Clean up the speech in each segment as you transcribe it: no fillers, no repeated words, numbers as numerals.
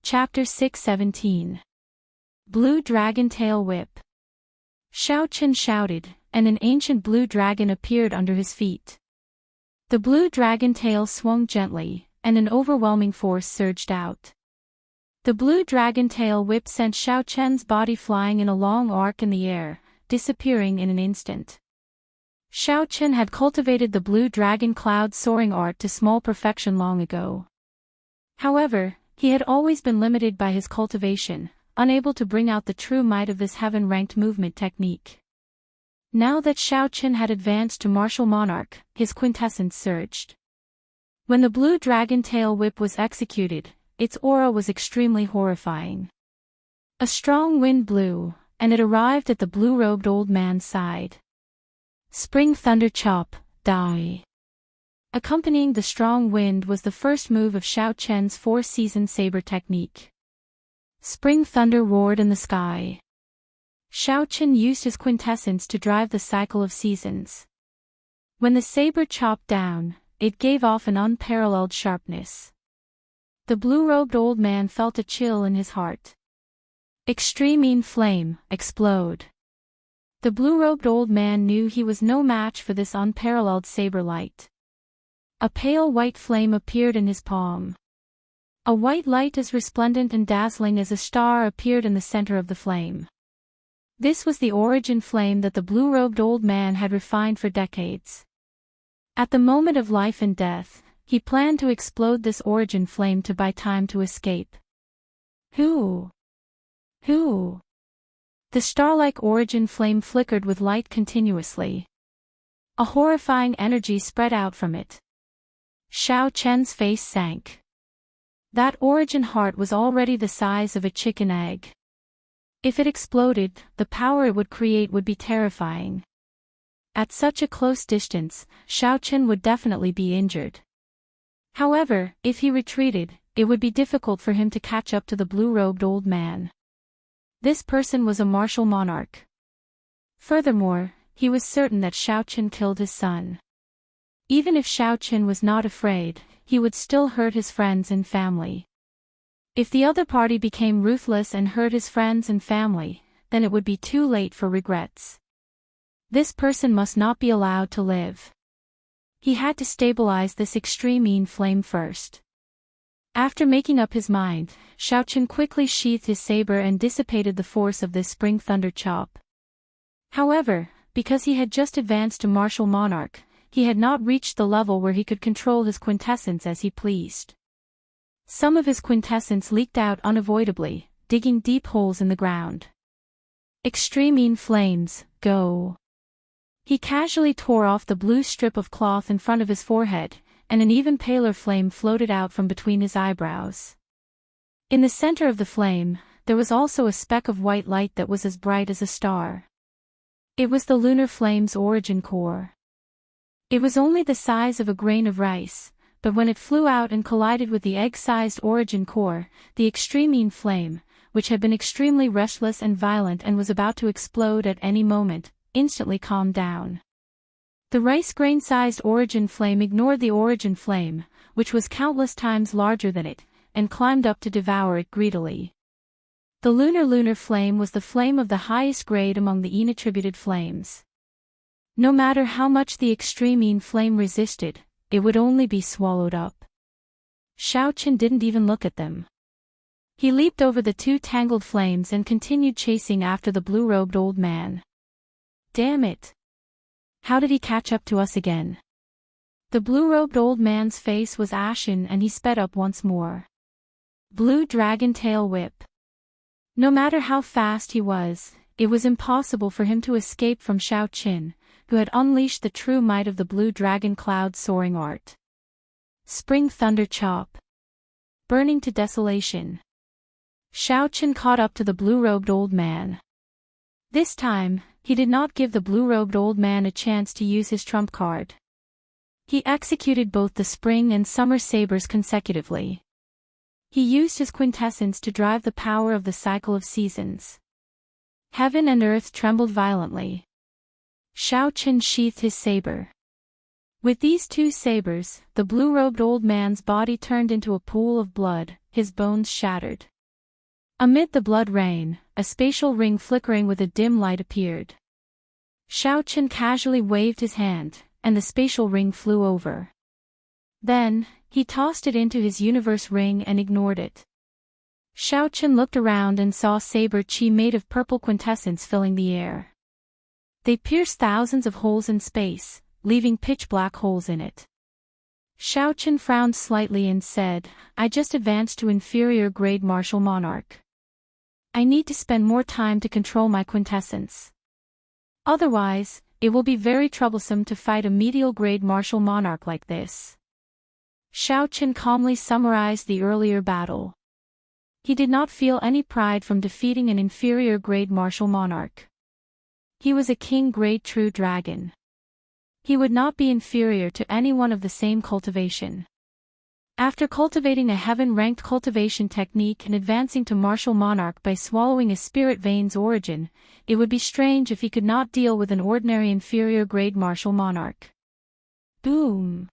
Chapter 617. Blue Dragon Tail Whip. Shao Chen shouted, and an ancient blue dragon appeared under his feet. The blue dragon tail swung gently, and an overwhelming force surged out. The blue dragon tail whip sent Shao Chen's body flying in a long arc in the air, disappearing in an instant. Shao Chen had cultivated the blue dragon cloud soaring art to small perfection long ago. However, he had always been limited by his cultivation, unable to bring out the true might of this heaven-ranked movement technique. Now that Shao Chen had advanced to martial monarch, his quintessence surged. When the blue dragon tail whip was executed, its aura was extremely horrifying. A strong wind blew, and it arrived at the blue-robed old man's side. Spring Thunder Chop, die. Accompanying the strong wind was the first move of Shao Chen's four-season saber technique. Spring thunder roared in the sky. Shao Chen used his quintessence to drive the cycle of seasons. When the saber chopped down, it gave off an unparalleled sharpness. The blue-robed old man felt a chill in his heart. Extreme flame, explode. The blue-robed old man knew he was no match for this unparalleled saber light. A pale white flame appeared in his palm. A white light as resplendent and dazzling as a star appeared in the center of the flame. This was the origin flame that the blue-robed old man had refined for decades. At the moment of life and death, he planned to explode this origin flame to buy time to escape. Who? The star-like origin flame flickered with light continuously. A horrifying energy spread out from it. Shao Chen's face sank. That origin heart was already the size of a chicken egg. If it exploded, the power it would create would be terrifying. At such a close distance, Shao Chen would definitely be injured. However, if he retreated, it would be difficult for him to catch up to the blue-robed old man. This person was a martial monarch. Furthermore, he was certain that Shao Chen killed his son. Even if Shao Chen was not afraid, he would still hurt his friends and family. If the other party became ruthless and hurt his friends and family, then it would be too late for regrets. This person must not be allowed to live. He had to stabilize this extreme flame first. After making up his mind, Shao Chen quickly sheathed his saber and dissipated the force of this spring thunder chop. However, because he had just advanced to martial monarch, he had not reached the level where he could control his quintessence as he pleased. Some of his quintessence leaked out unavoidably, digging deep holes in the ground. Extreme flames, go. He casually tore off the blue strip of cloth in front of his forehead, and an even paler flame floated out from between his eyebrows. In the center of the flame, there was also a speck of white light that was as bright as a star. It was the lunar flame's origin core. It was only the size of a grain of rice, but when it flew out and collided with the egg-sized origin core, the extreme flame, which had been extremely restless and violent and was about to explode at any moment, instantly calmed down. The rice grain-sized origin flame ignored the origin flame, which was countless times larger than it, and climbed up to devour it greedily. The lunar flame was the flame of the highest grade among the attributed flames. No matter how much the extreme flame resisted, it would only be swallowed up. Shao Chen didn't even look at them. He leaped over the two tangled flames and continued chasing after the blue-robed old man. Damn it! How did he catch up to us again? The blue-robed old man's face was ashen and he sped up once more. Blue Dragon Tail Whip. No matter how fast he was, it was impossible for him to escape from Shao Chen, who had unleashed the true might of the blue dragon cloud soaring art. Spring Thunder Chop. Burning to desolation. Shao Chen caught up to the blue-robed old man. This time, he did not give the blue-robed old man a chance to use his trump card. He executed both the spring and summer sabers consecutively. He used his quintessence to drive the power of the cycle of seasons. Heaven and earth trembled violently. Shao Chen sheathed his saber. With these two sabers, the blue-robed old man's body turned into a pool of blood, his bones shattered. Amid the blood rain, a spatial ring flickering with a dim light appeared. Xiao Chen casually waved his hand, and the spatial ring flew over. Then, he tossed it into his universe ring and ignored it. Xiao Chen looked around and saw saber chi made of purple quintessence filling the air. They pierced thousands of holes in space, leaving pitch-black holes in it. Xiao Chen frowned slightly and said, "I just advanced to inferior grade martial monarch. I need to spend more time to control my quintessence. Otherwise, it will be very troublesome to fight a medial grade martial monarch like this." Xiao Chen calmly summarized the earlier battle. He did not feel any pride from defeating an inferior grade martial monarch. He was a king-grade true dragon. He would not be inferior to anyone of the same cultivation. After cultivating a heaven-ranked cultivation technique and advancing to martial monarch by swallowing a spirit vein's origin, it would be strange if he could not deal with an ordinary inferior grade martial monarch. Boom!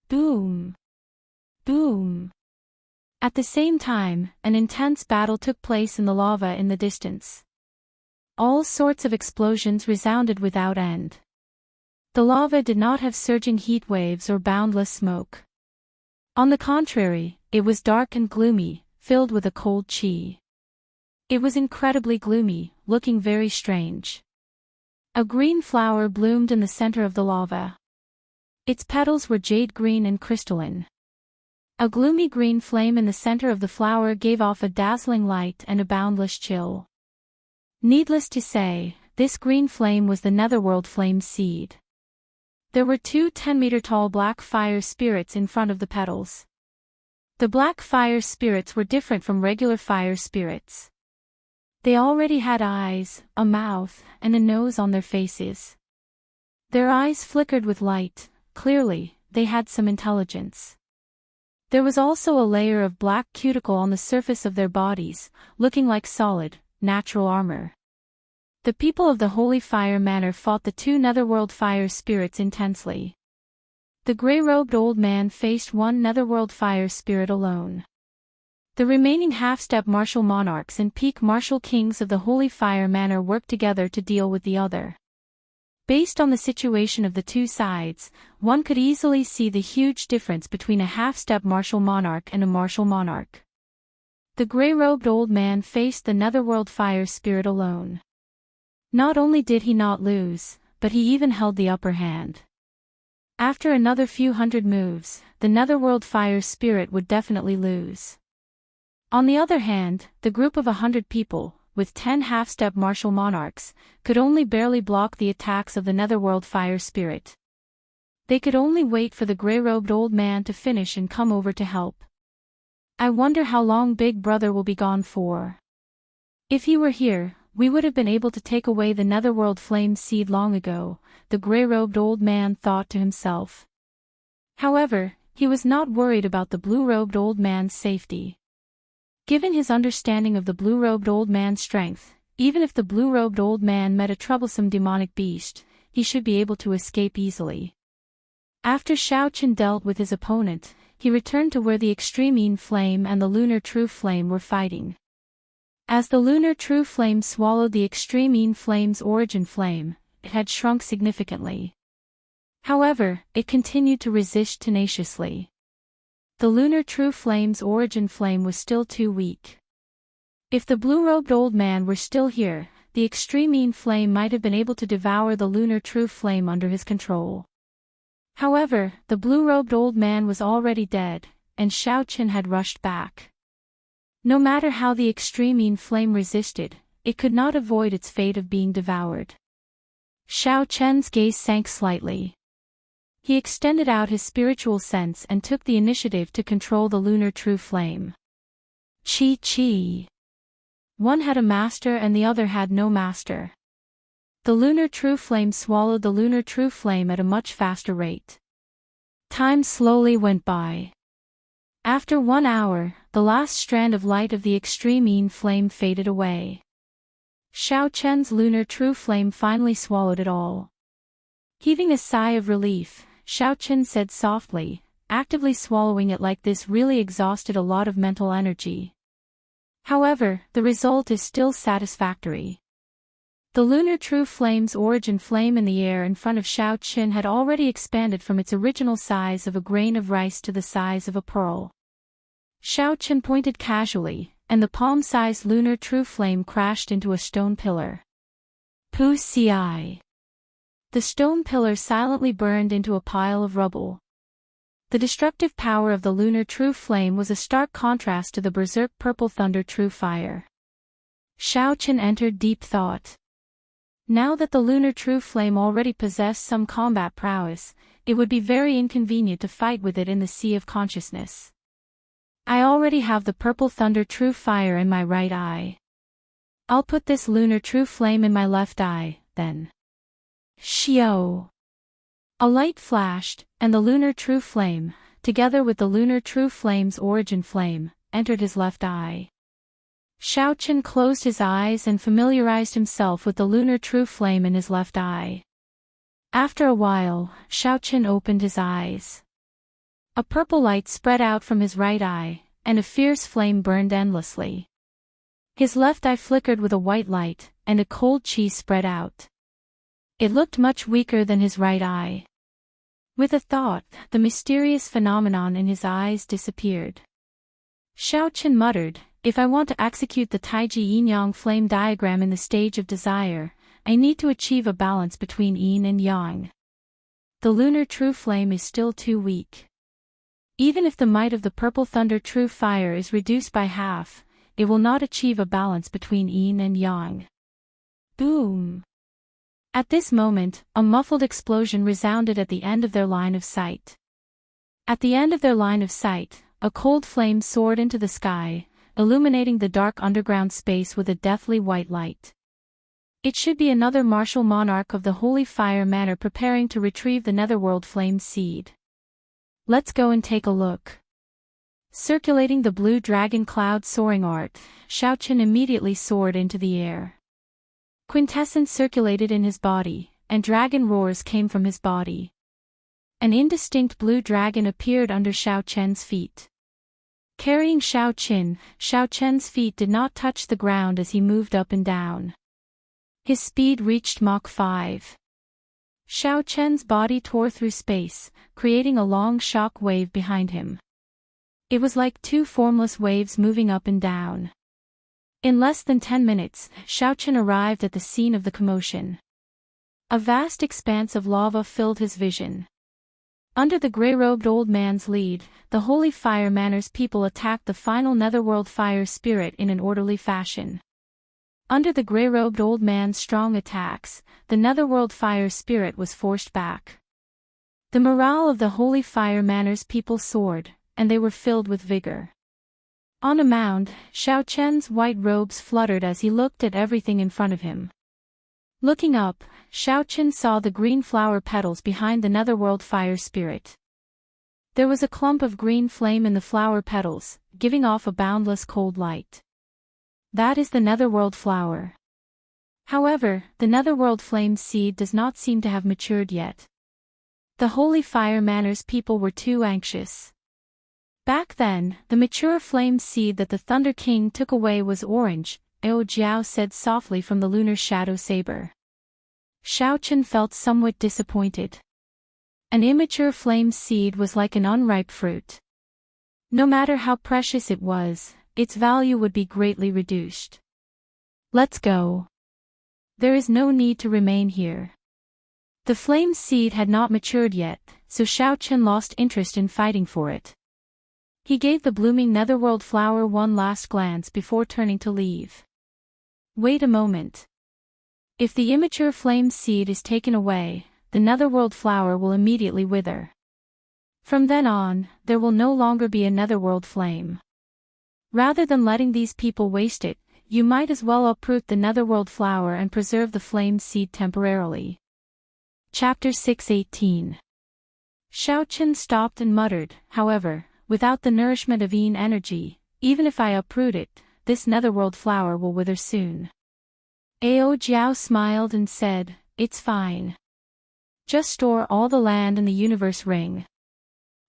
Boom! Boom! At the same time, an intense battle took place in the lava in the distance. All sorts of explosions resounded without end. The lava did not have surging heat waves or boundless smoke. On the contrary, it was dark and gloomy, filled with a cold chi. It was incredibly gloomy, looking very strange. A green flower bloomed in the center of the lava. Its petals were jade green and crystalline. A gloomy green flame in the center of the flower gave off a dazzling light and a boundless chill. Needless to say, this green flame was the Netherworld flame seed. There were 2 10-meter-tall black fire spirits in front of the petals. The black fire spirits were different from regular fire spirits. They already had eyes, a mouth, and a nose on their faces. Their eyes flickered with light. Clearly, they had some intelligence. There was also a layer of black cuticle on the surface of their bodies, looking like solid, natural armor. The people of the Holy Fire Manor fought the 2 Netherworld fire spirits intensely. The gray-robed old man faced one Netherworld fire spirit alone. The remaining half-step martial monarchs and peak martial kings of the Holy Fire Manor worked together to deal with the other. Based on the situation of the 2 sides, one could easily see the huge difference between a half-step martial monarch and a martial monarch. The gray-robed old man faced the Netherworld fire spirit alone. Not only did he not lose, but he even held the upper hand. After another few hundred moves, the Netherworld fire spirit would definitely lose. On the other hand, the group of 100 people, with 10 half-step martial monarchs, could only barely block the attacks of the Netherworld fire spirit. They could only wait for the gray-robed old man to finish and come over to help. I wonder how long Big Brother will be gone for. If he were here, we would have been able to take away the Netherworld flame seed long ago, the gray-robed old man thought to himself. However, he was not worried about the blue-robed old man's safety. Given his understanding of the blue-robed old man's strength, even if the blue-robed old man met a troublesome demonic beast, he should be able to escape easily. After Xiao Chen dealt with his opponent, he returned to where the Extreme Yin Flame and the Lunar True Flame were fighting. As the Lunar True Flame swallowed the Extreme Yin Flame's origin flame, it had shrunk significantly. However, it continued to resist tenaciously. The Lunar True Flame's origin flame was still too weak. If the blue-robed old man were still here, the Extreme Yin Flame might have been able to devour the Lunar True Flame under his control. However, the blue-robed old man was already dead, and Xiao Chen had rushed back. No matter how the Extreme Yin Flame resisted, it could not avoid its fate of being devoured. Xiao Chen's gaze sank slightly. He extended out his spiritual sense and took the initiative to control the Lunar True Flame. Chi. One had a master and the other had no master. The Lunar True Flame swallowed the Lunar True Flame at a much faster rate. Time slowly went by. After 1 hour, the last strand of light of the Extreme Yin Flame faded away. Xiao Chen's Lunar True Flame finally swallowed it all. Heaving a sigh of relief, Xiao Chen said softly, actively swallowing it like this really exhausted a lot of mental energy. However, the result is still satisfactory. The lunar true flame's origin flame in the air in front of Xiao Qin had already expanded from its original size of a grain of rice to the size of a pearl. Xiao Qin pointed casually, and the palm-sized lunar true flame crashed into a stone pillar. Pu ci. The stone pillar silently burned into a pile of rubble. The destructive power of the lunar true flame was a stark contrast to the berserk purple thunder true fire. Xiao Qin entered deep thought. Now that the lunar true flame already possessed some combat prowess, it would be very inconvenient to fight with it in the sea of consciousness. I already have the purple thunder true fire in my right eye. I'll put this lunar true flame in my left eye, then. Xiao! A light flashed, and the lunar true flame, together with the lunar true flame's origin flame, entered his left eye. Xiao Qin closed his eyes and familiarized himself with the lunar true flame in his left eye. After a while, Xiao Qin opened his eyes. A purple light spread out from his right eye, and a fierce flame burned endlessly. His left eye flickered with a white light, and a cold chi spread out. It looked much weaker than his right eye. With a thought, the mysterious phenomenon in his eyes disappeared. Xiao Qin muttered, "If I want to execute the Taiji yin-yang flame diagram in the stage of desire, I need to achieve a balance between yin and yang. The lunar true flame is still too weak. Even if the might of the purple thunder true fire is reduced by half, it will not achieve a balance between yin and yang." Boom! At this moment, a muffled explosion resounded at the end of their line of sight. At the end of their line of sight, a cold flame soared into the sky, illuminating the dark underground space with a deathly white light. It should be another martial monarch of the Holy Fire Manor preparing to retrieve the Netherworld Flame Seed. Let's go and take a look. Circulating the blue dragon cloud soaring art, Xiao Qin immediately soared into the air. Quintessence circulated in his body, and dragon roars came from his body. An indistinct blue dragon appeared under Xiao Qian's feet. Carrying Xiao Qian's feet did not touch the ground as he moved up and down. His speed reached Mach 5. Xiao Qian's body tore through space, creating a long shock wave behind him. It was like two formless waves moving up and down. In less than 10 minutes, Xiao Qian arrived at the scene of the commotion. A vast expanse of lava filled his vision. Under the grey-robed old man's lead, the Holy Fire Manor's people attacked the final Netherworld Fire Spirit in an orderly fashion. Under the grey-robed old man's strong attacks, the Netherworld Fire Spirit was forced back. The morale of the Holy Fire Manor's people soared, and they were filled with vigor. On a mound, Xiao Qian's white robes fluttered as he looked at everything in front of him. Looking up, Xiao Qin saw the green flower petals behind the Netherworld Fire Spirit. There was a clump of green flame in the flower petals, giving off a boundless cold light. That is the Netherworld flower. However, the Netherworld flame seed does not seem to have matured yet. The Holy Fire Manor's people were too anxious. Back then, the mature flame seed that the Thunder King took away was orange, Ao Jiao said softly from the lunar shadow saber. Xiao Qin felt somewhat disappointed. An immature flame seed was like an unripe fruit. No matter how precious it was, its value would be greatly reduced. Let's go. There is no need to remain here. The flame seed had not matured yet, so Xiao Qin lost interest in fighting for it. He gave the blooming Netherworld flower one last glance before turning to leave. Wait a moment. If the immature flame seed is taken away, the Netherworld flower will immediately wither. From then on, there will no longer be a Netherworld flame. Rather than letting these people waste it, you might as well uproot the Netherworld flower and preserve the flame seed temporarily. Chapter 6:18. Xiao Qin stopped and muttered, however, without the nourishment of yin energy, even if I uproot it, this Netherworld flower will wither soon. Ao Jiao smiled and said, it's fine. Just store all the land in the universe ring.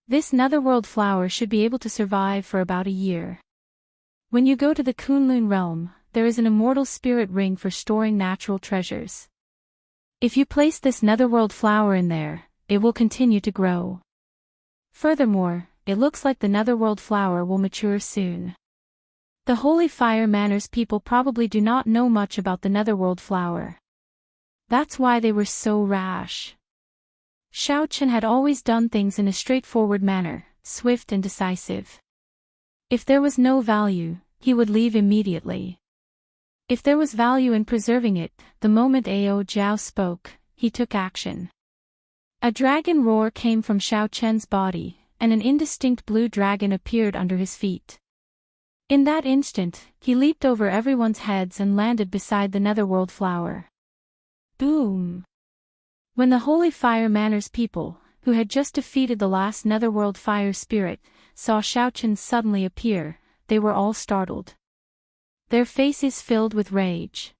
This Netherworld flower should be able to survive for about a year. When you go to the Kunlun realm, there is an immortal spirit ring for storing natural treasures. If you place this netherworld flower in there, it will continue to grow. Furthermore, it looks like the netherworld flower will mature soon. The Holy Fire Manor's people probably do not know much about the netherworld flower. That's why they were so rash. Xiao Chen had always done things in a straightforward manner, swift and decisive. If there was no value, he would leave immediately. If there was value in preserving it, the moment Ao Jiao spoke, he took action. A dragon roar came from Xiao Chen's body, and an indistinct blue dragon appeared under his feet. In that instant, he leaped over everyone's heads and landed beside the netherworld flower. Boom! When the Holy Fire Manor's people, who had just defeated the last netherworld fire spirit, saw Xiao Chen suddenly appear, they were all startled. Their faces filled with rage.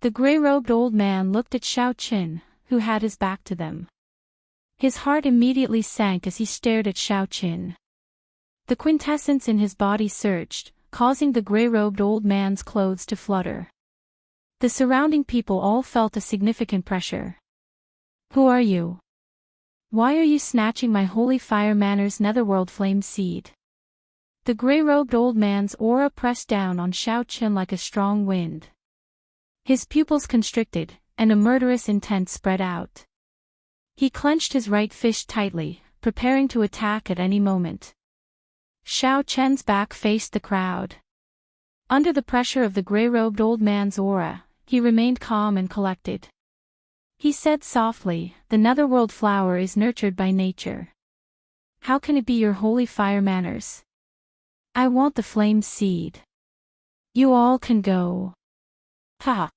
The gray-robed old man looked at Xiao Chen, who had his back to them. His heart immediately sank as he stared at Xiao Chen. The quintessence in his body surged, causing the gray-robed old man's clothes to flutter. The surrounding people all felt a significant pressure. Who are you? Why are you snatching my Holy Fire Manor's netherworld flame seed? The gray-robed old man's aura pressed down on Xiao Chen like a strong wind. His pupils constricted, and a murderous intent spread out. He clenched his right fist tightly, preparing to attack at any moment. Xiao Chen's back faced the crowd. Under the pressure of the gray-robed old man's aura, he remained calm and collected. He said softly, "The netherworld flower is nurtured by nature. How can it be your Holy Fire Manor's? I want the flame seed. You all can go." Ha!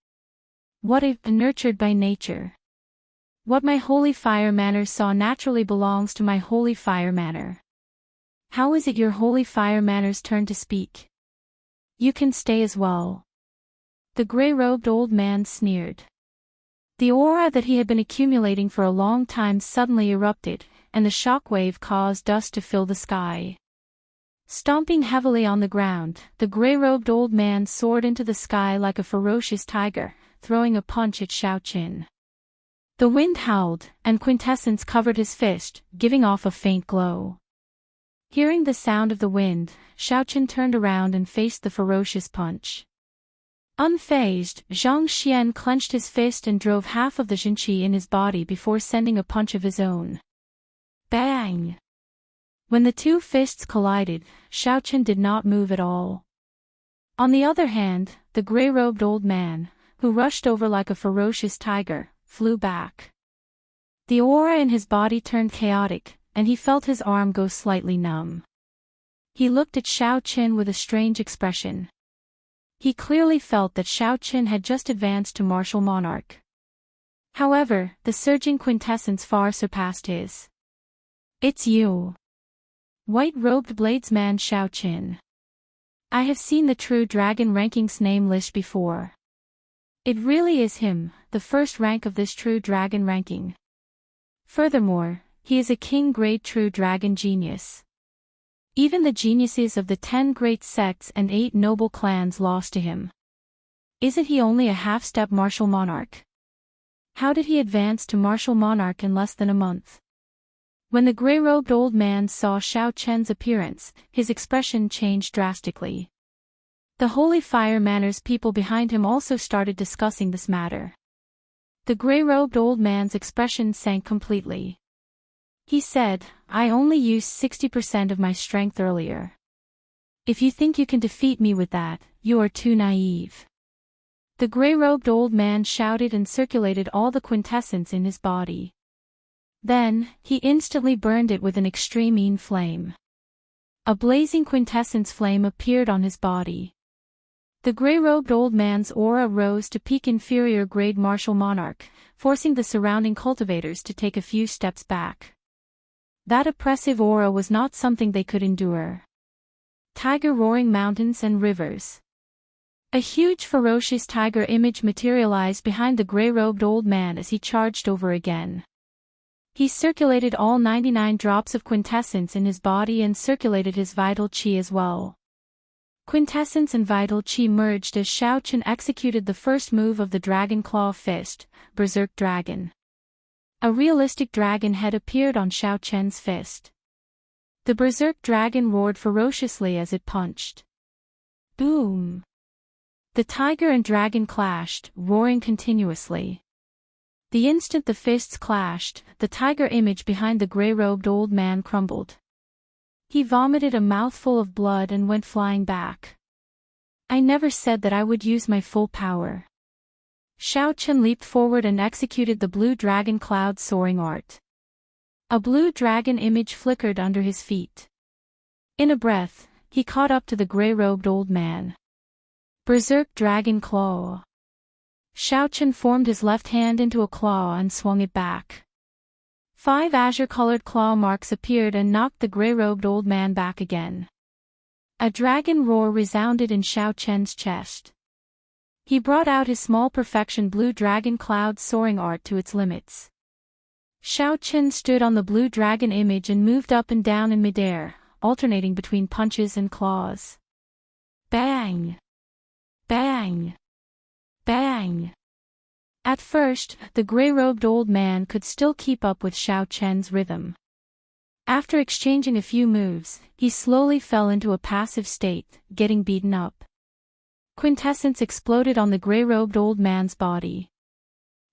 What if nurtured by nature? What my Holy Fire Manor saw naturally belongs to my Holy Fire Manor. How is it your Holy Fire Manor's turn to speak? You can stay as well. The gray-robed old man sneered. The aura that he had been accumulating for a long time suddenly erupted, and the shockwave caused dust to fill the sky. Stomping heavily on the ground, the gray-robed old man soared into the sky like a ferocious tiger, throwing a punch at Xiao Chen. The wind howled, and quintessence covered his fist, giving off a faint glow. Hearing the sound of the wind, Xiao Chen turned around and faced the ferocious punch. Unfazed, Zhang Xian clenched his fist and drove half of the Xinqi in his body before sending a punch of his own. Bang! When the two fists collided, Xiao Chen did not move at all. On the other hand, the gray-robed old man, who rushed over like a ferocious tiger, flew back. The aura in his body turned chaotic, and he felt his arm go slightly numb. He looked at Xiao Chen with a strange expression. He clearly felt that Xiao Chen had just advanced to martial monarch. However, the surging quintessence far surpassed his. It's you. White-robed bladesman Xiao Chen. I have seen the true dragon rankings name list before. It really is him, the first rank of this true dragon ranking. Furthermore, he is a king-grade true dragon genius. Even the geniuses of the 10 great sects and 8 noble clans lost to him. Isn't he only a half-step martial monarch? How did he advance to martial monarch in less than a month? When the gray-robed old man saw Xiao Chen's appearance, his expression changed drastically. The Holy Fire Manor's people behind him also started discussing this matter. The gray-robed old man's expression sank completely. He said, "I only used 60% of my strength earlier. If you think you can defeat me with that, you are too naive." The gray-robed old man shouted and circulated all the quintessence in his body. Then, he instantly burned it with an extreme flame. A blazing quintessence flame appeared on his body. The gray-robed old man's aura rose to peak inferior grade martial monarch, forcing the surrounding cultivators to take a few steps back. That oppressive aura was not something they could endure. Tiger roaring mountains and rivers. A huge ferocious tiger image materialized behind the gray-robed old man as he charged over again. He circulated all 99 drops of quintessence in his body and circulated his vital qi as well. Quintessence and vital chi merged as Xiao Chen executed the first move of the Dragon Claw Fist, Berserk Dragon. A realistic dragon head appeared on Xiao Chen's fist. The Berserk Dragon roared ferociously as it punched. Boom! The tiger and dragon clashed, roaring continuously. The instant the fists clashed, the tiger image behind the gray-robed old man crumbled. He vomited a mouthful of blood and went flying back. I never said that I would use my full power. Xiao Chen leaped forward and executed the blue dragon cloud soaring art. A blue dragon image flickered under his feet. In a breath, he caught up to the gray-robed old man. Berserk Dragon Claw. Xiao Chen formed his left hand into a claw and swung it back. 5 azure-colored claw marks appeared and knocked the gray-robed old man back again. A dragon roar resounded in Xiao Chen's chest. He brought out his small perfection blue dragon cloud soaring art to its limits. Xiao Chen stood on the blue dragon image and moved up and down in midair, alternating between punches and claws. Bang! Bang! Bang! At first, the gray-robed old man could still keep up with Xiao Chen's rhythm. After exchanging a few moves, he slowly fell into a passive state, getting beaten up. Quintessence exploded on the gray-robed old man's body.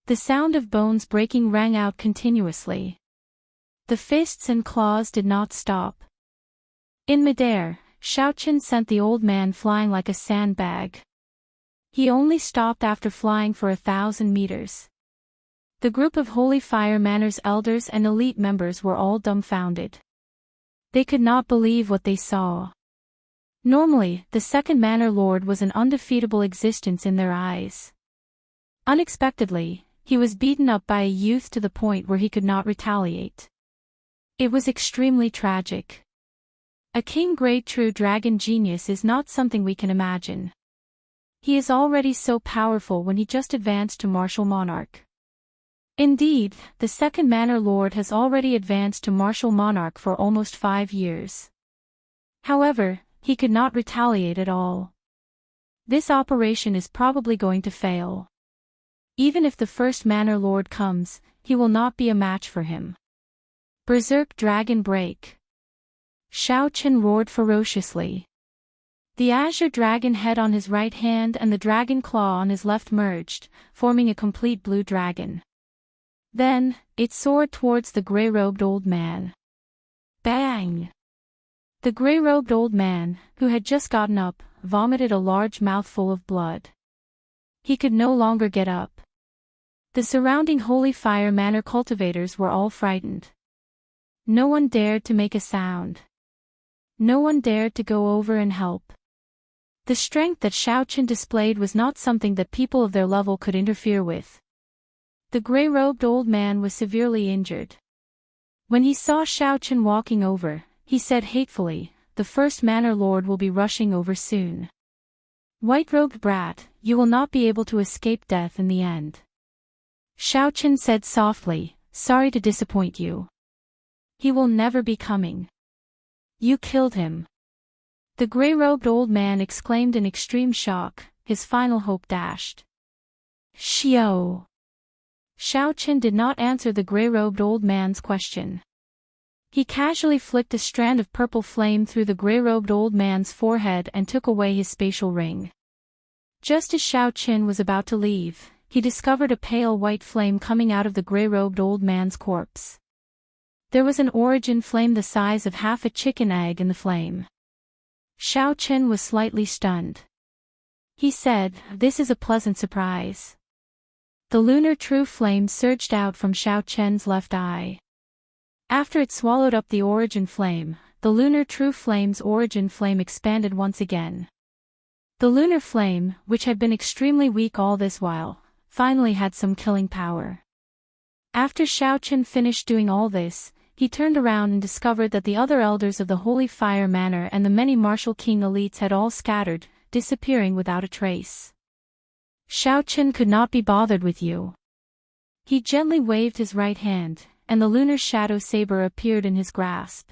The sound of bones breaking rang out continuously. The fists and claws did not stop. In midair, Xiao Chen sent the old man flying like a sandbag. He only stopped after flying for 1,000 meters. The group of Holy Fire Manor's elders and elite members were all dumbfounded. They could not believe what they saw. Normally, the second Manor Lord was an undefeatable existence in their eyes. Unexpectedly, he was beaten up by a youth to the point where he could not retaliate. It was extremely tragic. A king grade true dragon genius is not something we can imagine. He is already so powerful when he just advanced to martial monarch. Indeed, the second Manor Lord has already advanced to martial monarch for almost 5 years. However, he could not retaliate at all. This operation is probably going to fail. Even if the first Manor Lord comes, he will not be a match for him. Berserk Dragon Break. Xiao Chen roared ferociously. The azure dragon head on his right hand and the dragon claw on his left merged, forming a complete blue dragon. Then, it soared towards the gray-robed old man. Bang! The gray-robed old man, who had just gotten up, vomited a large mouthful of blood. He could no longer get up. The surrounding Holy Fire Manor cultivators were all frightened. No one dared to make a sound. No one dared to go over and help. The strength that Xiao Chen displayed was not something that people of their level could interfere with. The gray-robed old man was severely injured. When he saw Xiao Chen walking over, he said hatefully, "The first Manor Lord will be rushing over soon. White-robed brat, you will not be able to escape death in the end." Xiao Chen said softly, "Sorry to disappoint you. He will never be coming. You killed him." The gray-robed old man exclaimed in extreme shock, his final hope dashed. Xiao. Xiao Chen did not answer the gray-robed old man's question. He casually flicked a strand of purple flame through the gray-robed old man's forehead and took away his spatial ring. Just as Xiao Chen was about to leave, he discovered a pale white flame coming out of the gray-robed old man's corpse. There was an origin flame the size of half a chicken egg in the flame. Xiao Chen was slightly stunned. He said, "This is a pleasant surprise." The lunar true flame surged out from Xiao Chen's left eye. After it swallowed up the origin flame, the lunar true flame's origin flame expanded once again. The lunar flame, which had been extremely weak all this while, finally had some killing power. After Xiao Chen finished doing all this, he turned around and discovered that the other elders of the Holy Fire Manor and the many martial king elites had all scattered, disappearing without a trace. Xiao Chen could not be bothered with you. He gently waved his right hand, and the lunar shadow saber appeared in his grasp.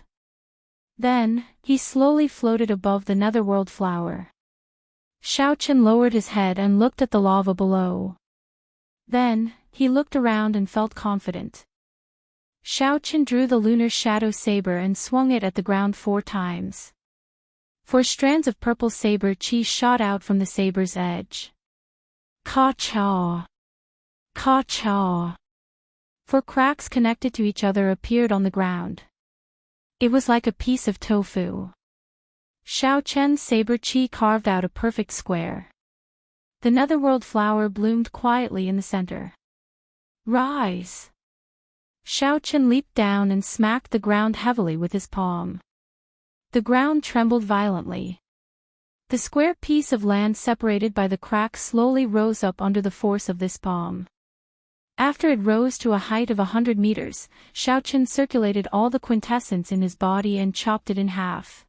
Then, he slowly floated above the netherworld flower. Xiaochen lowered his head and looked at the lava below. Then, he looked around and felt confident. Xiaochen drew the lunar shadow saber and swung it at the ground 4 times. 4 strands of purple saber chi shot out from the saber's edge. Ka-cha! Ka-cha! 4 cracks connected to each other appeared on the ground. It was like a piece of tofu. Xiaochen's saber chi carved out a perfect square. The netherworld flower bloomed quietly in the center. Rise! Xiaochen leaped down and smacked the ground heavily with his palm. The ground trembled violently. The square piece of land separated by the crack slowly rose up under the force of this palm. After it rose to a height of 100 meters, Xiaochen circulated all the quintessence in his body and chopped it in half.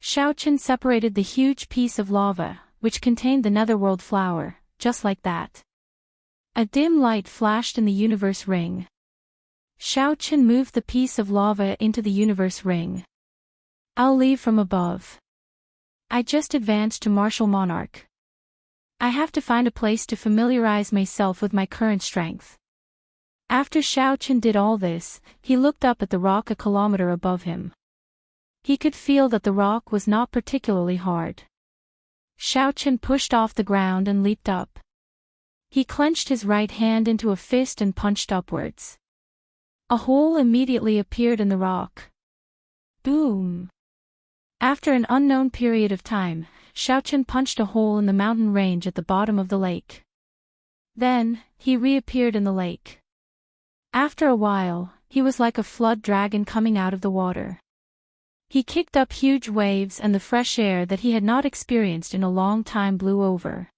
Xiaochen separated the huge piece of lava, which contained the netherworld flower, just like that. A dim light flashed in the universe ring. Xiaochen moved the piece of lava into the universe ring. I'll leave from above. I just advanced to martial monarch. I have to find a place to familiarize myself with my current strength. After Xiaochen did all this, he looked up at the rock a kilometer above him. He could feel that the rock was not particularly hard. Xiaochen pushed off the ground and leaped up. He clenched his right hand into a fist and punched upwards. A hole immediately appeared in the rock. Boom! After an unknown period of time, Xiaochen punched a hole in the mountain range at the bottom of the lake. Then, he reappeared in the lake. After a while, he was like a flood dragon coming out of the water. He kicked up huge waves and the fresh air that he had not experienced in a long time blew over.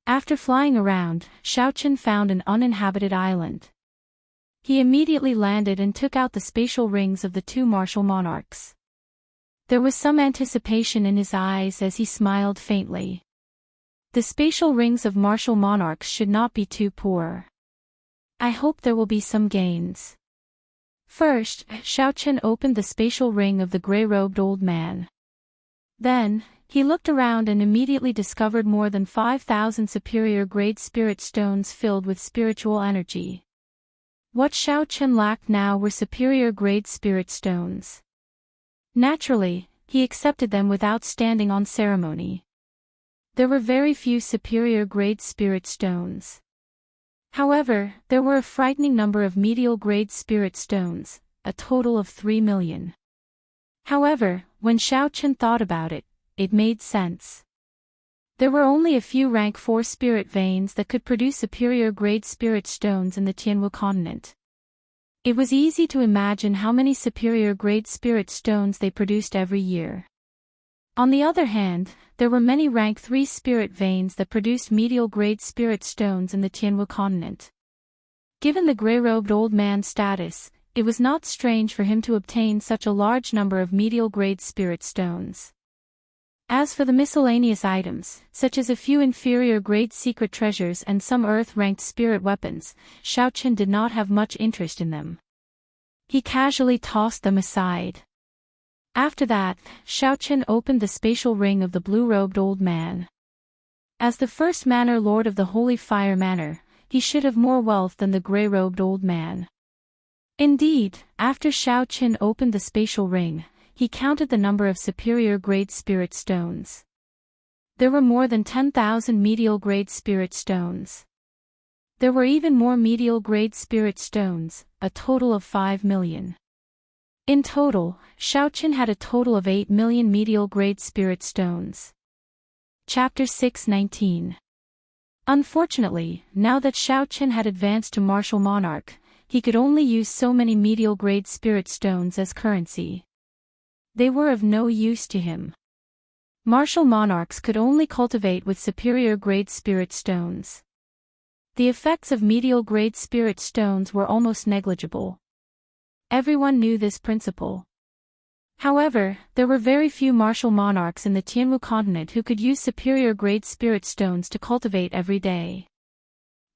After flying around, Xiaochen found an uninhabited island. He immediately landed and took out the spatial rings of the 2 martial monarchs. There was some anticipation in his eyes as he smiled faintly. The spatial rings of martial monarchs should not be too poor. I hope there will be some gains. First, Xiaochen opened the spatial ring of the gray-robed old man. Then, he looked around and immediately discovered more than 5,000 superior-grade spirit stones filled with spiritual energy. What Xiaochen lacked now were superior-grade spirit stones. Naturally, he accepted them without standing on ceremony. There were very few superior-grade spirit stones. However, there were a frightening number of medial-grade spirit stones, a total of 3 million. However, when Xiaochen thought about it, it made sense. There were only a few rank 4 spirit veins that could produce superior-grade spirit stones in the Tianwu continent. It was easy to imagine how many superior-grade spirit stones they produced every year. On the other hand, there were many rank 3 spirit veins that produced medial-grade spirit stones in the Tianwu continent. Given the gray-robed old man's status, it was not strange for him to obtain such a large number of medial-grade spirit stones. As for the miscellaneous items, such as a few inferior-grade secret treasures and some Earth-ranked spirit weapons, Xiaochen did not have much interest in them. He casually tossed them aside. After that, Xiaochen opened the spatial ring of the blue-robed old man. As the first manor lord of the Holy Fire Manor, he should have more wealth than the gray-robed old man. Indeed, after Xiaochen opened the spatial ring, he counted the number of superior-grade spirit stones. There were more than 10,000 medial-grade spirit stones. There were even more medial-grade spirit stones, a total of 5 million. In total, Xiaochen had a total of 8 million medial-grade spirit stones. Chapter 6:19. Unfortunately, now that Xiaochen had advanced to martial monarch, he could only use so many medial-grade spirit stones as currency. They were of no use to him. Martial monarchs could only cultivate with superior-grade spirit stones. The effects of medial-grade spirit stones were almost negligible. Everyone knew this principle. However, there were very few martial monarchs in the Tianwu continent who could use superior-grade spirit stones to cultivate every day.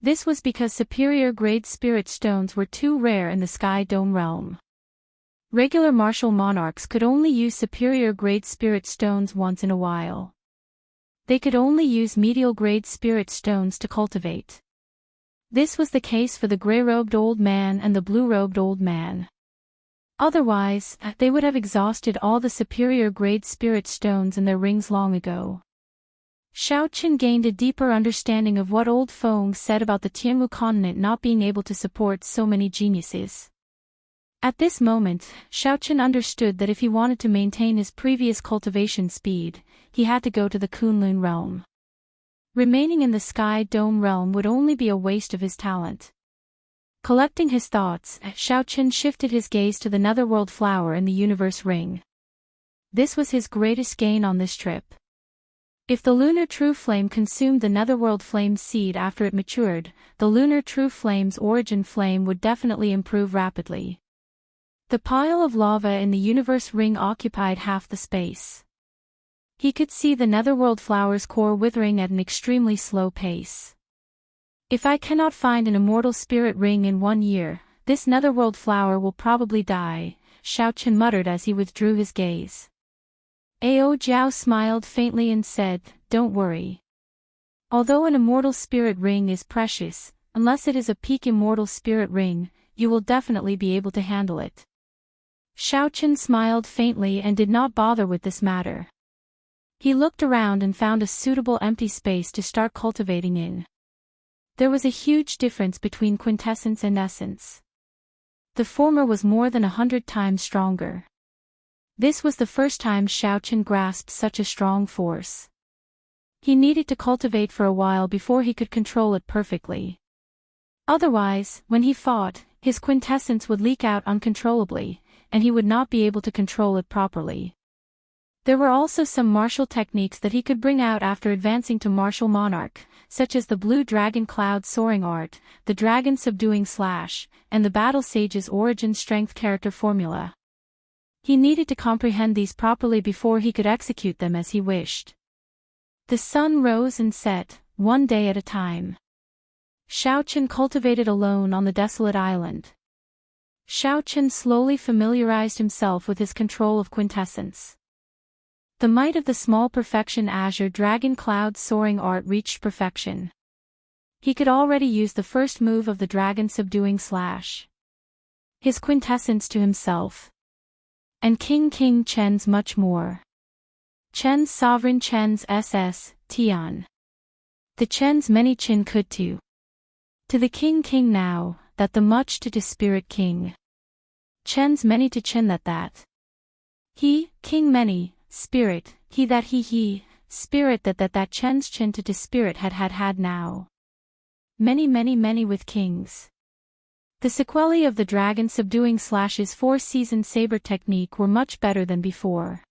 This was because superior-grade spirit stones were too rare in the Sky Dome realm. Regular martial monarchs could only use superior-grade spirit stones once in a while. They could only use medial-grade spirit stones to cultivate. This was the case for the gray-robed old man and the blue-robed old man. Otherwise, they would have exhausted all the superior-grade spirit stones in their rings long ago. Xiao Qin gained a deeper understanding of what old Feng said about the Tianwu continent not being able to support so many geniuses. At this moment, Xiao Qin understood that if he wanted to maintain his previous cultivation speed, he had to go to the Kunlun realm. Remaining in the Sky Dome realm would only be a waste of his talent. Collecting his thoughts, Xiao Qin shifted his gaze to the netherworld flower in the universe ring. This was his greatest gain on this trip. If the lunar true flame consumed the netherworld flame seed after it matured, the lunar true flame's origin flame would definitely improve rapidly. The pile of lava in the universe ring occupied half the space. He could see the netherworld flower's core withering at an extremely slow pace. If I cannot find an immortal spirit ring in 1 year, this netherworld flower will probably die, Xiao Qin muttered as he withdrew his gaze. Ao Jiao smiled faintly and said, "Don't worry. Although an immortal spirit ring is precious, unless it is a peak immortal spirit ring, you will definitely be able to handle it." Xiao Qin smiled faintly and did not bother with this matter. He looked around and found a suitable empty space to start cultivating in. There was a huge difference between quintessence and essence. The former was more than 100 times stronger. This was the first time Xiao Qin grasped such a strong force. He needed to cultivate for a while before he could control it perfectly. Otherwise, when he fought, his quintessence would leak out uncontrollably, and he would not be able to control it properly. There were also some martial techniques that he could bring out after advancing to martial monarch, such as the blue dragon cloud soaring art, the dragon subduing slash, and the battle sage's origin strength character formula. He needed to comprehend these properly before he could execute them as he wished. The sun rose and set, one day at a time. Xiao Qin cultivated alone on the desolate island. Xiao Qin slowly familiarized himself with his control of quintessence. The might of the small perfection azure dragon cloud soaring art reached perfection. He could already use the first move of the dragon subduing slash. His quintessence to himself. And King Chen's much more. Chen's sovereign Chen's SS, Tian. The Chen's many Chen could to. To the King now, that the much to spirit King. Chen's many to Chen that. He, King many, spirit, he that he, spirit that Chen's Chen to spirit had now. Many with kings. The sequelae of the dragon subduing slash's 4-season saber technique were much better than before.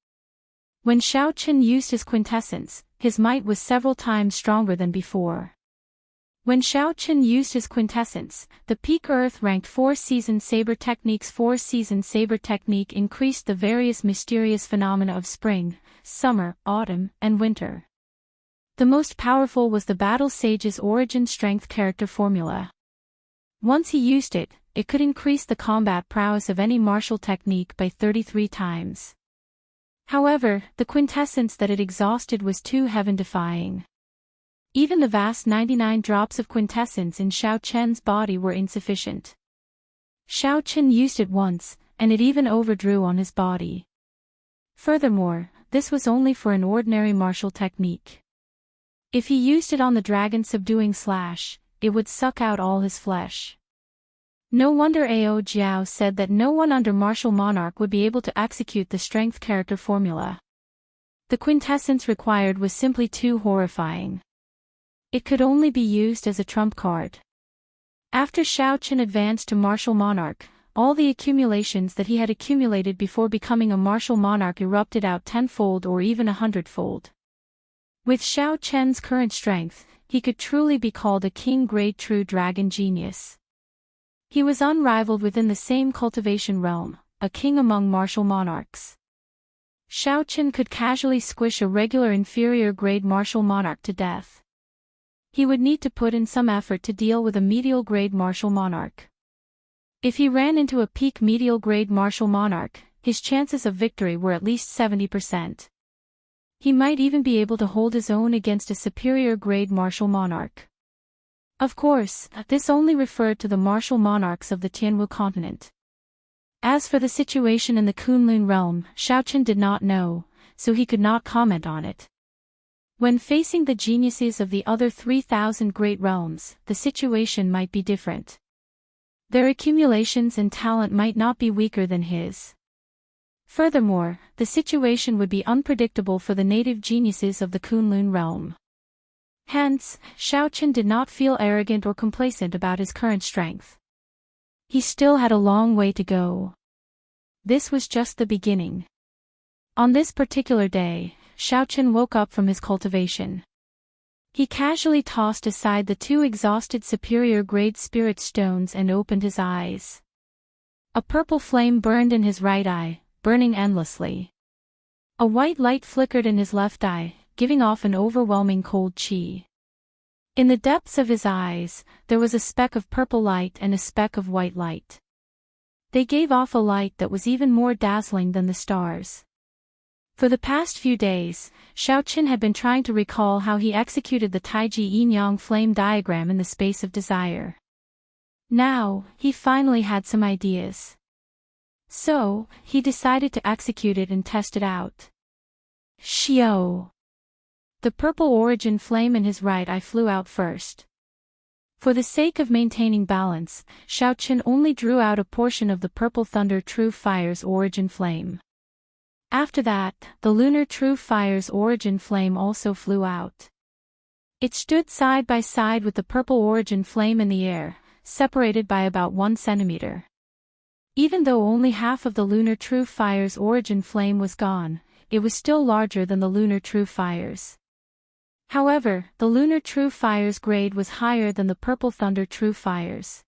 When Xiao Qin used his quintessence, his might was several times stronger than before. When Xiao Qin used his quintessence, the peak Earth-ranked 4-season saber technique's 4-season saber technique increased the various mysterious phenomena of spring, summer, autumn, and winter. The most powerful was the battle sage's origin strength character formula. Once he used it, it could increase the combat prowess of any martial technique by 33 times. However, the quintessence that it exhausted was too heaven-defying. Even the vast 99 drops of quintessence in Xiao Qin's body were insufficient. Xiao Qin used it once, and it even overdrew on his body. Furthermore, this was only for an ordinary martial technique. If he used it on the dragon subduing slash, it would suck out all his flesh. No wonder Ao Jiao said that no one under martial monarch would be able to execute the strength character formula. The quintessence required was simply too horrifying. It could only be used as a trump card. After Xiao Qin advanced to martial monarch, all the accumulations that he had accumulated before becoming a martial monarch erupted out tenfold or even 100-fold. With Xiao Qin's current strength, he could truly be called a king-grade true dragon genius. He was unrivaled within the same cultivation realm, a king among martial monarchs. Xiao Qin could casually squish a regular inferior-grade martial monarch to death. He would need to put in some effort to deal with a medial-grade martial monarch. If he ran into a peak medial grade martial monarch, his chances of victory were at least 70%. He might even be able to hold his own against a superior grade martial monarch. Of course, this only referred to the martial monarchs of the Tianwu continent. As for the situation in the Kunlun realm, Xiaochen did not know, so he could not comment on it. When facing the geniuses of the other 3,000 great realms, the situation might be different. Their accumulations and talent might not be weaker than his. Furthermore, the situation would be unpredictable for the native geniuses of the Kunlun realm. Hence, Xiaochen did not feel arrogant or complacent about his current strength. He still had a long way to go. This was just the beginning. On this particular day, Xiaochen woke up from his cultivation. He casually tossed aside the 2 exhausted superior-grade spirit stones and opened his eyes. A purple flame burned in his right eye, burning endlessly. A white light flickered in his left eye, giving off an overwhelming cold qi. In the depths of his eyes, there was a speck of purple light and a speck of white light. They gave off a light that was even more dazzling than the stars. For the past few days, Xiaochen had been trying to recall how he executed the Taiji Yin-Yang flame diagram in the space of desire. Now, he finally had some ideas. So, he decided to execute it and test it out. Xiao! The purple origin flame in his right eye flew out first. For the sake of maintaining balance, Xiaochen only drew out a portion of the purple thunder true fire's origin flame. After that, the lunar true fire's origin flame also flew out. It stood side by side with the purple origin flame in the air, separated by about 1 centimeter. Even though only half of the lunar true fire's origin flame was gone, it was still larger than the lunar true fire's. However, the lunar true fire's grade was higher than the purple thunder true fire's.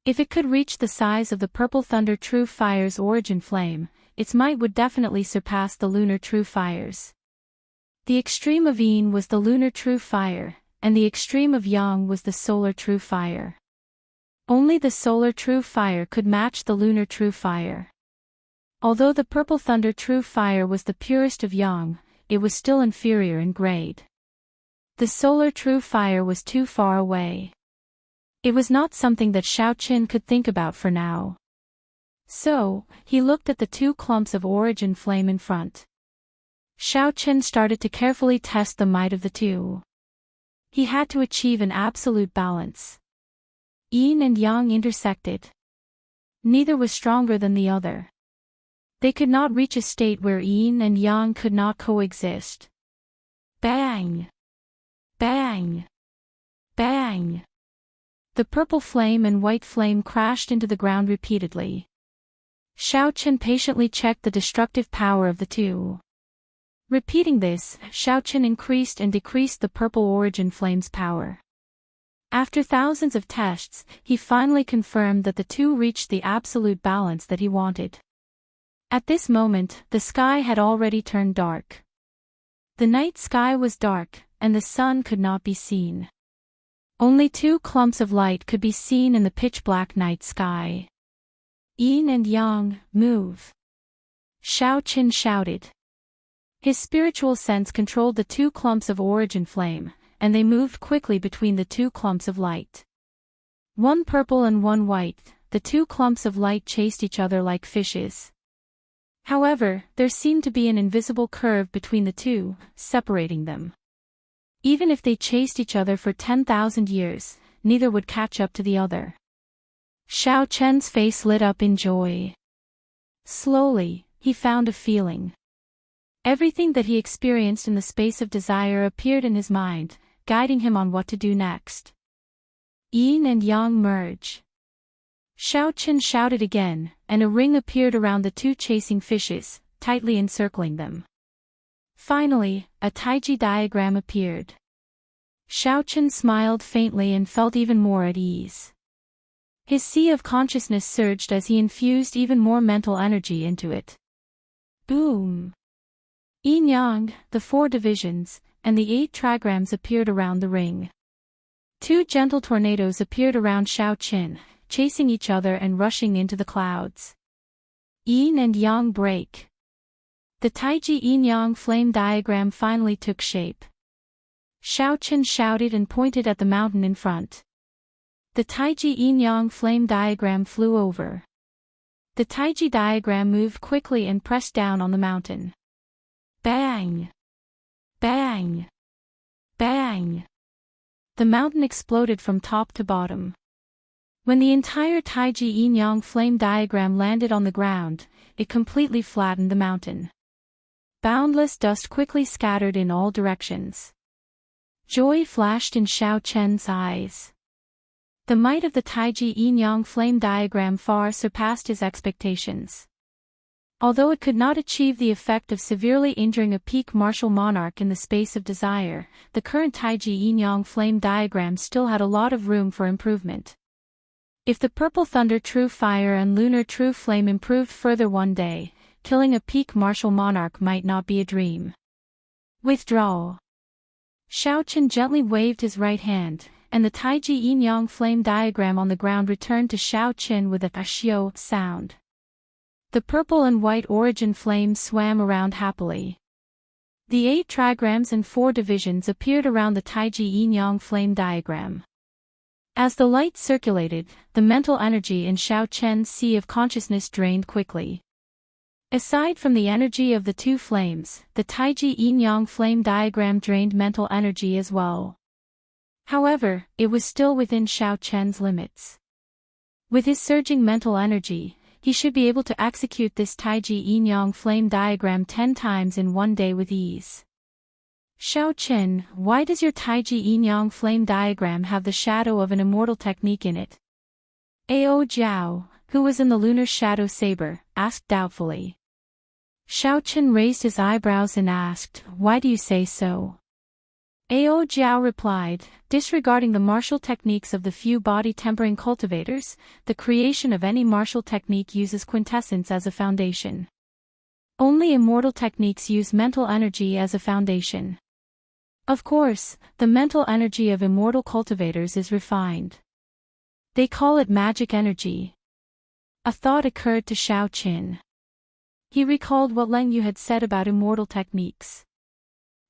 If it could reach the size of the purple thunder true fire's origin flame, its might would definitely surpass the lunar true fire's. The extreme of Yin was the lunar true fire, and the extreme of Yang was the solar true fire. Only the solar true fire could match the lunar true fire. Although the purple thunder true fire was the purest of Yang, it was still inferior in grade. The solar true fire was too far away. It was not something that Xiaochen could think about for now. So, he looked at the 2 clumps of origin flame in front. Xiaochen started to carefully test the might of the 2. He had to achieve an absolute balance. Yin and Yang intersected. Neither was stronger than the other. They could not reach a state where Yin and Yang could not coexist. Bang! Bang! Bang! The purple flame and white flame crashed into the ground repeatedly. Xiaochen patiently checked the destructive power of the 2. Repeating this, Xiaochen increased and decreased the purple origin flame's power. After thousands of tests, he finally confirmed that the 2 reached the absolute balance that he wanted. At this moment, the sky had already turned dark. The night sky was dark, and the sun could not be seen. Only 2 clumps of light could be seen in the pitch-black night sky. Yin and Yang, move! Xiaochen shouted. His spiritual sense controlled the 2 clumps of origin flame, and they moved quickly between the 2 clumps of light. 1 purple and 1 white, the 2 clumps of light chased each other like fishes. However, there seemed to be an invisible curve between the 2, separating them. Even if they chased each other for 10,000 years, neither would catch up to the other. Xiaochen's face lit up in joy. Slowly, he found a feeling. Everything that he experienced in the space of desire appeared in his mind, guiding him on what to do next. Yin and Yang merge. Xiaochen shouted again, and a ring appeared around the 2 chasing fishes, tightly encircling them. Finally, a Taiji diagram appeared. Xiaochen smiled faintly and felt even more at ease. His sea of consciousness surged as he infused even more mental energy into it. Boom! Yin-Yang, the 4 divisions, and the 8 trigrams appeared around the ring. 2 gentle tornadoes appeared around Xiaochen, chasing each other and rushing into the clouds. Yin and Yang break. The Taiji yin-yang flame diagram finally took shape. Xiaochen shouted and pointed at the mountain in front. The Taiji yin-yang flame diagram flew over. The Taiji diagram moved quickly and pressed down on the mountain. Bang! Bang! Bang! The mountain exploded from top to bottom. When the entire Taiji yin-yang flame diagram landed on the ground, it completely flattened the mountain. Boundless dust quickly scattered in all directions. Joy flashed in Xiaochen's eyes. The might of the Taiji yin-yang flame diagram far surpassed his expectations. Although it could not achieve the effect of severely injuring a peak martial monarch in the space of desire, the current Taiji yin-yang flame diagram still had a lot of room for improvement. If the purple thunder true fire and lunar true flame improved further one day, killing a peak martial monarch might not be a dream. Withdraw. Xiaochen gently waved his right hand, and the Taiji yin-yang flame diagram on the ground returned to Xiaochen with a "xiao" sound. The purple and white origin flames swam around happily. The 8 trigrams and 4 divisions appeared around the Taiji yin-yang flame diagram. As the light circulated, the mental energy in Xiaochen's sea of consciousness drained quickly. Aside from the energy of the 2 flames, the Taiji yin-yang flame diagram drained mental energy as well. However, it was still within Xiaochen's limits. With his surging mental energy, he should be able to execute this Taiji yin-yang flame diagram 10 times in one day with ease. Xiaochen, why does your Taiji yin-yang flame diagram have the shadow of an immortal technique in it? Ao Jiao, who was in the lunar shadow saber, asked doubtfully. Xiaochen raised his eyebrows and asked, "Why do you say so?" Ao Jiao replied, "Disregarding the martial techniques of the few body-tempering cultivators, the creation of any martial technique uses quintessence as a foundation. Only immortal techniques use mental energy as a foundation. Of course, the mental energy of immortal cultivators is refined. They call it magic energy." A thought occurred to Xiaochen. He recalled what Leng Yu had said about immortal techniques.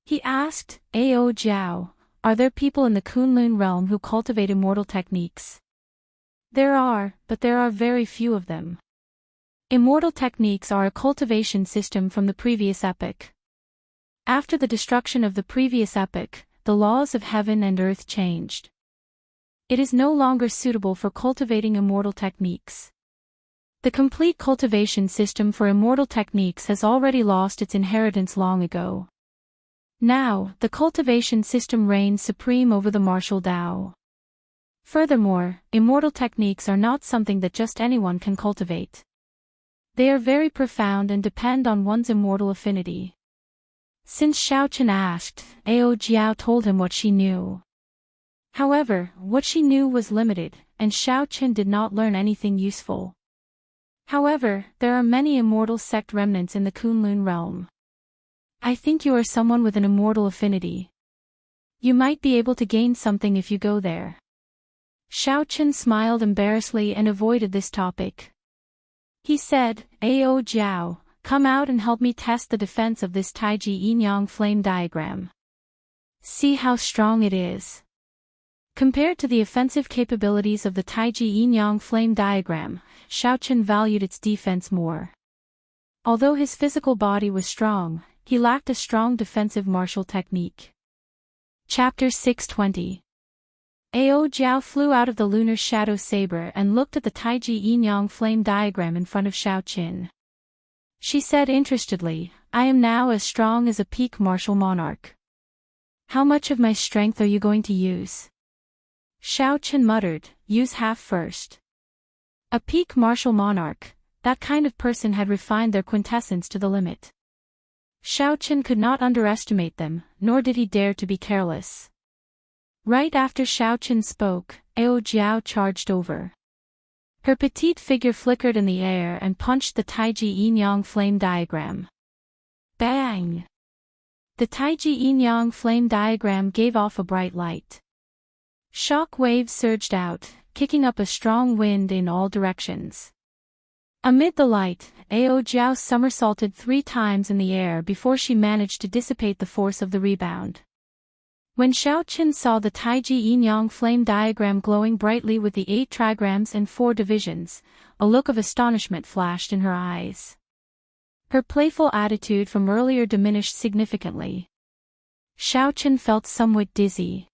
He asked, "Ao Jiao, are there people in the Kunlun realm who cultivate immortal techniques?" "There are, but there are very few of them. Immortal techniques are a cultivation system from the previous epoch. After the destruction of the previous epoch, the laws of heaven and earth changed. It is no longer suitable for cultivating immortal techniques. The complete cultivation system for immortal techniques has already lost its inheritance long ago. Now, the cultivation system reigns supreme over the martial Tao. Furthermore, immortal techniques are not something that just anyone can cultivate. They are very profound and depend on one's immortal affinity." Since Xiaochen asked, Ao Jiao told him what she knew. However, what she knew was limited, and Xiaochen did not learn anything useful. However, there are many immortal sect remnants in the Kunlun realm. I think you are someone with an immortal affinity. You might be able to gain something if you go there. Xiaochen smiled embarrassedly and avoided this topic. He said, "Ao Jiao, come out and help me test the defense of this Taiji yin-yang flame diagram. See how strong it is." Compared to the offensive capabilities of the Taiji yin-yang flame diagram, Xiaochen valued its defense more. Although his physical body was strong, he lacked a strong defensive martial technique. Chapter 620. Ao Jiao flew out of the lunar shadow saber and looked at the Taiji yin-yang flame diagram in front of Xiaochen. She said interestedly, "I am now as strong as a peak martial monarch. How much of my strength are you going to use?" Xiaochen muttered, "Use half first." A peak martial monarch, that kind of person had refined their quintessence to the limit. Xiaochen could not underestimate them, nor did he dare to be careless. Right after Xiaochen spoke, Ao Jiao charged over. Her petite figure flickered in the air and punched the Taiji yin-yang flame diagram. Bang! The Taiji yin-yang flame diagram gave off a bright light. Shock waves surged out, kicking up a strong wind in all directions. Amid the light, Ao Jiao somersaulted 3 times in the air before she managed to dissipate the force of the rebound. When Xiao Qin saw the Taiji Yin-Yang flame diagram glowing brightly with the 8 trigrams and 4 divisions, a look of astonishment flashed in her eyes. Her playful attitude from earlier diminished significantly. Xiao Qin felt somewhat dizzy.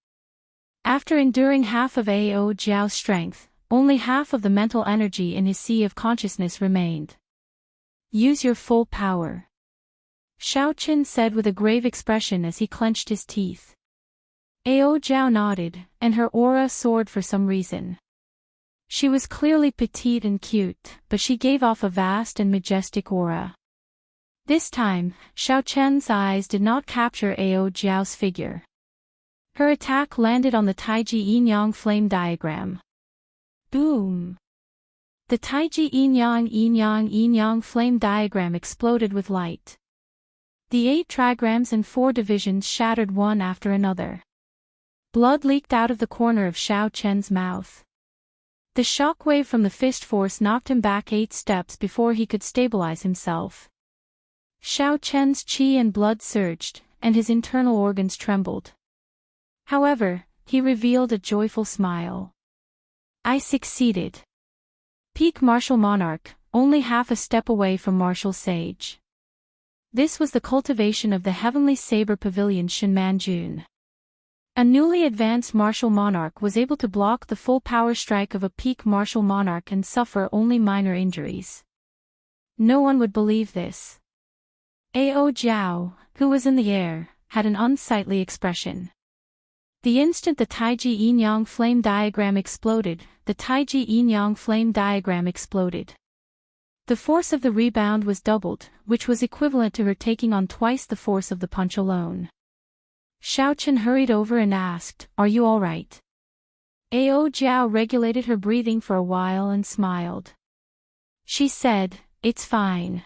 After enduring half of Ao Jiao's strength, only half of the mental energy in his sea of consciousness remained. Use your full power, Xiao Qin said with a grave expression as he clenched his teeth. Ao Jiao nodded, and her aura soared for some reason. She was clearly petite and cute, but she gave off a vast and majestic aura. This time, Xiao Chen's eyes did not capture Ao Jiao's figure. Her attack landed on the Taiji Yin-Yang flame diagram. Boom! The Taiji Yin-Yang flame diagram exploded with light. The 8 trigrams and 4 divisions shattered one after another. Blood leaked out of the corner of Xiao Chen's mouth. The shockwave from the fist force knocked him back 8 steps before he could stabilize himself. Xiao Chen's qi and blood surged, and his internal organs trembled. However, he revealed a joyful smile. I succeeded. Peak martial monarch, only half a step away from martial sage. This was the cultivation of the heavenly saber pavilion Shinmanjun. A newly advanced martial monarch was able to block the full power strike of a peak martial monarch and suffer only minor injuries. No one would believe this. Ao Jiao, who was in the air, had an unsightly expression. The instant the Taiji Yin-Yang flame diagram exploded, the Taiji Yin-Yang flame diagram exploded. The force of the rebound was doubled, which was equivalent to her taking on twice the force of the punch alone. Xiao Qin hurried over and asked, "Are you all right?" Ao Jiao regulated her breathing for a while and smiled. She said, "It's fine.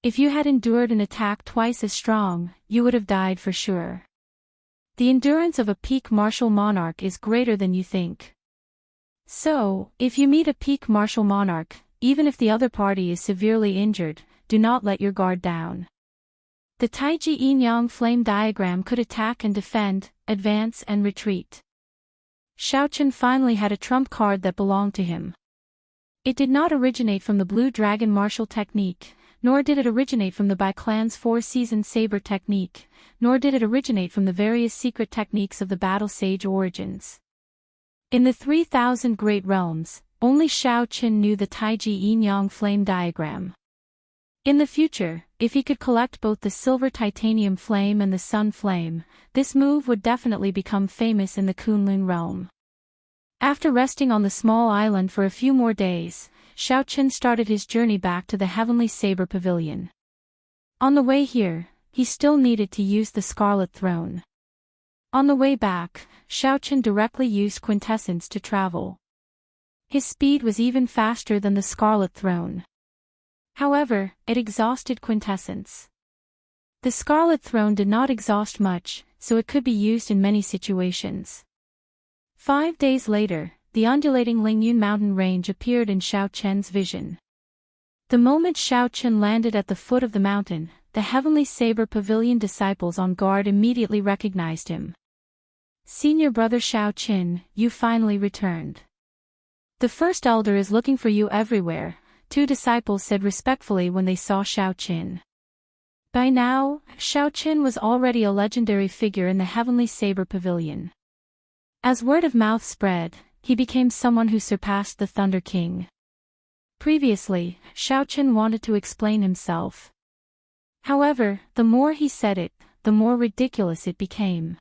If you had endured an attack twice as strong, you would have died for sure. The endurance of a peak martial monarch is greater than you think. So, if you meet a peak martial monarch, even if the other party is severely injured, do not let your guard down." The Taiji Yin-Yang flame diagram could attack and defend, advance and retreat. Xiao Qin finally had a trump card that belonged to him. It did not originate from the Blue Dragon martial technique, nor did it originate from the Bai Clan's 4-season saber technique, nor did it originate from the various secret techniques of the Battle Sage origins. In the 3,000 Great Realms, only Xiao Qin knew the Taiji Yin-Yang flame diagram. In the future, if he could collect both the silver titanium flame and the sun flame, this move would definitely become famous in the Kunlun realm. After resting on the small island for a few more days, Xiao Qin started his journey back to the Heavenly Saber Pavilion. On the way here, he still needed to use the Scarlet Throne. On the way back, Xiao Qin directly used Quintessence to travel. His speed was even faster than the Scarlet Throne. However, it exhausted Quintessence. The Scarlet Throne did not exhaust much, so it could be used in many situations. 5 days later, the undulating Lingyun mountain range appeared in Xiao Chen's vision. The moment Xiao Chen landed at the foot of the mountain, the Heavenly Saber Pavilion disciples on guard immediately recognized him. "Senior brother Xiao Qin, you finally returned. The First Elder is looking for you everywhere," 2 disciples said respectfully when they saw Xiao Qin. By now, Xiao Qin was already a legendary figure in the Heavenly Saber Pavilion. As word of mouth spread, he became someone who surpassed the Thunder King. Previously, Xiao Qin wanted to explain himself. However, the more he said it, the more ridiculous it became.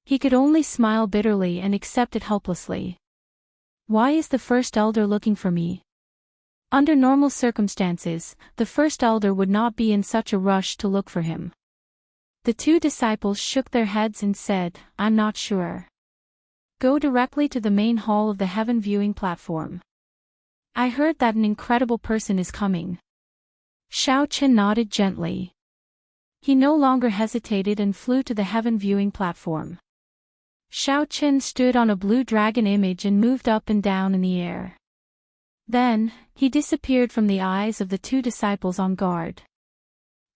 He could only smile bitterly and accept it helplessly. "Why is the First Elder looking for me?" Under normal circumstances, the First Elder would not be in such a rush to look for him. The 2 disciples shook their heads and said, "I'm not sure. Go directly to the main hall of the Heaven Viewing Platform. I heard that an incredible person is coming." Xiao Qin nodded gently. He no longer hesitated and flew to the Heaven Viewing Platform. Xiao Qin stood on a blue dragon image and moved up and down in the air. Then, he disappeared from the eyes of the two disciples on guard.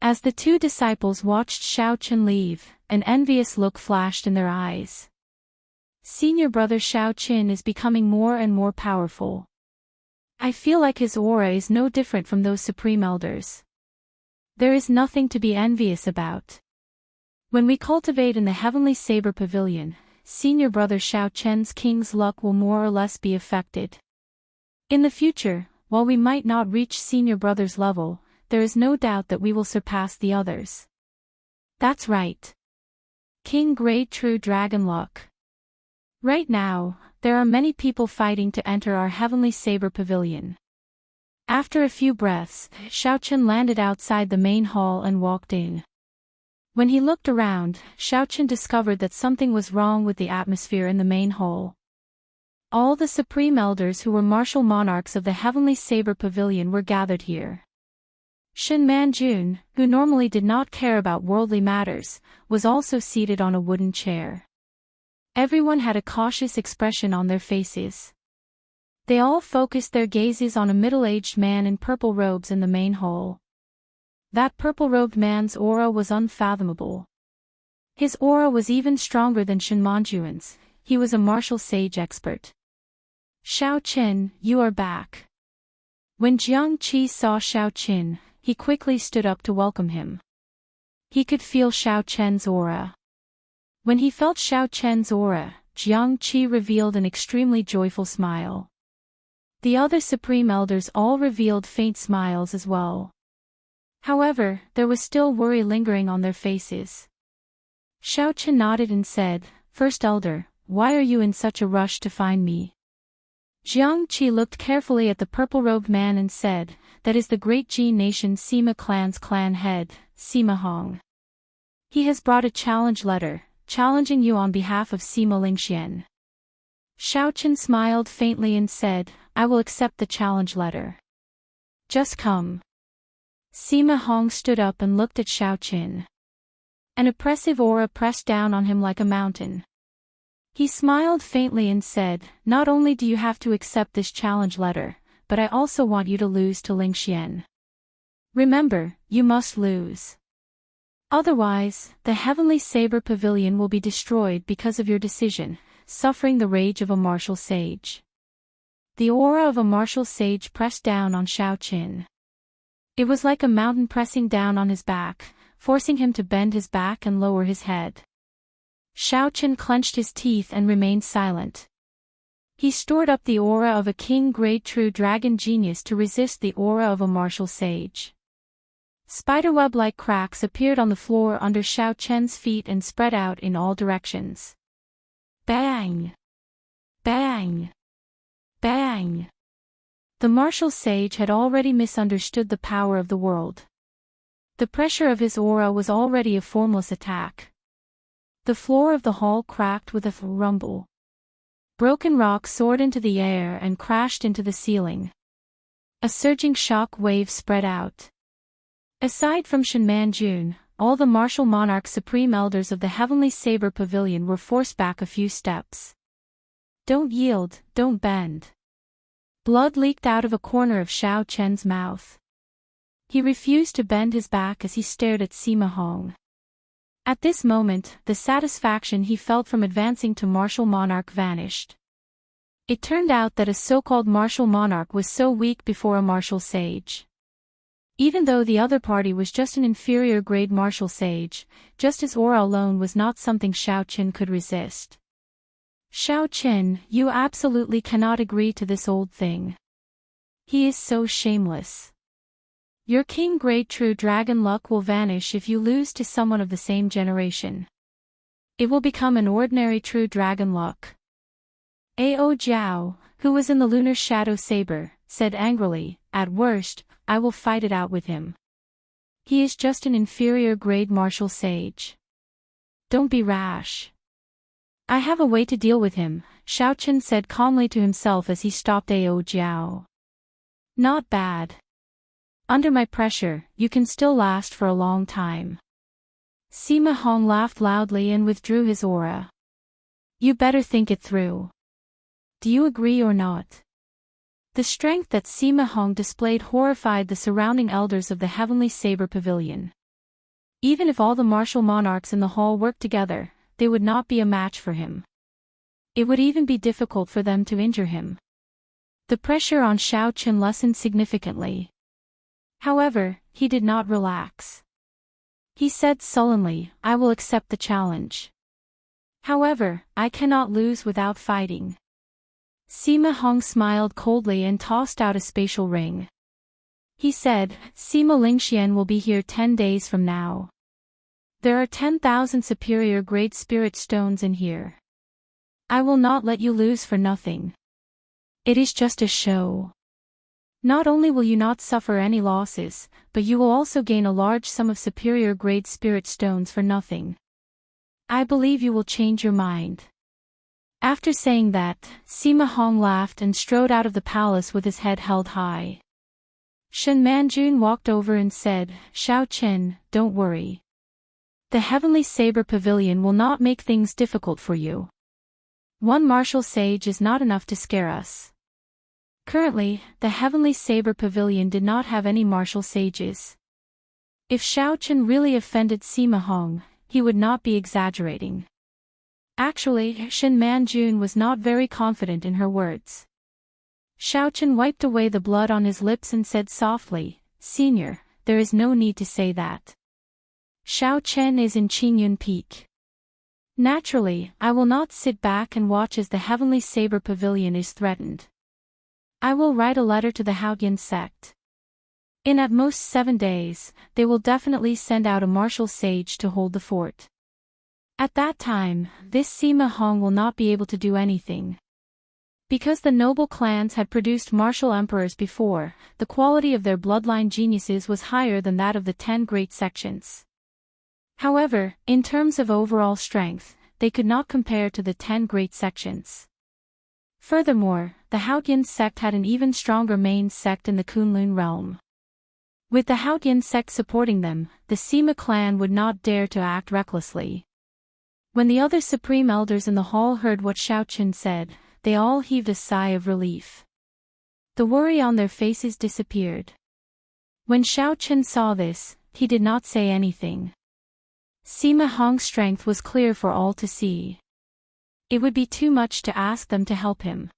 As the two disciples watched Xiao Qin leave, an envious look flashed in their eyes. Senior brother Xiao Qin is becoming more and more powerful. I feel like his aura is no different from those supreme elders. There is nothing to be envious about. When we cultivate in the Heavenly Saber Pavilion, senior brother Xiao Qin's king's luck will more or less be affected. In the future, while we might not reach senior brother's level, there is no doubt that we will surpass the others. That's right. King Great True Dragon Luck. Right now, there are many people fighting to enter our Heavenly Saber Pavilion. After a few breaths, Xiao Qin landed outside the main hall and walked in. When he looked around, Xiao Qin discovered that something was wrong with the atmosphere in the main hall. All the supreme elders who were martial monarchs of the Heavenly Saber Pavilion were gathered here. Shen Manjun, who normally did not care about worldly matters, was also seated on a wooden chair. Everyone had a cautious expression on their faces. They all focused their gazes on a middle-aged man in purple robes in the main hall. That purple-robed man's aura was unfathomable. His aura was even stronger than Shen Manjun's. He was a martial sage expert. Xiao Qin, you are back. When Jiang Qi saw Xiao Qin, he quickly stood up to welcome him. He could feel Xiao Qin's aura. When he felt Xiao Qin's aura, Jiang Qi revealed an extremely joyful smile. The other supreme elders all revealed faint smiles as well. However, there was still worry lingering on their faces. Xiao Qin nodded and said, "First elder, why are you in such a rush to find me?" Jiang Qi looked carefully at the purple-robed man and said, "That is the great Jin nation Sima clan's clan head, Sima Hong. He has brought a challenge letter, challenging you on behalf of Sima Lingxian." Xiao Qin smiled faintly and said, "I will accept the challenge letter. Just come." Sima Hong stood up and looked at Xiao Qin. An oppressive aura pressed down on him like a mountain. He smiled faintly and said, "Not only do you have to accept this challenge letter, but I also want you to lose to Lingxian. Remember, you must lose. Otherwise, the Heavenly Saber Pavilion will be destroyed because of your decision, suffering the rage of a martial sage." The aura of a martial sage pressed down on Xiao Qin. It was like a mountain pressing down on his back, forcing him to bend his back and lower his head. Xiao Qin clenched his teeth and remained silent. He stored up the aura of a king great true dragon genius to resist the aura of a martial sage. Spiderweb-like cracks appeared on the floor under Xiao Qin's feet and spread out in all directions. Bang! Bang! Bang! The martial sage had already misunderstood the power of the world. The pressure of his aura was already a formless attack. The floor of the hall cracked with a rumble. Broken rock soared into the air and crashed into the ceiling. A surging shock wave spread out. Aside from Shen Manjun, all the martial monarch supreme elders of the Heavenly Saber Pavilion were forced back a few steps. "Don't yield, don't bend." Blood leaked out of a corner of Xiao Qin's mouth. He refused to bend his back as he stared at Sima Hong. At this moment, the satisfaction he felt from advancing to martial monarch vanished. It turned out that a so-called martial monarch was so weak before a martial sage. Even though the other party was just an inferior grade martial sage, just his aura alone was not something Xiao Qin could resist. "Xiao Qin, you absolutely cannot agree to this old thing. He is so shameless. Your king great true dragon luck will vanish if you lose to someone of the same generation. It will become an ordinary true dragon luck." Ao Jiao, who was in the lunar shadow saber, said angrily, "At worst, I will fight it out with him. He is just an inferior grade martial sage. Don't be rash." "I have a way to deal with him," Xiao Qin said calmly to himself as he stopped Ao Jiao. "Not bad. Under my pressure, you can still last for a long time." Sima Hong laughed loudly and withdrew his aura. You better think it through. Do you agree or not? The strength that Sima Hong displayed horrified the surrounding elders of the Heavenly Saber Pavilion. Even if all the martial monarchs in the hall worked together, they would not be a match for him. It would even be difficult for them to injure him. The pressure on Xiao Chen lessened significantly. However, he did not relax. He said sullenly, "I will accept the challenge. However, I cannot lose without fighting." Sima Hong smiled coldly and tossed out a spatial ring. He said, "Sima Lingxian will be here 10 days from now. There are 10,000 superior grade spirit stones in here. I will not let you lose for nothing. It is just a show. Not only will you not suffer any losses, but you will also gain a large sum of superior grade spirit stones for nothing. I believe you will change your mind." After saying that, Sima Hong laughed and strode out of the palace with his head held high. Shen Manjun walked over and said, "Xiao Chen, don't worry. The Heavenly Saber Pavilion will not make things difficult for you. One martial sage is not enough to scare us." Currently, the Heavenly Saber Pavilion did not have any martial sages. If Xiao Chen really offended Sima Hong, he would not be exaggerating. Actually, Shen Manjun was not very confident in her words. Xiao Chen wiped away the blood on his lips and said softly, "Senior, there is no need to say that. Xiao Chen is in Qingyun Peak. Naturally, I will not sit back and watch as the Heavenly Saber Pavilion is threatened. I will write a letter to the Haoyan sect. In at most 7 days, they will definitely send out a martial sage to hold the fort. At that time, this Sima Hong will not be able to do anything." Because the noble clans had produced martial emperors before, the quality of their bloodline geniuses was higher than that of the 10 great sections. However, in terms of overall strength, they could not compare to the 10 great sections. Furthermore, the Haoyan sect had an even stronger main sect in the Kunlun realm. With the Haoyan sect supporting them, the Sima clan would not dare to act recklessly. When the other supreme elders in the hall heard what Xiao Chen said, they all heaved a sigh of relief. The worry on their faces disappeared. When Xiao Chen saw this, he did not say anything. Sima Hong's strength was clear for all to see. It would be too much to ask them to help him.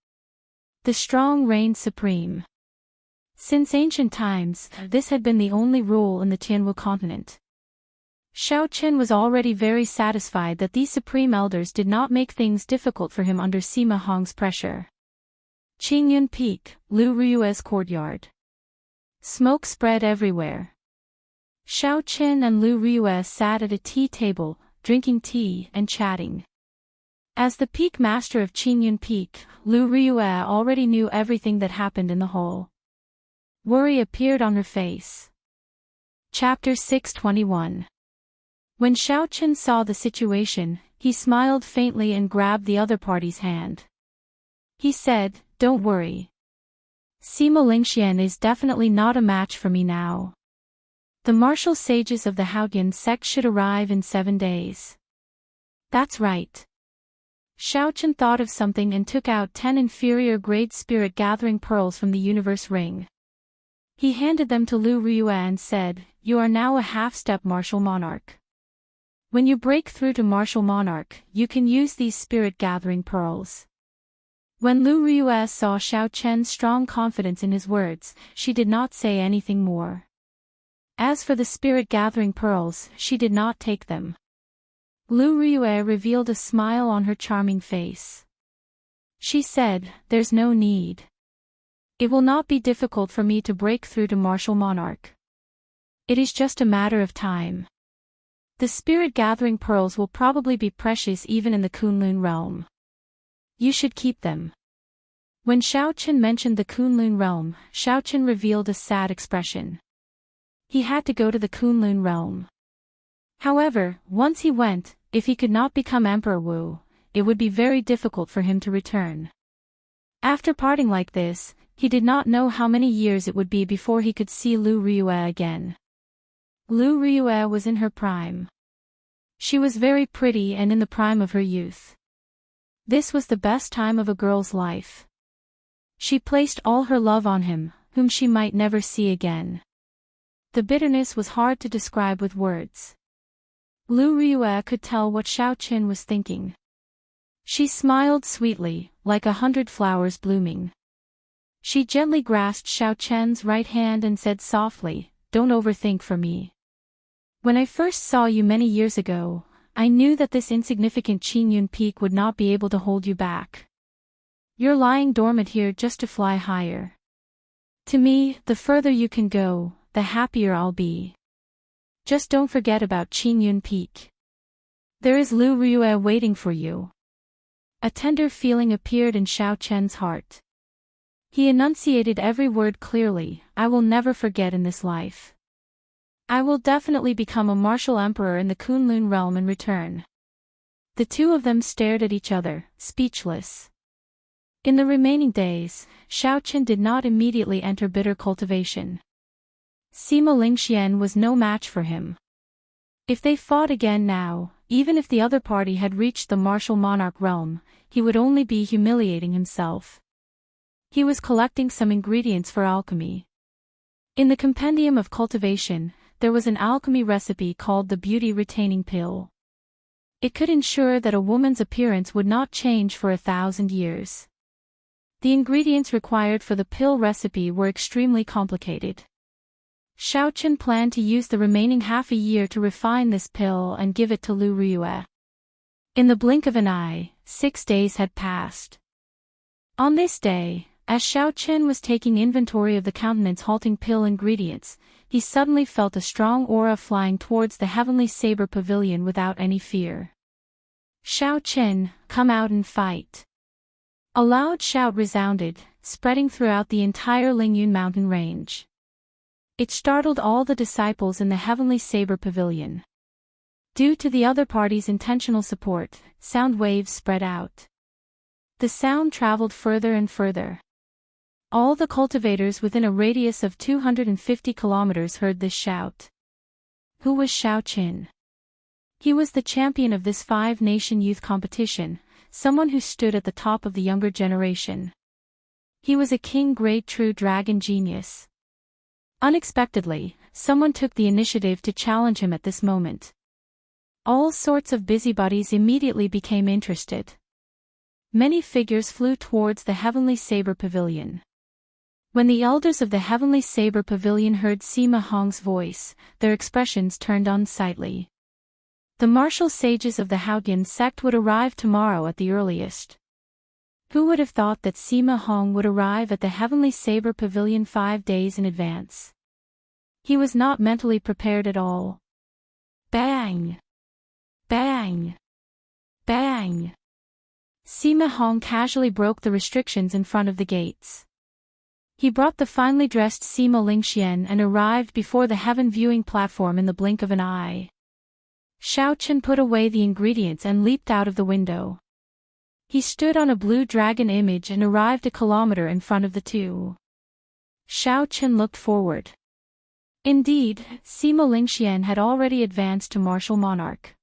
The strong reigned supreme. Since ancient times, this had been the only rule in the Tianwu continent. Xiao Chen was already very satisfied that these supreme elders did not make things difficult for him under Sima Hong's pressure. Qingyun Peak, Lu Rui's courtyard. Smoke spread everywhere. Xiao Chen and Lu Rui sat at a tea table, drinking tea and chatting. As the peak master of Qingyun Peak, Lu Rui already knew everything that happened in the hall. Worry appeared on her face. Chapter 621. When Xiao Chen saw the situation, he smiled faintly and grabbed the other party's hand. He said, "Don't worry. Sima Lingxian is definitely not a match for me now. The martial sages of the Haoyan sect should arrive in 7 days." "That's right." Xiao Chen thought of something and took out 10 inferior grade spirit gathering pearls from the universe ring. He handed them to Lu Rui and said, "You are now a half-step martial monarch. When you break through to martial monarch, you can use these spirit gathering pearls." When Lu Rui saw Xiao Chen's strong confidence in his words, she did not say anything more. As for the spirit gathering pearls, she did not take them. Lu Rui revealed a smile on her charming face. She said, "There's no need. It will not be difficult for me to break through to martial monarch. It is just a matter of time. The spirit gathering pearls will probably be precious even in the Kunlun realm. You should keep them." When Xiao Chen mentioned the Kunlun realm, Xiao Chen revealed a sad expression. He had to go to the Kunlun realm. However, once he went, if he could not become Emperor Wu, it would be very difficult for him to return. After parting like this, he did not know how many years it would be before he could see Lu Rui again. Lu Rui was in her prime. She was very pretty and in the prime of her youth. This was the best time of a girl's life. She placed all her love on him, whom she might never see again. The bitterness was hard to describe with words. Lu Ryue could tell what Xiao Qin was thinking. She smiled sweetly, like 100 flowers blooming. She gently grasped Xiao Chen's right hand and said softly, "Don't overthink for me. When I first saw you many years ago, I knew that this insignificant Qingyun peak would not be able to hold you back. You're lying dormant here just to fly higher. To me, the further you can go, the happier I'll be. Just don't forget about Qingyun Peak. There is Lu Ryue waiting for you." A tender feeling appeared in Xiao Chen's heart. He enunciated every word clearly, "I will never forget in this life. I will definitely become a martial emperor in the Kunlun realm in return." The two of them stared at each other, speechless. In the remaining days, Xiao Qin did not immediately enter bitter cultivation. Sima Lingxian was no match for him. If they fought again now, even if the other party had reached the martial monarch realm, he would only be humiliating himself. He was collecting some ingredients for alchemy. In the compendium of cultivation, there was an alchemy recipe called the Beauty Retaining Pill. It could ensure that a woman's appearance would not change for 1,000 years. The ingredients required for the pill recipe were extremely complicated. Xiao Qin planned to use the remaining half a year to refine this pill and give it to Lu Ryue. In the blink of an eye, 6 days had passed. On this day, as Xiao Qin was taking inventory of the countenance-halting pill ingredients, he suddenly felt a strong aura flying towards the heavenly saber pavilion without any fear. "Xiao Qin, come out and fight." A loud shout resounded, spreading throughout the entire Lingyun mountain range. It startled all the disciples in the heavenly saber pavilion. Due to the other party's intentional support, sound waves spread out. The sound traveled further and further. All the cultivators within a radius of 250 kilometers heard this shout. Who was Xiao Qin? He was the champion of this 5-nation youth competition, someone who stood at the top of the younger generation. He was a king-grade true dragon genius. Unexpectedly, someone took the initiative to challenge him at this moment. All sorts of busybodies immediately became interested. Many figures flew towards the heavenly saber pavilion. When the elders of the heavenly saber pavilion heard Sima Hong's voice, their expressions turned unsightly. The martial sages of the Haotian sect would arrive tomorrow at the earliest. Who would have thought that Sima Hong would arrive at the heavenly saber pavilion 5 days in advance? He was not mentally prepared at all. Bang! Bang! Bang! Sima Hong casually broke the restrictions in front of the gates. He brought the finely dressed Sima Lingxian and arrived before the heaven viewing platform in the blink of an eye. Xiao Qin put away the ingredients and leaped out of the window. He stood on a blue dragon image and arrived a kilometer in front of the two. Xiao Qin looked forward. Indeed, Sima Lingxian had already advanced to martial monarch.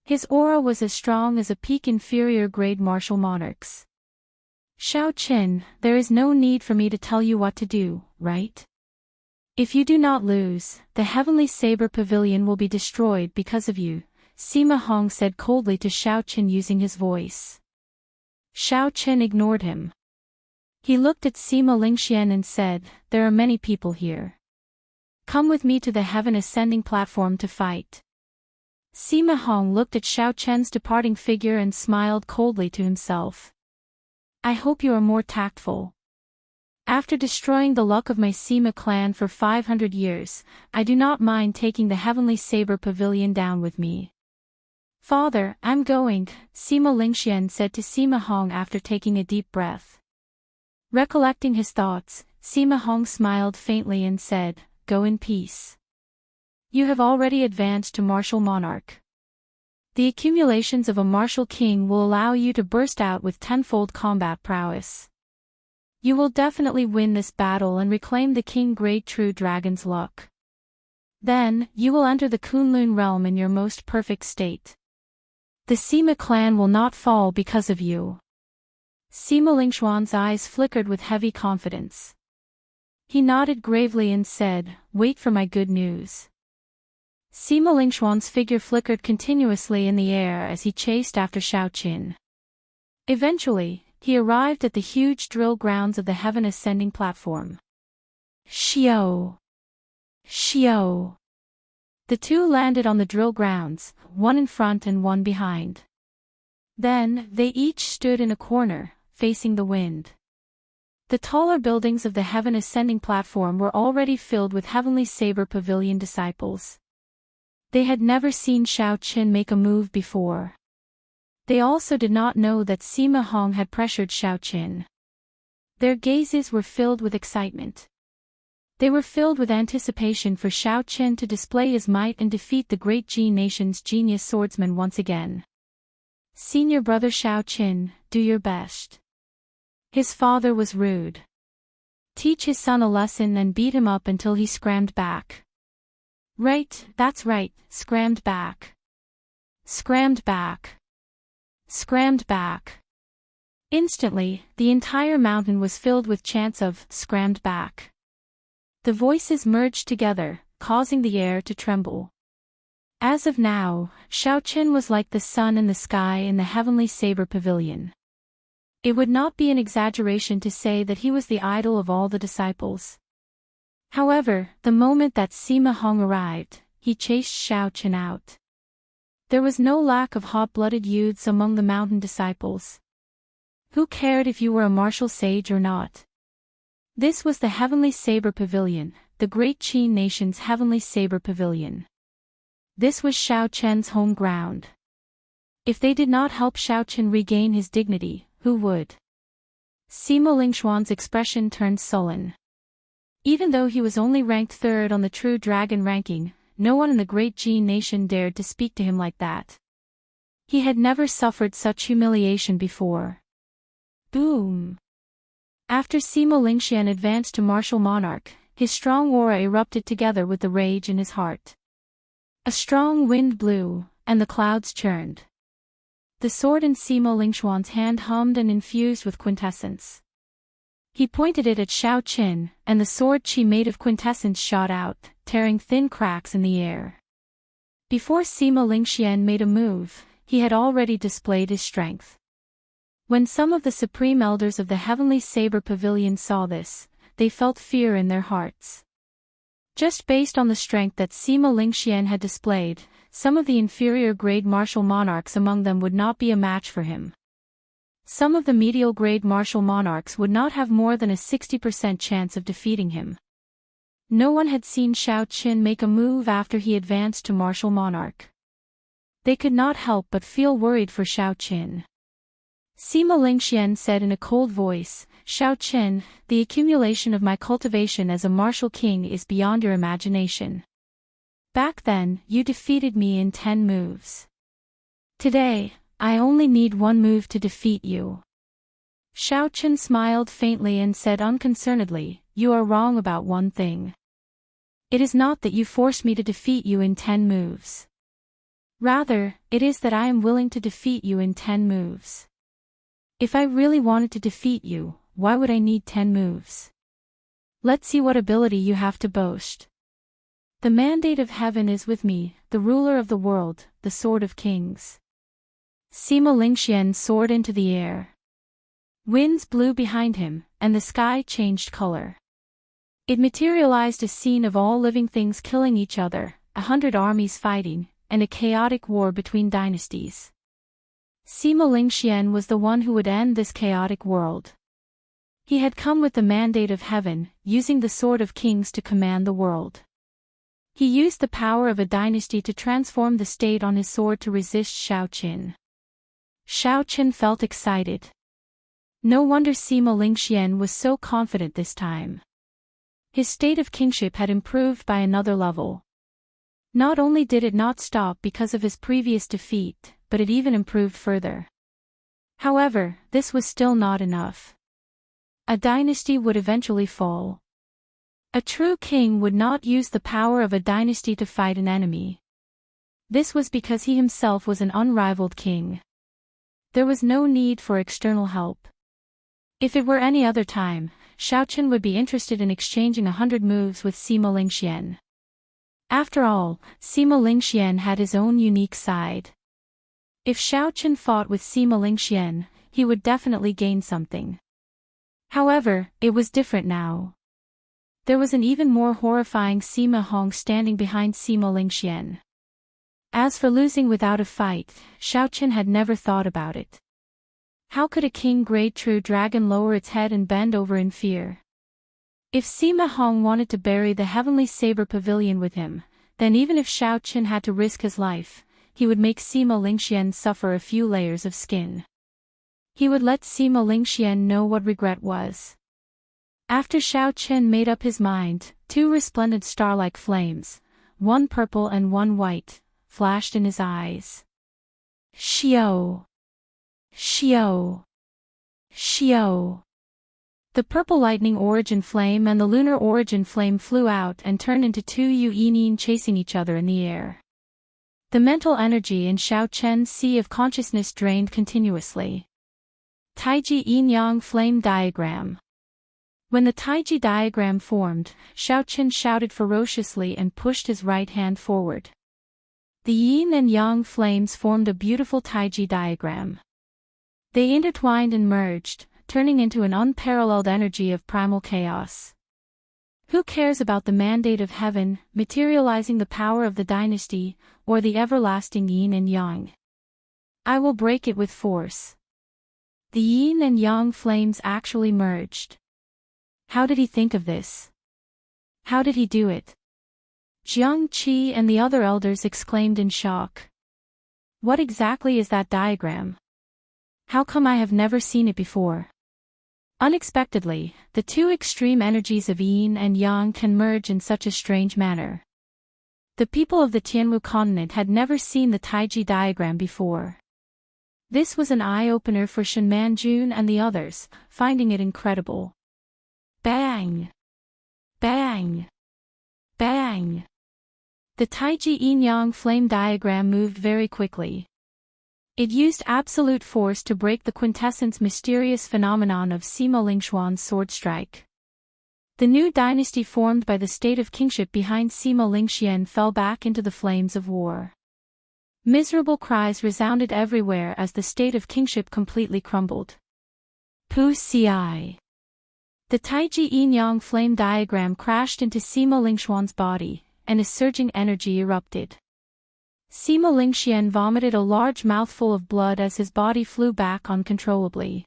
His aura was as strong as a peak inferior grade martial monarch's. Xiao Qin, there is no need for me to tell you what to do, right? If you do not lose, the heavenly saber pavilion will be destroyed because of you, Sima Hong said coldly to Xiao Qin using his voice. Xiao Qin ignored him. He looked at Sima Lingxian and said, "There are many people here. Come with me to the heaven ascending platform to fight." Sima Hong looked at Xiao Chen's departing figure and smiled coldly to himself. "I hope you are more tactful. After destroying the luck of my Sima clan for 500 years, I do not mind taking the heavenly saber pavilion down with me." "Father, I'm going," Sima Lingxian said to Sima Hong after taking a deep breath. Recollecting his thoughts, Sima Hong smiled faintly and said, "Go in peace. You have already advanced to martial monarch. The accumulations of a martial king will allow you to burst out with tenfold combat prowess. You will definitely win this battle and reclaim the king-grade true dragon's luck. Then, you will enter the Kunlun realm in your most perfect state." The Sima clan will not fall because of you. Sima Lingxuan's eyes flickered with heavy confidence. He nodded gravely and said, "Wait for my good news." Sima Lingxuan's figure flickered continuously in the air as he chased after Xiaoqin. Eventually, he arrived at the huge drill grounds of the heaven ascending platform. Xiao! Xiao! The two landed on the drill grounds, one in front and one behind. Then, they each stood in a corner, facing the wind. The taller buildings of the heaven ascending platform were already filled with Heavenly Saber Pavilion disciples. They had never seen Xiaoqin make a move before. They also did not know that Sima Hong had pressured Xiaoqin. Their gazes were filled with excitement. They were filled with anticipation for Xiaoqin to display his might and defeat the great Jin nation's genius swordsman once again. "Senior brother Xiaoqin, do your best." His father was rude. Teach his son a lesson and beat him up until he scrammed back. Right, that's right, scrammed back. Scrammed back. Scrammed back. Instantly, the entire mountain was filled with chants of "scrammed back." The voices merged together, causing the air to tremble. As of now, Xiaoqin was like the sun in the sky in the Heavenly Saber Pavilion. It would not be an exaggeration to say that he was the idol of all the disciples. However, the moment that Sima Hong arrived, he chased Xiaoqin out. There was no lack of hot-blooded youths among the mountain disciples. Who cared if you were a martial sage or not? This was the Heavenly Saber Pavilion, the great Qin nation's Heavenly Saber Pavilion. This was Xiaoqin's home ground. If they did not help Xiaoqin regain his dignity, who would? Sima Lingxuan's expression turned sullen. Even though he was only ranked third on the True Dragon ranking, no one in the great Jin nation dared to speak to him like that. He had never suffered such humiliation before. Boom! After Sima Lingxian advanced to martial monarch, his strong aura erupted together with the rage in his heart. A strong wind blew, and the clouds churned. The sword in Sima Lingxuan's hand hummed and infused with quintessence. He pointed it at Xiaoqin, and the sword qi made of quintessence shot out, tearing thin cracks in the air. Before Sima Lingxian made a move, he had already displayed his strength. When some of the supreme elders of the Heavenly Saber Pavilion saw this, they felt fear in their hearts. Just based on the strength that Sima Lingxian had displayed, some of the inferior grade martial monarchs among them would not be a match for him. Some of the medial grade martial monarchs would not have more than a 60% chance of defeating him. No one had seen Xiaoqin make a move after he advanced to martial monarch. They could not help but feel worried for Xiaoqin. Sima Lingxian said in a cold voice, "Xiaoqin, the accumulation of my cultivation as a martial king is beyond your imagination. Back then, you defeated me in 10 moves. Today, I only need 1 move to defeat you." Xiaoqin smiled faintly and said unconcernedly, "You are wrong about one thing. It is not that you forced me to defeat you in 10 moves. Rather, it is that I am willing to defeat you in 10 moves. If I really wanted to defeat you, why would I need 10 moves? Let's see what ability you have to boast. The mandate of heaven is with me, the ruler of the world, the sword of kings." Sima Lingxian soared into the air. Winds blew behind him, and the sky changed color. It materialized a scene of all living things killing each other, 100 armies fighting, and a chaotic war between dynasties. Sima Lingxian was the one who would end this chaotic world. He had come with the mandate of heaven, using the sword of kings to command the world. He used the power of a dynasty to transform the state on his sword to resist Xiaoqin. Xiaoqin felt excited. No wonder Sima Lingxian was so confident this time. His state of kingship had improved by another level. Not only did it not stop because of his previous defeat, but it even improved further. However, this was still not enough. A dynasty would eventually fall. A true king would not use the power of a dynasty to fight an enemy. This was because he himself was an unrivaled king. There was no need for external help. If it were any other time, Xiaochen would be interested in exchanging 100 moves with Sima Lingxian. After all, Sima Lingxian had his own unique side. If Xiaochen fought with Sima Lingxian, he would definitely gain something. However, it was different now. There was an even more horrifying Sima Hong standing behind Sima Lingxian. As for losing without a fight, Xiaochen had never thought about it. How could a king-grade true dragon lower its head and bend over in fear? If Sima Hong wanted to bury the heavenly saber pavilion with him, then even if Xiaochen had to risk his life, he would make Sima Lingxian suffer a few layers of skin. He would let Sima Lingxian know what regret was. After Xiaochen made up his mind, two resplendent star-like flames, one purple and one white, flashed in his eyes. Xiao! Xiao! Xiao! The purple lightning origin flame and the lunar origin flame flew out and turned into two Yuyin chasing each other in the air. The mental energy in Xiaochen's sea of consciousness drained continuously. Taiji Yin-Yang Flame Diagram. When the Taiji diagram formed, Xiaochen shouted ferociously and pushed his right hand forward. The yin and yang flames formed a beautiful Taiji diagram. They intertwined and merged, turning into an unparalleled energy of primal chaos. Who cares about the mandate of heaven, materializing the power of the dynasty, or the everlasting yin and yang? I will break it with force. The yin and yang flames actually merged. How did he think of this? How did he do it? Jiang Qi and the other elders exclaimed in shock. What exactly is that diagram? How come I have never seen it before? Unexpectedly, the two extreme energies of yin and yang can merge in such a strange manner. The people of the Tianwu continent had never seen the Taiji diagram before. This was an eye-opener for Shen Manjun and the others, finding it incredible. Bang! Bang! Bang! The Taiji Yin-Yang flame diagram moved very quickly. It used absolute force to break the quintessence mysterious phenomenon of Sima Lingxuan's sword strike. The new dynasty formed by the state of kingship behind Sima Lingxian fell back into the flames of war. Miserable cries resounded everywhere as the state of kingship completely crumbled. Pu Ci. The Taiji Yin-Yang flame diagram crashed into Sima Lingxuan's body, and a surging energy erupted. Sima Lingxian vomited a large mouthful of blood as his body flew back uncontrollably.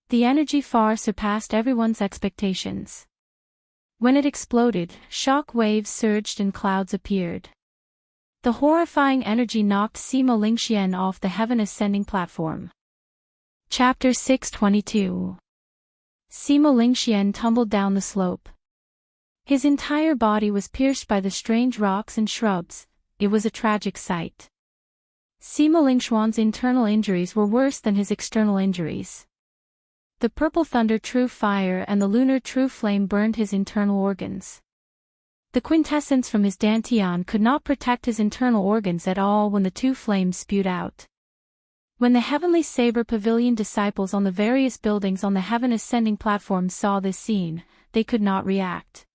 The energy far surpassed everyone's expectations. When it exploded, shock waves surged and clouds appeared. The horrifying energy knocked Sima Lingxian off the heaven-ascending platform. Chapter 622. Sima Lingxian tumbled down the slope. His entire body was pierced by the strange rocks and shrubs. It was a tragic sight. Sima Lingxuan's internal injuries were worse than his external injuries. The purple thunder true fire and the lunar true flame burned his internal organs. The quintessence from his dantian could not protect his internal organs at all when the two flames spewed out. When the heavenly saber pavilion disciples on the various buildings on the heaven ascending platform saw this scene, they could not react.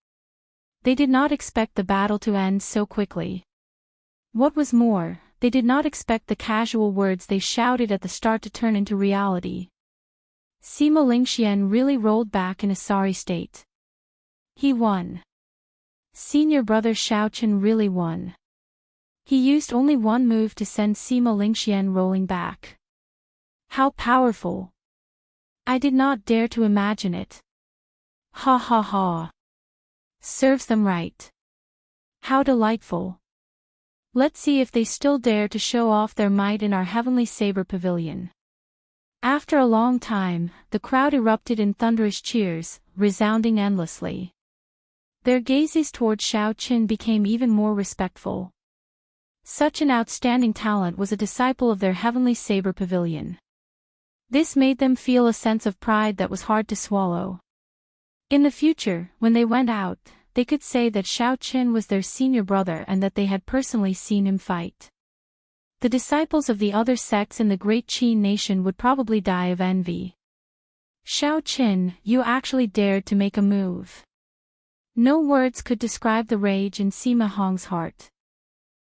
They did not expect the battle to end so quickly. What was more, they did not expect the casual words they shouted at the start to turn into reality. Sima Lingxian really rolled back in a sorry state. He won. Senior brother Xiaochen really won. He used only one move to send Sima Lingxian rolling back. How powerful! I did not dare to imagine it. Ha ha ha. Serves them right. How delightful. Let's see if they still dare to show off their might in our heavenly saber pavilion. After a long time, the crowd erupted in thunderous cheers, resounding endlessly. Their gazes toward Xiaochen became even more respectful. Such an outstanding talent was a disciple of their heavenly saber pavilion. This made them feel a sense of pride that was hard to swallow. In the future, when they went out, they could say that Xiaochen was their senior brother and that they had personally seen him fight. The disciples of the other sects in the great Qin nation would probably die of envy. Shao Qin, you actually dared to make a move. No words could describe the rage in Sima Hong's heart.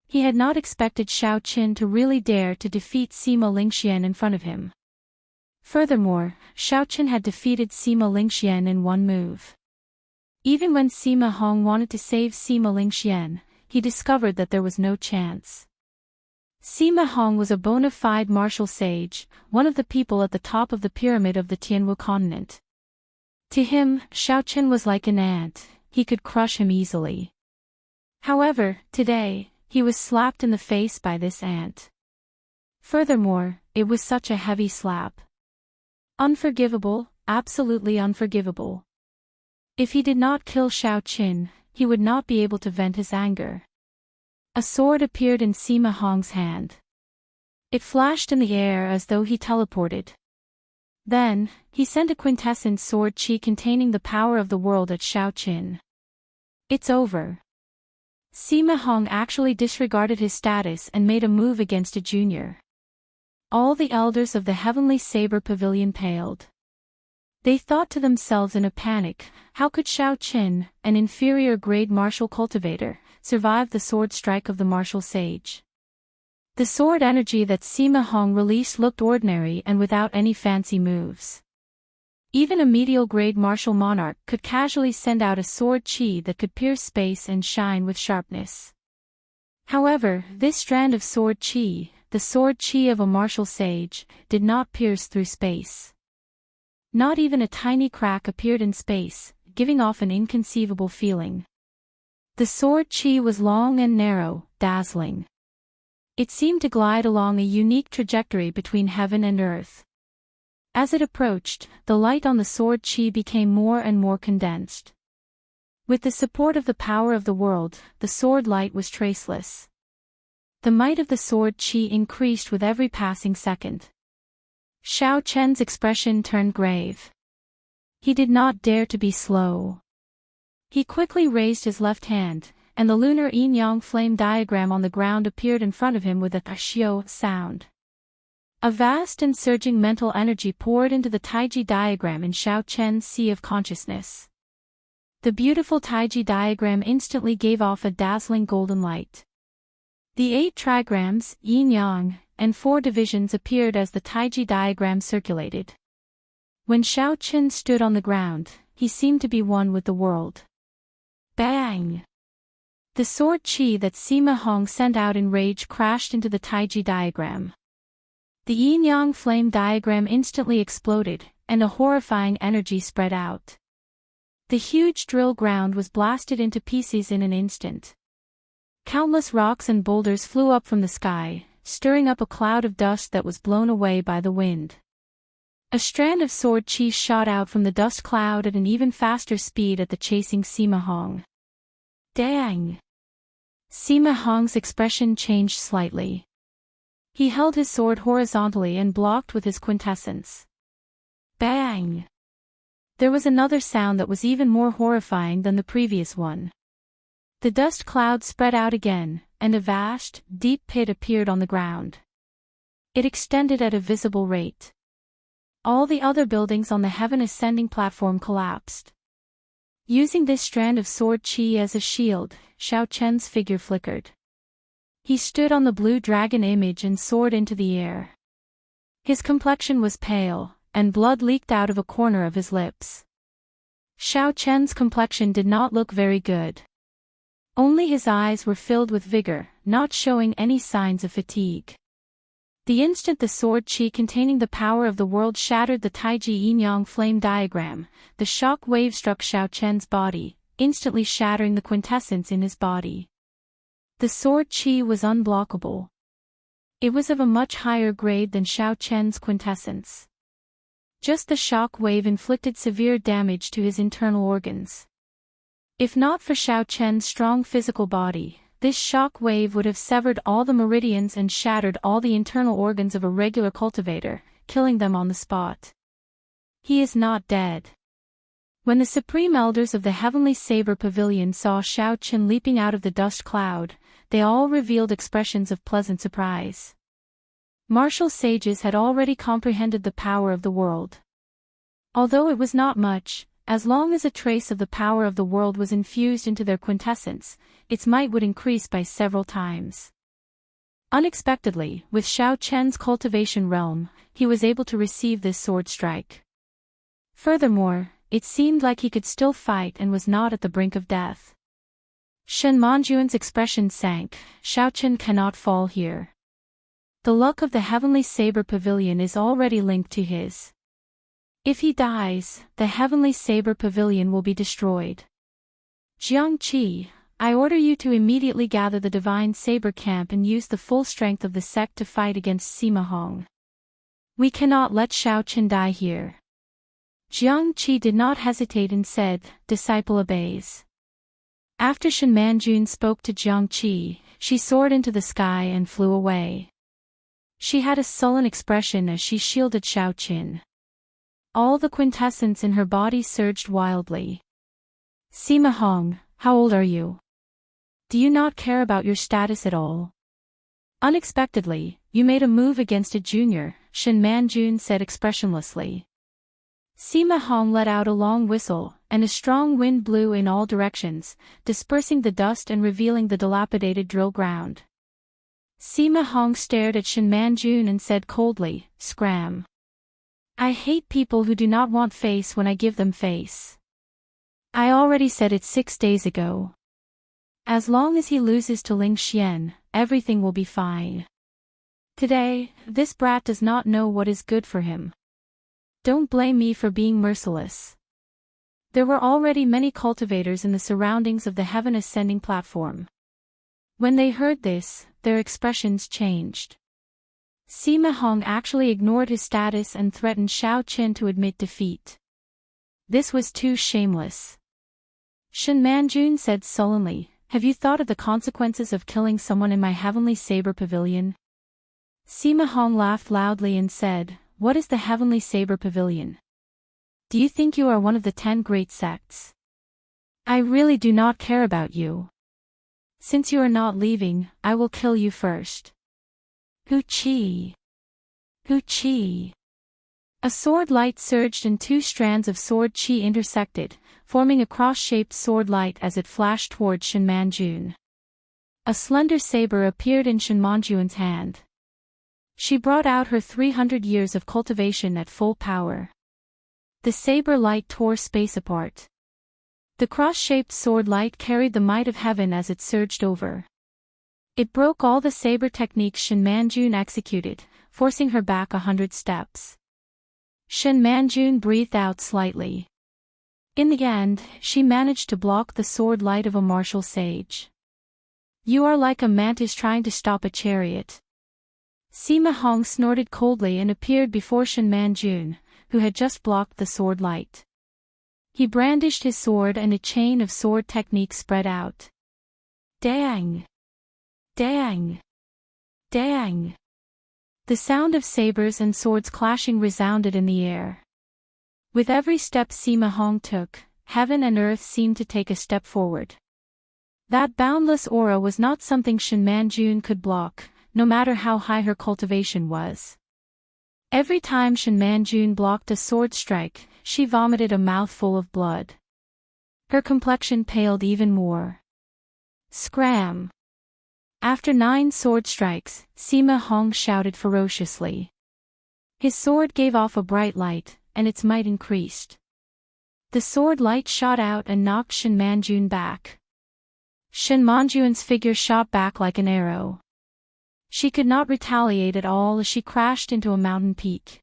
He had not expected Shao Qin to really dare to defeat Sima Lingxian in front of him. Furthermore, Shao Qin had defeated Sima Lingxian in one move. Even when Sima Hong wanted to save Sima Lingxian, he discovered that there was no chance. Sima Hong was a bona fide martial sage, one of the people at the top of the pyramid of the Tianwu continent. To him, Shao Qin was like an ant, he could crush him easily. However, today, he was slapped in the face by this ant. Furthermore, it was such a heavy slap. Unforgivable, absolutely unforgivable. If he did not kill Shao Qin, he would not be able to vent his anger. A sword appeared in Sima Hong's hand. It flashed in the air as though he teleported. Then, he sent a quintessent sword chi containing the power of the world at Shao Qin. It's over. Sima Hong actually disregarded his status and made a move against a junior. All the elders of the Heavenly Saber Pavilion paled. They thought to themselves in a panic, how could Shao Qin, an inferior-grade martial cultivator, survive the sword strike of the martial sage? The sword energy that Sima Hong released looked ordinary and without any fancy moves. Even a medial-grade martial monarch could casually send out a sword chi that could pierce space and shine with sharpness. However, this strand of sword chi, the sword chi of a martial sage, did not pierce through space. Not even a tiny crack appeared in space, giving off an inconceivable feeling. The sword chi was long and narrow, dazzling. It seemed to glide along a unique trajectory between heaven and earth. As it approached, the light on the sword chi became more and more condensed. With the support of the power of the world, the sword light was traceless. The might of the sword chi increased with every passing second. Shao Chen's expression turned grave. He did not dare to be slow. He quickly raised his left hand, and the lunar yin-yang flame diagram on the ground appeared in front of him with a "xiao" sound. A vast and surging mental energy poured into the Taiji diagram in Shao Chen's sea of consciousness. The beautiful Taiji diagram instantly gave off a dazzling golden light. The 8 trigrams, yin-yang, and 4 divisions appeared as the Taiji diagram circulated. When Shao Chen stood on the ground, he seemed to be one with the world. Bang! The sword chi that Sima Hong sent out in rage crashed into the Taiji diagram. The yin-yang flame diagram instantly exploded, and a horrifying energy spread out. The huge drill ground was blasted into pieces in an instant. Countless rocks and boulders flew up from the sky, stirring up a cloud of dust that was blown away by the wind. A strand of sword chi shot out from the dust cloud at an even faster speed at the chasing Sima Hong. Dang! Sima Hong's expression changed slightly. He held his sword horizontally and blocked with his quintessence. Bang! There was another sound that was even more horrifying than the previous one. The dust cloud spread out again, and a vast, deep pit appeared on the ground. It extended at a visible rate. All the other buildings on the heaven ascending platform collapsed. Using this strand of sword chi as a shield, Shao Chen's figure flickered. He stood on the blue dragon image and soared into the air. His complexion was pale, and blood leaked out of a corner of his lips. Shao Chen's complexion did not look very good. Only his eyes were filled with vigor, not showing any signs of fatigue. The instant the sword chi containing the power of the world shattered the Taiji yin-yang flame diagram, the shock wave struck Shao Chen's body, instantly shattering the quintessence in his body. The sword chi was unblockable. It was of a much higher grade than Shao Chen's quintessence. Just the shock wave inflicted severe damage to his internal organs. If not for Shao Chen's strong physical body, this shock wave would have severed all the meridians and shattered all the internal organs of a regular cultivator, killing them on the spot. He is not dead. When the supreme elders of the Heavenly Saber Pavilion saw Shao Chen leaping out of the dust cloud, they all revealed expressions of pleasant surprise. Martial sages had already comprehended the power of the world. Although it was not much, as long as a trace of the power of the world was infused into their quintessence, its might would increase by several times. Unexpectedly, with Xiao Chen's cultivation realm, he was able to receive this sword strike. Furthermore, it seemed like he could still fight and was not at the brink of death. Shen Manjuan's expression sank. Xiao Chen cannot fall here. The luck of the Heavenly Saber Pavilion is already linked to his. If he dies, the Heavenly Saber Pavilion will be destroyed. Jiang Qi, I order you to immediately gather the Divine Saber Camp and use the full strength of the sect to fight against Sima Hong. We cannot let Xiao Chen die here. Jiang Qi did not hesitate and said, "Disciple obeys." After Shen Manjun spoke to Jiang Qi, she soared into the sky and flew away. She had a sullen expression as she shielded Xiao Chen. All the quintessence in her body surged wildly. Sima Hong, how old are you? Do you not care about your status at all? Unexpectedly, you made a move against a junior, Shen Manjun said expressionlessly. Sima Hong let out a long whistle, and a strong wind blew in all directions, dispersing the dust and revealing the dilapidated drill ground. Sima Hong stared at Shen Manjun and said coldly, "Scram. I hate people who do not want face when I give them face. I already said it 6 days ago. As long as he loses to Ling Xian, everything will be fine. Today, this brat does not know what is good for him. Don't blame me for being merciless." There were already many cultivators in the surroundings of the Heaven Ascending platform. When they heard this, their expressions changed. Sima Hong actually ignored his status and threatened Xiao Chen to admit defeat. This was too shameless. Shen Manjun said sullenly, "Have you thought of the consequences of killing someone in my Heavenly Saber Pavilion?" Sima Hong laughed loudly and said, "What is the Heavenly Saber Pavilion? Do you think you are one of the 10 great sects? I really do not care about you. Since you are not leaving, I will kill you first." Hu Qi! Hu Qi! A sword light surged and 2 strands of sword qi intersected, forming a cross-shaped sword light as it flashed toward Shen Manjun. A slender saber appeared in Shen Manjun's hand. She brought out her 300 years of cultivation at full power. The saber light tore space apart. The cross-shaped sword light carried the might of heaven as it surged over. It broke all the saber techniques Shen Manjun executed, forcing her back 100 steps. Shen Manjun breathed out slightly. In the end, she managed to block the sword light of a martial sage. You are like a mantis trying to stop a chariot. Sima Hong snorted coldly and appeared before Shen Manjun, who had just blocked the sword light. He brandished his sword and a chain of sword techniques spread out. Dang! Dang! Dang! The sound of sabers and swords clashing resounded in the air. With every step Sima Hong took, heaven and earth seemed to take a step forward. That boundless aura was not something Shen Manjun could block, no matter how high her cultivation was. Every time Shen Manjun blocked a sword strike, she vomited a mouthful of blood. Her complexion paled even more. Scram! After 9 sword strikes, Sima Hong shouted ferociously. His sword gave off a bright light, and its might increased. The sword light shot out and knocked Shen Manjun back. Shen Manjun's figure shot back like an arrow. She could not retaliate at all as she crashed into a mountain peak.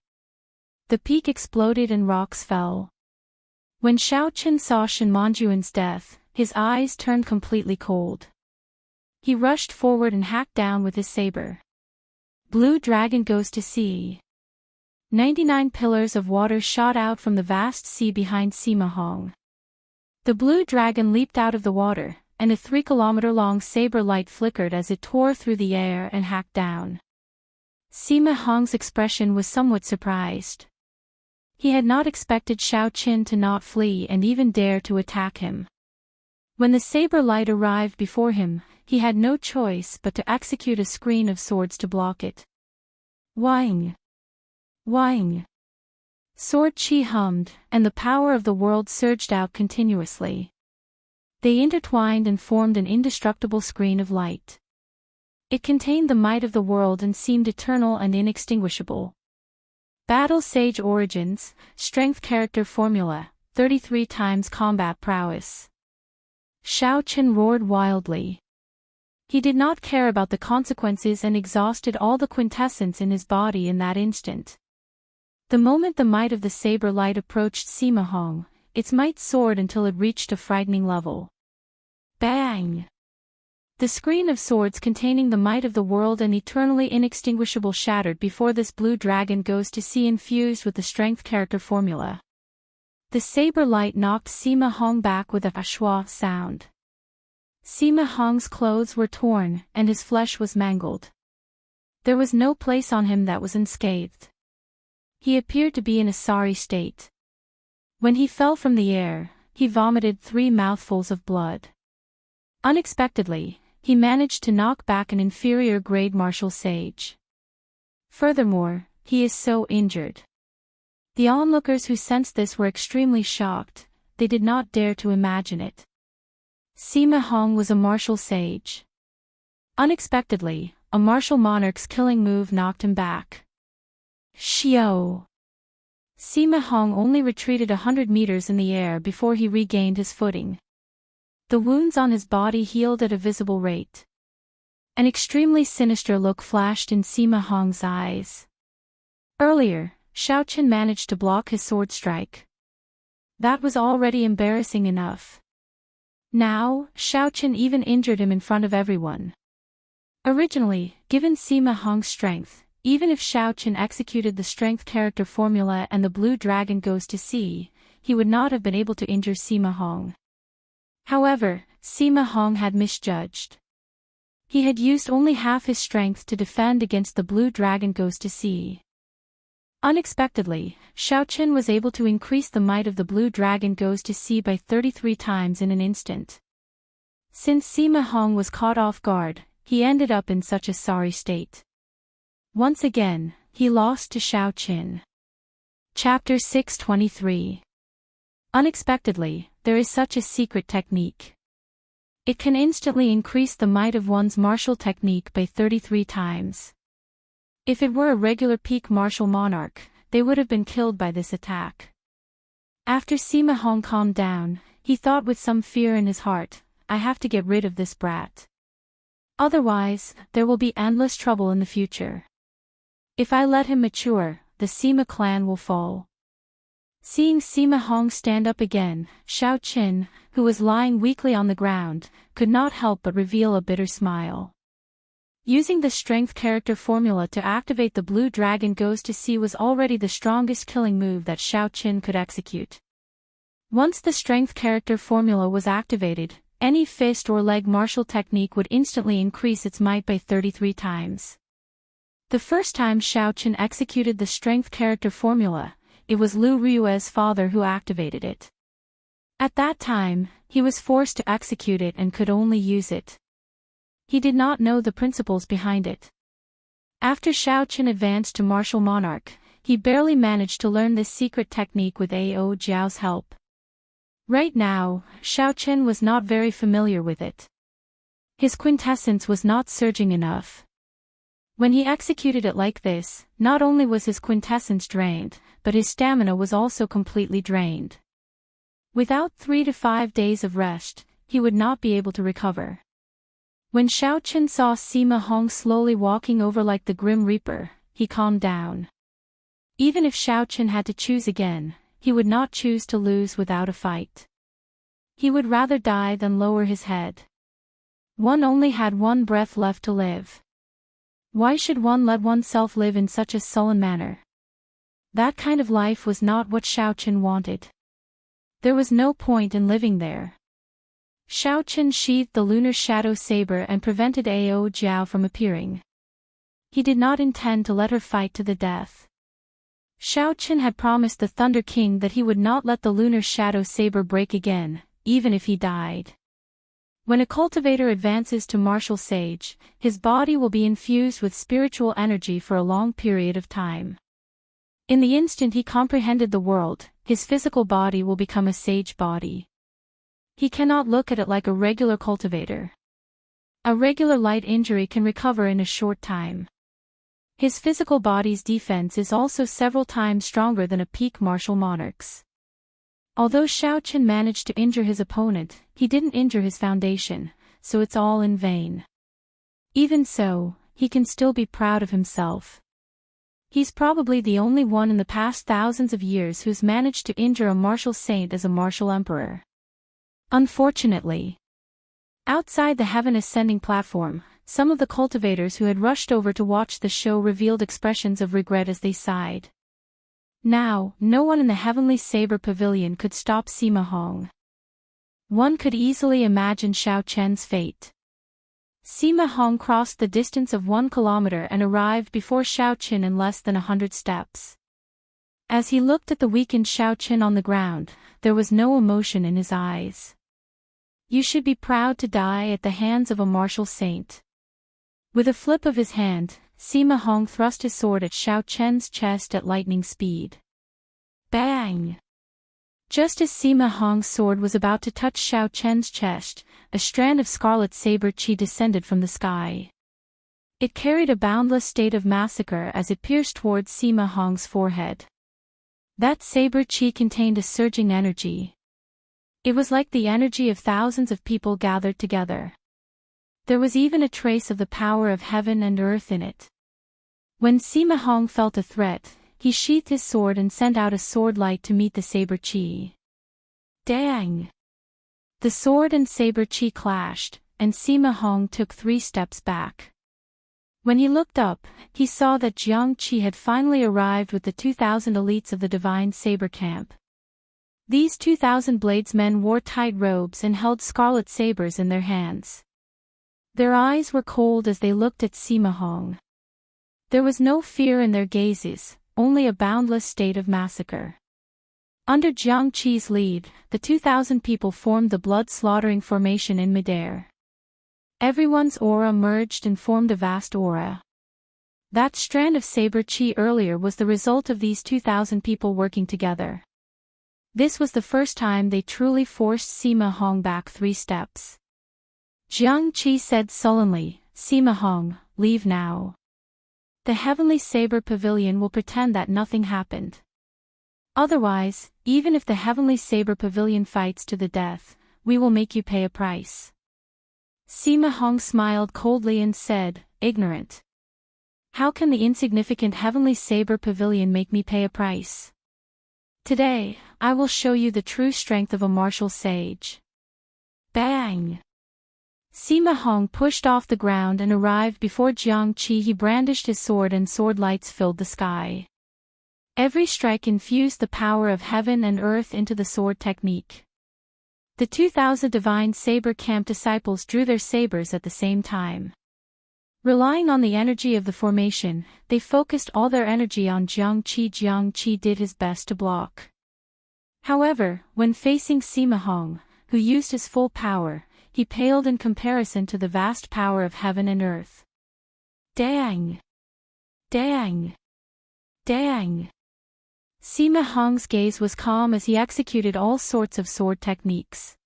The peak exploded and rocks fell. When Xiao Chen saw Shen Manjun's death, his eyes turned completely cold. He rushed forward and hacked down with his saber. Blue dragon goes to sea. 99 pillars of water shot out from the vast sea behind Sima Hong. The blue dragon leaped out of the water, and a 3-kilometer-long saber light flickered as it tore through the air and hacked down. Sima Hong's expression was somewhat surprised. He had not expected Xiao Chen to not flee and even dare to attack him. When the saber light arrived before him, he had no choice but to execute a screen of swords to block it. Wang. Wang. Sword chi hummed, and the power of the world surged out continuously. They intertwined and formed an indestructible screen of light. It contained the might of the world and seemed eternal and inextinguishable. Battle Sage Origins, Strength Character Formula, 33 times Combat Prowess. Shao Chen roared wildly. He did not care about the consequences and exhausted all the quintessence in his body in that instant. The moment the might of the saber light approached Sima Hong, its might soared until it reached a frightening level. Bang! The screen of swords containing the might of the world and eternally inextinguishable shattered before this blue dragon goes to sea infused with the strength character formula. The saber light knocked Sima Hong back with a schwa sound. Sima Hong's clothes were torn, and his flesh was mangled. There was no place on him that was unscathed. He appeared to be in a sorry state. When he fell from the air, he vomited 3 mouthfuls of blood. Unexpectedly, he managed to knock back an inferior grade martial sage. Furthermore, he is so injured. The onlookers who sensed this were extremely shocked, they did not dare to imagine it. Sima Hong was a martial sage. Unexpectedly, a martial monarch's killing move knocked him back. Xiao! Sima Hong only retreated 100 meters in the air before he regained his footing. The wounds on his body healed at a visible rate. An extremely sinister look flashed in Sima Hong's eyes. Earlier, Shao Chen managed to block his sword strike. That was already embarrassing enough. Now, Shao Chen even injured him in front of everyone. Originally, given Sima Hong's strength, even if Shao Chen executed the strength character formula and the blue dragon goes to sea, he would not have been able to injure Sima Hong. However, Sima Hong had misjudged. He had used only half his strength to defend against the blue dragon goes to sea. Unexpectedly, Shao Chen was able to increase the might of the blue dragon goes to sea by 33 times in an instant. Since Sima Hong was caught off guard, he ended up in such a sorry state. Once again, he lost to Shao Chen. Chapter 623. Unexpectedly, there is such a secret technique. It can instantly increase the might of one's martial technique by 33 times. If it were a regular peak martial monarch, they would have been killed by this attack. After Sima Hong calmed down, he thought with some fear in his heart, I have to get rid of this brat. Otherwise, there will be endless trouble in the future. If I let him mature, the Sima clan will fall. Seeing Sima Hong stand up again, Shao Chen, who was lying weakly on the ground, could not help but reveal a bitter smile. Using the strength character formula to activate the blue dragon goes to sea was already the strongest killing move that Shao Chen could execute. Once the strength character formula was activated, any fist or leg martial technique would instantly increase its might by 33 times. The first time Shao Chen executed the strength character formula, it was Lu Rue's father who activated it. At that time, he was forced to execute it and could only use it. He did not know the principles behind it. After Shao Chen advanced to martial monarch, he barely managed to learn this secret technique with Ao Jiao's help. Right now, Shao Chen was not very familiar with it. His quintessence was not surging enough. When he executed it like this, not only was his quintessence drained, but his stamina was also completely drained. Without 3 to 5 days of rest, he would not be able to recover. When Shao Chen saw Sima Hong slowly walking over like the Grim Reaper, he calmed down. Even if Shao Chen had to choose again, he would not choose to lose without a fight. He would rather die than lower his head. One only had one breath left to live. Why should one let oneself live in such a sullen manner? That kind of life was not what Shao Chen wanted. There was no point in living there. Shao Chen sheathed the lunar shadow saber and prevented Ao Jiao from appearing. He did not intend to let her fight to the death. Shao Chen had promised the Thunder King that he would not let the lunar shadow saber break again, even if he died. When a cultivator advances to martial sage, his body will be infused with spiritual energy for a long period of time. In the instant he comprehended the world, his physical body will become a sage body. He cannot look at it like a regular cultivator. A regular light injury can recover in a short time. His physical body's defense is also several times stronger than a peak martial monarch's. Although Xiao Qian managed to injure his opponent, he didn't injure his foundation, so it's all in vain. Even so, he can still be proud of himself. He's probably the only one in the past thousands of years who's managed to injure a martial saint as a martial emperor. Unfortunately, outside the heaven ascending platform, some of the cultivators who had rushed over to watch the show revealed expressions of regret as they sighed. Now, no one in the heavenly saber pavilion could stop Sima Hong. One could easily imagine Xiao Qian's fate. Sima Hong crossed the distance of 1 kilometer and arrived before Xiao Qian in less than 100 steps. As he looked at the weakened Xiao Qian on the ground, there was no emotion in his eyes. You should be proud to die at the hands of a martial saint. With a flip of his hand, Sima Hong thrust his sword at Xiao Qian's chest at lightning speed. Bang! Just as Sima Hong's sword was about to touch Xiao Qian's chest, a strand of scarlet saber chi descended from the sky. It carried a boundless state of massacre as it pierced towards Sima Hong's forehead. That saber chi contained a surging energy. It was like the energy of thousands of people gathered together. There was even a trace of the power of heaven and earth in it. When Sima Hong felt a threat, he sheathed his sword and sent out a sword light to meet the saber chi. Dang! The sword and saber chi clashed, and Sima Hong took 3 steps back. When he looked up, he saw that Jiang Qi had finally arrived with the 2,000 elites of the Divine Saber Camp. These 2,000 bladesmen wore tight robes and held scarlet sabers in their hands. Their eyes were cold as they looked at Sima Hong. There was no fear in their gazes, only a boundless state of massacre. Under Jiang Qi's lead, the 2,000 people formed the blood-slaughtering formation in midair. Everyone's aura merged and formed a vast aura. That strand of saber chi earlier was the result of these 2,000 people working together. This was the first time they truly forced Sima Hong back 3 steps. Jiang Qi said sullenly, "Sima Hong, leave now. The Heavenly Saber Pavilion will pretend that nothing happened. Otherwise, even if the Heavenly Saber Pavilion fights to the death, we will make you pay a price." Sima Hong smiled coldly and said, "Ignorant. How can the insignificant Heavenly Saber Pavilion make me pay a price? Today, I will show you the true strength of a martial sage." Bang! Sima Hong pushed off the ground and arrived before Jiang Qi. He brandished his sword and sword lights filled the sky. Every strike infused the power of heaven and earth into the sword technique. The 2,000 Divine Saber Camp disciples drew their sabers at the same time. Relying on the energy of the formation, they focused all their energy on Jiang Qi. Jiang Qi did his best to block. However, when facing Sima Hong, who used his full power, he paled in comparison to the vast power of heaven and earth. Dang! Dang! Dang! Sima Hong's gaze was calm as he executed all sorts of sword techniques.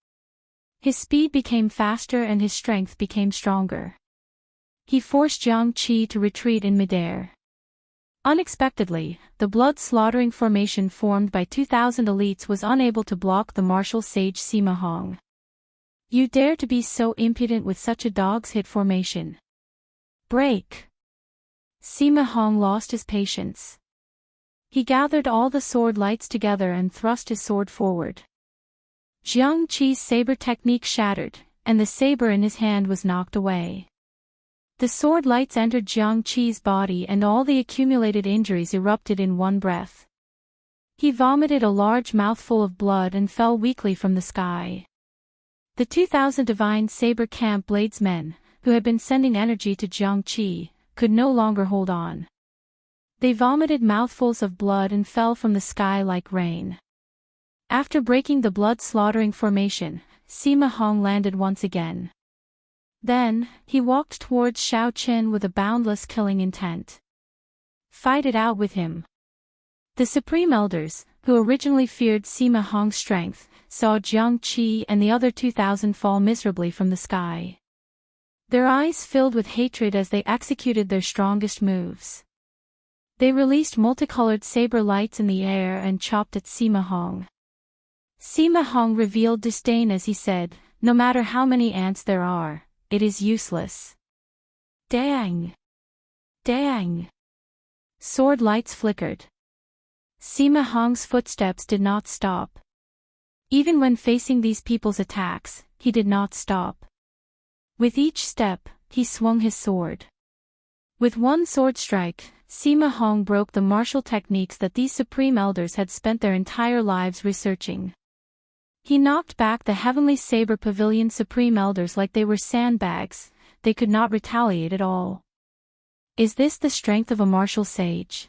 His speed became faster and his strength became stronger. He forced Jiang Qi to retreat in midair. Unexpectedly, the blood-slaughtering formation formed by 2,000 elites was unable to block the martial sage Sima Hong. "You dare to be so impudent with such a dog's hit formation? Break!" Sima Hong lost his patience. He gathered all the sword lights together and thrust his sword forward. Jiang Qi's saber technique shattered, and the saber in his hand was knocked away. The sword lights entered Jiang Qi's body and all the accumulated injuries erupted in one breath. He vomited a large mouthful of blood and fell weakly from the sky. The 2,000 Divine Saber Camp bladesmen, who had been sending energy to Jiang Qi, could no longer hold on. They vomited mouthfuls of blood and fell from the sky like rain. After breaking the blood-slaughtering formation, Sima Hong landed once again. Then, he walked towards Xiao Qin with a boundless killing intent. Fight it out with him. The Supreme Elders, who originally feared Sima Hong's strength, saw Jiang Qi and the other 2,000 fall miserably from the sky. Their eyes filled with hatred as they executed their strongest moves. They released multicolored saber lights in the air and chopped at Sima Hong. Sima Hong revealed disdain as he said, "No matter how many ants there are, it is useless." Dang! Dang! Sword lights flickered. Sima Hong's footsteps did not stop. Even when facing these people's attacks, he did not stop. With each step, he swung his sword. With one sword strike, Sima Hong broke the martial techniques that these Supreme Elders had spent their entire lives researching. He knocked back the Heavenly Saber Pavilion Supreme Elders like they were sandbags. They could not retaliate at all. Is this the strength of a martial sage?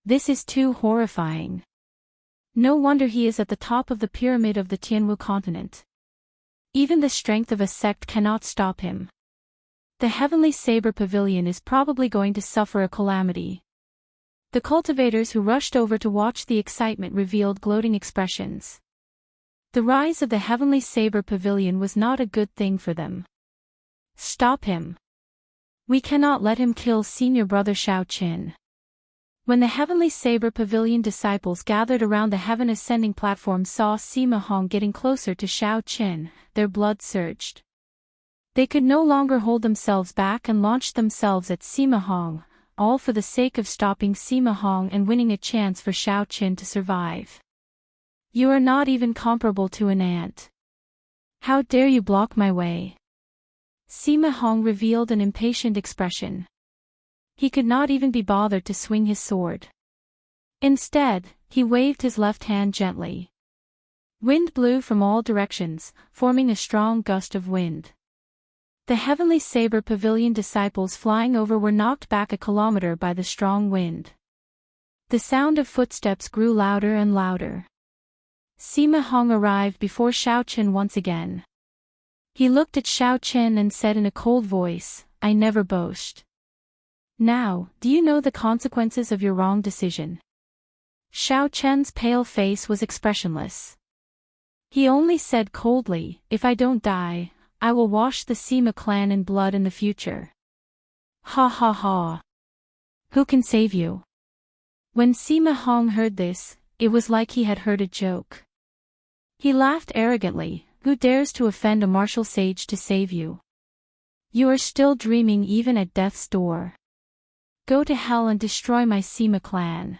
This is too horrifying. No wonder he is at the top of the pyramid of the Tianwu continent. Even the strength of a sect cannot stop him. The Heavenly Saber Pavilion is probably going to suffer a calamity. The cultivators who rushed over to watch the excitement revealed gloating expressions. The rise of the Heavenly Saber Pavilion was not a good thing for them. Stop him. We cannot let him kill senior brother Xiao Qin. When the Heavenly Saber Pavilion disciples gathered around the Heaven Ascending platform saw Sima Hong getting closer to Xiao Qin, their blood surged. They could no longer hold themselves back and launched themselves at Sima Hong, all for the sake of stopping Sima Hong and winning a chance for Xiao Qin to survive. You are not even comparable to an ant. How dare you block my way? Sima Hong revealed an impatient expression. He could not even be bothered to swing his sword. Instead, he waved his left hand gently. Wind blew from all directions, forming a strong gust of wind. The Heavenly Saber Pavilion disciples flying over were knocked back a kilometer by the strong wind. The sound of footsteps grew louder and louder. Sima Hong arrived before Xiao Qin once again. He looked at Xiao Qin and said in a cold voice, "I never boast. Now, do you know the consequences of your wrong decision?" Xiao Qin's pale face was expressionless. He only said coldly, "If I don't die, I will wash the Sima clan in blood in the future." Ha ha ha. Who can save you? When Sima Hong heard this, it was like he had heard a joke. He laughed arrogantly. Who dares to offend a martial sage to save you? You are still dreaming even at death's door. Go to hell and destroy my Sima clan.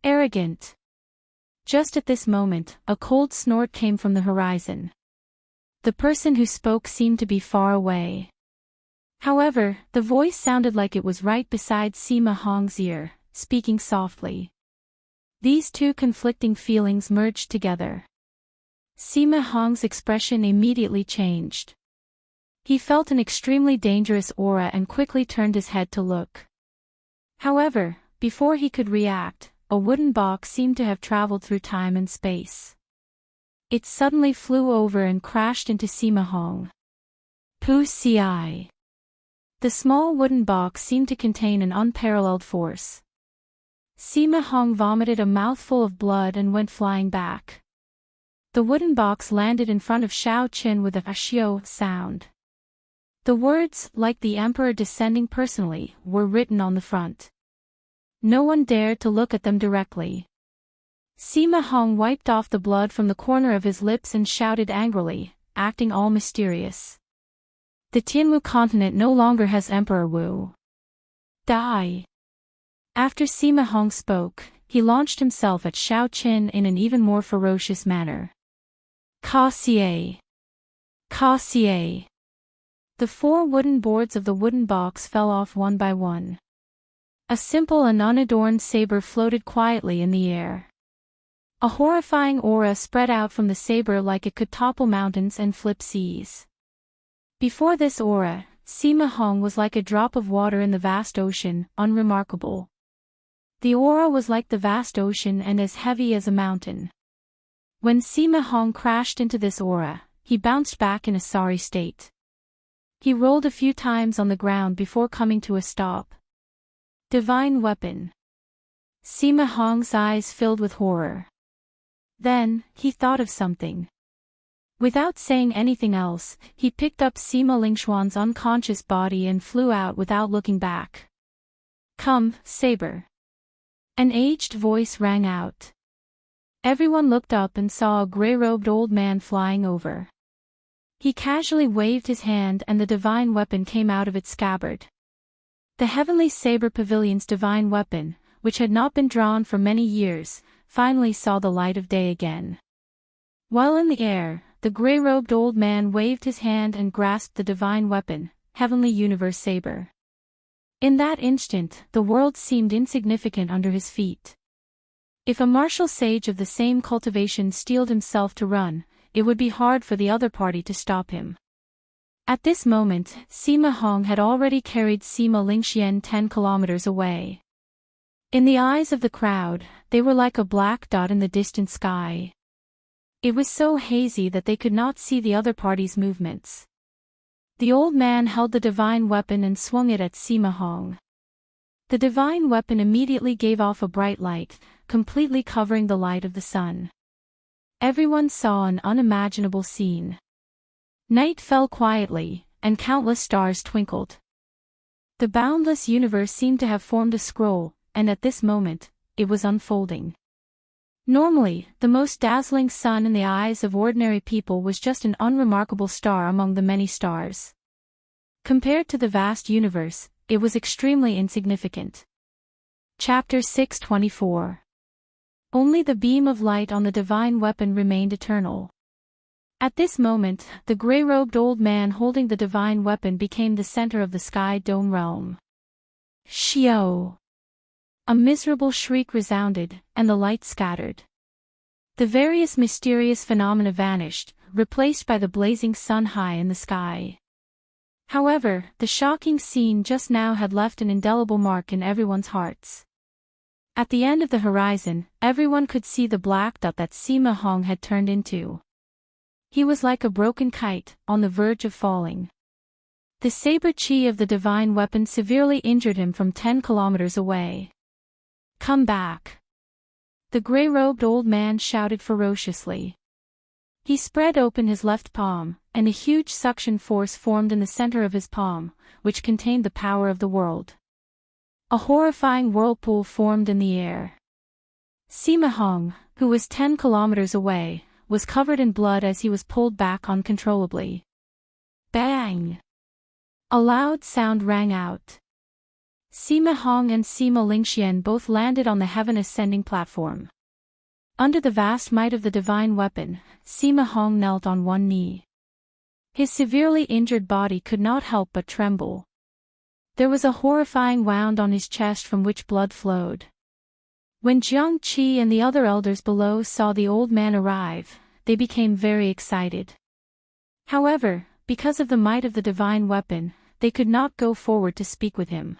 Arrogant. Just at this moment, a cold snort came from the horizon. The person who spoke seemed to be far away. However, the voice sounded like it was right beside Sima Hong's ear, speaking softly. These two conflicting feelings merged together. Sima Hong's expression immediately changed. He felt an extremely dangerous aura and quickly turned his head to look. However, before he could react, a wooden box seemed to have traveled through time and space. It suddenly flew over and crashed into Sima Hong. Pu Ci. The small wooden box seemed to contain an unparalleled force. Sima Hong vomited a mouthful of blood and went flying back. The wooden box landed in front of Xiao Qin with a "ashio" sound. The words, "like the emperor descending personally," were written on the front. No one dared to look at them directly. Sima Hong wiped off the blood from the corner of his lips and shouted angrily, acting all mysterious. The Tianwu continent no longer has Emperor Wu. Die! After Sima Hong spoke, he launched himself at Xiao Qin in an even more ferocious manner. Ka Xie! Ka Xie! The 4 wooden boards of the wooden box fell off one by one. A simple and unadorned saber floated quietly in the air. A horrifying aura spread out from the saber like it could topple mountains and flip seas. Before this aura, Sima Hong was like a drop of water in the vast ocean, unremarkable. The aura was like the vast ocean and as heavy as a mountain. When Sima Hong crashed into this aura, he bounced back in a sorry state. He rolled a few times on the ground before coming to a stop. Divine weapon. Sima Hong's eyes filled with horror. Then, he thought of something. Without saying anything else, he picked up Sima Lingxuan's unconscious body and flew out without looking back. "Come, Saber." An aged voice rang out. Everyone looked up and saw a gray-robed old man flying over. He casually waved his hand and the divine weapon came out of its scabbard. The Heavenly Saber Pavilion's divine weapon, which had not been drawn for many years, finally saw the light of day again. While in the air, the gray-robed old man waved his hand and grasped the divine weapon, Heavenly Universe Saber. In that instant, the world seemed insignificant under his feet. If a martial sage of the same cultivation steeled himself to run, it would be hard for the other party to stop him. At this moment, Sima Hong had already carried Sima Lingxian 10 kilometers away. In the eyes of the crowd, they were like a black dot in the distant sky. It was so hazy that they could not see the other party's movements. The old man held the divine weapon and swung it at Sima Hong. The divine weapon immediately gave off a bright light, completely covering the light of the sun. Everyone saw an unimaginable scene. Night fell quietly, and countless stars twinkled. The boundless universe seemed to have formed a scroll, and at this moment, it was unfolding. Normally, the most dazzling sun in the eyes of ordinary people was just an unremarkable star among the many stars. Compared to the vast universe, it was extremely insignificant. Chapter 624. Only the beam of light on the divine weapon remained eternal. At this moment, the gray-robed old man holding the divine weapon became the center of the sky dome realm. Xiao! A miserable shriek resounded, and the light scattered. The various mysterious phenomena vanished, replaced by the blazing sun high in the sky. However, the shocking scene just now had left an indelible mark in everyone's hearts. At the end of the horizon, everyone could see the black dot that Sima Hong had turned into. He was like a broken kite, on the verge of falling. The saber chi of the divine weapon severely injured him from 10 kilometers away. "Come back!" The gray-robed old man shouted ferociously. He spread open his left palm, and a huge suction force formed in the center of his palm, which contained the power of the world. A horrifying whirlpool formed in the air. Sima Hong, who was 10 kilometers away, was covered in blood as he was pulled back uncontrollably. Bang! A loud sound rang out. Sima Hong and Sima Lingxian both landed on the heaven-ascending platform. Under the vast might of the divine weapon, Sima Hong knelt on one knee. His severely injured body could not help but tremble. There was a horrifying wound on his chest from which blood flowed. When Jiang Qi and the other elders below saw the old man arrive, they became very excited. However, because of the might of the divine weapon, they could not go forward to speak with him.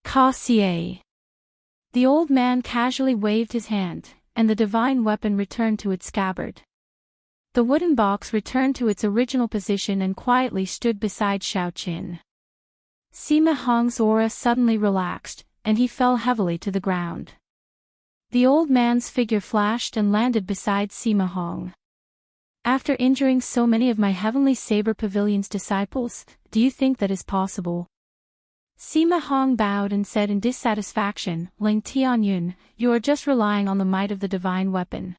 "Cassier!" The old man casually waved his hand, and the divine weapon returned to its scabbard. The wooden box returned to its original position and quietly stood beside Xiaoqin. Sima Hong's aura suddenly relaxed, and he fell heavily to the ground. The old man's figure flashed and landed beside Sima Hong. "After injuring so many of my Heavenly Saber Pavilion's disciples, do you think that is possible?" Sima Hong bowed and said in dissatisfaction, "Ling Tianyun, you are just relying on the might of the divine weapon.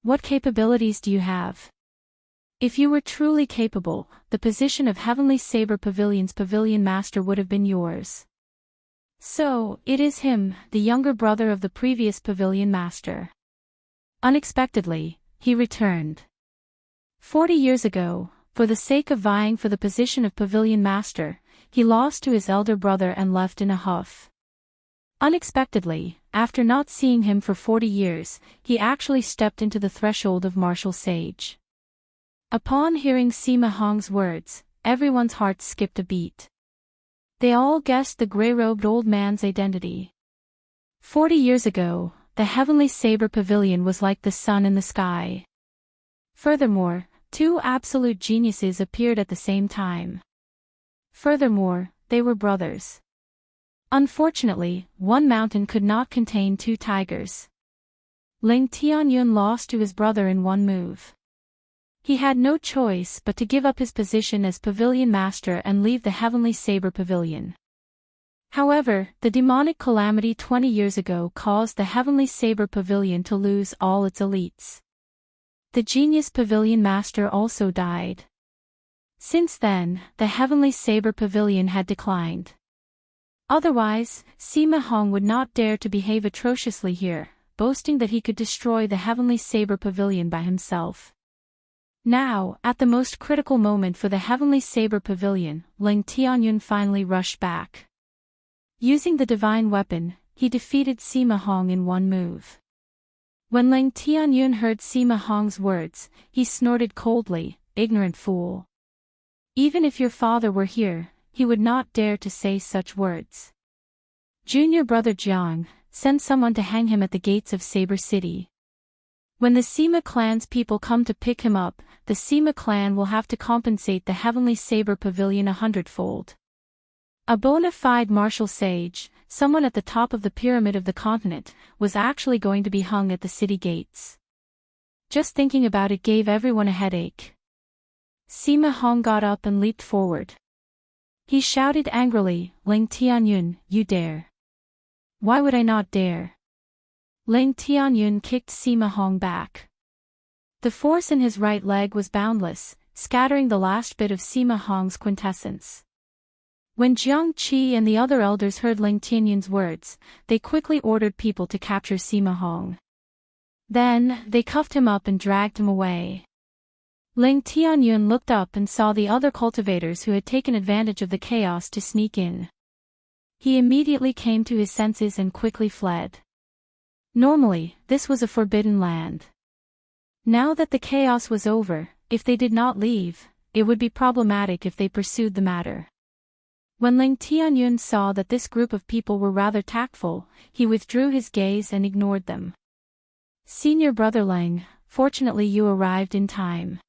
What capabilities do you have? If you were truly capable, the position of Heavenly Saber Pavilion's pavilion master would have been yours. So, it is him, the younger brother of the previous pavilion master." Unexpectedly, he returned. 40 years ago, for the sake of vying for the position of pavilion master, he lost to his elder brother and left in a huff. Unexpectedly, after not seeing him for 40 years, he actually stepped into the threshold of martial sage. Upon hearing Sima Hong's words, everyone's heart skipped a beat. They all guessed the gray-robed old man's identity. 40 years ago, the Heavenly Saber Pavilion was like the sun in the sky. Furthermore, Two absolute geniuses appeared at the same time. Furthermore, they were brothers. Unfortunately, one mountain could not contain two tigers. Ling Tianyun lost to his brother in one move. He had no choice but to give up his position as pavilion master and leave the Heavenly Saber Pavilion. However, the demonic calamity 20 years ago caused the Heavenly Saber Pavilion to lose all its elites. The genius pavilion master also died. Since then, the Heavenly Saber Pavilion had declined. Otherwise, Sima Hong would not dare to behave atrociously here, boasting that he could destroy the Heavenly Saber Pavilion by himself. Now, at the most critical moment for the Heavenly Saber Pavilion, Ling Tianyun finally rushed back. Using the divine weapon, he defeated Sima Hong in one move. When Ling Tianyun heard Sima Hong's words, he snorted coldly, "Ignorant fool. Even if your father were here, he would not dare to say such words. Junior brother Jiang, send someone to hang him at the gates of Saber City. When the Sima clan's people come to pick him up, the Sima clan will have to compensate the Heavenly Saber Pavilion 100-fold. A bona fide martial sage, someone at the top of the pyramid of the continent, was actually going to be hung at the city gates. Just thinking about it gave everyone a headache. Sima Hong got up and leaped forward. He shouted angrily, "Ling Tianyun, you dare. Why would I not dare?" Ling Tianyun kicked Sima Hong back. The force in his right leg was boundless, scattering the last bit of Sima Hong's quintessence. When Jiang Qi and the other elders heard Ling Tianyun's words, they quickly ordered people to capture Sima Hong. Then, they cuffed him up and dragged him away. Ling Tianyun looked up and saw the other cultivators who had taken advantage of the chaos to sneak in. He immediately came to his senses and quickly fled. Normally, this was a forbidden land. Now that the chaos was over, if they did not leave, it would be problematic if they pursued the matter. When Ling Tianyun saw that this group of people were rather tactful, he withdrew his gaze and ignored them. "Senior brother Ling, fortunately you arrived in time.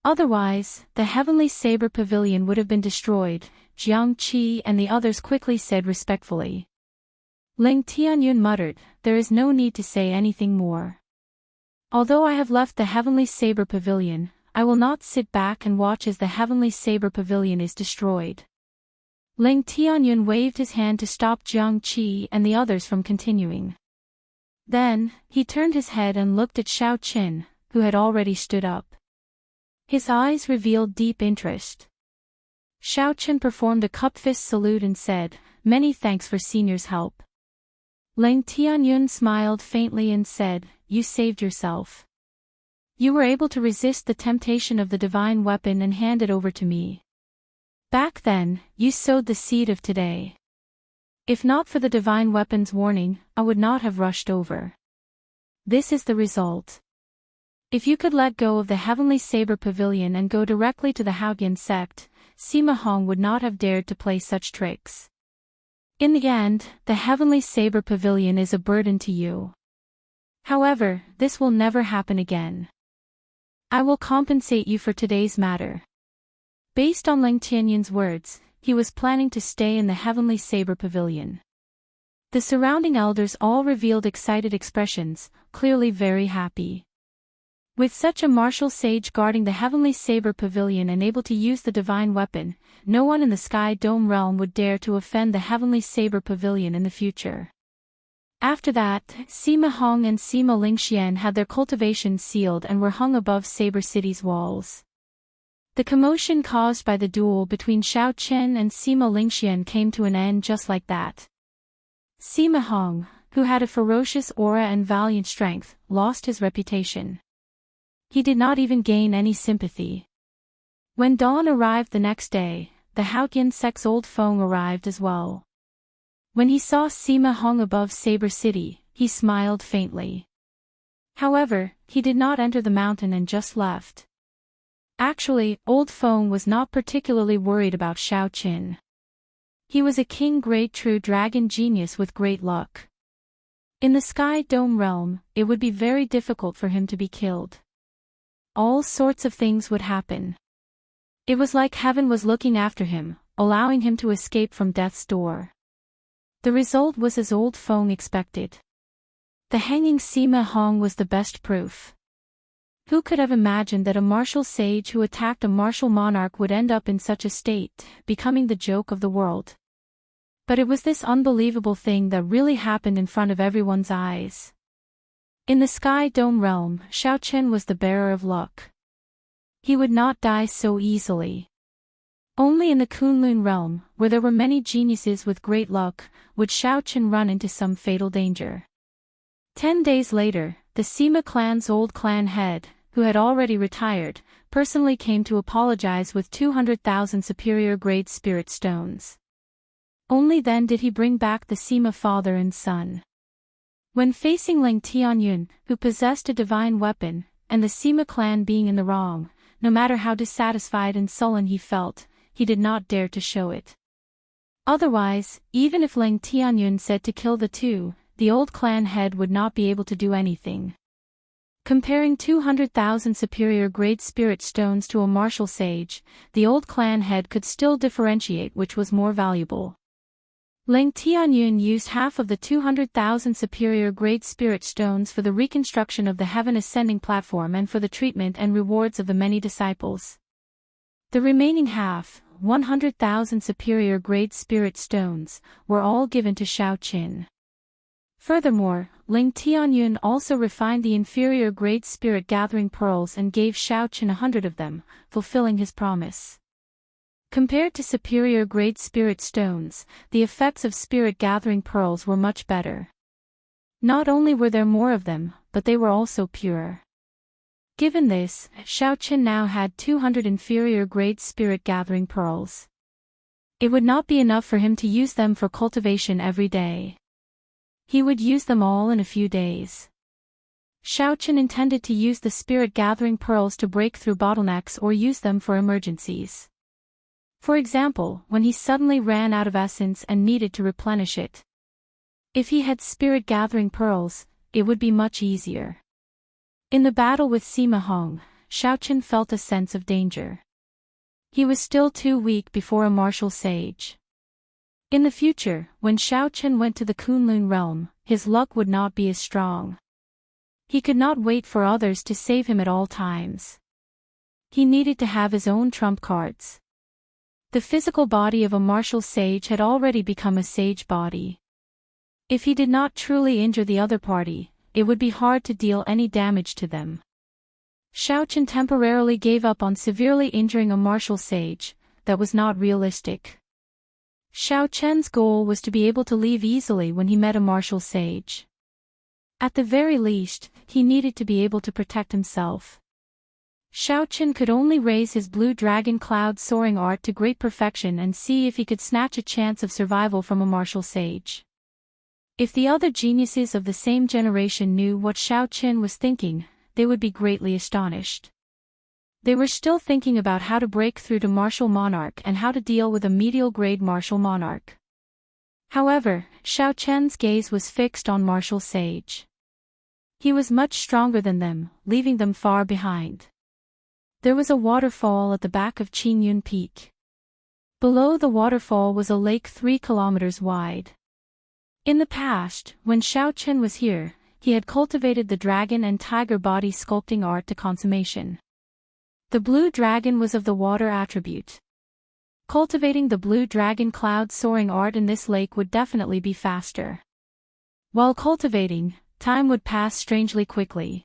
Otherwise, the Heavenly Saber Pavilion would have been destroyed," Jiang Qi and the others quickly said respectfully. Ling Tianyun muttered, "There is no need to say anything more. Although I have left the Heavenly Saber Pavilion, I will not sit back and watch as the Heavenly Saber Pavilion is destroyed." Ling Tianyun waved his hand to stop Jiang Qi and the others from continuing. Then, he turned his head and looked at Shao Qin, who had already stood up. His eyes revealed deep interest. Shao Qin performed a cup-fist salute and said, "Many thanks for senior's help." Ling Tianyun smiled faintly and said, "You saved yourself. You were able to resist the temptation of the divine weapon and hand it over to me. Back then, you sowed the seed of today. If not for the divine weapon's warning, I would not have rushed over. This is the result. If you could let go of the Heavenly Saber Pavilion and go directly to the Haoyan sect, Sima Hong would not have dared to play such tricks. In the end, the Heavenly Saber Pavilion is a burden to you. However, this will never happen again. I will compensate you for today's matter." Based on Ling Tianyun's words, he was planning to stay in the Heavenly Saber Pavilion. The surrounding elders all revealed excited expressions, clearly very happy. With such a martial sage guarding the Heavenly Saber Pavilion and able to use the divine weapon, no one in the Sky Dome realm would dare to offend the Heavenly Saber Pavilion in the future. After that, Sima Hong and Sima Lingxian had their cultivations sealed and were hung above Saber City's walls. The commotion caused by the duel between Shao Chen and Sima Lingxian came to an end just like that. Sima Hong, who had a ferocious aura and valiant strength, lost his reputation. He did not even gain any sympathy. When dawn arrived the next day, the Haoyan sect's old Feng arrived as well. When he saw Sima Hong above Saber City, he smiled faintly. However, he did not enter the mountain and just left. Actually, Old Feng was not particularly worried about Shao Qin. He was a king great true dragon genius with great luck. In the Sky Dome realm, it would be very difficult for him to be killed. all sorts of things would happen. It was like heaven was looking after him, allowing him to escape from death's door. The result was as old Feng expected. The hanging Sima Hong was the best proof. Who could have imagined that a martial sage who attacked a martial monarch would end up in such a state, becoming the joke of the world? But it was this unbelievable thing that really happened in front of everyone's eyes. In the Sky Dome realm, Xiao Chen was the bearer of luck. He would not die so easily. Only in the Kunlun realm, where there were many geniuses with great luck, would Xiao Chen run into some fatal danger. 10 days later, the Sima clan's old clan head, who had already retired, personally came to apologize with 200,000 superior-grade spirit stones. Only then did he bring back the Sima father and son. When facing Ling Tianyun, who possessed a divine weapon, and the Sima clan being in the wrong, no matter how dissatisfied and sullen he felt, he did not dare to show it. Otherwise, even if Ling Tianyun said to kill the two, the old clan head would not be able to do anything. Comparing 200,000 superior-grade spirit stones to a martial sage, the old clan head could still differentiate which was more valuable. Ling Tianyun used half of the 200,000 superior-grade spirit stones for the reconstruction of the heaven ascending platform and for the treatment and rewards of the many disciples. The remaining half, 100,000 superior-grade spirit stones, were all given to Xiao Qin. Furthermore, Ling Tianyun also refined the inferior-grade spirit-gathering pearls and gave Xiao Qin 100 of them, fulfilling his promise. Compared to superior-grade spirit stones, the effects of spirit-gathering pearls were much better. Not only were there more of them, but they were also pure. Given this, Xiao Qin now had 200 inferior-grade spirit-gathering pearls. It would not be enough for him to use them for cultivation every day. He would use them all in a few days. Xiao Qin intended to use the spirit-gathering pearls to break through bottlenecks or use them for emergencies. For example, when he suddenly ran out of essence and needed to replenish it. If he had spirit-gathering pearls, it would be much easier. In the battle with Sima Hong, Xiao Qin felt a sense of danger. He was still too weak before a martial sage. In the future, when Xiao Qin went to the Kunlun realm, his luck would not be as strong. He could not wait for others to save him at all times. He needed to have his own trump cards. The physical body of a martial sage had already become a sage body. If he did not truly injure the other party, it would be hard to deal any damage to them. Xiao Qin temporarily gave up on severely injuring a martial sage. That was not realistic. Xiao Chen's goal was to be able to leave easily when he met a martial sage. At the very least, he needed to be able to protect himself. Xiao Chen could only raise his blue dragon cloud soaring art to great perfection and see if he could snatch a chance of survival from a martial sage. If the other geniuses of the same generation knew what Xiao Chen was thinking, they would be greatly astonished. They were still thinking about how to break through to martial monarch and how to deal with a medial-grade martial monarch. However, Xiao Chen's gaze was fixed on martial sage. He was much stronger than them, leaving them far behind. There was a waterfall at the back of Qingyun Peak. Below the waterfall was a lake 3 kilometers wide. In the past, when Xiao Chen was here, he had cultivated the dragon and tiger body sculpting art to consummation. The blue dragon was of the water attribute. Cultivating the blue dragon cloud soaring art in this lake would definitely be faster. While cultivating, time would pass strangely quickly.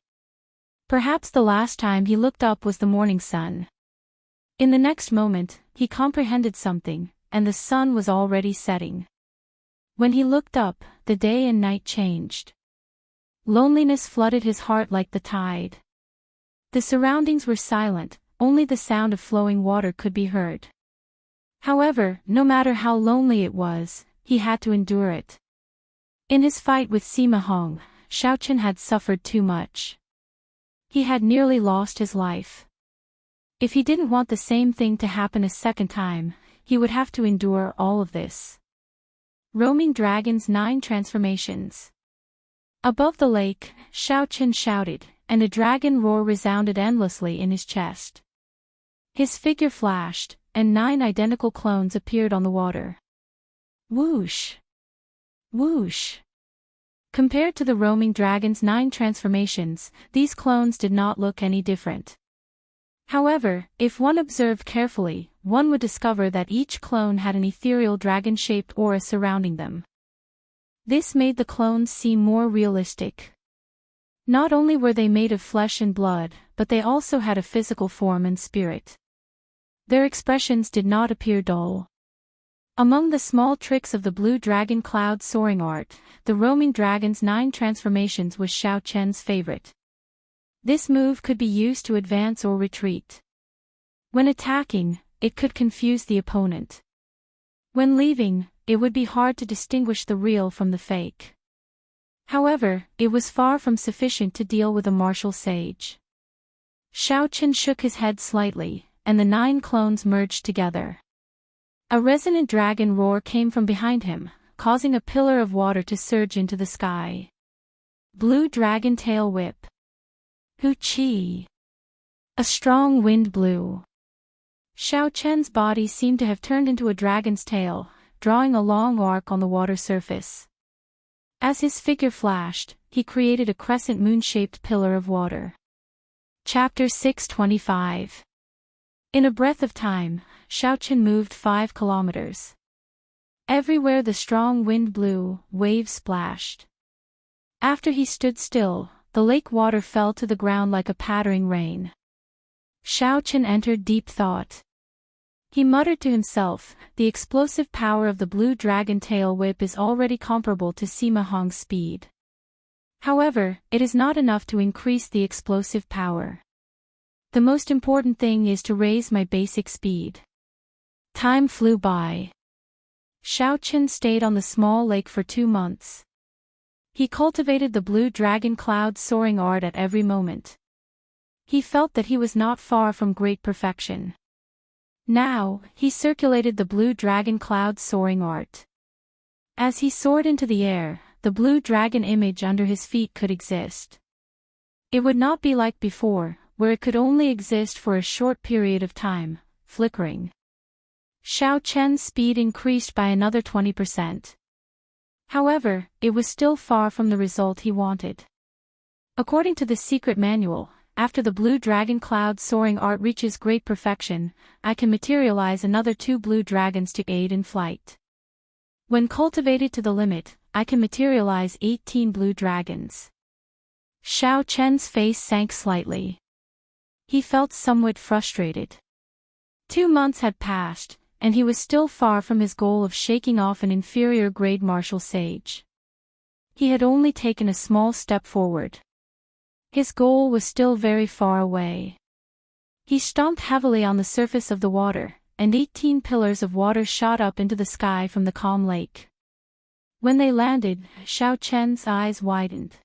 Perhaps the last time he looked up was the morning sun. In the next moment, he comprehended something, and the sun was already setting. When he looked up, the day and night changed. Loneliness flooded his heart like the tide. The surroundings were silent, only the sound of flowing water could be heard. However, no matter how lonely it was, he had to endure it. In his fight with Sima Hong, Xiao Chen had suffered too much. He had nearly lost his life. If he didn't want the same thing to happen a second time, he would have to endure all of this. Roaming Dragon's 9 Transformations. Above the lake, Xiao Chen shouted, and a dragon roar resounded endlessly in his chest. His figure flashed, and 9 identical clones appeared on the water. Whoosh! Whoosh! Compared to the roaming dragon's 9 transformations, these clones did not look any different. However, if one observed carefully, one would discover that each clone had an ethereal dragon-shaped aura surrounding them. This made the clones seem more realistic. Not only were they made of flesh and blood, but they also had a physical form and spirit. Their expressions did not appear dull. Among the small tricks of the blue dragon cloud soaring art, the roaming dragon's 9 transformations was Xiao Chen's favorite. This move could be used to advance or retreat. When attacking, it could confuse the opponent. When leaving, it would be hard to distinguish the real from the fake. However, it was far from sufficient to deal with a martial sage. Xiao Chen shook his head slightly, and the 9 clones merged together. A resonant dragon roar came from behind him, causing a pillar of water to surge into the sky. Blue dragon tail whip. Hu-chi! A strong wind blew. Xiao Chen's body seemed to have turned into a dragon's tail, drawing a long arc on the water surface. As his figure flashed, he created a crescent moon-shaped pillar of water. Chapter 625. In a breath of time, Xiao Chen moved 5 kilometers. Everywhere the strong wind blew, waves splashed. After he stood still, the lake water fell to the ground like a pattering rain. Xiao Chen entered deep thought. He muttered to himself, the explosive power of the blue dragon tail whip is already comparable to Sima Hong's speed. However, it is not enough to increase the explosive power. The most important thing is to raise my basic speed. Time flew by. Xiao Chen stayed on the small lake for 2 months. He cultivated the blue dragon cloud soaring art at every moment. He felt that he was not far from great perfection. Now, he circulated the blue dragon cloud soaring art. As he soared into the air, the blue dragon image under his feet could exist. It would not be like before, where it could only exist for a short period of time, flickering. Xiao Chen's speed increased by another 20%. However, it was still far from the result he wanted. According to the secret manual, after the blue dragon cloud soaring art reaches great perfection, I can materialize another 2 blue dragons to aid in flight. When cultivated to the limit, I can materialize 18 blue dragons. Xiao Chen's face sank slightly. He felt somewhat frustrated. 2 months had passed, and he was still far from his goal of shaking off an inferior-grade martial sage. He had only taken a small step forward. His goal was still very far away. He stomped heavily on the surface of the water, and 18 pillars of water shot up into the sky from the calm lake. When they landed, Xiao Chen's eyes widened.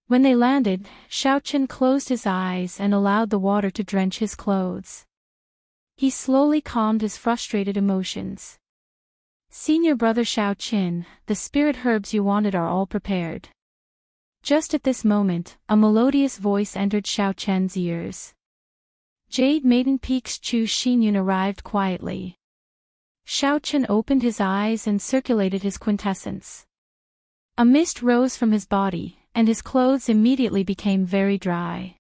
When they landed, Xiao Chen closed his eyes and allowed the water to drench his clothes. He slowly calmed his frustrated emotions. Senior brother Xiao Chen, the spirit herbs you wanted are all prepared. Just at this moment, a melodious voice entered Xiao Chen's ears. Jade Maiden Peak's Chu Xinyun arrived quietly. Xiao Chen opened his eyes and circulated his quintessence. A mist rose from his body, and his clothes immediately became very dry.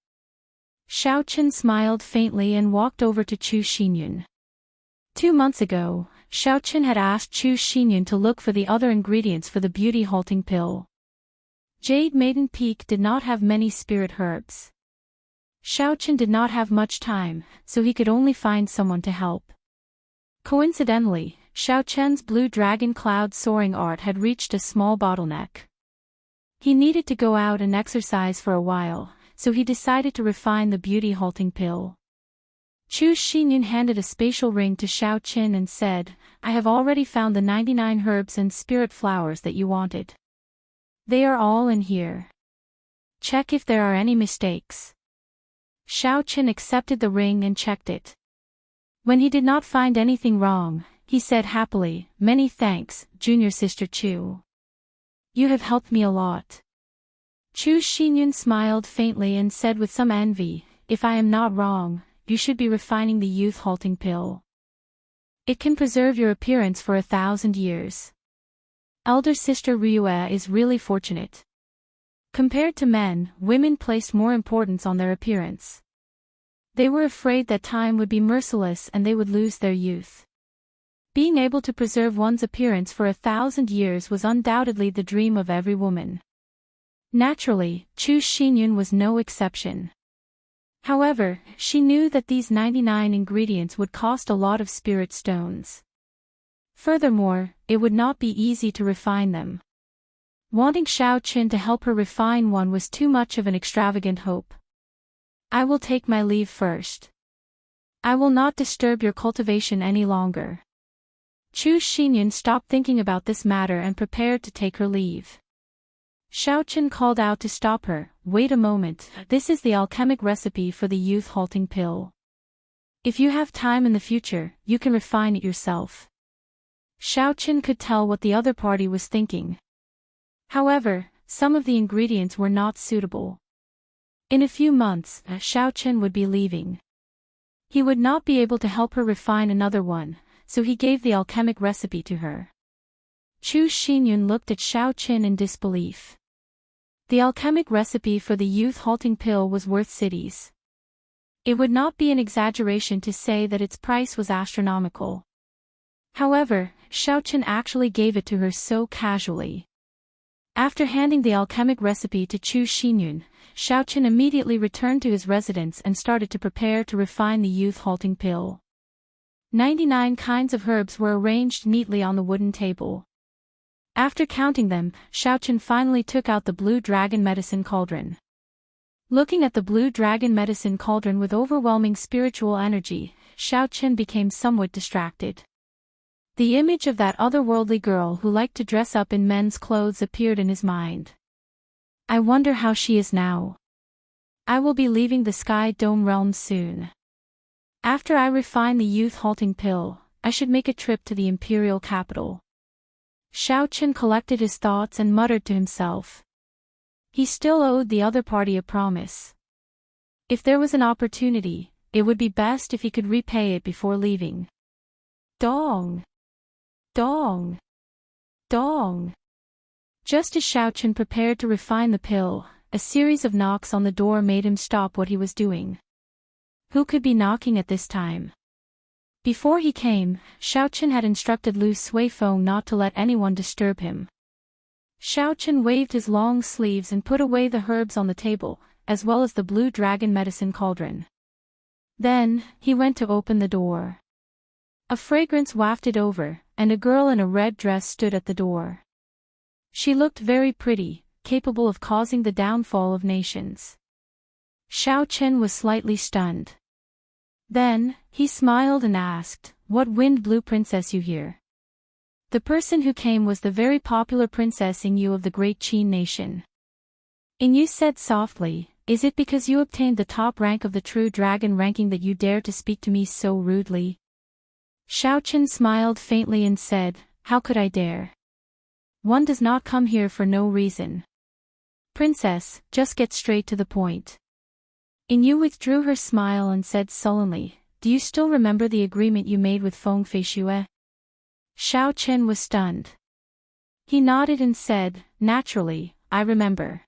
Xiao Chen smiled faintly and walked over to Chu Xinyun. 2 months ago, Xiao Chen had asked Chu Xinyun to look for the other ingredients for the beauty-halting pill. Jade Maiden Peak did not have many spirit herbs. Xiao Chen did not have much time, so he could only find someone to help. Coincidentally, Xiao Chen's blue dragon cloud soaring art had reached a small bottleneck. He needed to go out and exercise for a while, so he decided to refine the beauty-halting pill. Chu Xinyun handed a spatial ring to Xiao Chen and said, I have already found the 99 herbs and spirit flowers that you wanted. They are all in here. Check if there are any mistakes. Xiao Chen accepted the ring and checked it. When he did not find anything wrong, he said happily, Many thanks, junior sister Chu. You have helped me a lot. Chu Xinyun smiled faintly and said with some envy, "If I am not wrong, you should be refining the youth-halting pill. It can preserve your appearance for 1,000 years. Elder sister Ryue is really fortunate." Compared to men, women placed more importance on their appearance. They were afraid that time would be merciless and they would lose their youth. Being able to preserve one's appearance for 1,000 years was undoubtedly the dream of every woman. Naturally, Chu Xinyun was no exception. However, she knew that these 99 ingredients would cost a lot of spirit stones. Furthermore, it would not be easy to refine them. Wanting Xiao Qin to help her refine one was too much of an extravagant hope. "I will take my leave first. I will not disturb your cultivation any longer." Chu Xinyun stopped thinking about this matter and prepared to take her leave. Xiao Qin called out to stop her, "Wait a moment, this is the alchemic recipe for the youth-halting pill. If you have time in the future, you can refine it yourself." Xiao Qin could tell what the other party was thinking. However, some of the ingredients were not suitable. In a few months, Xiao Qin would be leaving. He would not be able to help her refine another one, so he gave the alchemic recipe to her. Chu Xinyun looked at Xiao Qin in disbelief. The alchemic recipe for the youth-halting pill was worth cities. It would not be an exaggeration to say that its price was astronomical. However, Xiao Qin actually gave it to her so casually. After handing the alchemic recipe to Chu Xinyun, Xiao Qin immediately returned to his residence and started to prepare to refine the youth-halting pill. 99 kinds of herbs were arranged neatly on the wooden table. After counting them, Xiao Qin finally took out the blue dragon medicine cauldron. Looking at the blue dragon medicine cauldron with overwhelming spiritual energy, Xiao Qin became somewhat distracted. The image of that otherworldly girl who liked to dress up in men's clothes appeared in his mind. "I wonder how she is now. I will be leaving the Sky Dome realm soon. After I refine the youth-halting pill, I should make a trip to the imperial capital." Xiao Qin collected his thoughts and muttered to himself. He still owed the other party a promise. If there was an opportunity, it would be best if he could repay it before leaving. Dong! Dong! Dong! Just as Xiao Qin prepared to refine the pill, a series of knocks on the door made him stop what he was doing. Who could be knocking at this time? Before he came, Xiao Qin had instructed Lu Suifeng not to let anyone disturb him. Xiao Qin waved his long sleeves and put away the herbs on the table, as well as the blue dragon medicine cauldron. Then, he went to open the door. A fragrance wafted over, and a girl in a red dress stood at the door. She looked very pretty, capable of causing the downfall of nations. Xiao Qin was slightly stunned. Then, he smiled and asked, "What wind-blue princess you here?" The person who came was the very popular Princess Ingyu of the Great Qin nation. Ingyu said softly, "Is it because you obtained the top rank of the True Dragon ranking that you dare to speak to me so rudely?" Xiao Qin smiled faintly and said, "How could I dare? One does not come here for no reason. Princess, just get straight to the point." Ingyu withdrew her smile and said sullenly, "Do you still remember the agreement you made with Feng Feishue?" Xiao Qin was stunned. He nodded and said, "Naturally, I remember.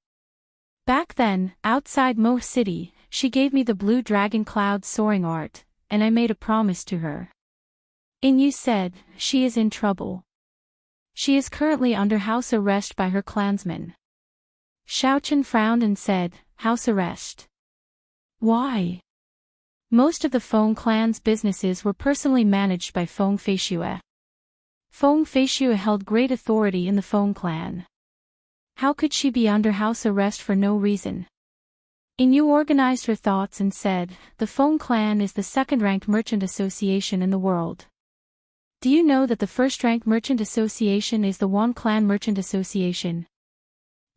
Back then, outside Mo City, she gave me the blue dragon cloud soaring art, and I made a promise to her." Ingyu said, "She is in trouble. She is currently under house arrest by her clansmen." Xiao Qin frowned and said, "House arrest? Why?" Most of the Feng clan's businesses were personally managed by Feng Feishue. Feng Feishue held great authority in the Feng clan. How could she be under house arrest for no reason? Ingyu organized her thoughts and said, "The Feng clan is the second-ranked merchant association in the world. Do you know that the first-ranked merchant association is the Wan Clan Merchant Association?"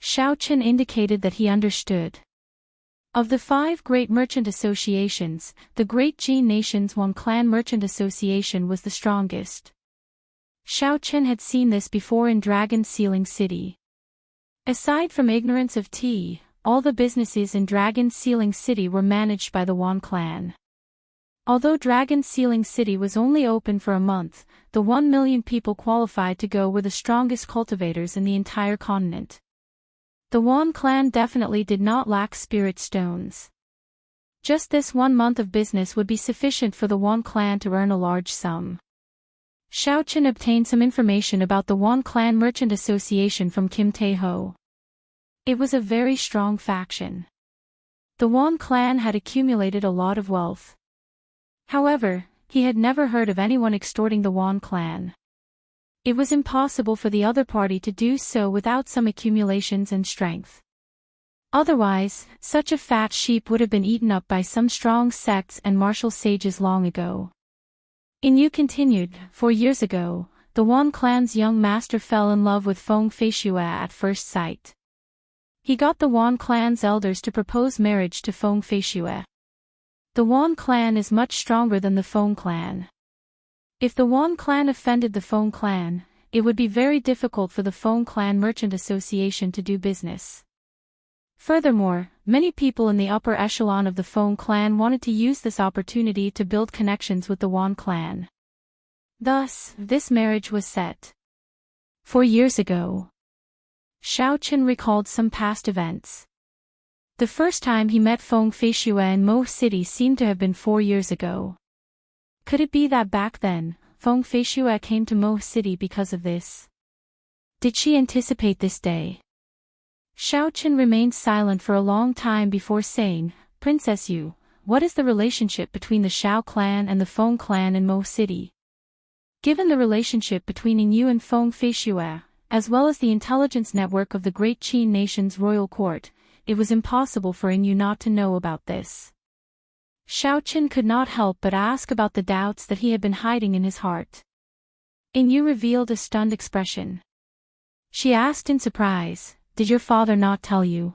Xiao Qin indicated that he understood. Of the 5 great merchant associations, the Great Qin Nation's Wan Clan Merchant Association was the strongest. Xiao Qin had seen this before in Dragon Sealing City. Aside from ignorance of tea, all the businesses in Dragon Sealing City were managed by the Wan clan. Although Dragon Sealing City was only open for a month, the 1 million people qualified to go were the strongest cultivators in the entire continent. The Wan clan definitely did not lack spirit stones. Just this 1 month of business would be sufficient for the Wan clan to earn a large sum. Xiaochen obtained some information about the Wan Clan Merchant Association from Kim Tae-ho. It was a very strong faction. The Wan clan had accumulated a lot of wealth. However, he had never heard of anyone extorting the Wan clan. It was impossible for the other party to do so without some accumulations and strength. Otherwise, such a fat sheep would have been eaten up by some strong sects and martial sages long ago. Inu continued, 4 years ago, the Wan clan's young master fell in love with Feng Feishue at first sight. He got the Wan clan's elders to propose marriage to Feng Feishue. The Wan clan is much stronger than the Feng clan. If the Wan clan offended the Feng clan, it would be very difficult for the Feng clan Merchant Association to do business. Furthermore, many people in the upper echelon of the Feng clan wanted to use this opportunity to build connections with the Wan clan. Thus, this marriage was set. 4 years ago. Xiaochen recalled some past events. The first time he met Feng Feishue in Mo City seemed to have been 4 years ago. Could it be that back then, Feng Feishue came to Mo City because of this? Did she anticipate this day? Xiaochen remained silent for a long time before saying, Princess Yu, what is the relationship between the Xiao clan and the Feng clan in Mo City? Given the relationship between Inu and Feng Feishue, as well as the intelligence network of the Great Qin nation's royal court, it was impossible for Inu not to know about this. Xiaochen could not help but ask about the doubts that he had been hiding in his heart. Inu revealed a stunned expression. She asked in surprise, Did your father not tell you?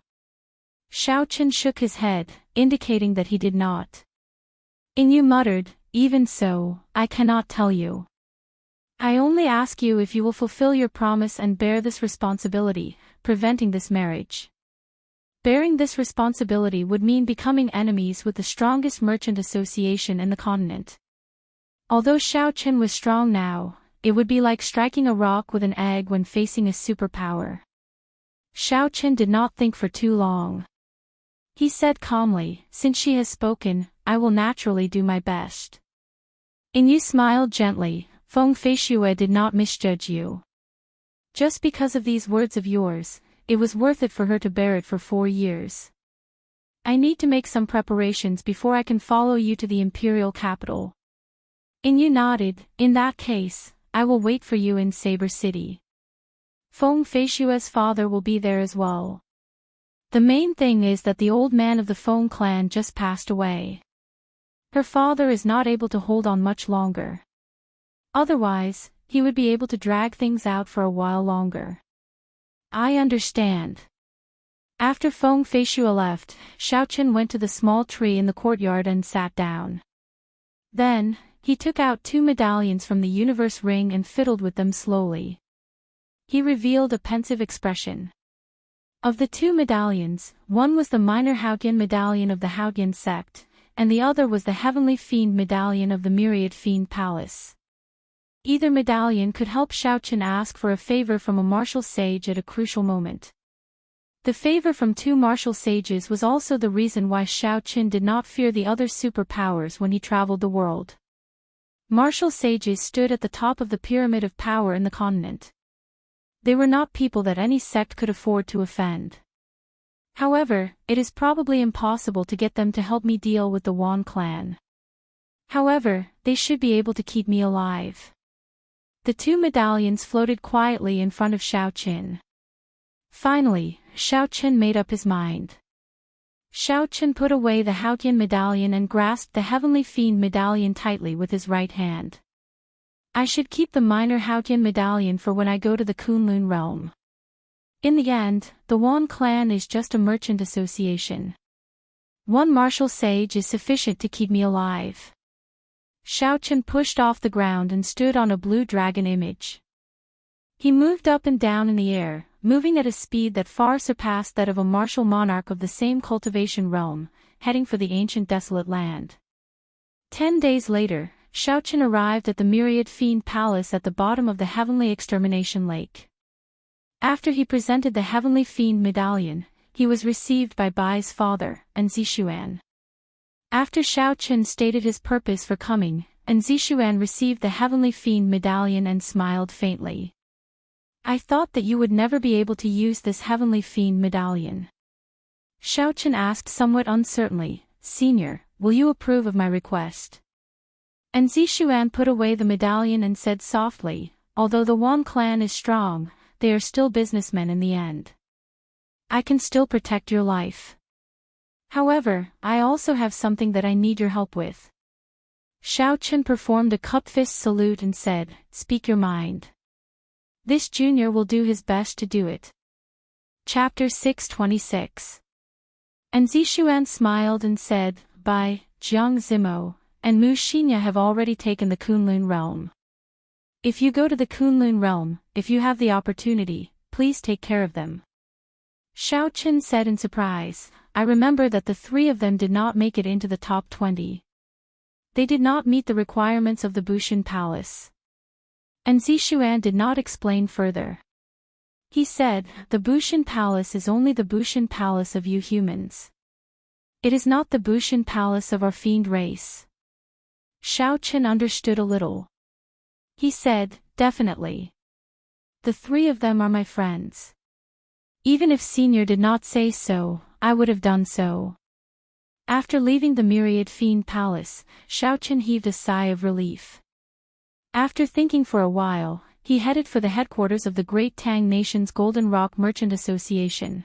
Xiaochen shook his head, indicating that he did not. Inu muttered, Even so, I cannot tell you. I only ask you if you will fulfill your promise and bear this responsibility, preventing this marriage. Bearing this responsibility would mean becoming enemies with the strongest merchant association in the continent. Although Xiaochen was strong now, it would be like striking a rock with an egg when facing a superpower. Xiaochen did not think for too long. He said calmly, Since she has spoken, I will naturally do my best. Inu smiled gently, Feng Feishue did not misjudge you. Just because of these words of yours, it was worth it for her to bear it for 4 years. I need to make some preparations before I can follow you to the imperial capital. Inu nodded, In that case, I will wait for you in Saber City. Feng Feishue's father will be there as well. The main thing is that the old man of the Feng clan just passed away. Her father is not able to hold on much longer. Otherwise, he would be able to drag things out for a while longer. I understand. After Feng Feishue left, Xiaochen went to the small tree in the courtyard and sat down. Then, he took out 2 medallions from the universe ring and fiddled with them slowly. He revealed a pensive expression. Of the 2 medallions, one was the minor Haotian medallion of the Haotian sect, and the other was the heavenly fiend medallion of the Myriad Fiend Palace. Either medallion could help Xiaochen ask for a favor from a martial sage at a crucial moment. The favor from 2 martial sages was also the reason why Xiaochen did not fear the other superpowers when he traveled the world. Martial sages stood at the top of the pyramid of power in the continent. They were not people that any sect could afford to offend. However, it is probably impossible to get them to help me deal with the Wan clan. However, they should be able to keep me alive. The 2 medallions floated quietly in front of Xiaochen. Finally, Xiaochen made up his mind. Xiaochen put away the Haotian medallion and grasped the Heavenly Fiend medallion tightly with his right hand. I should keep the minor Haotian medallion for when I go to the Kunlun realm. In the end, the Wan clan is just a merchant association. 1 martial sage is sufficient to keep me alive. Xiaochen pushed off the ground and stood on a blue dragon image. He moved up and down in the air, moving at a speed that far surpassed that of a martial monarch of the same cultivation realm, heading for the ancient desolate land. 10 days later, Xiaoqin arrived at the Myriad Fiend Palace at the bottom of the Heavenly Extermination Lake. After he presented the Heavenly Fiend Medallion, he was received by Bai's father, and Zixuan. After Xiaoqin stated his purpose for coming, and Zixuan received the Heavenly Fiend Medallion and smiled faintly. "I thought that you would never be able to use this Heavenly Fiend Medallion." Xiaoqin asked somewhat uncertainly, "Senior, will you approve of my request?" And Zixuan put away the medallion and said softly, "Although the Wan clan is strong, they are still businessmen in the end. I can still protect your life. However, I also have something that I need your help with." Xiaoqin performed a cup-fist salute and said, "Speak your mind." This junior will do his best to do it. Chapter 626. And Zixuan smiled and said, "Bai, Jiang Zimo, and Mu Xinya have already taken the Kunlun realm. If you go to the Kunlun realm, if you have the opportunity, please take care of them." Xiaoqin said in surprise, "I remember that the three of them did not make it into the top 20. They did not meet the requirements of the Bushin Palace." And Zixuan did not explain further. He said, "The Bushin Palace is only the Bushin Palace of you humans. It is not the Bushin Palace of our fiend race." Xiaoqin understood a little. He said, "Definitely. The three of them are my friends. Even if Senior did not say so, I would have done so." After leaving the Myriad Fiend Palace, Xiaoqin heaved a sigh of relief. After thinking for a while, he headed for the headquarters of the Great Tang Nation's Golden Rock Merchant Association.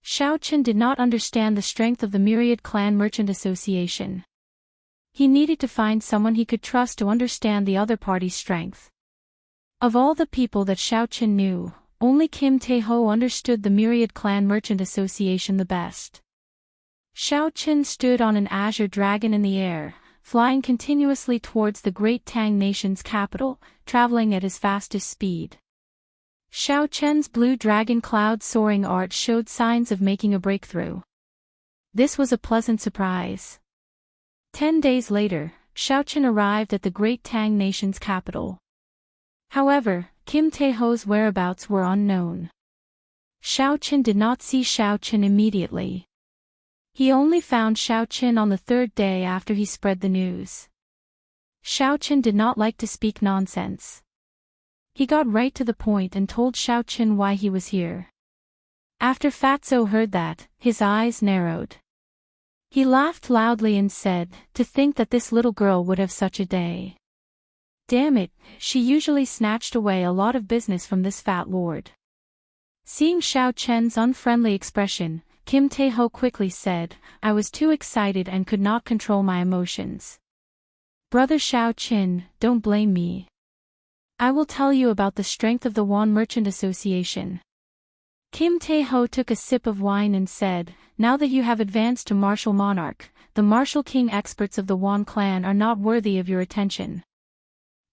Xiaoqin did not understand the strength of the Myriad Clan Merchant Association. He needed to find someone he could trust to understand the other party's strength. Of all the people that Xiaoqin knew, only Kim Tae-ho understood the Myriad Clan Merchant Association the best. Xiaoqin stood on an azure dragon in the air, flying continuously towards the Great Tang Nation's capital, traveling at his fastest speed. Xiaoqin's blue dragon cloud soaring art showed signs of making a breakthrough. This was a pleasant surprise. 10 days later, Xiaoqin arrived at the Great Tang Nation's capital. However, Kim Tae-ho's whereabouts were unknown. Xiaoqin did not see Xiaoqin immediately. He only found Xiaoqin on the third day after he spread the news. Xiaoqin did not like to speak nonsense. He got right to the point and told Xiaoqin why he was here. After Fatso heard that, his eyes narrowed. He laughed loudly and said, "To think that this little girl would have such a day. Damn it, she usually snatched away a lot of business from this fat lord." Seeing Xiaoqin's unfriendly expression, Kim Tae-ho quickly said, "I was too excited and could not control my emotions. Brother Xiaoqin, don't blame me. I will tell you about the strength of the Wan Merchant Association." Kim Tae-ho took a sip of wine and said, "Now that you have advanced to Martial Monarch, the Martial King experts of the Wan clan are not worthy of your attention.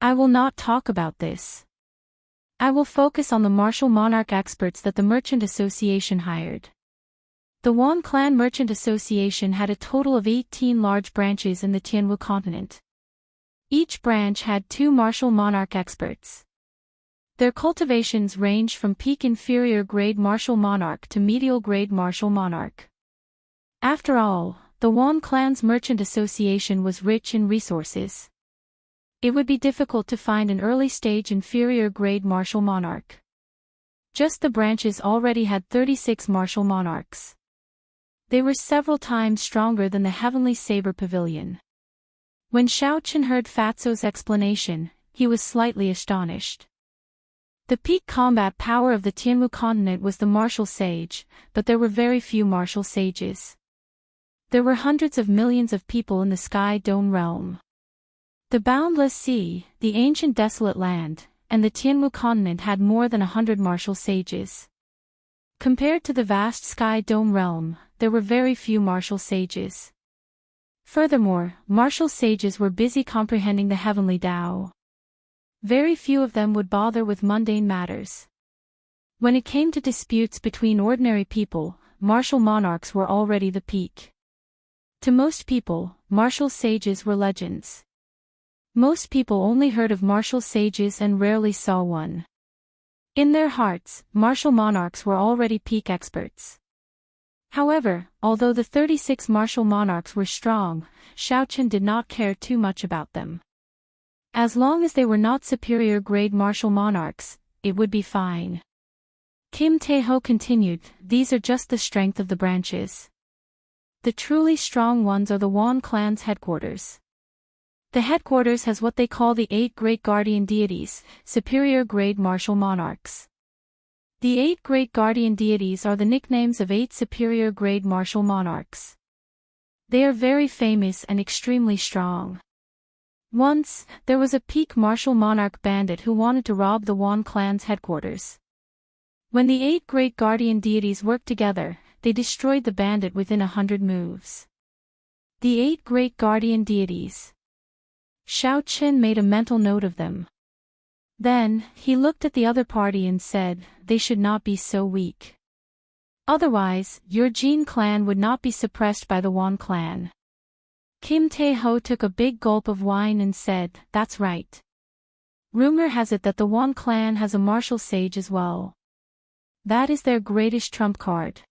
I will not talk about this. I will focus on the Martial Monarch experts that the Merchant Association hired." The Wan Clan Merchant Association had a total of 18 large branches in the Tianwu continent. Each branch had 2 Martial Monarch experts. Their cultivations ranged from peak inferior grade Martial Monarch to medial grade Martial Monarch. After all, the Wan Clan's Merchant Association was rich in resources. It would be difficult to find an early-stage inferior grade Martial Monarch. Just the branches already had 36 Martial Monarchs. They were several times stronger than the Heavenly Saber Pavilion. When Xiaoqin heard Fatso's explanation, he was slightly astonished. The peak combat power of the Tianwu continent was the martial sage, but there were very few martial sages. There were hundreds of millions of people in the Sky Dome realm. The boundless sea, the ancient desolate land, and the Tianwu continent had more than 100 martial sages. Compared to the vast Sky Dome realm, there were very few martial sages. Furthermore, martial sages were busy comprehending the heavenly Tao. Very few of them would bother with mundane matters. When it came to disputes between ordinary people, martial monarchs were already the peak. To most people, martial sages were legends. Most people only heard of martial sages and rarely saw one. In their hearts, martial monarchs were already peak experts. However, although the 36 martial monarchs were strong, Xiaochen did not care too much about them. As long as they were not superior-grade martial monarchs, it would be fine. Kim Tae-ho continued, these are just the strength of the branches. The truly strong ones are the Wan clan's headquarters. The headquarters has what they call the 8 great guardian deities, superior-grade martial monarchs. The 8 great guardian deities are the nicknames of 8 superior-grade martial monarchs. They are very famous and extremely strong. Once, there was a peak martial monarch bandit who wanted to rob the Wan clan's headquarters. When the 8 great guardian deities worked together, they destroyed the bandit within 100 moves. The 8 great guardian deities. Xiaochen made a mental note of them. Then, he looked at the other party and said, they should not be so weak. Otherwise, your Jin clan would not be suppressed by the Wan clan. Kim Tae-ho took a big gulp of wine and said, that's right. Rumor has it that the Wan clan has a martial sage as well. That is their greatest trump card.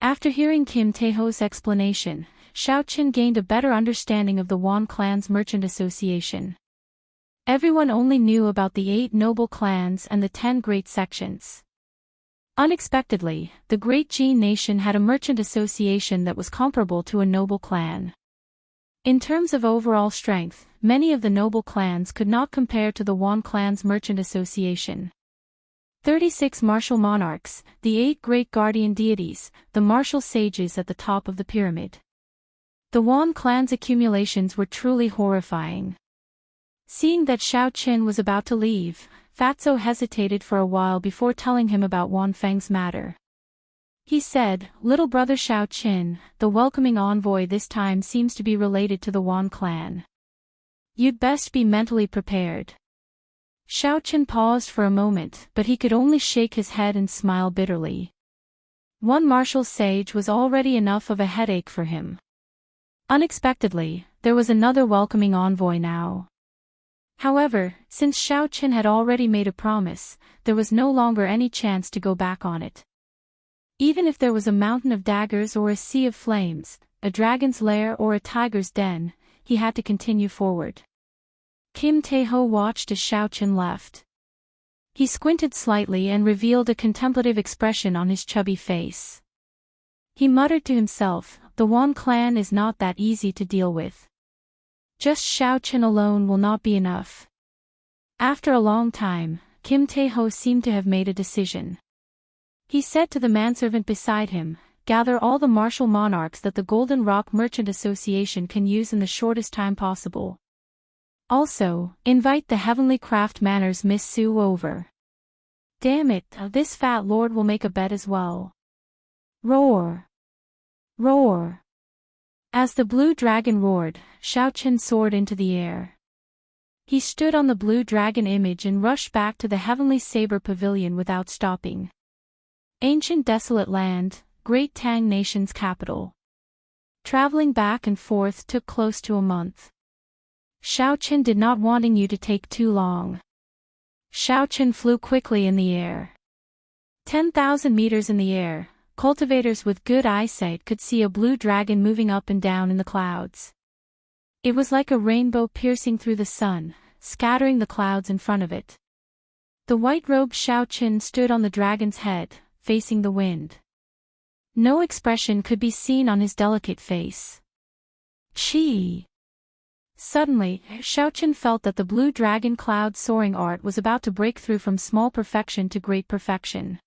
After hearing Kim Tae-ho's explanation, Xiaochen gained a better understanding of the Wan clan's merchant association. Everyone only knew about the 8 noble clans and the 10 great sections. Unexpectedly, the Great Jin nation had a merchant association that was comparable to a noble clan. In terms of overall strength, many of the noble clans could not compare to the Wan clan's merchant association. 36 martial monarchs, the 8 great guardian deities, the martial sages at the top of the pyramid. The Wan clan's accumulations were truly horrifying. Seeing that Xiaochen was about to leave, Fatso hesitated for a while before telling him about Wan Feng's matter. He said, little brother Xiaochen, the welcoming envoy this time seems to be related to the Wan clan. You'd best be mentally prepared. Xiaochen paused for a moment, but he could only shake his head and smile bitterly. One martial sage was already enough of a headache for him. Unexpectedly, there was another welcoming envoy now. However, since Xiaochen had already made a promise, there was no longer any chance to go back on it. Even if there was a mountain of daggers or a sea of flames, a dragon's lair or a tiger's den, he had to continue forward. Kim Tae-ho watched as Xiaochen left. He squinted slightly and revealed a contemplative expression on his chubby face. He muttered to himself, the Wan clan is not that easy to deal with. Just Xiaochen alone will not be enough. After a long time, Kim Tae-ho seemed to have made a decision. He said to the manservant beside him, gather all the martial monarchs that the Golden Rock Merchant Association can use in the shortest time possible. Also, invite the Heavenly Craft Manor's Miss Sue over. Damn it, this fat lord will make a bet as well. Roar! Roar! As the blue dragon roared, Xiaochen soared into the air. He stood on the blue dragon image and rushed back to the Heavenly Saber Pavilion without stopping. Ancient desolate land, Great Tang Nation's capital. Traveling back and forth took close to a month. Xiaochen did not wanting you to take too long. Xiaochen flew quickly in the air. 10,000 meters in the air, cultivators with good eyesight could see a blue dragon moving up and down in the clouds. It was like a rainbow piercing through the sun, scattering the clouds in front of it. The white-robed Xiaochen stood on the dragon's head, facing the wind. No expression could be seen on his delicate face. Chi! Suddenly, Xiaochen felt that the blue dragon cloud soaring art was about to break through from small perfection to great perfection.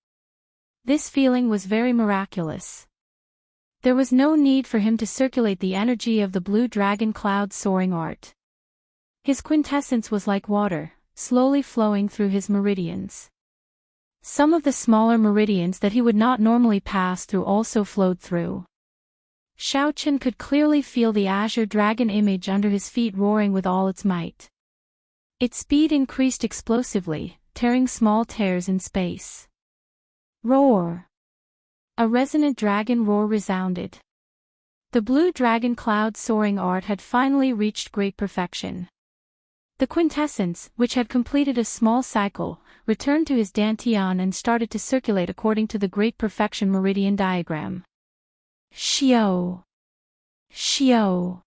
This feeling was very miraculous. There was no need for him to circulate the energy of the blue dragon cloud soaring art. His quintessence was like water, slowly flowing through his meridians. Some of the smaller meridians that he would not normally pass through also flowed through. Xiaochen could clearly feel the azure dragon image under his feet roaring with all its might. Its speed increased explosively, tearing small tears in space. Roar! A resonant dragon roar resounded. The blue dragon cloud soaring art had finally reached great perfection. The quintessence, which had completed a small cycle, returned to his dantian and started to circulate according to the great perfection meridian diagram. Xiao! Xiao!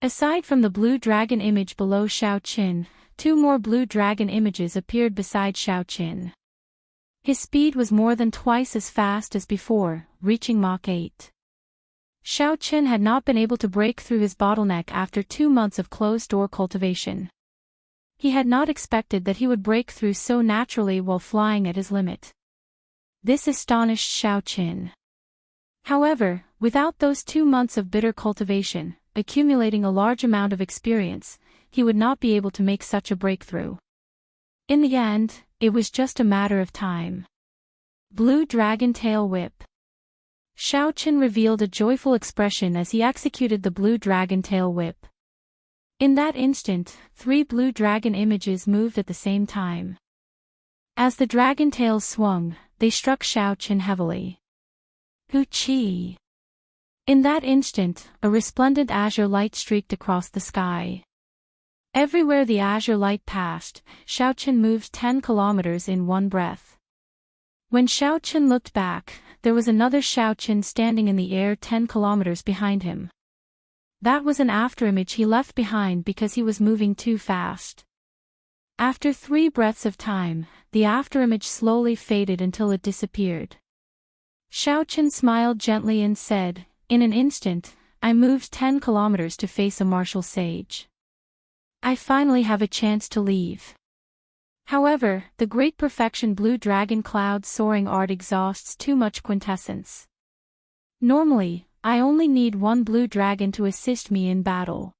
Aside from the blue dragon image below Xiao Qin, 2 more blue dragon images appeared beside Xiao Qin. His speed was more than twice as fast as before, reaching Mach 8. Xiao Qin had not been able to break through his bottleneck after 2 months of closed-door cultivation. He had not expected that he would break through so naturally while flying at his limit. This astonished Xiao Qin. However, without those 2 months of bitter cultivation, accumulating a large amount of experience, he would not be able to make such a breakthrough. In the end, it was just a matter of time. Blue Dragon Tail Whip. Xiao Qin revealed a joyful expression as he executed the Blue Dragon Tail Whip. In that instant, 3 blue dragon images moved at the same time. As the dragon tails swung, they struck Xiao Qin heavily. Hu-chi! In that instant, a resplendent azure light streaked across the sky. Everywhere the azure light passed, Xiao Qin moved 10 kilometers in one breath. When Xiao Qin looked back, there was another Xiao Qin standing in the air 10 kilometers behind him. That was an afterimage he left behind because he was moving too fast. After 3 breaths of time, the afterimage slowly faded until it disappeared. Xiao Qin smiled gently and said, "In an instant, I moved 10 kilometers to face a martial sage. I finally have a chance to leave." However, the great perfection blue dragon cloud soaring art exhausts too much quintessence. Normally, I only need 1 blue dragon to assist me in battle.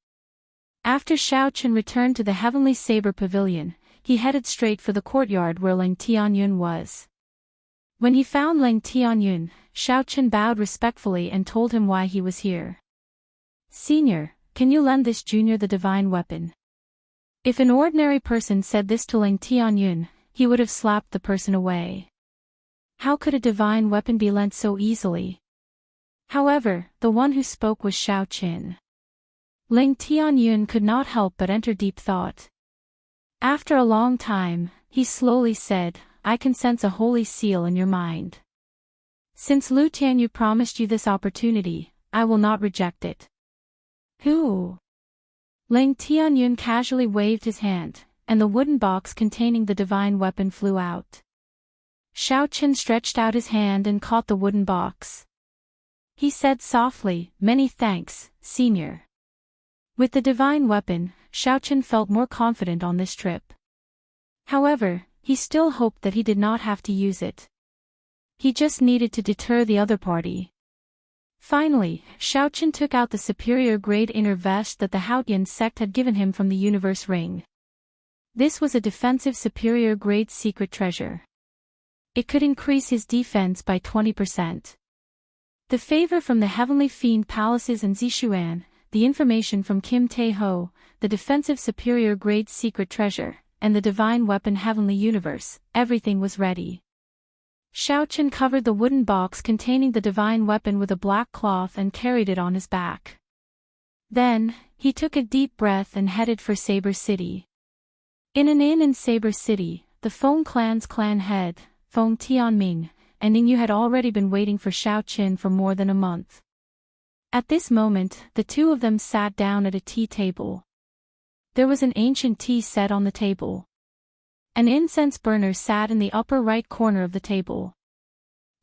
After Xiao Qin returned to the Heavenly Saber Pavilion, he headed straight for the courtyard where Lang Tianyun was. When he found Lang Tianyun, Xiao Qin bowed respectfully and told him why he was here. "Senior, can you lend this junior the divine weapon?" If an ordinary person said this to Lang Tianyun, he would have slapped the person away. How could a divine weapon be lent so easily? However, the one who spoke was Xiao Qin. Lang Tianyun could not help but enter deep thought. After a long time, he slowly said, "I can sense a holy seal in your mind. Since Lu Tianyu promised you this opportunity, I will not reject it." "Who?" Lang Tianyun casually waved his hand, and the wooden box containing the divine weapon flew out. Xiao Qin stretched out his hand and caught the wooden box. He said softly, "Many thanks, senior." With the divine weapon, Xiao Qin felt more confident on this trip. However, he still hoped that he did not have to use it. He just needed to deter the other party. Finally, Xiao Qin took out the superior grade inner vest that the Haotian sect had given him from the universe ring. This was a defensive superior grade secret treasure. It could increase his defense by 20%. The favor from the Heavenly Fiend Palaces and Zishuan, the information from Kim Tae-ho, the defensive superior grade secret treasure, and the divine weapon Heavenly Universe, everything was ready. Xiao Qin covered the wooden box containing the divine weapon with a black cloth and carried it on his back. Then, he took a deep breath and headed for Saber City. In an inn in Saber City, the Feng clan's clan head, Feng Tianming, and Ningyu had already been waiting for Xiao Qin for more than a month. At this moment, the 2 of them sat down at a tea table. There was an ancient tea set on the table. An incense burner sat in the upper right corner of the table.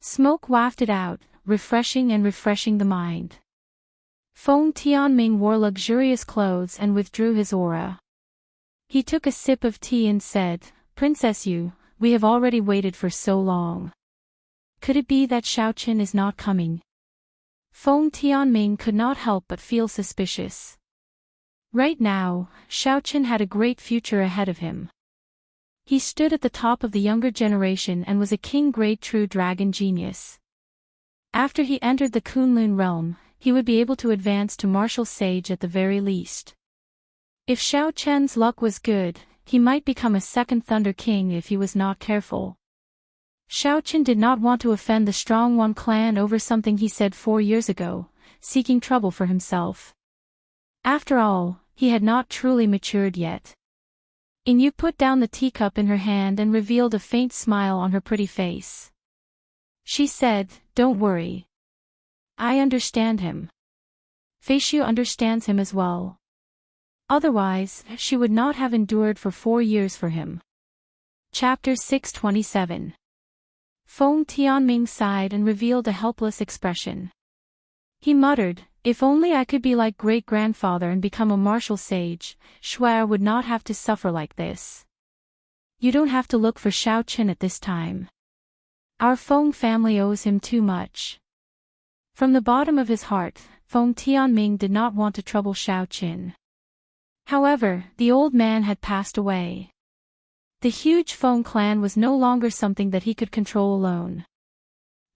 Smoke wafted out, refreshing the mind. Feng Tianming wore luxurious clothes and withdrew his aura. He took a sip of tea and said, "Princess Yu, we have already waited for so long. Could it be that Xiao Qin is not coming?" Feng Tianming could not help but feel suspicious. Right now, Xiao Qin had a great future ahead of him. He stood at the top of the younger generation and was a king-grade true dragon genius. After he entered the Kunlun realm, he would be able to advance to martial sage at the very least. If Xiao Qin's luck was good, he might become a second Thunder King if he was not careful. Xiaoqin did not want to offend the strong Wan clan over something he said 4 years ago, seeking trouble for himself. After all, he had not truly matured yet. Yu put down the teacup in her hand and revealed a faint smile on her pretty face. She said, "Don't worry. I understand him. Feishu understands him as well. Otherwise, she would not have endured for 4 years for him." Chapter 627. Feng Tianming sighed and revealed a helpless expression. He muttered, "If only I could be like great-grandfather and become a martial sage, Shuai would not have to suffer like this. You don't have to look for Xiaoqin at this time. Our Feng family owes him too much." From the bottom of his heart, Feng Tianming did not want to trouble Xiaoqin. However, the old man had passed away. The huge Feng clan was no longer something that he could control alone.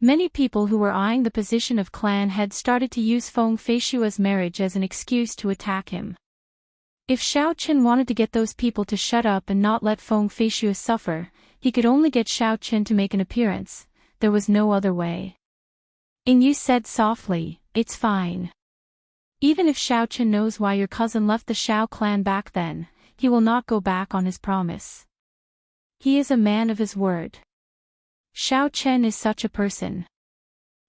Many people who were eyeing the position of clan head started to use Feng Feishua's marriage as an excuse to attack him. If Xiaoqin wanted to get those people to shut up and not let Feng Feishua suffer, he could only get Xiaoqin to make an appearance. There was no other way. Yu said softly, "It's fine. Even if Xiaoqin knows why your cousin left the Xiao clan back then, he will not go back on his promise. He is a man of his word. Xiaoqin is such a person.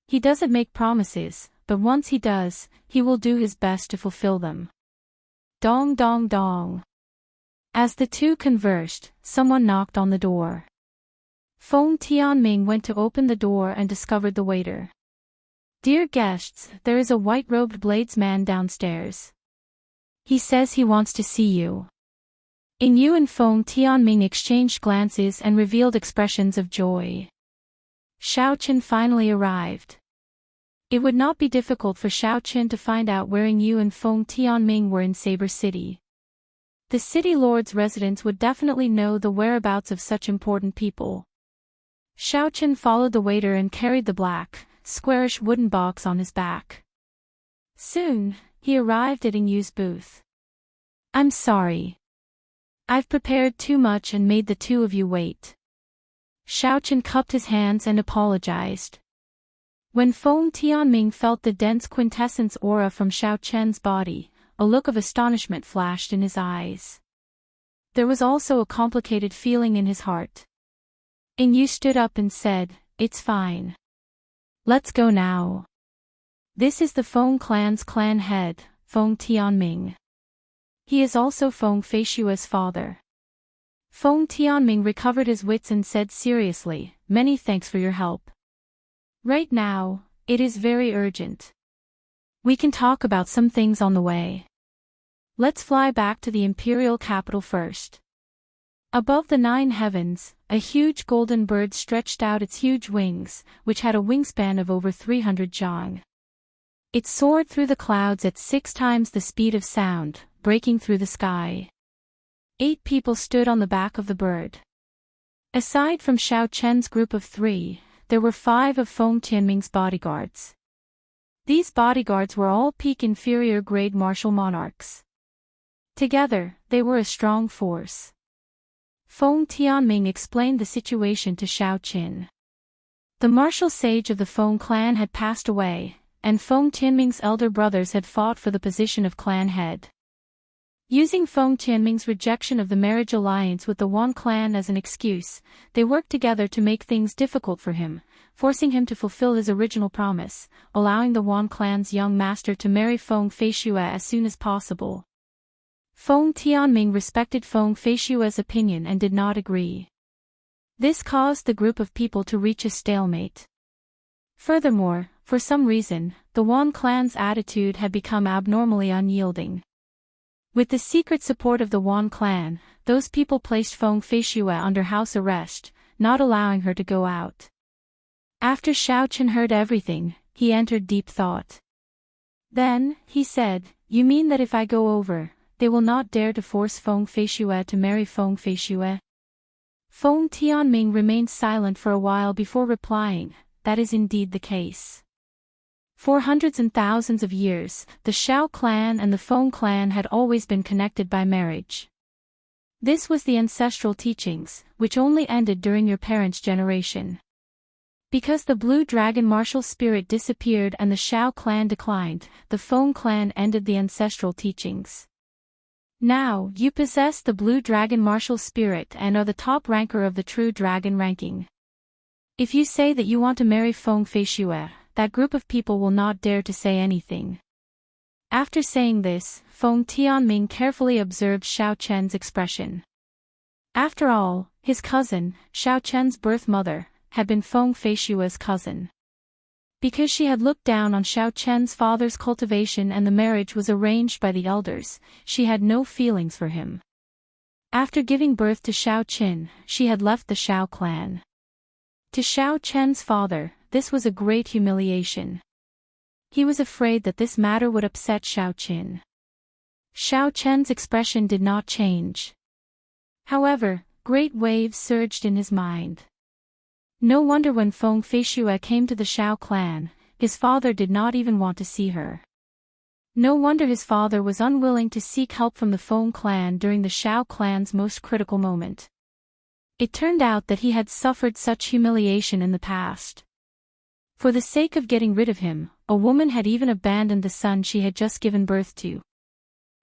He doesn't make promises, but once he does, he will do his best to fulfill them." Dong dong dong. As the two conversed, someone knocked on the door. Feng Tianming went to open the door and discovered the waiter. "Dear guests, there is a white-robed bladesman downstairs. He says he wants to see you." Yu and Feng Tianming exchanged glances and revealed expressions of joy. Xiaoqin finally arrived. It would not be difficult for Xiaoqin to find out where Yu and Feng Tianming were in Saber City. The city lord's residents would definitely know the whereabouts of such important people. Xiaoqin followed the waiter and carried the black, squarish wooden box on his back. Soon, he arrived at Yu's booth. "I'm sorry. I've prepared too much and made the two of you wait." Xiaoqin cupped his hands and apologized. When Feng Tianming felt the dense quintessence aura from Xiaoqin's body, a look of astonishment flashed in his eyes. There was also a complicated feeling in his heart. Yu stood up and said, "It's fine. Let's go now. This is the Feng clan's clan head, Feng Tianming. He is also Feng Feishua's father." Feng Tianming recovered his wits and said seriously, "Many thanks for your help. Right now, it is very urgent. We can talk about some things on the way. Let's fly back to the imperial capital first." Above the 9 heavens, a huge golden bird stretched out its huge wings, which had a wingspan of over 300 zhang. It soared through the clouds at 6 times the speed of sound, breaking through the sky. 8 people stood on the back of the bird. Aside from Xiaoqin's group of 3, there were 5 of Feng Tianming's bodyguards. These bodyguards were all peak inferior grade martial monarchs. Together, they were a strong force. Feng Tianming explained the situation to Xiaoqin. The martial sage of the Feng clan had passed away, and Feng Tianming's elder brothers had fought for the position of clan head. Using Feng Tianming's rejection of the marriage alliance with the Wan clan as an excuse, they worked together to make things difficult for him, forcing him to fulfill his original promise, allowing the Wan clan's young master to marry Feng Feishua as soon as possible. Feng Tianming respected Feng Feishua's opinion and did not agree. This caused the group of people to reach a stalemate. Furthermore, for some reason, the Wan clan's attitude had become abnormally unyielding. With the secret support of the Wan clan, those people placed Feng Feishua under house arrest, not allowing her to go out. After Xiaoqin heard everything, he entered deep thought. Then, he said, "You mean that if I go over, they will not dare to force Feng Feishua to marry Feng Feishua?" Feng Tianming remained silent for a while before replying, "That is indeed the case. For hundreds and thousands of years, the Xiao clan and the Feng clan had always been connected by marriage. This was the ancestral teachings, which only ended during your parents' generation. Because the Blue Dragon martial spirit disappeared and the Shao clan declined, the Feng clan ended the ancestral teachings. Now, you possess the Blue Dragon martial spirit and are the top ranker of the True Dragon ranking. If you say that you want to marry Feng Feishue, that group of people will not dare to say anything. After saying this, Feng Tianming carefully observed Xiao Chen's expression. After all, his cousin, Xiao Chen's birth mother, had been Feng Feishue's cousin. Because she had looked down on Xiao Chen's father's cultivation and the marriage was arranged by the elders, she had no feelings for him. After giving birth to Xiao Chen, she had left the Xiao clan. To Xiao Chen's father, this was a great humiliation. He was afraid that this matter would upset Xiao Chen. Xiao Chen's expression did not change. However, great waves surged in his mind. No wonder when Feng Feishue came to the Xiao clan, his father did not even want to see her. No wonder his father was unwilling to seek help from the Feng clan during the Xiao clan's most critical moment. It turned out that he had suffered such humiliation in the past. For the sake of getting rid of him, a woman had even abandoned the son she had just given birth to.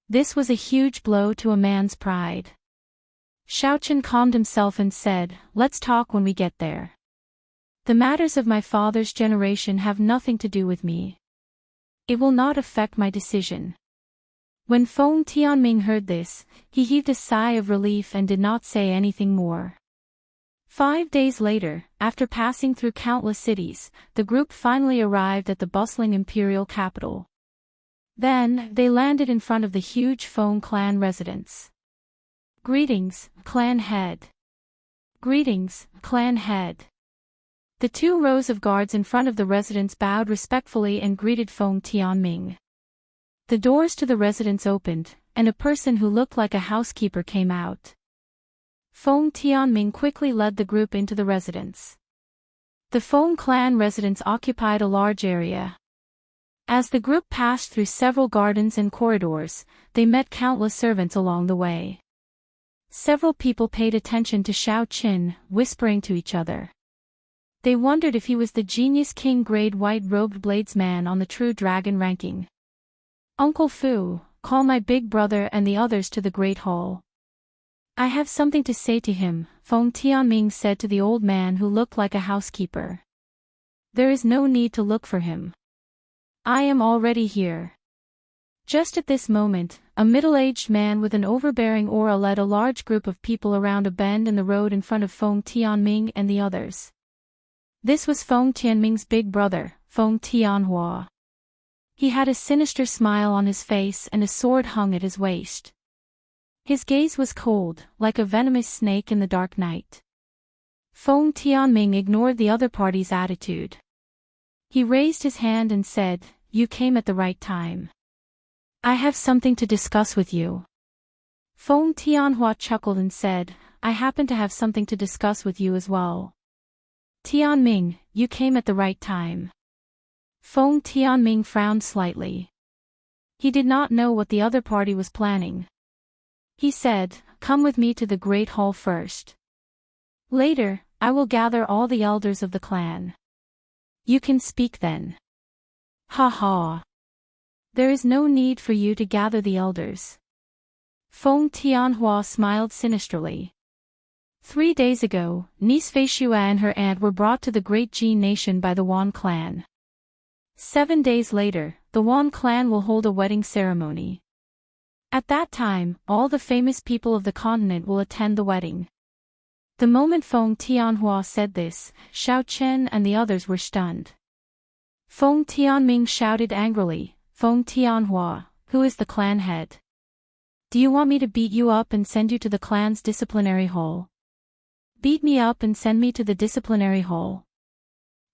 This was a huge blow to a man's pride. Xiao Chen calmed himself and said, "Let's talk when we get there. The matters of my father's generation have nothing to do with me. It will not affect my decision." When Feng Tianming heard this, he heaved a sigh of relief and did not say anything more. 5 days later, after passing through countless cities, the group finally arrived at the bustling imperial capital. Then, they landed in front of the huge Feng clan residence. "Greetings, clan head." "Greetings, clan head." The 2 rows of guards in front of the residence bowed respectfully and greeted Feng Tianming. The doors to the residence opened, and a person who looked like a housekeeper came out. Feng Tianming quickly led the group into the residence. The Feng clan residence occupied a large area. As the group passed through several gardens and corridors, they met countless servants along the way. Several people paid attention to Xiao Qin, whispering to each other. They wondered if he was the genius king grade white-robed bladesman on the True Dragon ranking. "Uncle Fu, call my big brother and the others to the Great Hall. I have something to say to him," Feng Tianming said to the old man who looked like a housekeeper. "There is no need to look for him. I am already here." Just at this moment, a middle-aged man with an overbearing aura led a large group of people around a bend in the road in front of Feng Tianming and the others. This was Feng Tianming's big brother, Feng Tianhua. He had a sinister smile on his face and a sword hung at his waist. His gaze was cold, like a venomous snake in the dark night. Feng Tianming ignored the other party's attitude. He raised his hand and said, "You came at the right time. I have something to discuss with you." Feng Tianhua chuckled and said, "I happen to have something to discuss with you as well." "Tianming, you came at the right time." Feng Tianming frowned slightly. He did not know what the other party was planning. He said, "Come with me to the Great Hall first. Later, I will gather all the elders of the clan. You can speak then." "Ha ha. There is no need for you to gather the elders." Feng Tianhua smiled sinisterly. 3 days ago, niece Feishue and her aunt were brought to the Great Jin nation by the Wan clan. 7 days later, the Wan clan will hold a wedding ceremony. At that time, all the famous people of the continent will attend the wedding. The moment Feng Tianhua said this, Xiao Chen and the others were stunned. Feng Tianming shouted angrily, "Feng Tianhua, who is the clan head? Do you want me to beat you up and send you to the clan's disciplinary hall? Beat me up and send me to the disciplinary hall."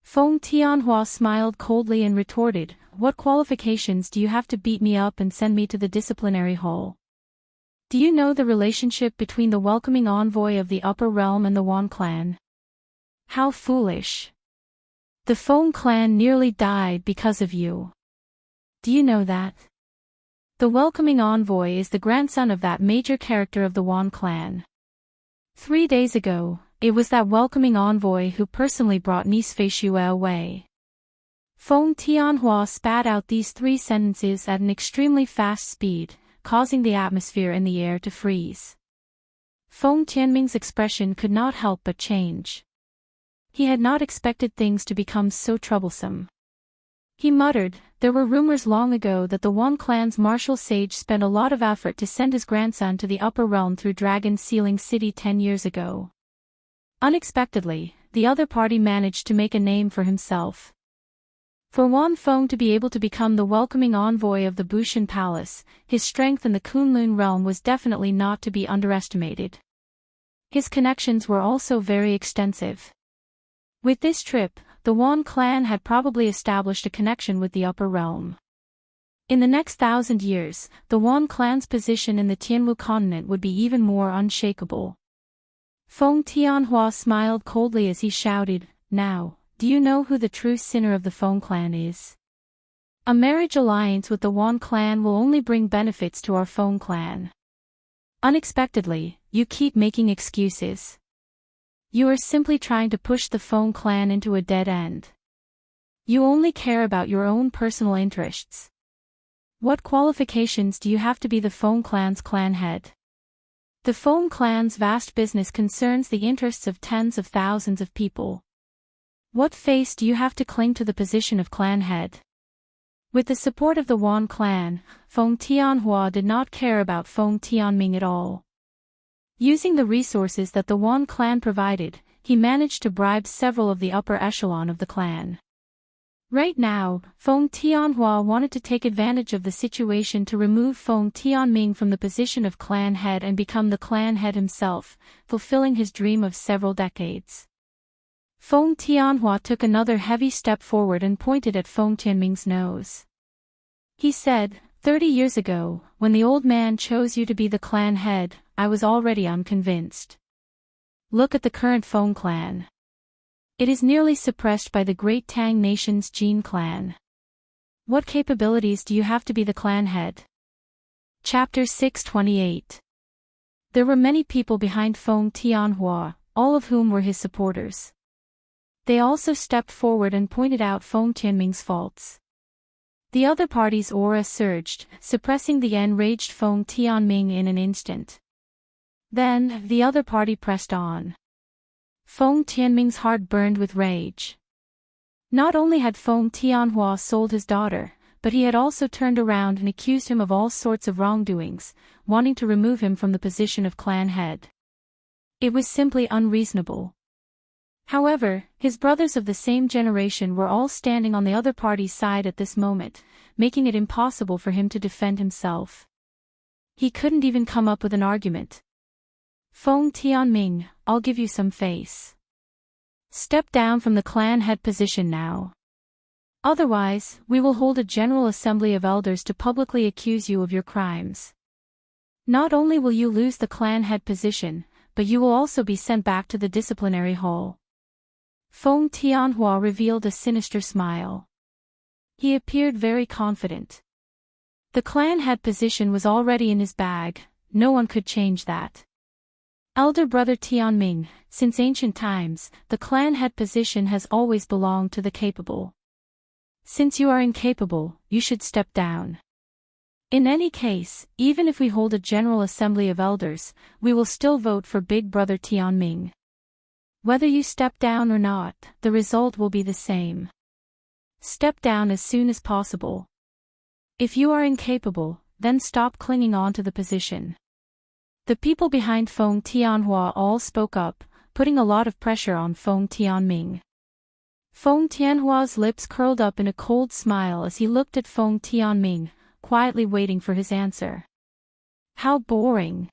Feng Tianhua smiled coldly and retorted, "What qualifications do you have to beat me up and send me to the disciplinary hall? Do you know the relationship between the welcoming envoy of the upper realm and the Wan clan? How foolish. The Feng clan nearly died because of you. Do you know that? The welcoming envoy is the grandson of that major character of the Wan clan. 3 days ago, It was that welcoming envoy who personally brought Nice Feishue away. Feng Tianhua spat out these 3 sentences at an extremely fast speed, causing the atmosphere in the air to freeze. Feng Tianming's expression could not help but change. He had not expected things to become so troublesome. He muttered, "There were rumors long ago that the Wan clan's martial sage spent a lot of effort to send his grandson to the upper realm through Dragon Sealing City 10 years ago. Unexpectedly, the other party managed to make a name for himself. For Wan Feng to be able to become the welcoming envoy of the Bushan Palace, his strength in the Kunlun realm was definitely not to be underestimated. His connections were also very extensive. With this trip, the Wan clan had probably established a connection with the upper realm. In the next 1,000 years, the Wan clan's position in the Tianwu continent would be even more unshakable." Feng Tianhua smiled coldly as he shouted, "Now, do you know who the true sinner of the Feng clan is? A marriage alliance with the Wan clan will only bring benefits to our Feng clan. Unexpectedly, you keep making excuses. You are simply trying to push the Feng clan into a dead end. You only care about your own personal interests. What qualifications do you have to be the Feng clan's clan head? The Feng clan's vast business concerns the interests of tens of thousands of people. What face do you have to cling to the position of clan head?" With the support of the Wan clan, Feng Tianhua did not care about Feng Tianming at all. Using the resources that the Wan clan provided, he managed to bribe several of the upper echelon of the clan. Right now, Feng Tianhua wanted to take advantage of the situation to remove Feng Tianming from the position of clan head and become the clan head himself, fulfilling his dream of several decades. Feng Tianhua took another heavy step forward and pointed at Feng Tianming's nose. He said, 30 years ago, when the old man chose you to be the clan head, I was already unconvinced. Look at the current Feng clan. It is nearly suppressed by the great Tang nation's Jin clan. What capabilities do you have to be the clan head?" Chapter 628. There were many people behind Feng Tianhua, all of whom were his supporters. They also stepped forward and pointed out Feng Tianming's faults. The other party's aura surged, suppressing the enraged Feng Tianming in an instant. Then, the other party pressed on. Feng Tianming's heart burned with rage. Not only had Feng Tianhua sold his daughter, but he had also turned around and accused him of all sorts of wrongdoings, wanting to remove him from the position of clan head. It was simply unreasonable. However, his brothers of the same generation were all standing on the other party's side at this moment, making it impossible for him to defend himself. He couldn't even come up with an argument. "Feng Tianming, I'll give you some face. Step down from the clan head position now. Otherwise, we will hold a general assembly of elders to publicly accuse you of your crimes. Not only will you lose the clan head position, but you will also be sent back to the disciplinary hall." Feng Tianhua revealed a sinister smile. He appeared very confident. The clan head position was already in his bag, no one could change that. "Elder brother Tianming, since ancient times, the clan head position has always belonged to the capable. Since you are incapable, you should step down. In any case, even if we hold a general assembly of elders, we will still vote for big brother Tianming. Whether you step down or not, the result will be the same. Step down as soon as possible. If you are incapable, then stop clinging on to the position." The people behind Feng Tianhua all spoke up, putting a lot of pressure on Feng Tianming. Feng Tianhua's lips curled up in a cold smile as he looked at Feng Tianming, quietly waiting for his answer. How boring.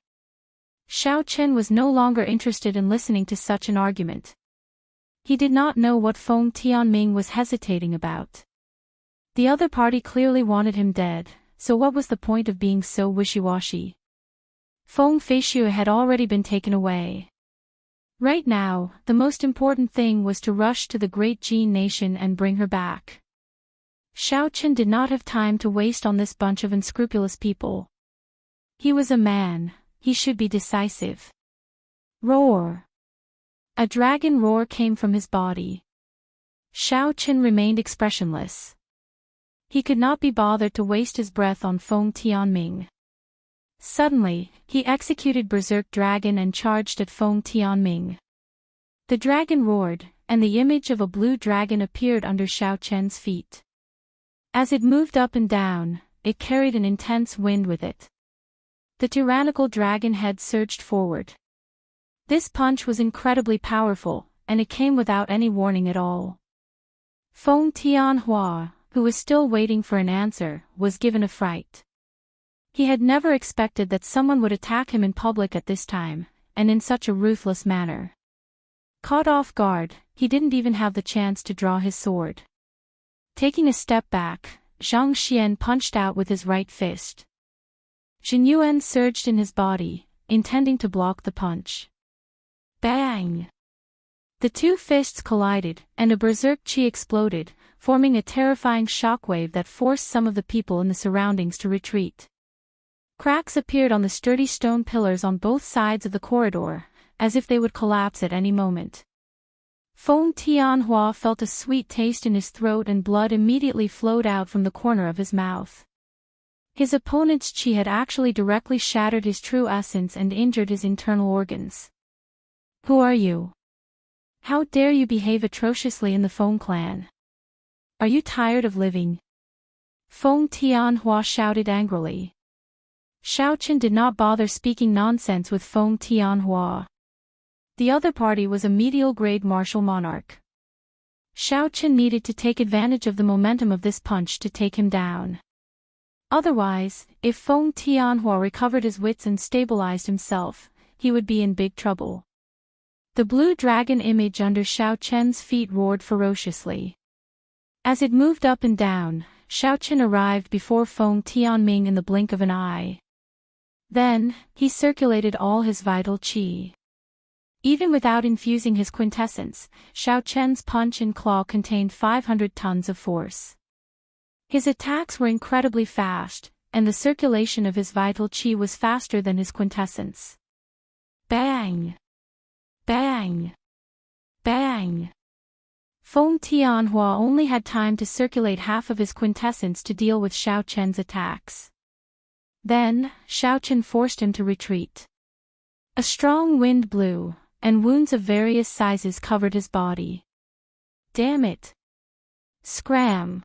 Xiao Chen was no longer interested in listening to such an argument. He did not know what Feng Tianming was hesitating about. The other party clearly wanted him dead, so what was the point of being so wishy-washy? Feng Feishue had already been taken away. Right now, the most important thing was to rush to the great Jin nation and bring her back. Xiao Chen did not have time to waste on this bunch of unscrupulous people. He was a man, he should be decisive. Roar! A dragon roar came from his body. Xiao Qin remained expressionless. He could not be bothered to waste his breath on Feng Tianming. Suddenly, he executed Berserk Dragon and charged at Feng Tianming. The dragon roared, and the image of a blue dragon appeared under Xiao Qian's feet. As it moved up and down, it carried an intense wind with it. The tyrannical dragon head surged forward. This punch was incredibly powerful, and it came without any warning at all. Feng Tianhua, who was still waiting for an answer, was given a fright. He had never expected that someone would attack him in public at this time, and in such a ruthless manner. Caught off guard, he didn't even have the chance to draw his sword. Taking a step back, Zhang Xian punched out with his right fist. Jin Yuan surged in his body, intending to block the punch. Bang! The two fists collided, and a berserk chi exploded, forming a terrifying shockwave that forced some of the people in the surroundings to retreat. Cracks appeared on the sturdy stone pillars on both sides of the corridor, as if they would collapse at any moment. Feng Tianhua felt a sweet taste in his throat and blood immediately flowed out from the corner of his mouth. His opponent's chi had actually directly shattered his true essence and injured his internal organs. Who are you? How dare you behave atrociously in the Feng clan? Are you tired of living? Feng Tianhua shouted angrily. Xiao Qin did not bother speaking nonsense with Feng Tianhua. The other party was a medial-grade martial monarch. Xiao Qin needed to take advantage of the momentum of this punch to take him down. Otherwise, if Feng Tianhua recovered his wits and stabilized himself, he would be in big trouble. The blue dragon image under Xiao Qian's feet roared ferociously. As it moved up and down, Xiao Qin arrived before Feng Tianming in the blink of an eye. Then, he circulated all his vital qi. Even without infusing his quintessence, Xiao Qian's punch and claw contained 500 tons of force. His attacks were incredibly fast, and the circulation of his vital qi was faster than his quintessence. Bang! Bang! Bang! Feng Tianhua only had time to circulate half of his quintessence to deal with Xiao Qian's attacks. Then, Xiao Qian forced him to retreat. A strong wind blew, and wounds of various sizes covered his body. Damn it! Scram!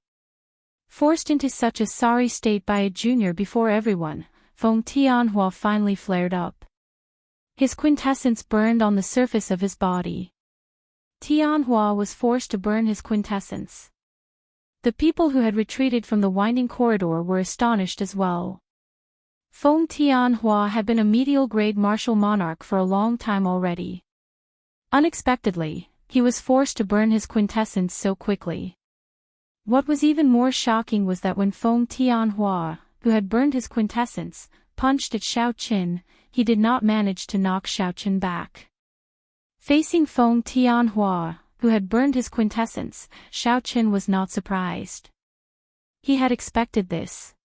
Forced into such a sorry state by a junior before everyone, Feng Tianhua finally flared up. His quintessence burned on the surface of his body. Tianhua was forced to burn his quintessence. The people who had retreated from the winding corridor were astonished as well. Feng Tianhua had been a medial-grade martial monarch for a long time already. Unexpectedly, he was forced to burn his quintessence so quickly. What was even more shocking was that when Feng Tianhua, who had burned his quintessence, punched at Xiao Qin, he did not manage to knock Xiao Qin back. Facing Feng Tianhua, who had burned his quintessence, Xiao Qin was not surprised. He had expected this.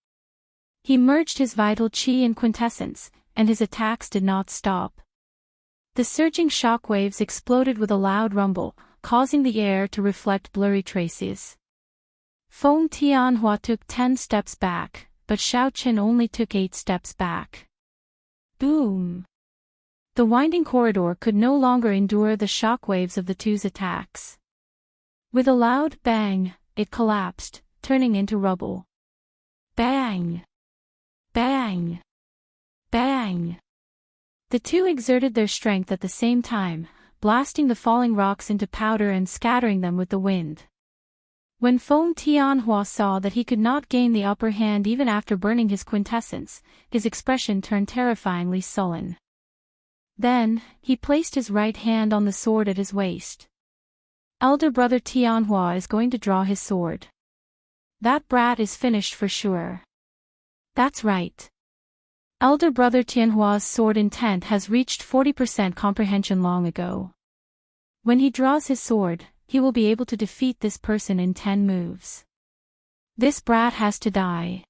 He merged his vital qi and quintessence, and his attacks did not stop. The surging shockwaves exploded with a loud rumble, causing the air to reflect blurry traces. Feng Tianhua took 10 steps back, but Xiao Qin only took 8 steps back. Boom! The winding corridor could no longer endure the shockwaves of the two's attacks. With a loud bang, it collapsed, turning into rubble. Bang! Bang! Bang! The two exerted their strength at the same time, blasting the falling rocks into powder and scattering them with the wind. When Feng Tianhua saw that he could not gain the upper hand even after burning his quintessence, his expression turned terrifyingly sullen. Then, he placed his right hand on the sword at his waist. Elder brother Tianhua is going to draw his sword. That brat is finished for sure. That's right. Elder brother Tianhua's sword intent has reached 40% comprehension long ago. When he draws his sword, he will be able to defeat this person in 10 moves. This brat has to die.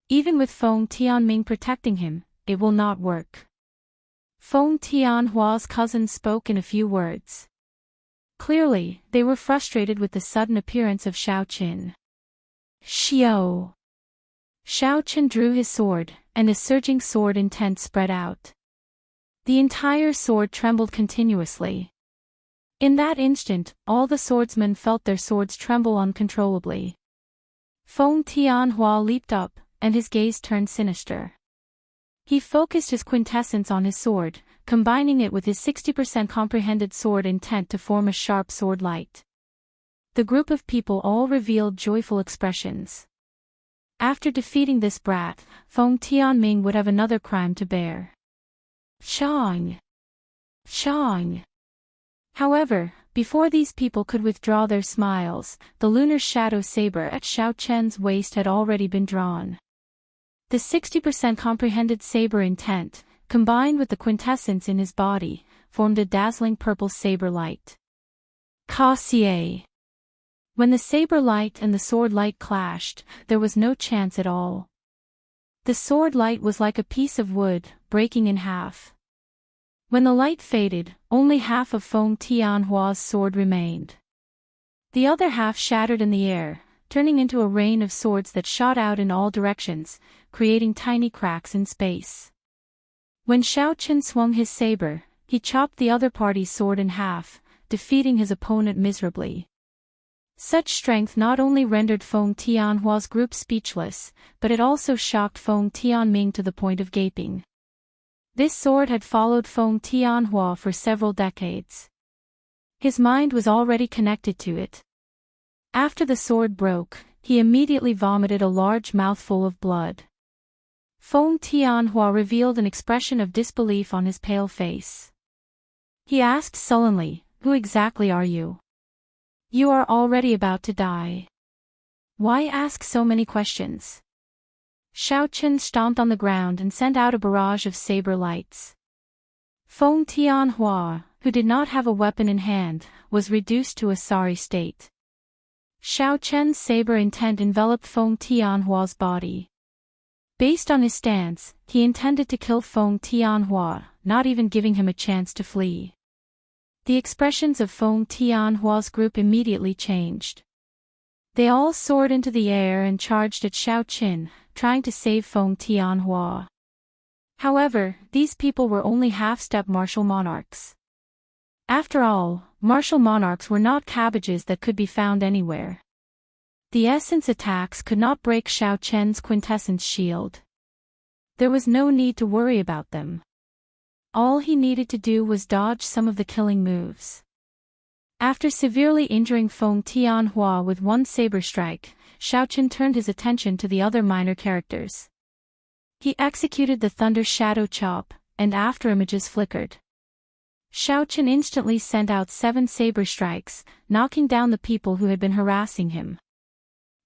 Even with Feng Tianming protecting him, it will not work. Feng Tianhua's cousins spoke in a few words. Clearly, they were frustrated with the sudden appearance of Xiao Qin. Xiao! Xiao Qin drew his sword, and his surging sword intent spread out. The entire sword trembled continuously. In that instant, all the swordsmen felt their swords tremble uncontrollably. Feng Tianhua leaped up, and his gaze turned sinister. He focused his quintessence on his sword, combining it with his 60% comprehended sword intent to form a sharp sword light. The group of people all revealed joyful expressions. After defeating this brat, Feng Tianming would have another crime to bear. Shang! Shang! However, before these people could withdraw their smiles, the lunar shadow saber at Xiao Chen's waist had already been drawn. The 60% comprehended saber intent, combined with the quintessence in his body, formed a dazzling purple saber light. Cassier! When the saber light and the sword light clashed, there was no chance at all. The sword light was like a piece of wood, breaking in half. When the light faded, only half of Feng Tianhua's sword remained. The other half shattered in the air, turning into a rain of swords that shot out in all directions, creating tiny cracks in space. When Xiao Qin swung his saber, he chopped the other party's sword in half, defeating his opponent miserably. Such strength not only rendered Feng Tianhua's group speechless, but it also shocked Feng Tianming to the point of gaping. This sword had followed Feng Tianhua for several decades. His mind was already connected to it. After the sword broke, he immediately vomited a large mouthful of blood. Feng Tianhua revealed an expression of disbelief on his pale face. He asked sullenly, "Who exactly are you? You are already about to die. Why ask so many questions?" Xiao Qin stomped on the ground and sent out a barrage of saber lights. Feng Tianhua, who did not have a weapon in hand, was reduced to a sorry state. Xiao Chen's saber intent enveloped Feng Tianhua's body. Based on his stance, he intended to kill Feng Tianhua, not even giving him a chance to flee. The expressions of Feng Tianhua's group immediately changed. They all soared into the air and charged at Xiao Qin, trying to save Feng Tianhua. However, these people were only half-step martial monarchs. After all, martial monarchs were not cabbages that could be found anywhere. The essence attacks could not break Xiao Chen's quintessence shield. There was no need to worry about them. All he needed to do was dodge some of the killing moves. After severely injuring Feng Tianhua with one saber strike, Xiao Qin turned his attention to the other minor characters. He executed the Thunder Shadow Chop, and after images flickered. Xiao Qin instantly sent out 7 saber strikes, knocking down the people who had been harassing him.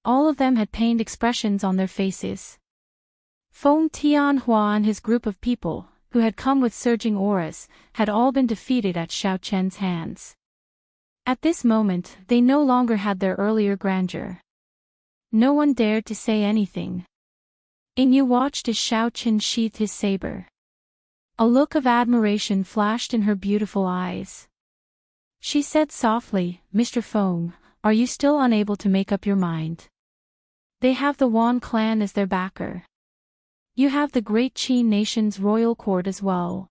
All of them had pained expressions on their faces. Feng Tianhua and his group of people, who had come with surging auras, had all been defeated at Xiao Chen's hands. At this moment, they no longer had their earlier grandeur. No one dared to say anything. Ingyu watched as Xiao Qin sheathed his saber. A look of admiration flashed in her beautiful eyes. She said softly, "Mr. Feng, are you still unable to make up your mind? They have the Wan clan as their backer. You have the great Qin nation's royal court as well.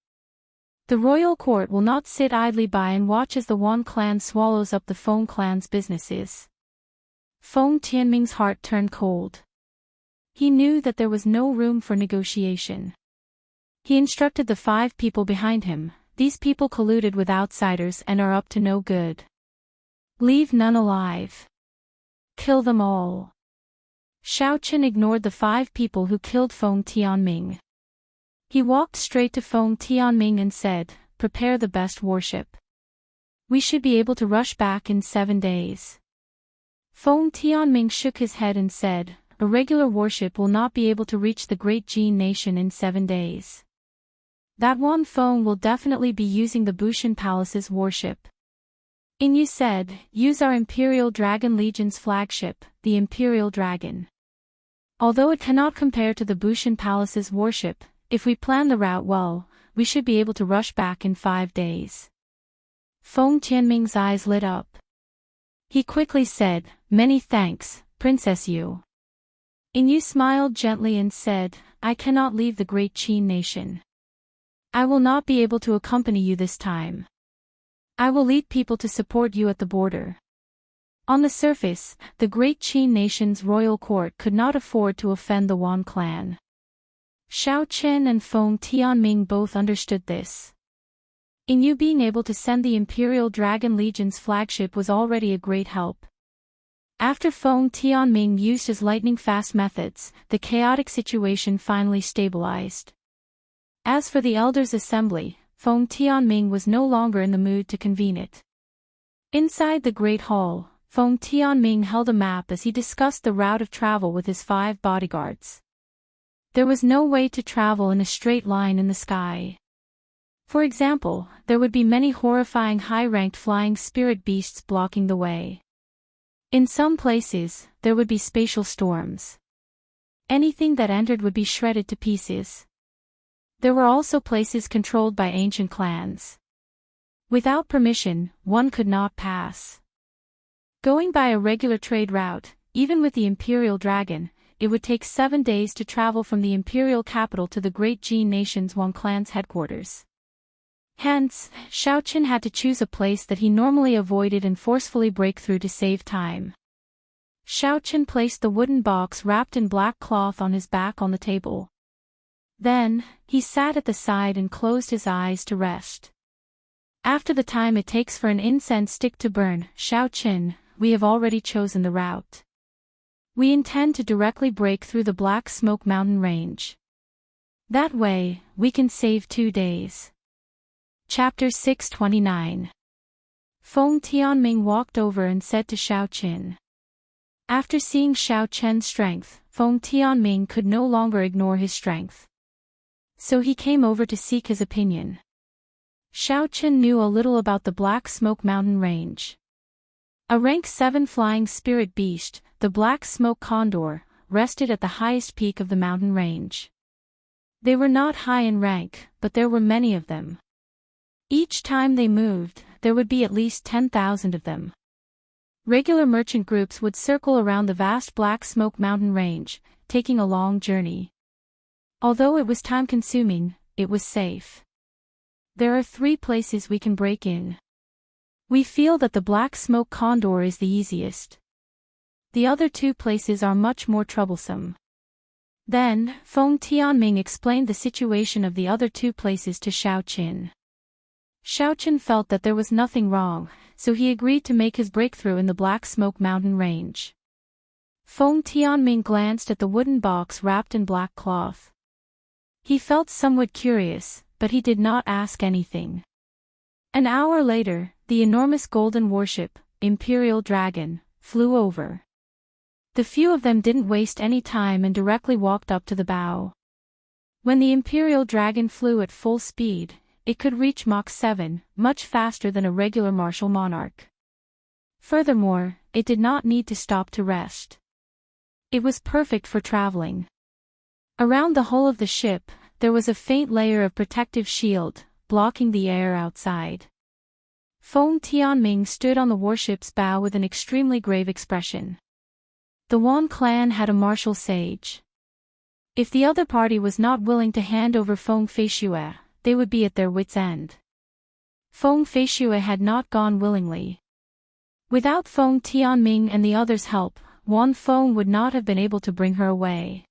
The royal court will not sit idly by and watch as the Wan clan swallows up the Feng clan's businesses." Feng Tianming's heart turned cold. He knew that there was no room for negotiation. He instructed the 5 people behind him, "These people colluded with outsiders and are up to no good. Leave none alive. Kill them all." Xiao Qin ignored the 5 people who killed Feng Tianming. He walked straight to Feng Tianming and said, "Prepare the best warship. We should be able to rush back in 7 days." Feng Tianming shook his head and said, "A regular warship will not be able to reach the great Jin nation in 7 days. That one Feng will definitely be using the Bushan Palace's warship." Ingyu said, "Use our Imperial Dragon Legion's flagship, the Imperial Dragon. Although it cannot compare to the Bushan Palace's warship, if we plan the route well, we should be able to rush back in 5 days. Feng Tianming's eyes lit up. He quickly said, "Many thanks, Princess Yu." Yu smiled gently and said, "I cannot leave the great Qin nation. I will not be able to accompany you this time. I will lead people to support you at the border." On the surface, the great Qin nation's royal court could not afford to offend the Wan clan. Xiao Chen and Feng Tianming both understood this. Yu being able to send the Imperial Dragon Legion's flagship was already a great help. After Feng Tianming used his lightning-fast methods, the chaotic situation finally stabilized. As for the Elders' Assembly, Feng Tianming was no longer in the mood to convene it. Inside the Great Hall, Feng Tianming held a map as he discussed the route of travel with his 5 bodyguards. There was no way to travel in a straight line in the sky. For example, there would be many horrifying high-ranked flying spirit beasts blocking the way. In some places, there would be spatial storms. Anything that entered would be shredded to pieces. There were also places controlled by ancient clans. Without permission, one could not pass. Going by a regular trade route, even with the Imperial Dragon, it would take 7 days to travel from the imperial capital to the great Jin nation's Wan clan's headquarters. Hence, Xiao Chen had to choose a place that he normally avoided and forcefully break through to save time. Xiao Chen placed the wooden box wrapped in black cloth on his back on the table. Then, he sat at the side and closed his eyes to rest. After the time it takes for an incense stick to burn, Xiao Chen, we have already chosen the route. We intend to directly break through the Black Smoke Mountain range. That way, we can save 2 days. Chapter 629. Feng Tianming walked over and said to Xiao Chen. After seeing Xiao Chen's strength, Feng Tianming could no longer ignore his strength. So he came over to seek his opinion. Xiao Chen knew a little about the Black Smoke Mountain range. A rank 7 flying spirit beast, the Black Smoke Condor, rested at the highest peak of the mountain range. They were not high in rank, but there were many of them. Each time they moved, there would be at least 10,000 of them. Regular merchant groups would circle around the vast Black Smoke Mountain range, taking a long journey. Although it was time-consuming, it was safe. There are 3 places we can break in. We feel that the Black Smoke Condor is the easiest. The other 2 places are much more troublesome. Then, Feng Tianming explained the situation of the other 2 places to Xiao Chen. Xiao Chen felt that there was nothing wrong, so he agreed to make his breakthrough in the Black Smoke Mountain range. Feng Tianming glanced at the wooden box wrapped in black cloth. He felt somewhat curious, but he did not ask anything. An hour later, the enormous golden warship, Imperial Dragon, flew over. The few of them didn't waste any time and directly walked up to the bow. When the Imperial Dragon flew at full speed, it could reach Mach 7, much faster than a regular martial monarch. Furthermore, it did not need to stop to rest. It was perfect for traveling. Around the hull of the ship, there was a faint layer of protective shield, blocking the air outside. Feng Tianming stood on the warship's bow with an extremely grave expression. The Wan clan had a martial sage. If the other party was not willing to hand over Feng Feishue, they would be at their wits' end. Feng Feishue had not gone willingly. Without Feng Tianming and the others' help, Wan Feng would not have been able to bring her away.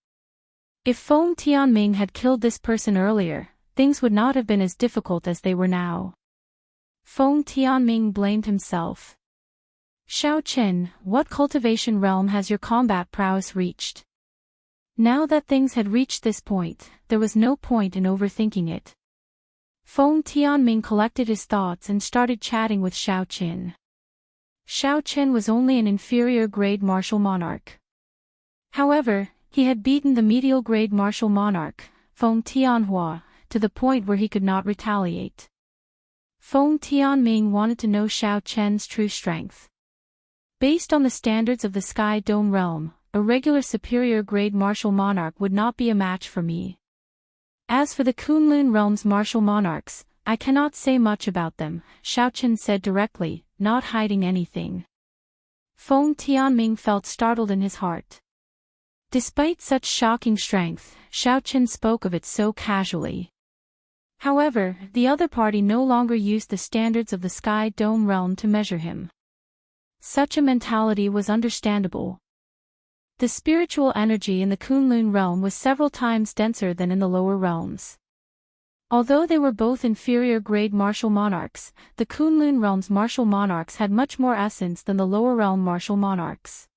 If Feng Tianming had killed this person earlier, things would not have been as difficult as they were now. Feng Tianming blamed himself. Xiao Chen, what cultivation realm has your combat prowess reached? Now that things had reached this point, there was no point in overthinking it. Feng Tianming collected his thoughts and started chatting with Xiao Chen. Xiao Chen was only an inferior-grade martial monarch. However, he had beaten the medial-grade martial monarch, Feng Tianhua, to the point where he could not retaliate. Feng Tianming wanted to know Xiao Chen's true strength. Based on the standards of the Sky Dome realm, a regular superior-grade martial monarch would not be a match for me. As for the Kunlun realm's martial monarchs, I cannot say much about them, Xiaochen said directly, not hiding anything. Feng Tianming felt startled in his heart. Despite such shocking strength, Xiaochen spoke of it so casually. However, the other party no longer used the standards of the Sky Dome realm to measure him. Such a mentality was understandable. The spiritual energy in the Kunlun realm was several times denser than in the lower realms. Although they were both inferior-grade martial monarchs, the Kunlun realm's martial monarchs had much more essence than the lower realm martial monarchs.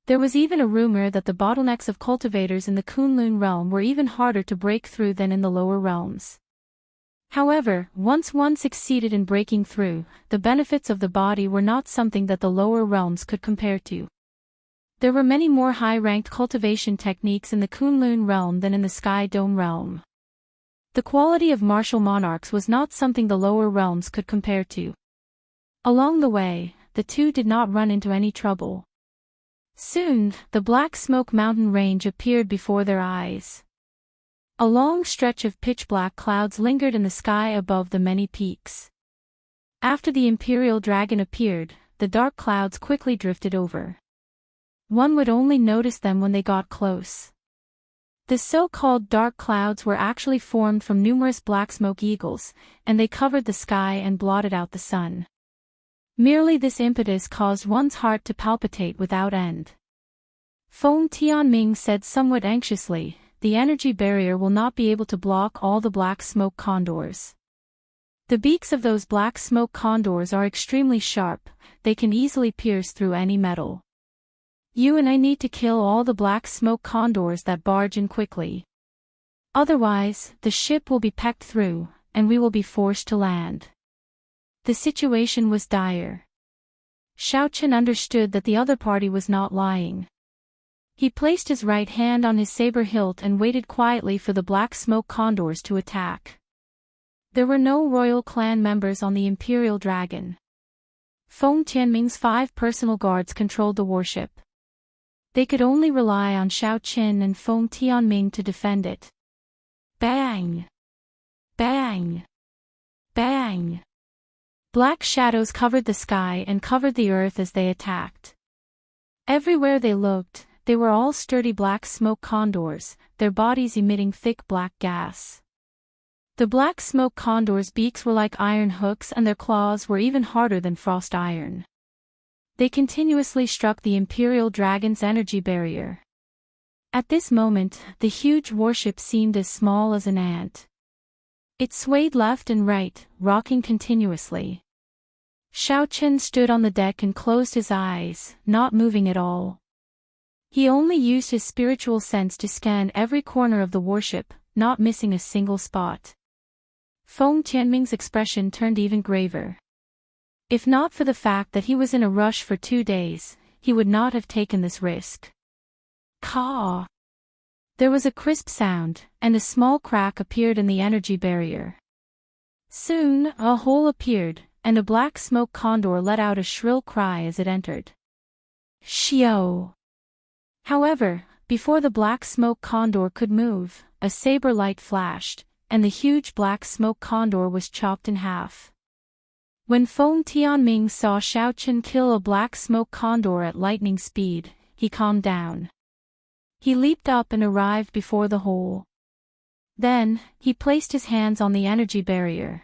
There was even a rumor that the bottlenecks of cultivators in the Kunlun realm were even harder to break through than in the lower realms. However, once one succeeded in breaking through, the benefits of the body were not something that the lower realms could compare to. There were many more high-ranked cultivation techniques in the Kunlun realm than in the Sky Dome realm. The quality of martial monarchs was not something the lower realms could compare to. Along the way, the two did not run into any trouble. Soon, the Black Smoke Mountain range appeared before their eyes. A long stretch of pitch-black clouds lingered in the sky above the many peaks. After the Imperial Dragon appeared, the dark clouds quickly drifted over. One would only notice them when they got close. The so-called dark clouds were actually formed from numerous black smoke eagles, and they covered the sky and blotted out the sun. Merely this impetus caused one's heart to palpitate without end. Feng Tianming said somewhat anxiously, "The energy barrier will not be able to block all the black smoke condors. The beaks of those black smoke condors are extremely sharp, they can easily pierce through any metal. You and I need to kill all the black smoke condors that barge in quickly. Otherwise, the ship will be pecked through, and we will be forced to land." The situation was dire. Xiaochen understood that the other party was not lying. He placed his right hand on his saber hilt and waited quietly for the black smoke condors to attack. There were no royal clan members on the Imperial Dragon. Feng Tianming's 5 personal guards controlled the warship. They could only rely on Xiaochen and Feng Tianming to defend it. Bang! Bang! Bang! Black shadows covered the sky and covered the earth as they attacked. Everywhere they looked, they were all sturdy black smoke condors, their bodies emitting thick black gas. The black smoke condors' beaks were like iron hooks and their claws were even harder than frost iron. They continuously struck the Imperial Dragon's energy barrier. At this moment, the huge warship seemed as small as an ant. It swayed left and right, rocking continuously. Xiaochen stood on the deck and closed his eyes, not moving at all. He only used his spiritual sense to scan every corner of the warship, not missing a single spot. Feng Tianming's expression turned even graver. If not for the fact that he was in a rush for 2 days, he would not have taken this risk. Caw! There was a crisp sound, and a small crack appeared in the energy barrier. Soon, a hole appeared, and a black smoke condor let out a shrill cry as it entered. Xiao! However, before the black smoke condor could move, a saber light flashed, and the huge black smoke condor was chopped in half. When Feng Tianming saw Xiaochen kill a black smoke condor at lightning speed, he calmed down. He leaped up and arrived before the hole. Then, he placed his hands on the energy barrier.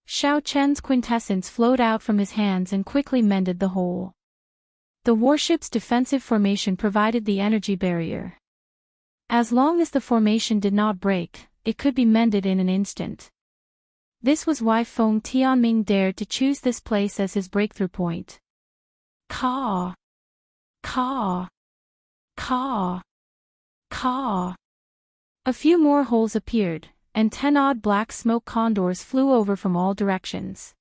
Xiaochen's quintessence flowed out from his hands and quickly mended the hole. The warship's defensive formation provided the energy barrier. As long as the formation did not break, it could be mended in an instant. This was why Feng Tianming dared to choose this place as his breakthrough point. Caw! Caw! Caw! Caw! A few more holes appeared, and 10-odd black smoke condors flew over from all directions.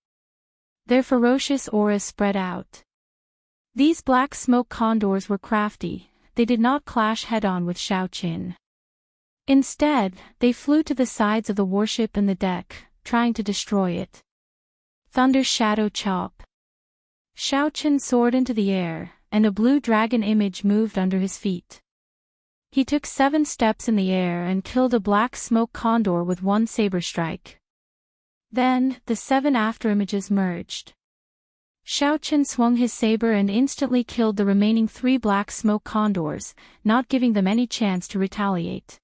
Their ferocious auras spread out. These black smoke condors were crafty, they did not clash head-on with Xiaochen. Instead, they flew to the sides of the warship and the deck, trying to destroy it. Thunder Shadow Chop. Xiaochen soared into the air, and a blue dragon image moved under his feet. He took 7 steps in the air and killed a black smoke condor with one saber strike. Then, the 7 afterimages merged. Xiao Chen swung his saber and instantly killed the remaining 3 black smoke condors, not giving them any chance to retaliate.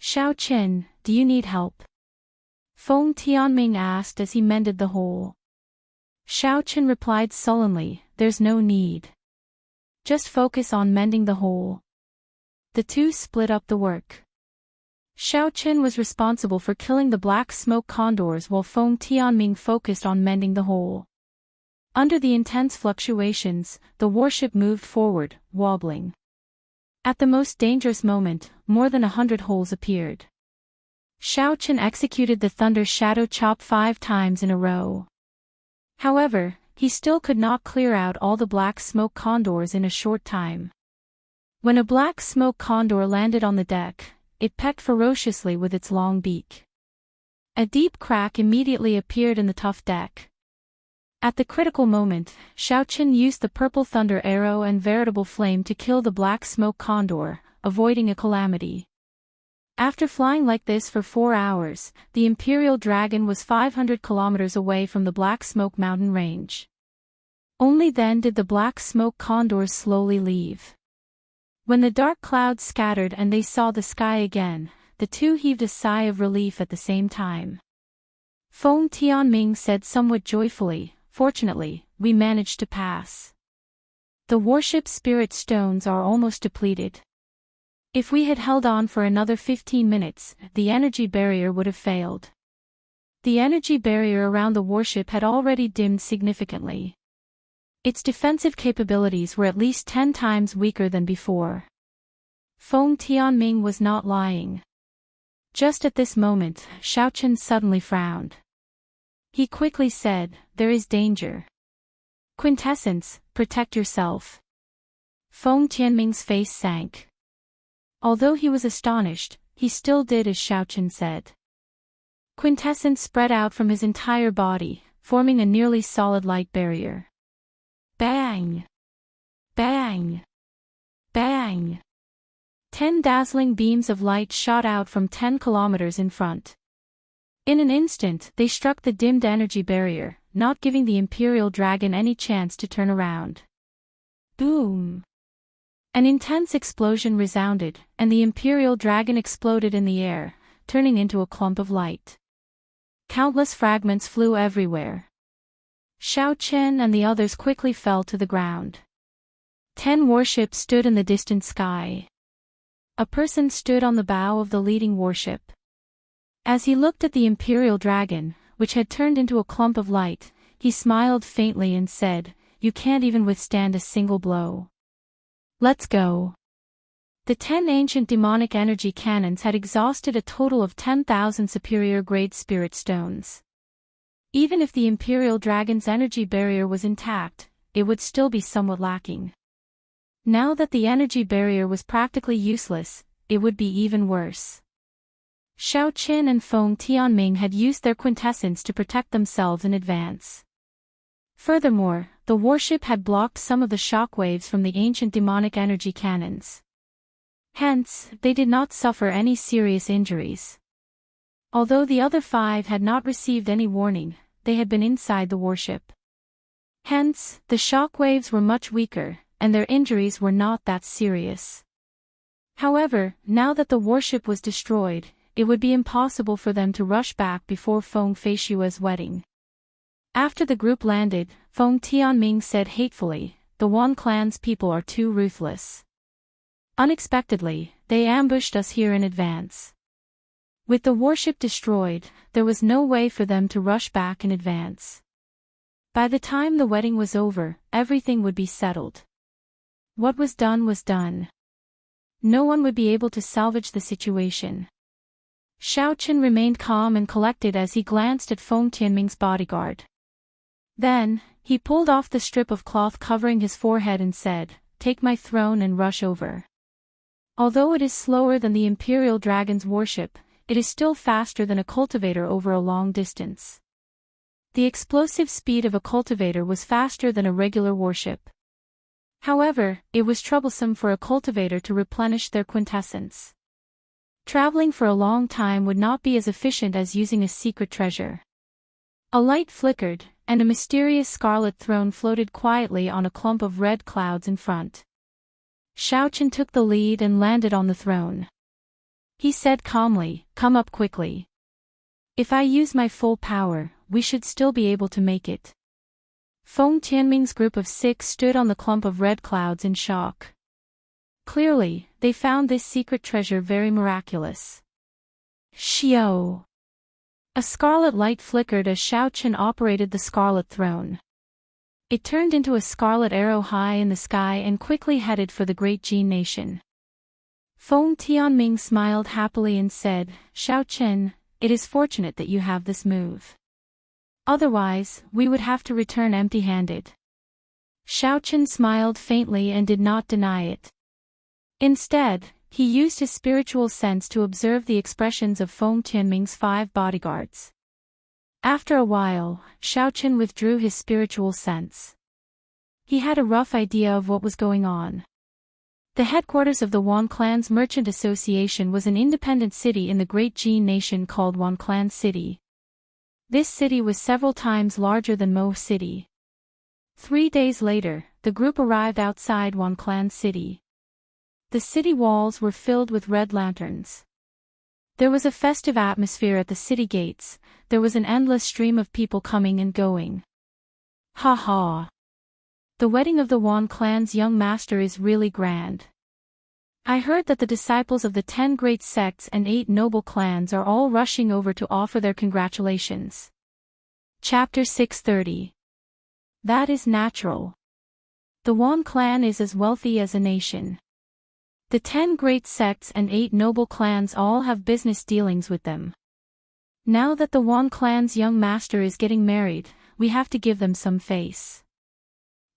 "Xiao Chen, do you need help?" Feng Tianming asked as he mended the hole. Xiao Chen replied sullenly, "There's no need. Just focus on mending the hole." The two split up the work. Xiao Chen was responsible for killing the black smoke condors while Feng Tianming focused on mending the hole. Under the intense fluctuations, the warship moved forward, wobbling. At the most dangerous moment, more than 100 holes appeared. Xiao Chen executed the Thunder Shadow Chop 5 times in a row. However, he still could not clear out all the black smoke condors in a short time. When a black smoke condor landed on the deck, it pecked ferociously with its long beak. A deep crack immediately appeared in the tough deck. At the critical moment, Xiao Chen used the purple thunder arrow and veritable flame to kill the black smoke condor, avoiding a calamity. After flying like this for 4 hours, the Imperial Dragon was 500 kilometers away from the Black Smoke mountain range. Only then did the black smoke condors slowly leave. When the dark clouds scattered and they saw the sky again, the two heaved a sigh of relief at the same time. Feng Tianming said somewhat joyfully, "Fortunately, we managed to pass. The warship's spirit stones are almost depleted. If we had held on for another 15 minutes, the energy barrier would have failed." The energy barrier around the warship had already dimmed significantly. Its defensive capabilities were at least 10 times weaker than before. Feng Tianming was not lying. Just at this moment, Xiao Chen suddenly frowned. He quickly said, "There is danger. Quintessence, protect yourself." Feng Tianming's face sank. Although he was astonished, he still did as Xiao Chen said. Quintessence spread out from his entire body, forming a nearly solid light barrier. Bang! Bang! Bang! 10 dazzling beams of light shot out from 10 kilometers in front. In an instant, they struck the dimmed energy barrier, not giving the Imperial Dragon any chance to turn around. Boom! An intense explosion resounded, and the Imperial Dragon exploded in the air, turning into a clump of light. Countless fragments flew everywhere. Xiao Chen and the others quickly fell to the ground. 10 warships stood in the distant sky. A person stood on the bow of the leading warship. As he looked at the Imperial Dragon, which had turned into a clump of light, he smiled faintly and said, "You can't even withstand a single blow. Let's go." The 10 ancient demonic energy cannons had exhausted a total of 10,000 superior-grade spirit stones. Even if the Imperial Dragon's energy barrier was intact, it would still be somewhat lacking. Now that the energy barrier was practically useless, it would be even worse. Xiao Chen and Feng Tianming had used their quintessence to protect themselves in advance. Furthermore, the warship had blocked some of the shockwaves from the ancient demonic energy cannons. Hence, they did not suffer any serious injuries. Although the other 5 had not received any warning, they had been inside the warship. Hence, the shockwaves were much weaker, and their injuries were not that serious. However, now that the warship was destroyed, it would be impossible for them to rush back before Feng Feishua's wedding. After the group landed, Feng Tianming said hatefully, "The Wan clan's people are too ruthless. Unexpectedly, they ambushed us here in advance." With the warship destroyed, there was no way for them to rush back in advance. By the time the wedding was over, everything would be settled. What was done was done. No one would be able to salvage the situation. Xiao Chen remained calm and collected as he glanced at Feng Tianming's bodyguard. Then, he pulled off the strip of cloth covering his forehead and said, "Take my throne and rush over." Although it is slower than the Imperial Dragon's warship, it is still faster than a cultivator over a long distance. The explosive speed of a cultivator was faster than a regular warship. However, it was troublesome for a cultivator to replenish their quintessence. Traveling for a long time would not be as efficient as using a secret treasure. A light flickered, and a mysterious scarlet throne floated quietly on a clump of red clouds in front. Xiaochen took the lead and landed on the throne. He said calmly, "Come up quickly. If I use my full power, we should still be able to make it." Feng Tianming's group of 6 stood on the clump of red clouds in shock. Clearly, they found this secret treasure very miraculous. Xiao! A scarlet light flickered as Xiaochen operated the scarlet throne. It turned into a scarlet arrow high in the sky and quickly headed for the great Jin nation. Feng Tianming smiled happily and said, "Xiaochen, it is fortunate that you have this move. Otherwise, we would have to return empty-handed." Xiaochen smiled faintly and did not deny it. Instead, he used his spiritual sense to observe the expressions of Feng Tianming's 5 bodyguards. After a while, Xiaochen withdrew his spiritual sense. He had a rough idea of what was going on. The headquarters of the Wan Clan's Merchant Association was an independent city in the Great Jin Nation called Wan Clan City. This city was several times larger than Mo City. 3 days later, the group arrived outside Wan Clan City. The city walls were filled with red lanterns. There was a festive atmosphere at the city gates. There was an endless stream of people coming and going. Ha ha! The wedding of the Wan Clan's young master is really grand. I heard that the disciples of the 10 great sects and 8 noble clans are all rushing over to offer their congratulations. Chapter 630. That is natural. The Wan Clan is as wealthy as a nation. The 10 great sects and 8 noble clans all have business dealings with them. Now that the Wan Clan's young master is getting married, we have to give them some face.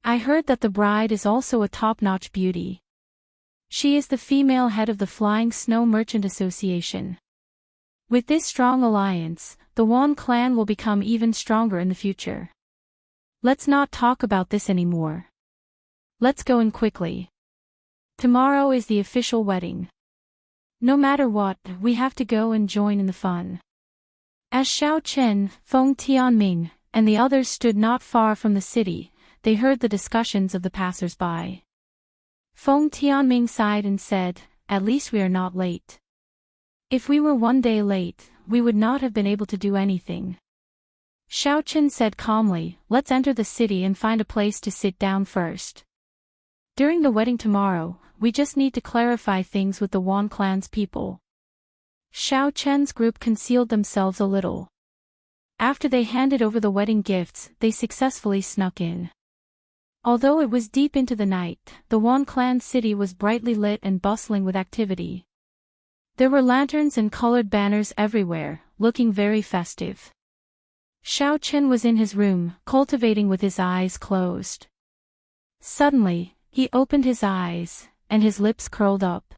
I heard that the bride is also a top-notch beauty. She is the female head of the Flying Snow Merchant Association. With this strong alliance, the Wan Clan will become even stronger in the future. Let's not talk about this anymore. Let's go in quickly. Tomorrow is the official wedding. No matter what, we have to go and join in the fun. As Xiaochen, Feng Tianming, and the others stood not far from the city, they heard the discussions of the passers-by. Feng Tianming sighed and said, "At least we are not late. If we were 1 day late, we would not have been able to do anything." Xiaochen said calmly, "Let's enter the city and find a place to sit down first. During the wedding tomorrow, we just need to clarify things with the Wan Clan's people." Xiaochen's group concealed themselves a little. After they handed over the wedding gifts, they successfully snuck in. Although it was deep into the night, the Wan Clan city was brightly lit and bustling with activity. There were lanterns and colored banners everywhere, looking very festive. Xiaochen was in his room, cultivating with his eyes closed. Suddenly, he opened his eyes, and his lips curled up.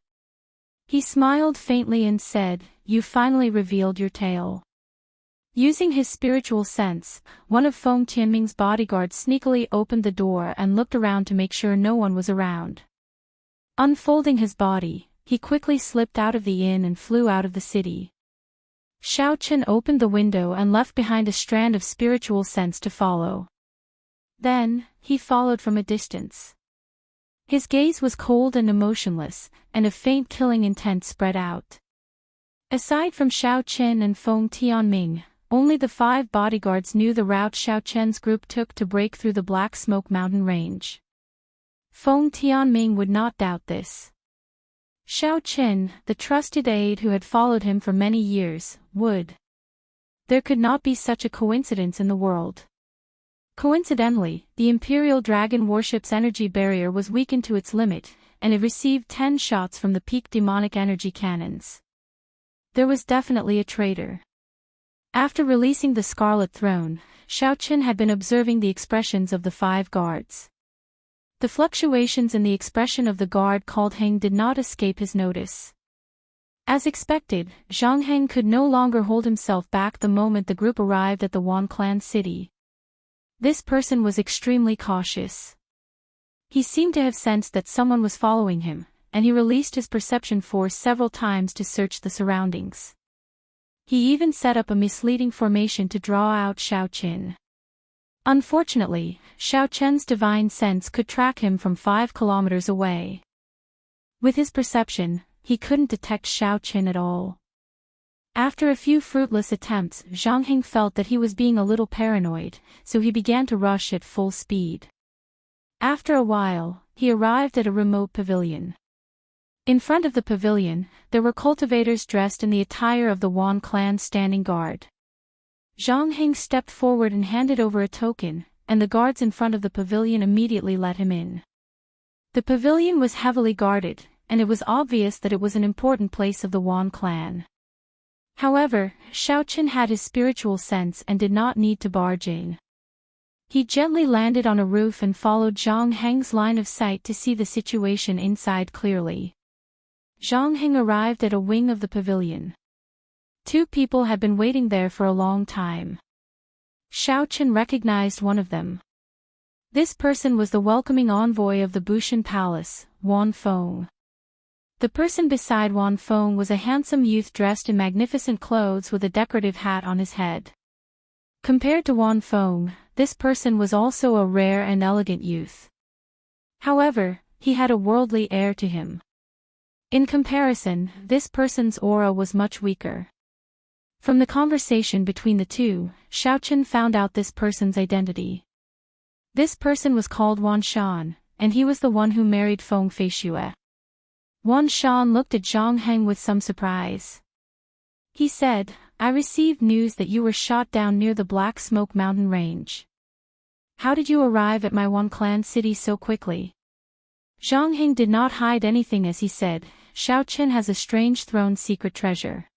He smiled faintly and said, "You finally revealed your tale." Using his spiritual sense, one of Feng Tianming's bodyguards sneakily opened the door and looked around to make sure no one was around. Unfolding his body, he quickly slipped out of the inn and flew out of the city. Xiaochen opened the window and left behind a strand of spiritual sense to follow. Then, he followed from a distance. His gaze was cold and emotionless, and a faint killing intent spread out. Aside from Xiaochen and Feng Tianming, only the 5 bodyguards knew the route Xiaochen's group took to break through the Black Smoke Mountain range. Feng Tianming would not doubt this. Xiaochen, the trusted aide who had followed him for many years, would. There could not be such a coincidence in the world. Coincidentally, the Imperial Dragon warship's energy barrier was weakened to its limit, and it received 10 shots from the peak demonic energy cannons. There was definitely a traitor. After releasing the Scarlet Throne, Xiaochen had been observing the expressions of the 5 guards. The fluctuations in the expression of the guard called Heng did not escape his notice. As expected, Zhang Heng could no longer hold himself back the moment the group arrived at the Wan Clan city. This person was extremely cautious. He seemed to have sensed that someone was following him, and he released his perception force several times to search the surroundings. He even set up a misleading formation to draw out Xiao Qin. Unfortunately, Xiao Chen's divine sense could track him from 5 kilometers away. With his perception, he couldn't detect Xiao Qin at all. After a few fruitless attempts, Zhang Heng felt that he was being a little paranoid, so he began to rush at full speed. After a while, he arrived at a remote pavilion. In front of the pavilion, there were cultivators dressed in the attire of the Wan clan standing guard. Zhang Heng stepped forward and handed over a token, and the guards in front of the pavilion immediately let him in. The pavilion was heavily guarded, and it was obvious that it was an important place of the Wan clan. However, Xiao Qin had his spiritual sense and did not need to barge in. He gently landed on a roof and followed Zhang Heng's line of sight to see the situation inside clearly. Zhang Heng arrived at a wing of the pavilion. 2 people had been waiting there for a long time. Xiao Qin recognized one of them. This person was the welcoming envoy of the Bushan Palace, Wan Feng. The person beside Wan Feng was a handsome youth dressed in magnificent clothes with a decorative hat on his head. Compared to Wan Feng, this person was also a rare and elegant youth. However, he had a worldly air to him. In comparison, this person's aura was much weaker. From the conversation between the two, Xiao Qin found out this person's identity. This person was called Wan Shan, and he was the one who married Feng Feishue. Wan Shan looked at Zhang Heng with some surprise. He said, "I received news that you were shot down near the Black Smoke Mountain Range. How did you arrive at my Wan clan city so quickly?" Zhang Heng did not hide anything as he said, "Xiao Qin has a strange throne secret treasure.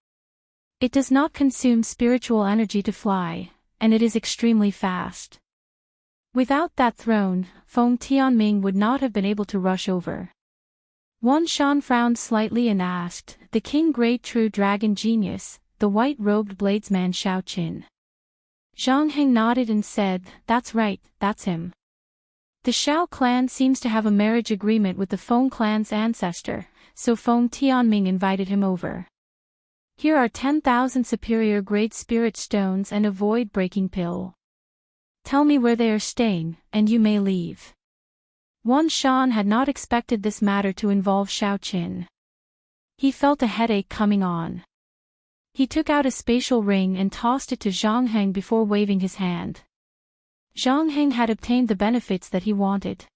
It does not consume spiritual energy to fly, and it is extremely fast. Without that throne, Feng Tianming would not have been able to rush over." Wan Shan frowned slightly and asked, "The King Great True Dragon Genius, the white-robed bladesman Xiao Qin?" Zhang Heng nodded and said, "That's right, that's him. The Xiao clan seems to have a marriage agreement with the Feng clan's ancestor, so Feng Tianming invited him over. Here are 10,000 superior grade spirit stones and a void-breaking pill. Tell me where they are staying, and you may leave." Wan Shan had not expected this matter to involve Xiao Qin. He felt a headache coming on. He took out a spatial ring and tossed it to Zhang Heng before waving his hand. Zhang Heng had obtained the benefits that he wanted.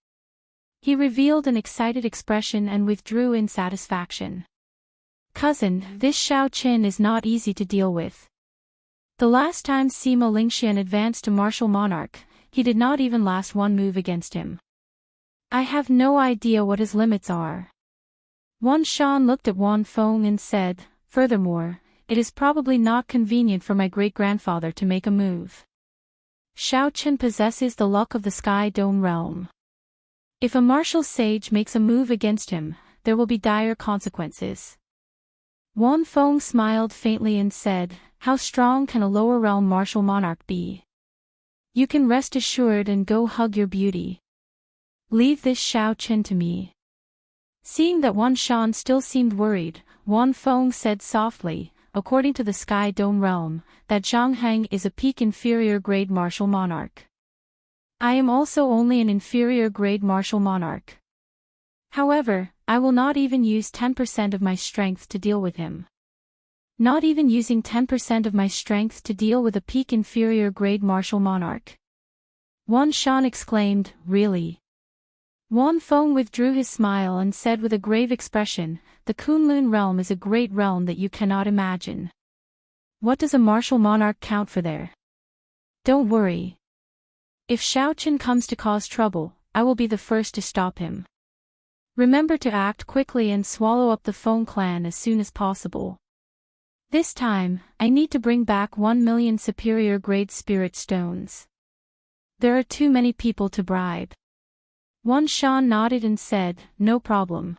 He revealed an excited expression and withdrew in satisfaction. "Cousin, this Xiao Qin is not easy to deal with. The last time Sima Lingxian advanced to martial monarch, he did not even last one move against him. I have no idea what his limits are." Wan Shan looked at Wan Feng and said, "Furthermore, it is probably not convenient for my great-grandfather to make a move. Xiao Qin possesses the luck of the Sky Dome realm. If a martial sage makes a move against him, there will be dire consequences." Wan Feng smiled faintly and said, "How strong can a lower realm martial monarch be? You can rest assured and go hug your beauty. Leave this Xiao Qin to me." Seeing that Wan Shan still seemed worried, Wan Feng said softly, "According to the Sky Dome realm, that Zhang Heng is a peak inferior grade martial monarch. I am also only an inferior grade martial monarch. However, I will not even use 10% of my strength to deal with him." Not even using 10% of my strength to deal with a peak inferior grade martial monarch. Wan Shan exclaimed, "Really?" Wan Feng withdrew his smile and said with a grave expression, "The Kunlun realm is a great realm that you cannot imagine. What does a martial monarch count for there? Don't worry. If Xiao Qin comes to cause trouble, I will be the first to stop him. Remember to act quickly and swallow up the Feng clan as soon as possible. This time, I need to bring back 1 million superior grade spirit stones. There are too many people to bribe." Wan Shan nodded and said, "No problem.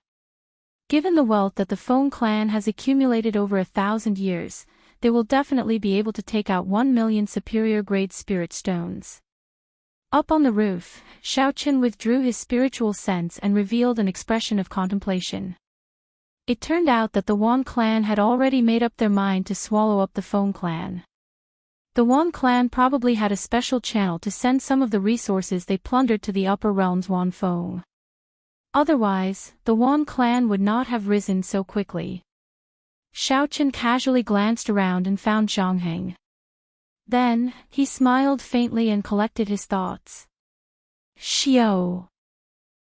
Given the wealth that the Feng clan has accumulated over 1,000 years, they will definitely be able to take out 1 million superior grade spirit stones. Up on the roof, Xiaoqin withdrew his spiritual sense and revealed an expression of contemplation. It turned out that the Wan clan had already made up their mind to swallow up the Feng clan. The Wan clan probably had a special channel to send some of the resources they plundered to the upper realms Wan Feng. Otherwise, the Wan clan would not have risen so quickly. Xiaoqin casually glanced around and found Zhang Heng. Then, he smiled faintly and collected his thoughts. Xiao.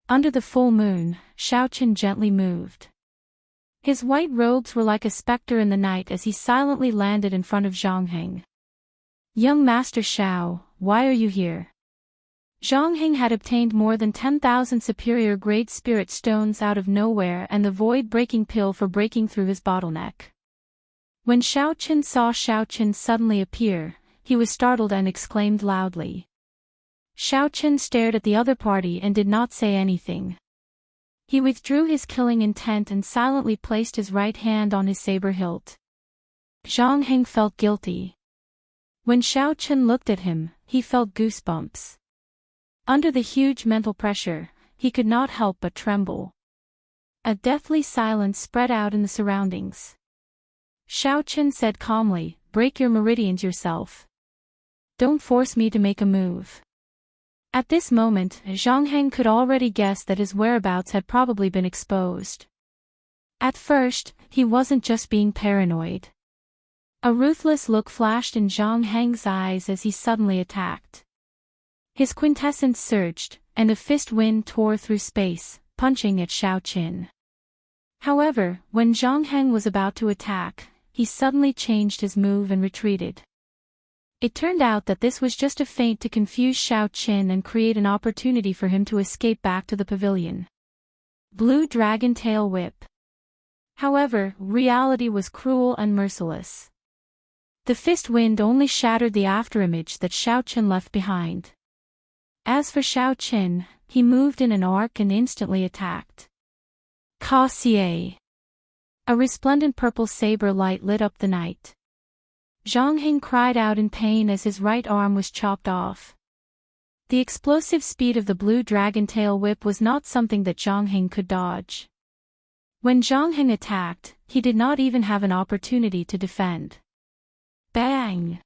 Under the full moon, Xiaoqin gently moved. His white robes were like a specter in the night as he silently landed in front of Zhang Heng. Young Master Xiao, why are you here? Zhang Heng had obtained more than 10,000 superior-grade spirit stones out of nowhere and the void-breaking pill for breaking through his bottleneck. When Xiaoqin saw Xiaoqin suddenly appear, he was startled and exclaimed loudly. Xiaoqin stared at the other party and did not say anything. He withdrew his killing intent and silently placed his right hand on his saber hilt. Zhang Heng felt guilty. When Xiaoqin looked at him, he felt goosebumps. Under the huge mental pressure, he could not help but tremble. A deathly silence spread out in the surroundings. Xiaoqin said calmly, "Break your meridians yourself. Don't force me to make a move." At this moment, Zhang Heng could already guess that his whereabouts had probably been exposed. At first, he wasn't just being paranoid. A ruthless look flashed in Zhang Heng's eyes as he suddenly attacked. His quintessence surged, and a fist wind tore through space, punching at Xiaoqin. However, when Zhang Heng was about to attack, he suddenly changed his move and retreated. It turned out that this was just a feint to confuse Xiaoqin and create an opportunity for him to escape back to the pavilion. Blue Dragon Tail Whip. However, reality was cruel and merciless. The fist wind only shattered the afterimage that Xiaoqin left behind. As for Xiaoqin, he moved in an arc and instantly attacked. Ka Xie. A resplendent purple saber light lit up the night. Zhang Heng cried out in pain as his right arm was chopped off. The explosive speed of the blue dragon tail whip was not something that Zhang Heng could dodge. When Zhang Heng attacked, he did not even have an opportunity to defend. Bang!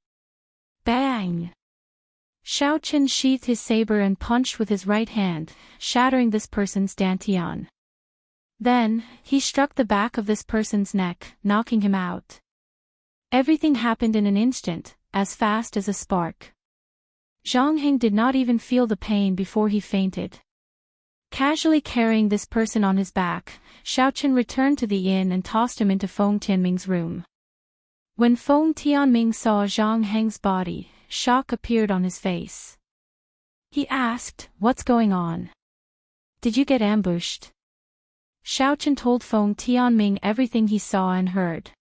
Bang! Xiaoqin sheathed his saber and punched with his right hand, shattering this person's dantian. Then, he struck the back of this person's neck, knocking him out. Everything happened in an instant, as fast as a spark. Zhang Heng did not even feel the pain before he fainted. Casually carrying this person on his back, Xiaoqin returned to the inn and tossed him into Feng Tianming's room. When Feng Tianming saw Zhang Heng's body, shock appeared on his face. He asked, "What's going on? Did you get ambushed?" Xiaoqin told Feng Tianming everything he saw and heard.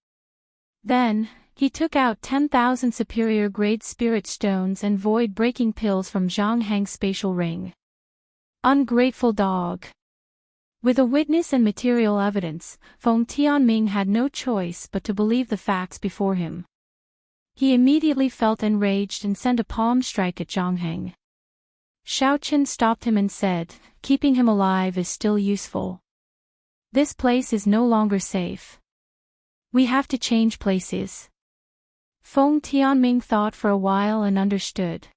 Then, he took out 10,000 superior-grade spirit stones and void-breaking pills from Zhang Heng's spatial ring. Ungrateful dog. With a witness and material evidence, Feng Tianming had no choice but to believe the facts before him. He immediately felt enraged and sent a palm strike at Zhang Heng. Xiaoqin stopped him and said, "Keeping him alive is still useful. This place is no longer safe. We have to change places." Feng Tianming thought for a while and understood.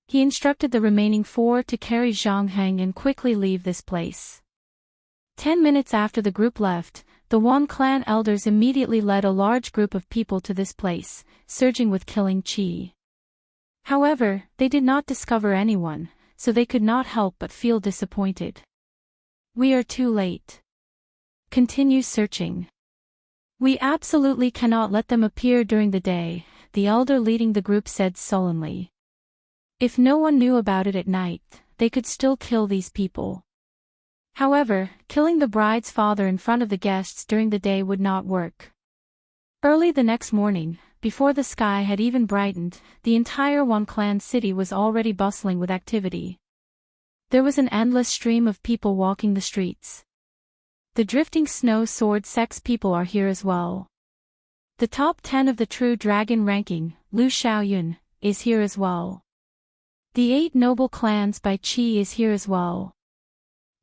He instructed the remaining 4 to carry Zhang Heng and quickly leave this place. 10 minutes after the group left, the Wan clan elders immediately led a large group of people to this place, surging with killing qi. However, they did not discover anyone, so they could not help but feel disappointed. "We are too late. Continue searching. We absolutely cannot let them appear during the day," the elder leading the group said sullenly. If no one knew about it at night, they could still kill these people. However, killing the bride's father in front of the guests during the day would not work. Early the next morning, before the sky had even brightened, the entire Wan clan city was already bustling with activity. There was an endless stream of people walking the streets. The drifting snow sword sex people are here as well. The top 10 of the true dragon ranking, Lu Xiaoyun, is here as well. The 8 noble clans by Qi is here as well.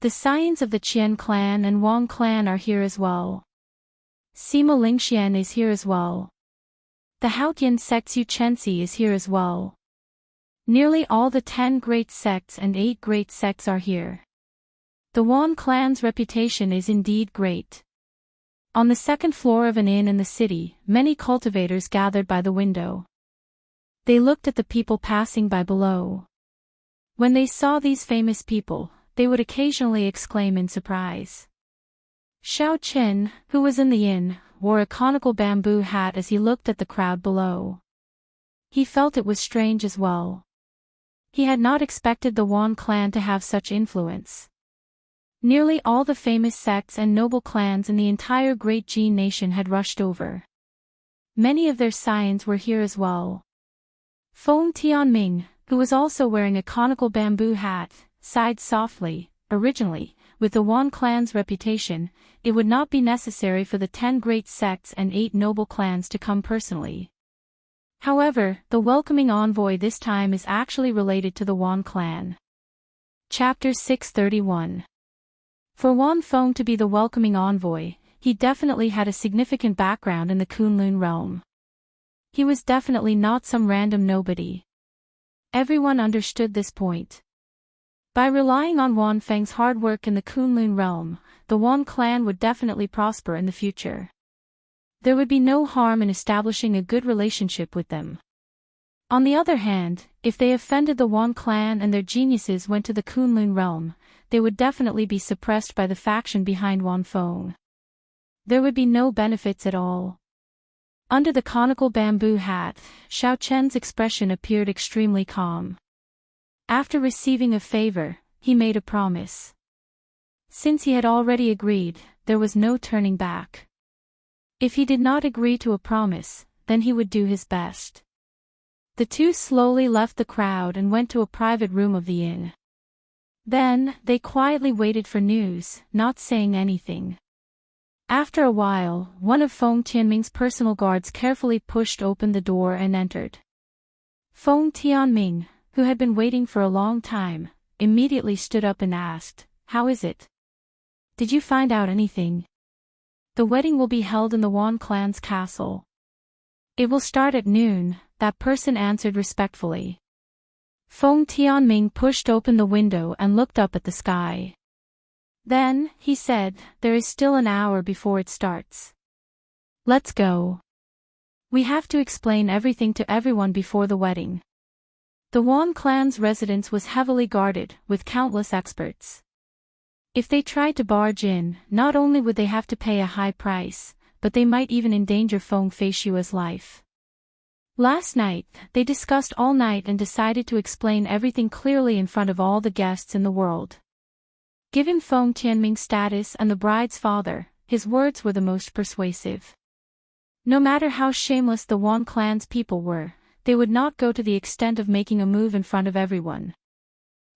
The scions of the Qian clan and Wang clan are here as well. Sima Lingxian is here as well. The Haotian sect's Yu Chensi is here as well. Nearly all the 10 great sects and 8 great sects are here. The Wan clan's reputation is indeed great. On the second floor of an inn in the city, many cultivators gathered by the window. They looked at the people passing by below. When they saw these famous people, they would occasionally exclaim in surprise. Xiao Qin, who was in the inn, wore a conical bamboo hat as he looked at the crowd below. He felt it was strange as well. He had not expected the Wan clan to have such influence. Nearly all the famous sects and noble clans in the entire Great Jin nation had rushed over. Many of their scions were here as well. Feng Tianming, who was also wearing a conical bamboo hat, sighed softly. Originally, with the Wan clan's reputation, it would not be necessary for the 10 great sects and 8 noble clans to come personally. However, the welcoming envoy this time is actually related to the Wan clan. Chapter 631. For Wan Feng to be the welcoming envoy, he definitely had a significant background in the Kunlun realm. He was definitely not some random nobody. Everyone understood this point. By relying on Wan Feng's hard work in the Kunlun realm, the Wan clan would definitely prosper in the future. There would be no harm in establishing a good relationship with them. On the other hand, if they offended the Wan clan and their geniuses went to the Kunlun realm, they would definitely be suppressed by the faction behind Wan Feng. There would be no benefits at all. Under the conical bamboo hat, Xiao Chen's expression appeared extremely calm. After receiving a favor, he made a promise. Since he had already agreed, there was no turning back. If he did not agree to a promise, then he would do his best. The two slowly left the crowd and went to a private room of the inn. Then, they quietly waited for news, not saying anything. After a while, one of Feng Tianming's personal guards carefully pushed open the door and entered. Feng Tianming, who had been waiting for a long time, immediately stood up and asked, "How is it? Did you find out anything?" "The wedding will be held in the Wan clan's castle. It will start at noon," that person answered respectfully. Feng Tianming pushed open the window and looked up at the sky. Then, he said, "There is still an hour before it starts. Let's go. We have to explain everything to everyone before the wedding." The Wan clan's residence was heavily guarded, with countless experts. If they tried to barge in, not only would they have to pay a high price, but they might even endanger Feng Feishua's life. Last night, they discussed all night and decided to explain everything clearly in front of all the guests in the world. Given Feng Tianming's status and the bride's father, his words were the most persuasive. No matter how shameless the Wan clan's people were, they would not go to the extent of making a move in front of everyone.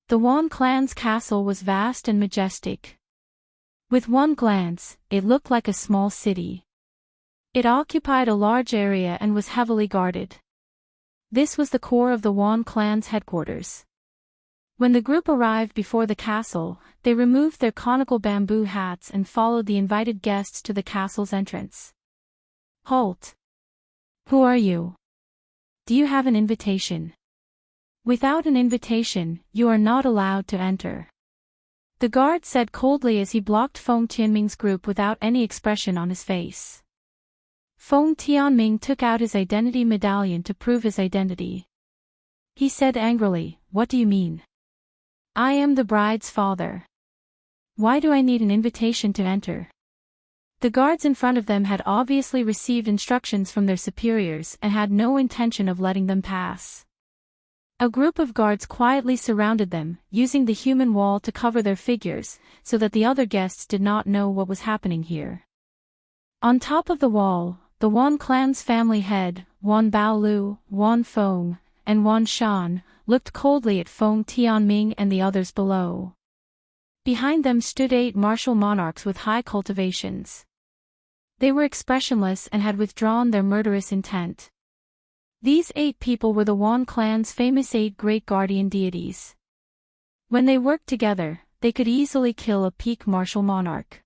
The Wan clan's castle was vast and majestic. With one glance, it looked like a small city. It occupied a large area and was heavily guarded. This was the core of the Wan clan's headquarters. When the group arrived before the castle, they removed their conical bamboo hats and followed the invited guests to the castle's entrance. "Halt! Who are you? Do you have an invitation? Without an invitation, you are not allowed to enter." The guard said coldly as he blocked Feng Tianming's group without any expression on his face. Feng Tianming took out his identity medallion to prove his identity. He said angrily, "What do you mean? I am the bride's father. Why do I need an invitation to enter?" The guards in front of them had obviously received instructions from their superiors and had no intention of letting them pass. A group of guards quietly surrounded them, using the human wall to cover their figures, so that the other guests did not know what was happening here. On top of the wall, the Wan clan's family head, Wan Baolu, Wan Feng, and Wan Shan, looked coldly at Feng Tianming and the others below. Behind them stood 8 martial monarchs with high cultivations. They were expressionless and had withdrawn their murderous intent. These 8 people were the Wan clan's famous 8 great guardian deities. When they worked together, they could easily kill a peak martial monarch.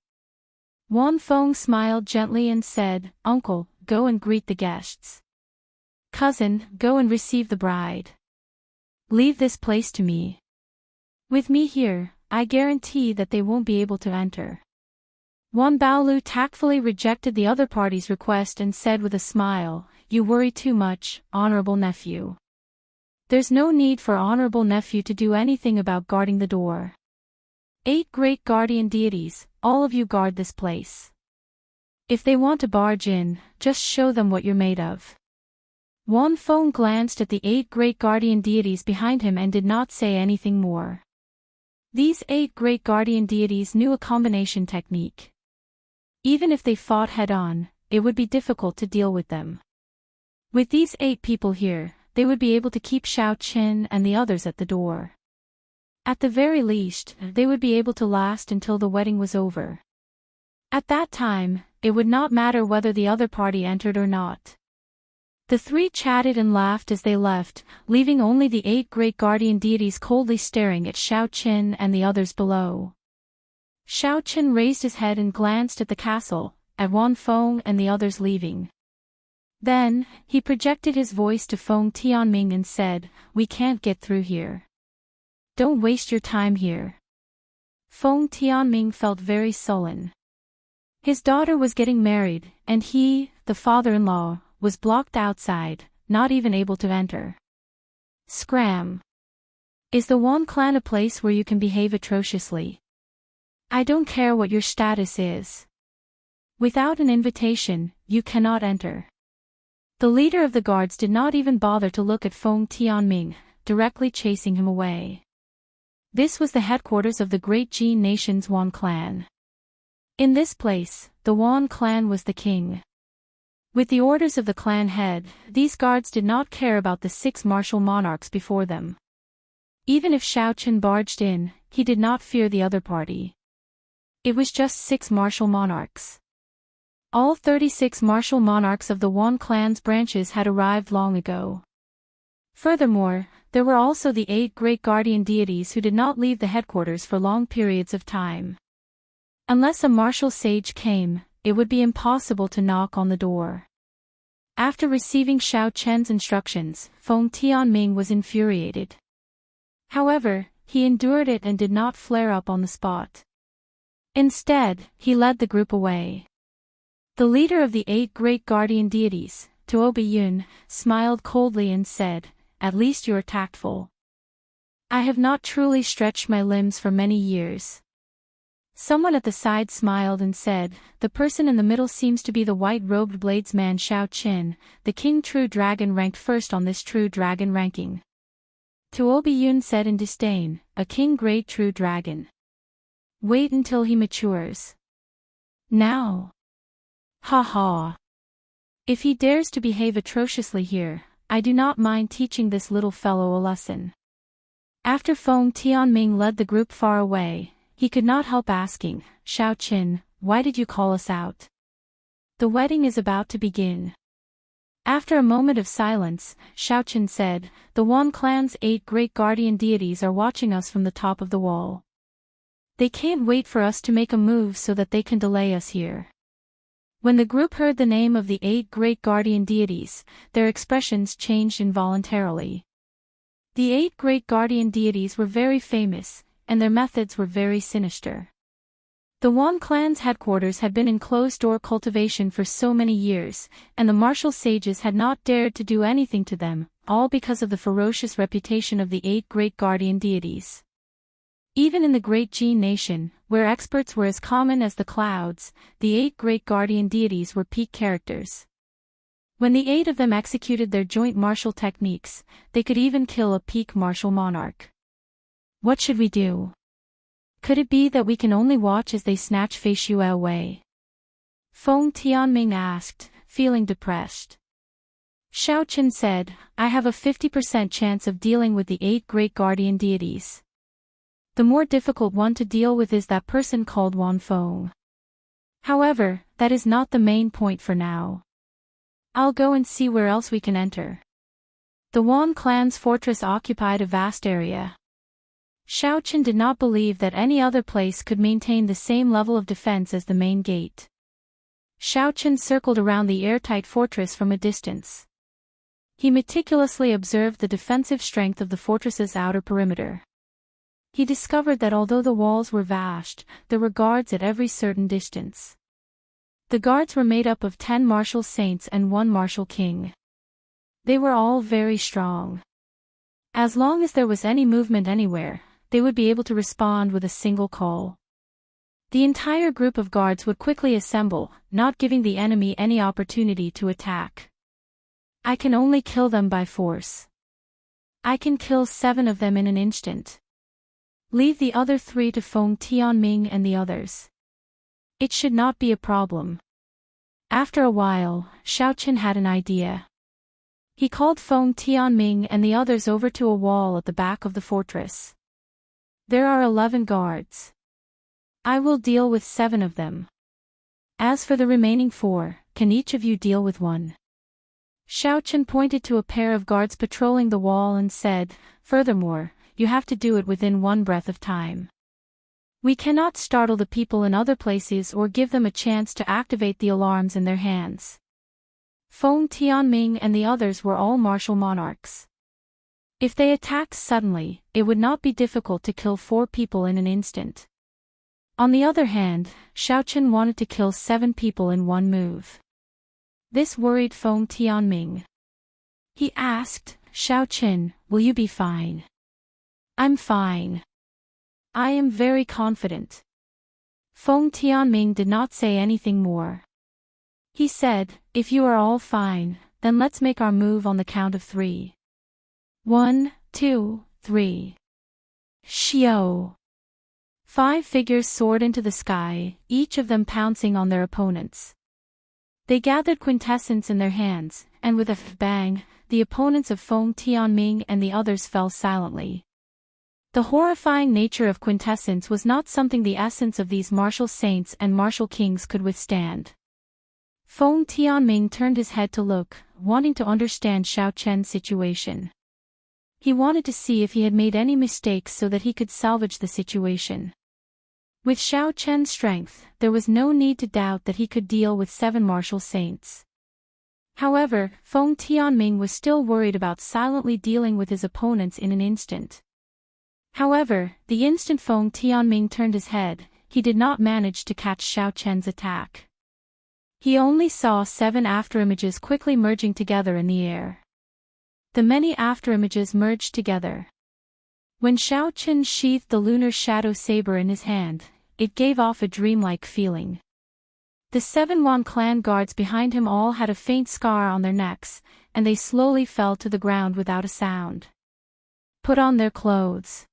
Wan Fong smiled gently and said, "Uncle, go and greet the guests. Cousin, go and receive the bride. Leave this place to me. With me here, I guarantee that they won't be able to enter." Wan Baolu tactfully rejected the other party's request and said with a smile, "You worry too much, honorable nephew. There's no need for honorable nephew to do anything about guarding the door. 8 great guardian deities, all of you guard this place. If they want to barge in, just show them what you're made of." Wan Fong glanced at the 8 great guardian deities behind him and did not say anything more. These 8 great guardian deities knew a combination technique. Even if they fought head-on, it would be difficult to deal with them. With these 8 people here, they would be able to keep Xiao Qin and the others at the door. At the very least, they would be able to last until the wedding was over. At that time, it would not matter whether the other party entered or not. The 3 chatted and laughed as they left, leaving only the 8 great guardian deities coldly staring at Xiao Qin and the others below. Xiao Qin raised his head and glanced at the castle, at Wan Fong and the others leaving. Then, he projected his voice to Feng Tianming and said, "We can't get through here. Don't waste your time here." Feng Tianming felt very sullen. His daughter was getting married, and he, the father-in-law, was blocked outside, not even able to enter. Scram! Is the Wan clan a place where you can behave atrociously? I don't care what your status is. Without an invitation, you cannot enter. The leader of the guards did not even bother to look at Feng Tianming, directly chasing him away. This was the headquarters of the great Jin nation's Wan clan. In this place, the Wan clan was the king. With the orders of the clan head, these guards did not care about the 6 martial monarchs before them. Even if Xiao Qin barged in, he did not fear the other party. It was just 6 martial monarchs. All 36 martial monarchs of the Wan clan's branches had arrived long ago. Furthermore, there were also the 8 great guardian deities who did not leave the headquarters for long periods of time. Unless a martial sage came, it would be impossible to knock on the door. After receiving Xiao Chen's instructions, Feng Tianming was infuriated. However, he endured it and did not flare up on the spot. Instead, he led the group away. The leader of the 8 great guardian deities, Tuo Biyun, smiled coldly and said, "At least you are tactful. I have not truly stretched my limbs for many years." Someone at the side smiled and said, "The person in the middle seems to be the white-robed bladesman Xiao Qin, the king true dragon ranked first on this true dragon ranking." Tuo Biyun said in disdain, "A king great true dragon. Wait until he matures. Now. Ha ha. If he dares to behave atrociously here, I do not mind teaching this little fellow a lesson." After Feng Tianming led the group far away, he could not help asking, "Xiao Qin, why did you call us out? The wedding is about to begin." After a moment of silence, Xiao Qin said, "The Wan clan's 8 great guardian deities are watching us from the top of the wall. They can't wait for us to make a move so that they can delay us here." When the group heard the name of the 8 great guardian deities, their expressions changed involuntarily. The 8 great guardian deities were very famous, and their methods were very sinister. The Wan clan's headquarters had been in closed-door cultivation for so many years, and the martial sages had not dared to do anything to them, all because of the ferocious reputation of the 8 great guardian deities. Even in the great Jin nation, where experts were as common as the clouds, the 8 great guardian deities were peak characters. When the 8 of them executed their joint martial techniques, they could even kill a peak martial monarch. What should we do? Could it be that we can only watch as they snatch Fei Xue away? Feng Tianming asked, feeling depressed. Xiao Qin said, "I have a 50% chance of dealing with the 8 great guardian deities. The more difficult one to deal with is that person called Wan Fong. However, that is not the main point for now. I'll go and see where else we can enter." The Wan clan's fortress occupied a vast area. Xiao Chen did not believe that any other place could maintain the same level of defense as the main gate. Xiao Chen circled around the airtight fortress from a distance. He meticulously observed the defensive strength of the fortress's outer perimeter. He discovered that although the walls were vast, there were guards at every certain distance. The guards were made up of 10 martial saints and 1 martial king. They were all very strong. As long as there was any movement anywhere, they would be able to respond with a single call. The entire group of guards would quickly assemble, not giving the enemy any opportunity to attack. I can only kill them by force. I can kill 7 of them in an instant. Leave the other 3 to Feng Tianming and the others. It should not be a problem. After a while, Xiao Chen had an idea. He called Feng Tianming and the others over to a wall at the back of the fortress. There are 11 guards. I will deal with 7 of them. As for the remaining 4, can each of you deal with 1? Xiao Chen pointed to a pair of guards patrolling the wall and said, furthermore, you have to do it within 1 breath of time. We cannot startle the people in other places or give them a chance to activate the alarms in their hands. Feng Tianming and the others were all martial monarchs. If they attacked suddenly, it would not be difficult to kill 4 people in an instant. On the other hand, Xiao Chen wanted to kill 7 people in 1 move. This worried Feng Tianming. He asked, Xiao Chen, will you be fine? I'm fine. I am very confident. Feng Tianming did not say anything more. He said, if you are all fine, then let's make our move on the count of 3. 1, 2, 3. Xiao. 5 figures soared into the sky, each of them pouncing on their opponents. They gathered quintessence in their hands, and with a bang, the opponents of Feng Tianming and the others fell silently. The horrifying nature of quintessence was not something the essence of these martial saints and martial kings could withstand. Feng Tianming turned his head to look, wanting to understand Xiao Chen's situation. He wanted to see if he had made any mistakes so that he could salvage the situation. With Xiao Chen's strength, there was no need to doubt that he could deal with 7 martial saints. However, Feng Tianming was still worried about silently dealing with his opponents in an instant. However, the instant Feng Tianming turned his head, he did not manage to catch Xiao Chen's attack. He only saw 7 afterimages quickly merging together in the air. The many afterimages merged together. When Xiao Chen sheathed the lunar shadow saber in his hand, it gave off a dreamlike feeling. The 7 Wan clan guards behind him all had a faint scar on their necks, and they slowly fell to the ground without a sound. Put on their clothes.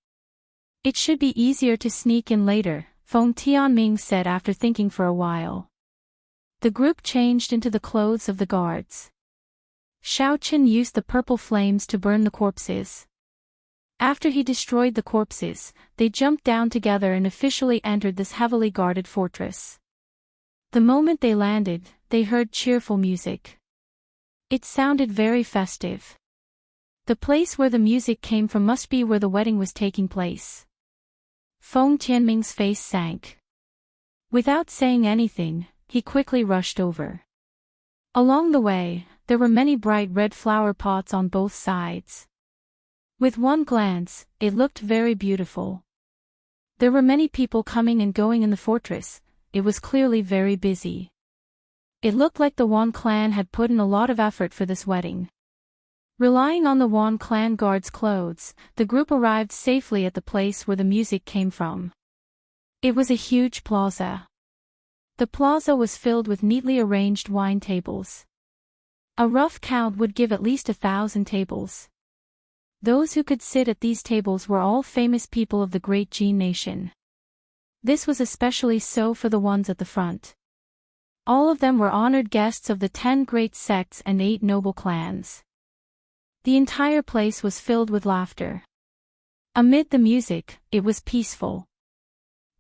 It should be easier to sneak in later, Feng Tianming said after thinking for a while. The group changed into the clothes of the guards. Xiao Chen used the purple flames to burn the corpses. After he destroyed the corpses, they jumped down together and officially entered this heavily guarded fortress. The moment they landed, they heard cheerful music. It sounded very festive. The place where the music came from must be where the wedding was taking place. Feng Tianming's face sank. Without saying anything, he quickly rushed over. Along the way, there were many bright red flower pots on both sides. With one glance, it looked very beautiful. There were many people coming and going in the fortress. It was clearly very busy. It looked like the Wan clan had put in a lot of effort for this wedding. Relying on the Wan clan guards' clothes, the group arrived safely at the place where the music came from. It was a huge plaza. The plaza was filled with neatly arranged wine tables. A rough count would give at least 1,000 tables. Those who could sit at these tables were all famous people of the great Jin nation. This was especially so for the ones at the front. All of them were honored guests of the 10 great sects and 8 noble clans. The entire place was filled with laughter. Amid the music, it was peaceful.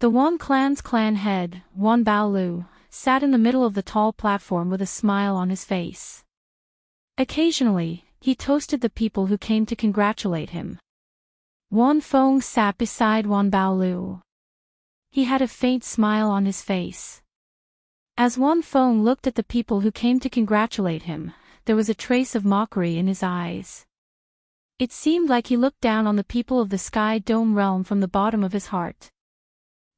The Wan clan's clan head, Wan Baolu, sat in the middle of the tall platform with a smile on his face. Occasionally, he toasted the people who came to congratulate him. Wan Fong sat beside Wan Baolu. He had a faint smile on his face. As Wan Fong looked at the people who came to congratulate him, there was a trace of mockery in his eyes. It seemed like he looked down on the people of the Sky Dome realm from the bottom of his heart.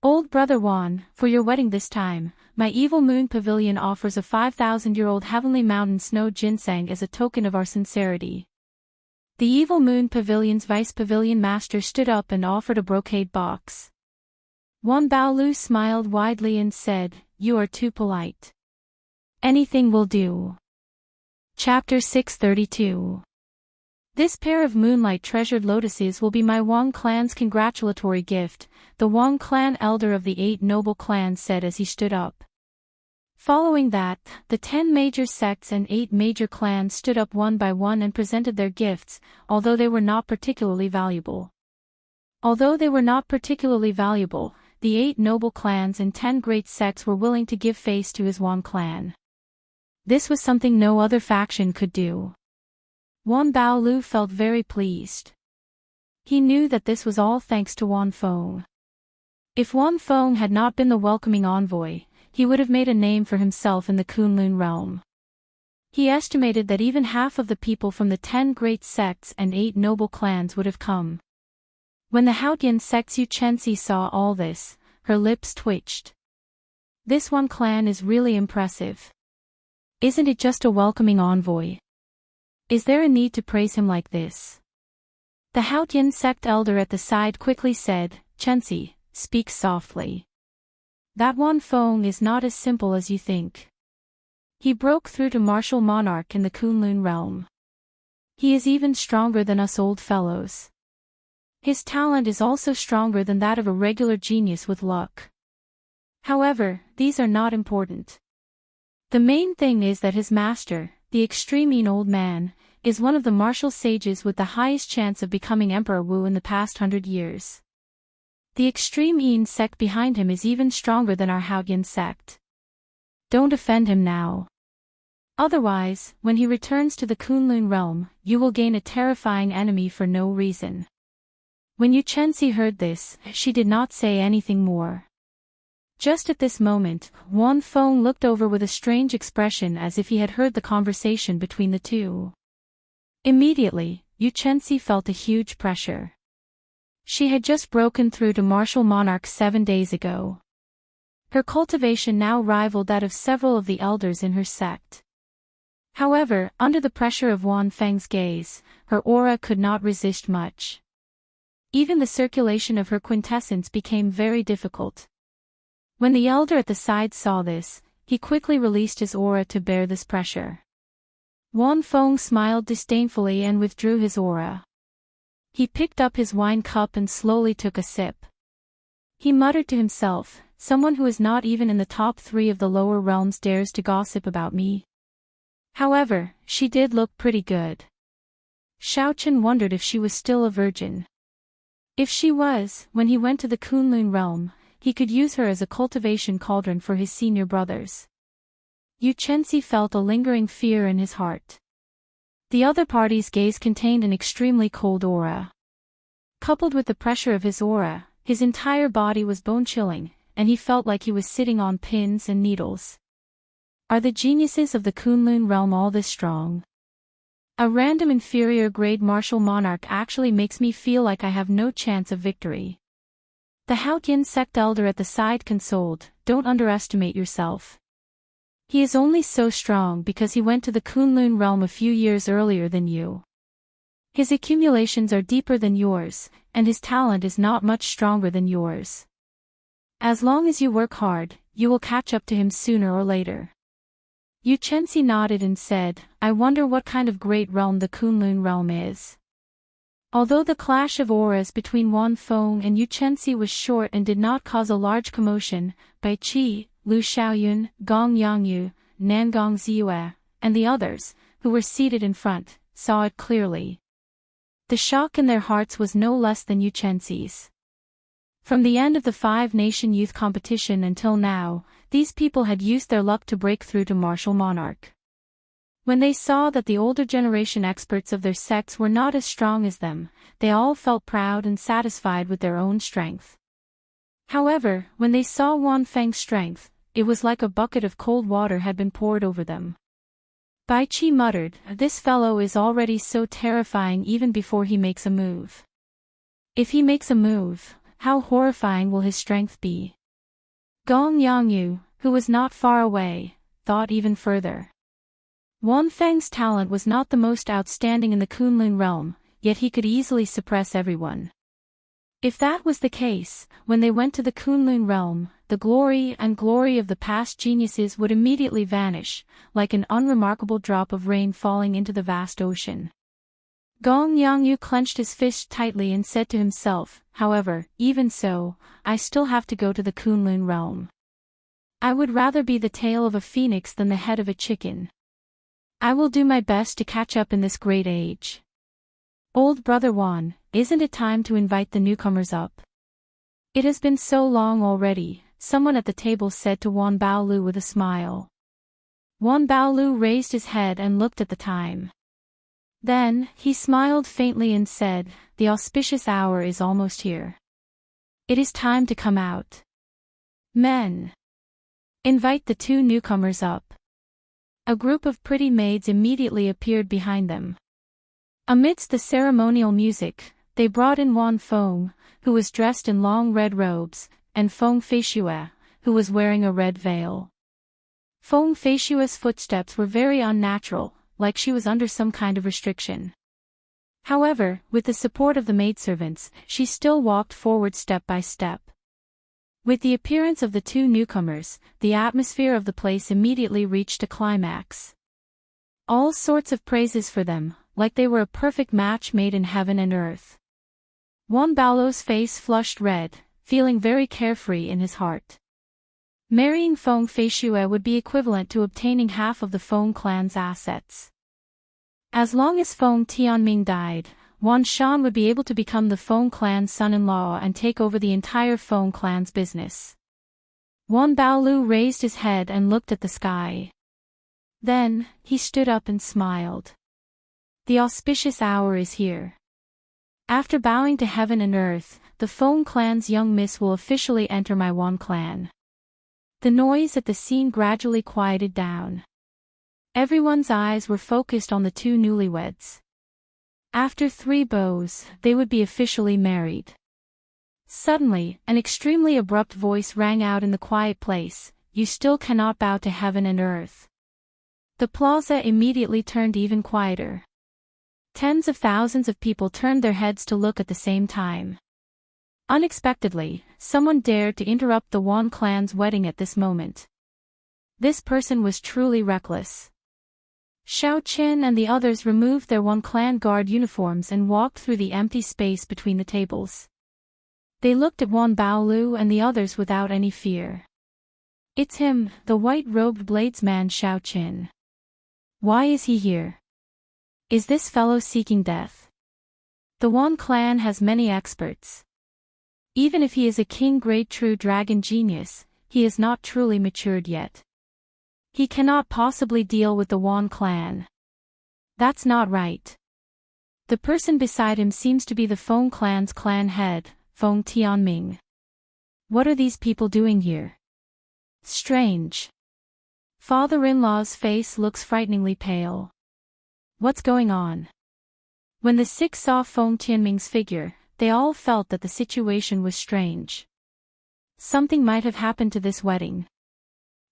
Old brother Wan, for your wedding this time, my evil moon pavilion offers a 5,000-year-old heavenly mountain snow ginseng as a token of our sincerity. The evil moon pavilion's vice pavilion master stood up and offered a brocade box. Wan Baolu smiled widely and said, "You are too polite. Anything will do." Chapter 632. This pair of moonlight treasured lotuses will be my Wang clan's congratulatory gift, the Wang clan elder of the 8 noble clans said as he stood up. Following that, the 10 major sects and 8 major clans stood up one by one and presented their gifts, although they were not particularly valuable. The 8 noble clans and 10 great sects were willing to give face to his Wang clan. This was something no other faction could do. Wan Baolu felt very pleased. He knew that this was all thanks to Wan Fong. If Wan Fong had not been the welcoming envoy, he would have made a name for himself in the Kunlun realm. He estimated that even half of the people from the 10 great sects and 8 noble clans would have come. When the Haotian sect's Yu Chenxi saw all this, her lips twitched. This Wan clan is really impressive. Isn't it just a welcoming envoy? Is there a need to praise him like this? The Haotian sect elder at the side quickly said, "Chenxi, speak softly. That Wan Fong is not as simple as you think. He broke through to martial monarch in the Kunlun realm. He is even stronger than us old fellows. His talent is also stronger than that of a regular genius with luck. However, these are not important. The main thing is that his master, the extreme old man, is one of the martial sages with the highest chance of becoming Emperor Wu in the past 100 years. The extreme Yin sect behind him is even stronger than our Haotian sect. Don't offend him now. Otherwise, when he returns to the Kunlun realm, you will gain a terrifying enemy for no reason." When Yu Chenxi heard this, she did not say anything more. Just at this moment, Wan Fong looked over with a strange expression as if he had heard the conversation between the two. Immediately, Yu Chenxi felt a huge pressure. She had just broken through to martial monarch 7 days ago. Her cultivation now rivaled that of several of the elders in her sect. However, under the pressure of Wan Feng's gaze, her aura could not resist much. Even the circulation of her quintessence became very difficult. When the elder at the side saw this, he quickly released his aura to bear this pressure. Wan Fong smiled disdainfully and withdrew his aura. He picked up his wine cup and slowly took a sip. He muttered to himself, "Someone who is not even in the top 3 of the lower realms dares to gossip about me." However, she did look pretty good. Xiaochen wondered if she was still a virgin. If she was, when he went to the Kunlun realm, he could use her as a cultivation cauldron for his senior brothers. Yu Chenxi felt a lingering fear in his heart. The other party's gaze contained an extremely cold aura. Coupled with the pressure of his aura, his entire body was bone-chilling, and he felt like he was sitting on pins and needles. Are the geniuses of the Kunlun realm all this strong? A random inferior grade martial monarch actually makes me feel like I have no chance of victory. The Haotian sect elder at the side consoled, "Don't underestimate yourself. He is only so strong because he went to the Kunlun realm a few years earlier than you. His accumulations are deeper than yours, and his talent is not much stronger than yours. As long as you work hard, you will catch up to him sooner or later." Yu Chenxi nodded and said, "I wonder what kind of great realm the Kunlun realm is." Although the clash of auras between Wan Fong and Yu Chenxi was short and did not cause a large commotion, Bai Qi, Lu Xiaoyun, Gong Yangyu, Nangong Ziyue, and the others, who were seated in front, saw it clearly. The shock in their hearts was no less than Yu Chenxi's. From the end of the 5-nation youth competition until now, these people had used their luck to break through to martial monarch. When they saw that the older generation experts of their sects were not as strong as them, they all felt proud and satisfied with their own strength. However, when they saw Wan Feng's strength, it was like a bucket of cold water had been poured over them. Bai Qi muttered, "This fellow is already so terrifying even before he makes a move. If he makes a move, how horrifying will his strength be?" Gong Yangyu, who was not far away, thought even further. Wan Feng's talent was not the most outstanding in the Kunlun realm, yet he could easily suppress everyone. If that was the case, when they went to the Kunlun realm, the glory of the past geniuses would immediately vanish, like an unremarkable drop of rain falling into the vast ocean. Gong Yangyu clenched his fist tightly and said to himself, "However, even so, I still have to go to the Kunlun realm. I would rather be the tail of a phoenix than the head of a chicken. I will do my best to catch up in this great age. Old brother Wan, isn't it time to invite the newcomers up?" "It has been so long already," someone at the table said to Wan Baolu with a smile. Wan Baolu raised his head and looked at the time. Then, he smiled faintly and said, "The auspicious hour is almost here. It is time to come out. Men, invite the two newcomers up." A group of pretty maids immediately appeared behind them. Amidst the ceremonial music, they brought in Wan Feng, who was dressed in long red robes, and Feng Feishue, who was wearing a red veil. Feng Feishue's footsteps were very unnatural, like she was under some kind of restriction. However, with the support of the maidservants, she still walked forward step by step. With the appearance of the two newcomers, the atmosphere of the place immediately reached a climax. All sorts of praises for them, like they were a perfect match made in heaven and earth. Wan Baolo's face flushed red, feeling very carefree in his heart. Marrying Feng Feishue would be equivalent to obtaining half of the Feng clan's assets. As long as Feng Tianming died, Wan Shan would be able to become the Feng clan's son-in-law and take over the entire Feng clan's business. Wan Baolu raised his head and looked at the sky. Then, he stood up and smiled. "The auspicious hour is here. After bowing to heaven and earth, the Feng clan's young miss will officially enter my Wan clan." The noise at the scene gradually quieted down. Everyone's eyes were focused on the two newlyweds. After 3 bows, they would be officially married. Suddenly, an extremely abrupt voice rang out in the quiet place, "You still cannot bow to heaven and earth." The plaza immediately turned even quieter. Tens of thousands of people turned their heads to look at the same time. Unexpectedly, someone dared to interrupt the Wan clan's wedding at this moment. This person was truly reckless. Xiao Qin and the others removed their Wan clan guard uniforms and walked through the empty space between the tables. They looked at Wan Baolu and the others without any fear. "It's him, the white-robed bladesman Xiao Qin. Why is he here? Is this fellow seeking death? The Wan clan has many experts. Even if he is a king-grade true dragon genius, he is not truly matured yet. He cannot possibly deal with the Wan clan. That's not right." The person beside him seems to be the Feng clan's clan head, Feng Tianming. "What are these people doing here? Strange." Father-in-law's face looks frighteningly pale. "What's going on?" When the 6 saw Feng Tianming's figure, they all felt that the situation was strange. Something might have happened to this wedding.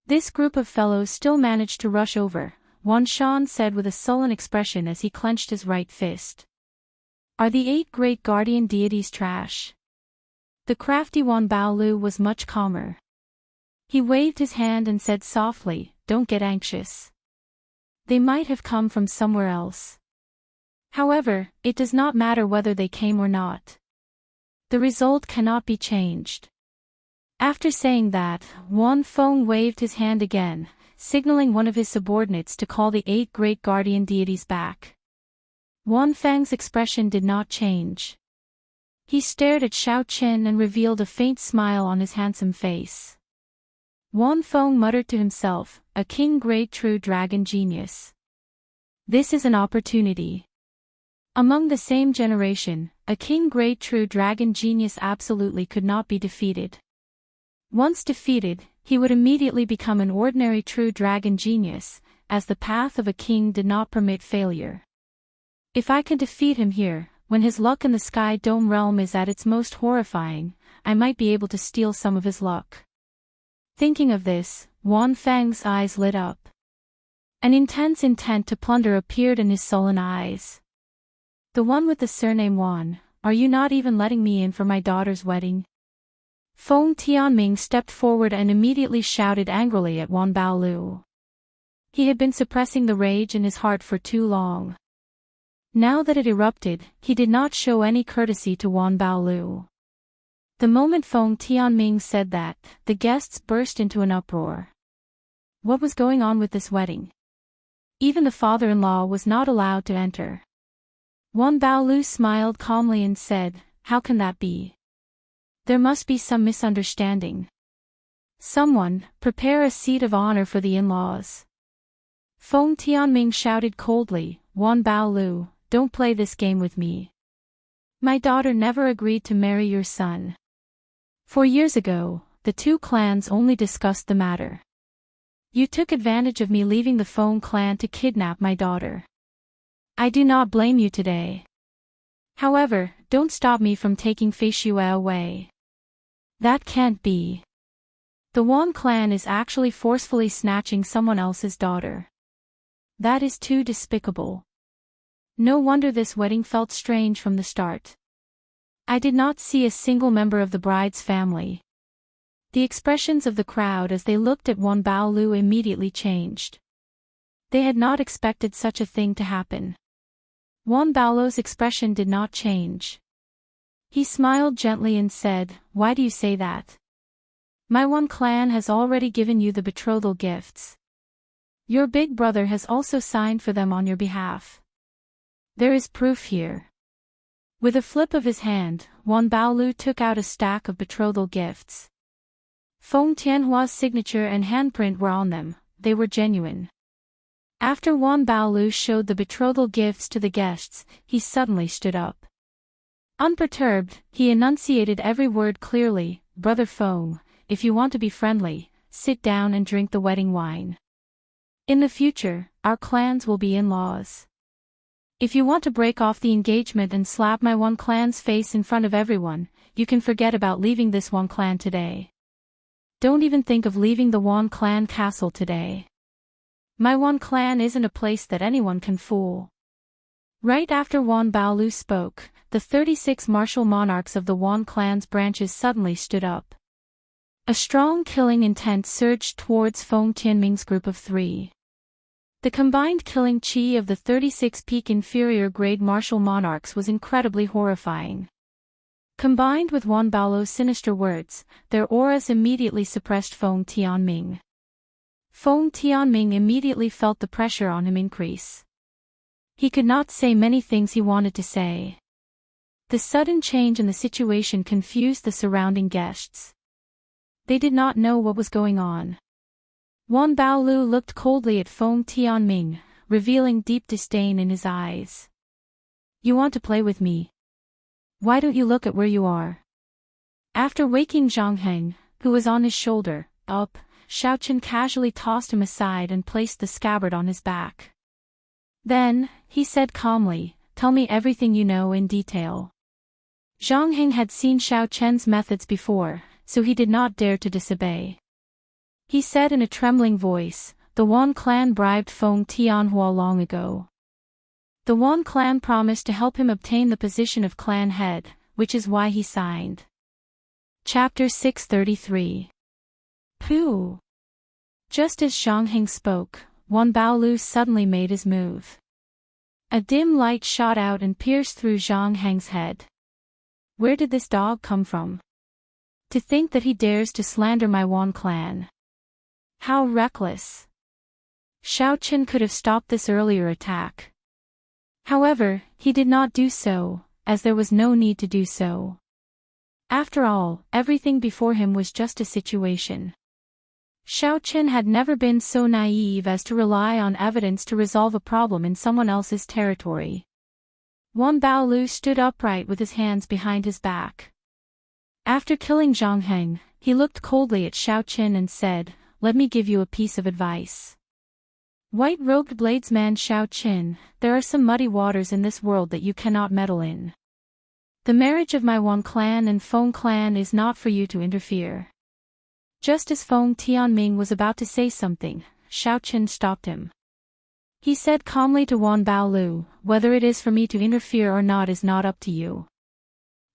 This group of fellows still managed to rush over, Wan Shan said with a sullen expression as he clenched his right fist. "Are the 8 great guardian deities trash?" The crafty Wan Baolu was much calmer. He waved his hand and said softly, "Don't get anxious. They might have come from somewhere else. However, it does not matter whether they came or not. The result cannot be changed." After saying that, Wan Feng waved his hand again, signaling one of his subordinates to call the 8 great guardian deities back. Wan Feng's expression did not change. He stared at Xiao Qin and revealed a faint smile on his handsome face. Wan Feng muttered to himself, "A king-grade true dragon genius. This is an opportunity. Among the same generation, a king great true dragon genius absolutely could not be defeated. Once defeated, he would immediately become an ordinary true dragon genius, as the path of a king did not permit failure. If I can defeat him here, when his luck in the Sky Dome realm is at its most horrifying, I might be able to steal some of his luck. Thinking of this, Wan Feng's eyes lit up. An intense intent to plunder appeared in his sullen eyes. The one with the surname Wan, are you not even letting me in for my daughter's wedding? Feng Tianming stepped forward and immediately shouted angrily at Wan Baolu. He had been suppressing the rage in his heart for too long. Now that it erupted, he did not show any courtesy to Wan Baolu. The moment Feng Tianming said that, the guests burst into an uproar. What was going on with this wedding? Even the father-in-law was not allowed to enter. Wan Baolu smiled calmly and said, "How can that be? There must be some misunderstanding. Someone, prepare a seat of honor for the in-laws." Feng Tianming shouted coldly, "Wan Baolu, don't play this game with me. My daughter never agreed to marry your son. 4 years ago, the two clans only discussed the matter. You took advantage of me leaving the Feng clan to kidnap my daughter. I do not blame you today. However, don't stop me from taking Fei Xue away. That can't be. The Wan clan is actually forcefully snatching someone else's daughter. That is too despicable. No wonder this wedding felt strange from the start. I did not see a single member of the bride's family." The expressions of the crowd as they looked at Wan Baolu immediately changed. They had not expected such a thing to happen. Wan Baolu's expression did not change. He smiled gently and said, "Why do you say that? My Wan clan has already given you the betrothal gifts. Your big brother has also signed for them on your behalf. There is proof here." With a flip of his hand, Wan Baolu took out a stack of betrothal gifts. Feng Tianhua's signature and handprint were on them, they were genuine. After Wan Baolu showed the betrothal gifts to the guests, he suddenly stood up. Unperturbed, he enunciated every word clearly, "Brother Feng, if you want to be friendly, sit down and drink the wedding wine. In the future, our clans will be in-laws. If you want to break off the engagement and slap my Wan clan's face in front of everyone, you can forget about leaving this Wan clan today. Don't even think of leaving the Wan clan castle today. My Wan clan isn't a place that anyone can fool." Right after Wan Baolu spoke, the 36 martial monarchs of the Wan clan's branches suddenly stood up. A strong killing intent surged towards Feng Tianming's group of 3. The combined killing chi of the 36 peak inferior grade martial monarchs was incredibly horrifying. Combined with Wan Baolu's sinister words, their auras immediately suppressed Feng Tianming. Feng Tianming immediately felt the pressure on him increase. He could not say many things he wanted to say. The sudden change in the situation confused the surrounding guests. They did not know what was going on. Wan Baolu looked coldly at Feng Tianming, revealing deep disdain in his eyes. "You want to play with me? Why don't you look at where you are?" After waking Zhang Heng, who was on his shoulder, up, Xiaochen casually tossed him aside and placed the scabbard on his back. Then, he said calmly, "Tell me everything you know in detail." Zhang Heng had seen Xiaochen's methods before, so he did not dare to disobey. He said in a trembling voice, "The Wan clan bribed Feng Tianhua long ago. The Wan clan promised to help him obtain the position of clan head, which is why he signed." Chapter 633. Pooh! Just as Zhang Heng spoke, Wan Baolu suddenly made his move. A dim light shot out and pierced through Zhang Heng's head. Where did this dog come from? To think that he dares to slander my Wan clan. How reckless! Xiaochen could have stopped this earlier attack. However, he did not do so, as there was no need to do so. After all, everything before him was just a situation. Xiao Qin had never been so naive as to rely on evidence to resolve a problem in someone else's territory. Wan Baolu stood upright with his hands behind his back. After killing Zhang Heng, he looked coldly at Xiao Qin and said, "Let me give you a piece of advice. White-robed bladesman Xiao Qin, there are some muddy waters in this world that you cannot meddle in. The marriage of my Wan clan and Feng clan is not for you to interfere." Just as Feng Tianming was about to say something, Xiao Qin stopped him. He said calmly to Wan Baolu, "Whether it is for me to interfere or not is not up to you.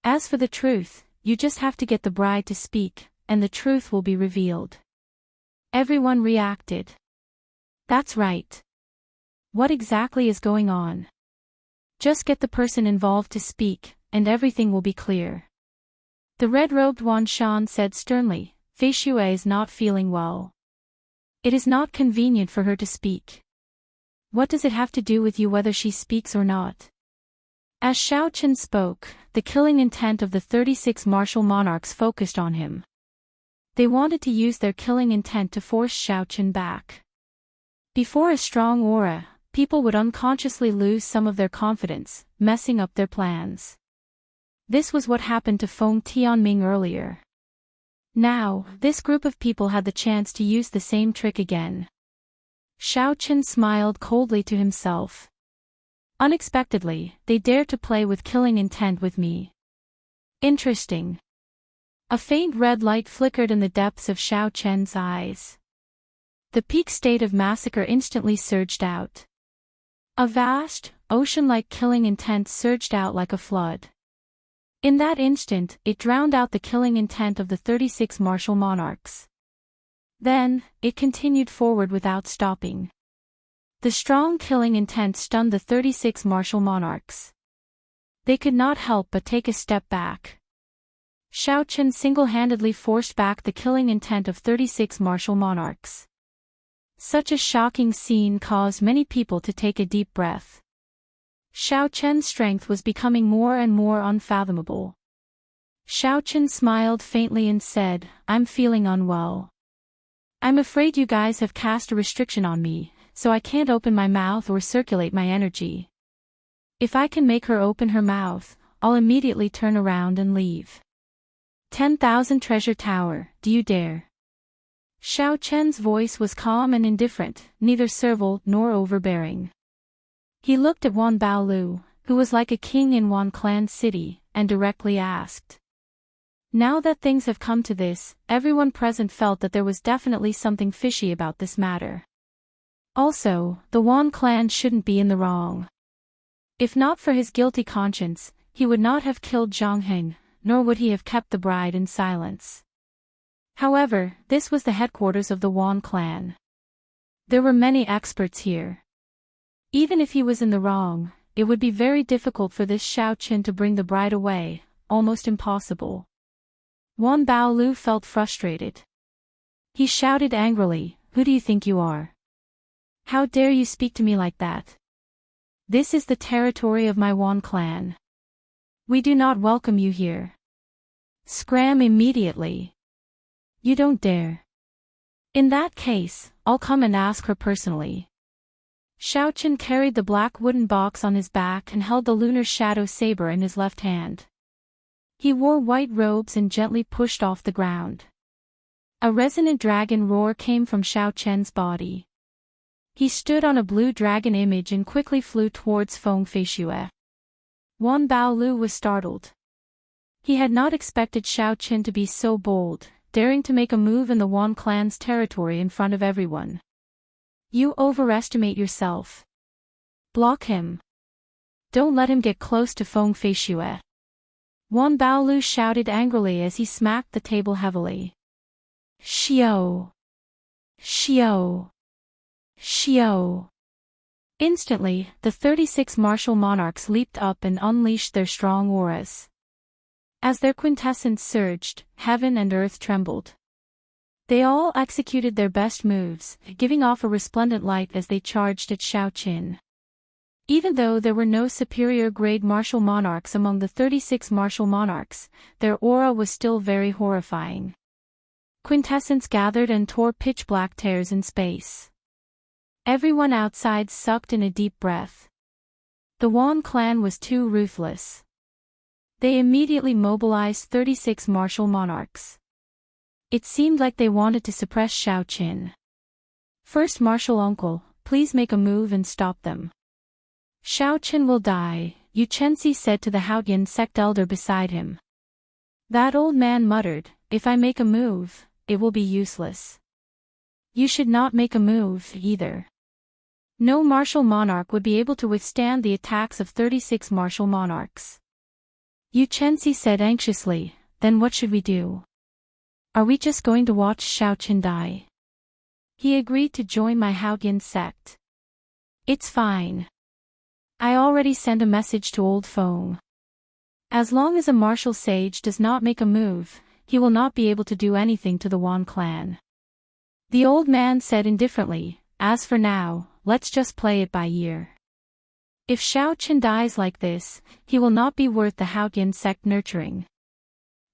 As for the truth, you just have to get the bride to speak, and the truth will be revealed." Everyone reacted. That's right. What exactly is going on? Just get the person involved to speak, and everything will be clear. The red-robed Wan Shan said sternly, "Fei Xue is not feeling well. It is not convenient for her to speak. What does it have to do with you whether she speaks or not?" As Xiao Qin spoke, the killing intent of the 36 martial monarchs focused on him. They wanted to use their killing intent to force Xiao Qin back. Before a strong aura, people would unconsciously lose some of their confidence, messing up their plans. This was what happened to Feng Tianming earlier. Now, this group of people had the chance to use the same trick again. Xiao Qin smiled coldly to himself. Unexpectedly, they dared to play with killing intent with me. Interesting. A faint red light flickered in the depths of Xiao Qin's eyes. The peak state of massacre instantly surged out. A vast, ocean-like killing intent surged out like a flood. In that instant, it drowned out the killing intent of the 36 martial monarchs. Then, it continued forward without stopping. The strong killing intent stunned the 36 martial monarchs. They could not help but take a step back. Xiao Qin single-handedly forced back the killing intent of 36 martial monarchs. Such a shocking scene caused many people to take a deep breath. Xiao Qin's strength was becoming more and more unfathomable. Xiao Qin smiled faintly and said, "I'm feeling unwell. I'm afraid you guys have cast a restriction on me, so I can't open my mouth or circulate my energy. If I can make her open her mouth, I'll immediately turn around and leave. 10,000 Treasure Tower, do you dare?" Xiao Qin's voice was calm and indifferent, neither servile nor overbearing. He looked at Wan Baolu, who was like a king in Wan Clan City, and directly asked. Now that things have come to this, everyone present felt that there was definitely something fishy about this matter. Also, the Wan clan shouldn't be in the wrong. If not for his guilty conscience, he would not have killed Zhang Heng, nor would he have kept the bride in silence. However, this was the headquarters of the Wan clan. There were many experts here. Even if he was in the wrong, it would be very difficult for this Xiao Qin to bring the bride away, almost impossible. Wan Baolu felt frustrated. He shouted angrily, "Who do you think you are? How dare you speak to me like that? This is the territory of my Wan clan. We do not welcome you here. Scram immediately. You don't dare. In that case, I'll come and ask her personally." Xiao Qin carried the black wooden box on his back and held the lunar shadow saber in his left hand. He wore white robes and gently pushed off the ground. A resonant dragon roar came from Xiao Qin's body. He stood on a blue dragon image and quickly flew towards Feng Feixue. Wan Baolu was startled. He had not expected Xiao Qin to be so bold, daring to make a move in the Wan clan's territory in front of everyone. "You overestimate yourself. Block him. Don't let him get close to Feng Feixue." Wan Baolu shouted angrily as he smacked the table heavily. "Xiao! Xiao! Xiao!" Instantly, the 36 martial monarchs leaped up and unleashed their strong auras. As their quintessence surged, heaven and earth trembled. They all executed their best moves, giving off a resplendent light as they charged at Xiao Qin. Even though there were no superior-grade martial monarchs among the 36 martial monarchs, their aura was still very horrifying. Quintessence gathered and tore pitch-black tears in space. Everyone outside sucked in a deep breath. The Wan clan was too ruthless. They immediately mobilized 36 martial monarchs. It seemed like they wanted to suppress Shao Qin. First martial uncle, please make a move and stop them. Shao Qin will die, Yu Chenxi said to the Haotian sect elder beside him. That old man muttered, if I make a move, it will be useless. You should not make a move, either. No martial monarch would be able to withstand the attacks of 36 martial monarchs. Yu Chenxi said anxiously, then what should we do? Are we just going to watch Shao Qin die? He agreed to join my Haotian sect. It's fine. I already sent a message to Old Feng. As long as a martial sage does not make a move, he will not be able to do anything to the Wan clan. The old man said indifferently, as for now, let's just play it by ear. If Shao Qin dies like this, he will not be worth the Haotian sect nurturing.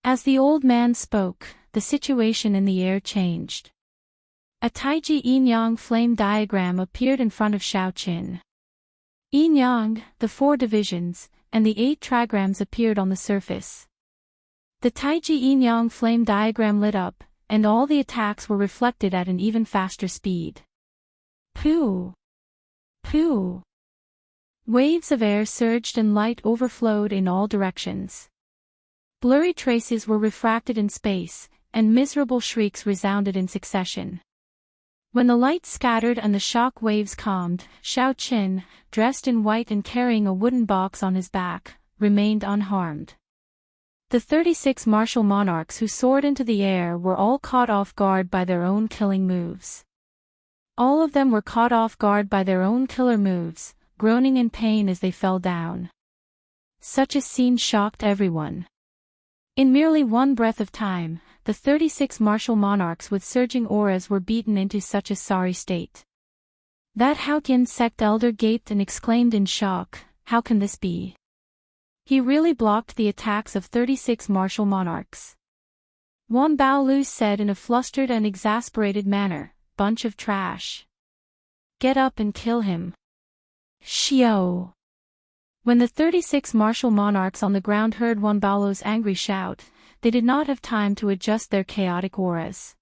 As the old man spoke, the situation in the air changed. A Taiji yin-yang flame diagram appeared in front of Shao Qin. Yin-yang, the 4 divisions, and the 8 trigrams appeared on the surface. The Taiji yin-yang flame diagram lit up, and all the attacks were reflected at an even faster speed. Pooh! Pooh! Waves of air surged and light overflowed in all directions. Blurry traces were refracted in space, and miserable shrieks resounded in succession. When the light scattered and the shock waves calmed, Shao Qin, dressed in white and carrying a wooden box on his back, remained unharmed. The 36 martial monarchs who soared into the air were all caught off guard by their own killing moves. All of them were caught off guard by their own killer moves, groaning in pain as they fell down. Such a scene shocked everyone. In merely one breath of time, the 36 martial monarchs with surging auras were beaten into such a sorry state. That Haotian sect elder gaped and exclaimed in shock, how can this be? He really blocked the attacks of 36 martial monarchs. Wan Baolu said in a flustered and exasperated manner, bunch of trash. Get up and kill him. Xiao! When the 36 martial monarchs on the ground heard Wan Baolu's angry shout, they did not have time to adjust their chaotic auras.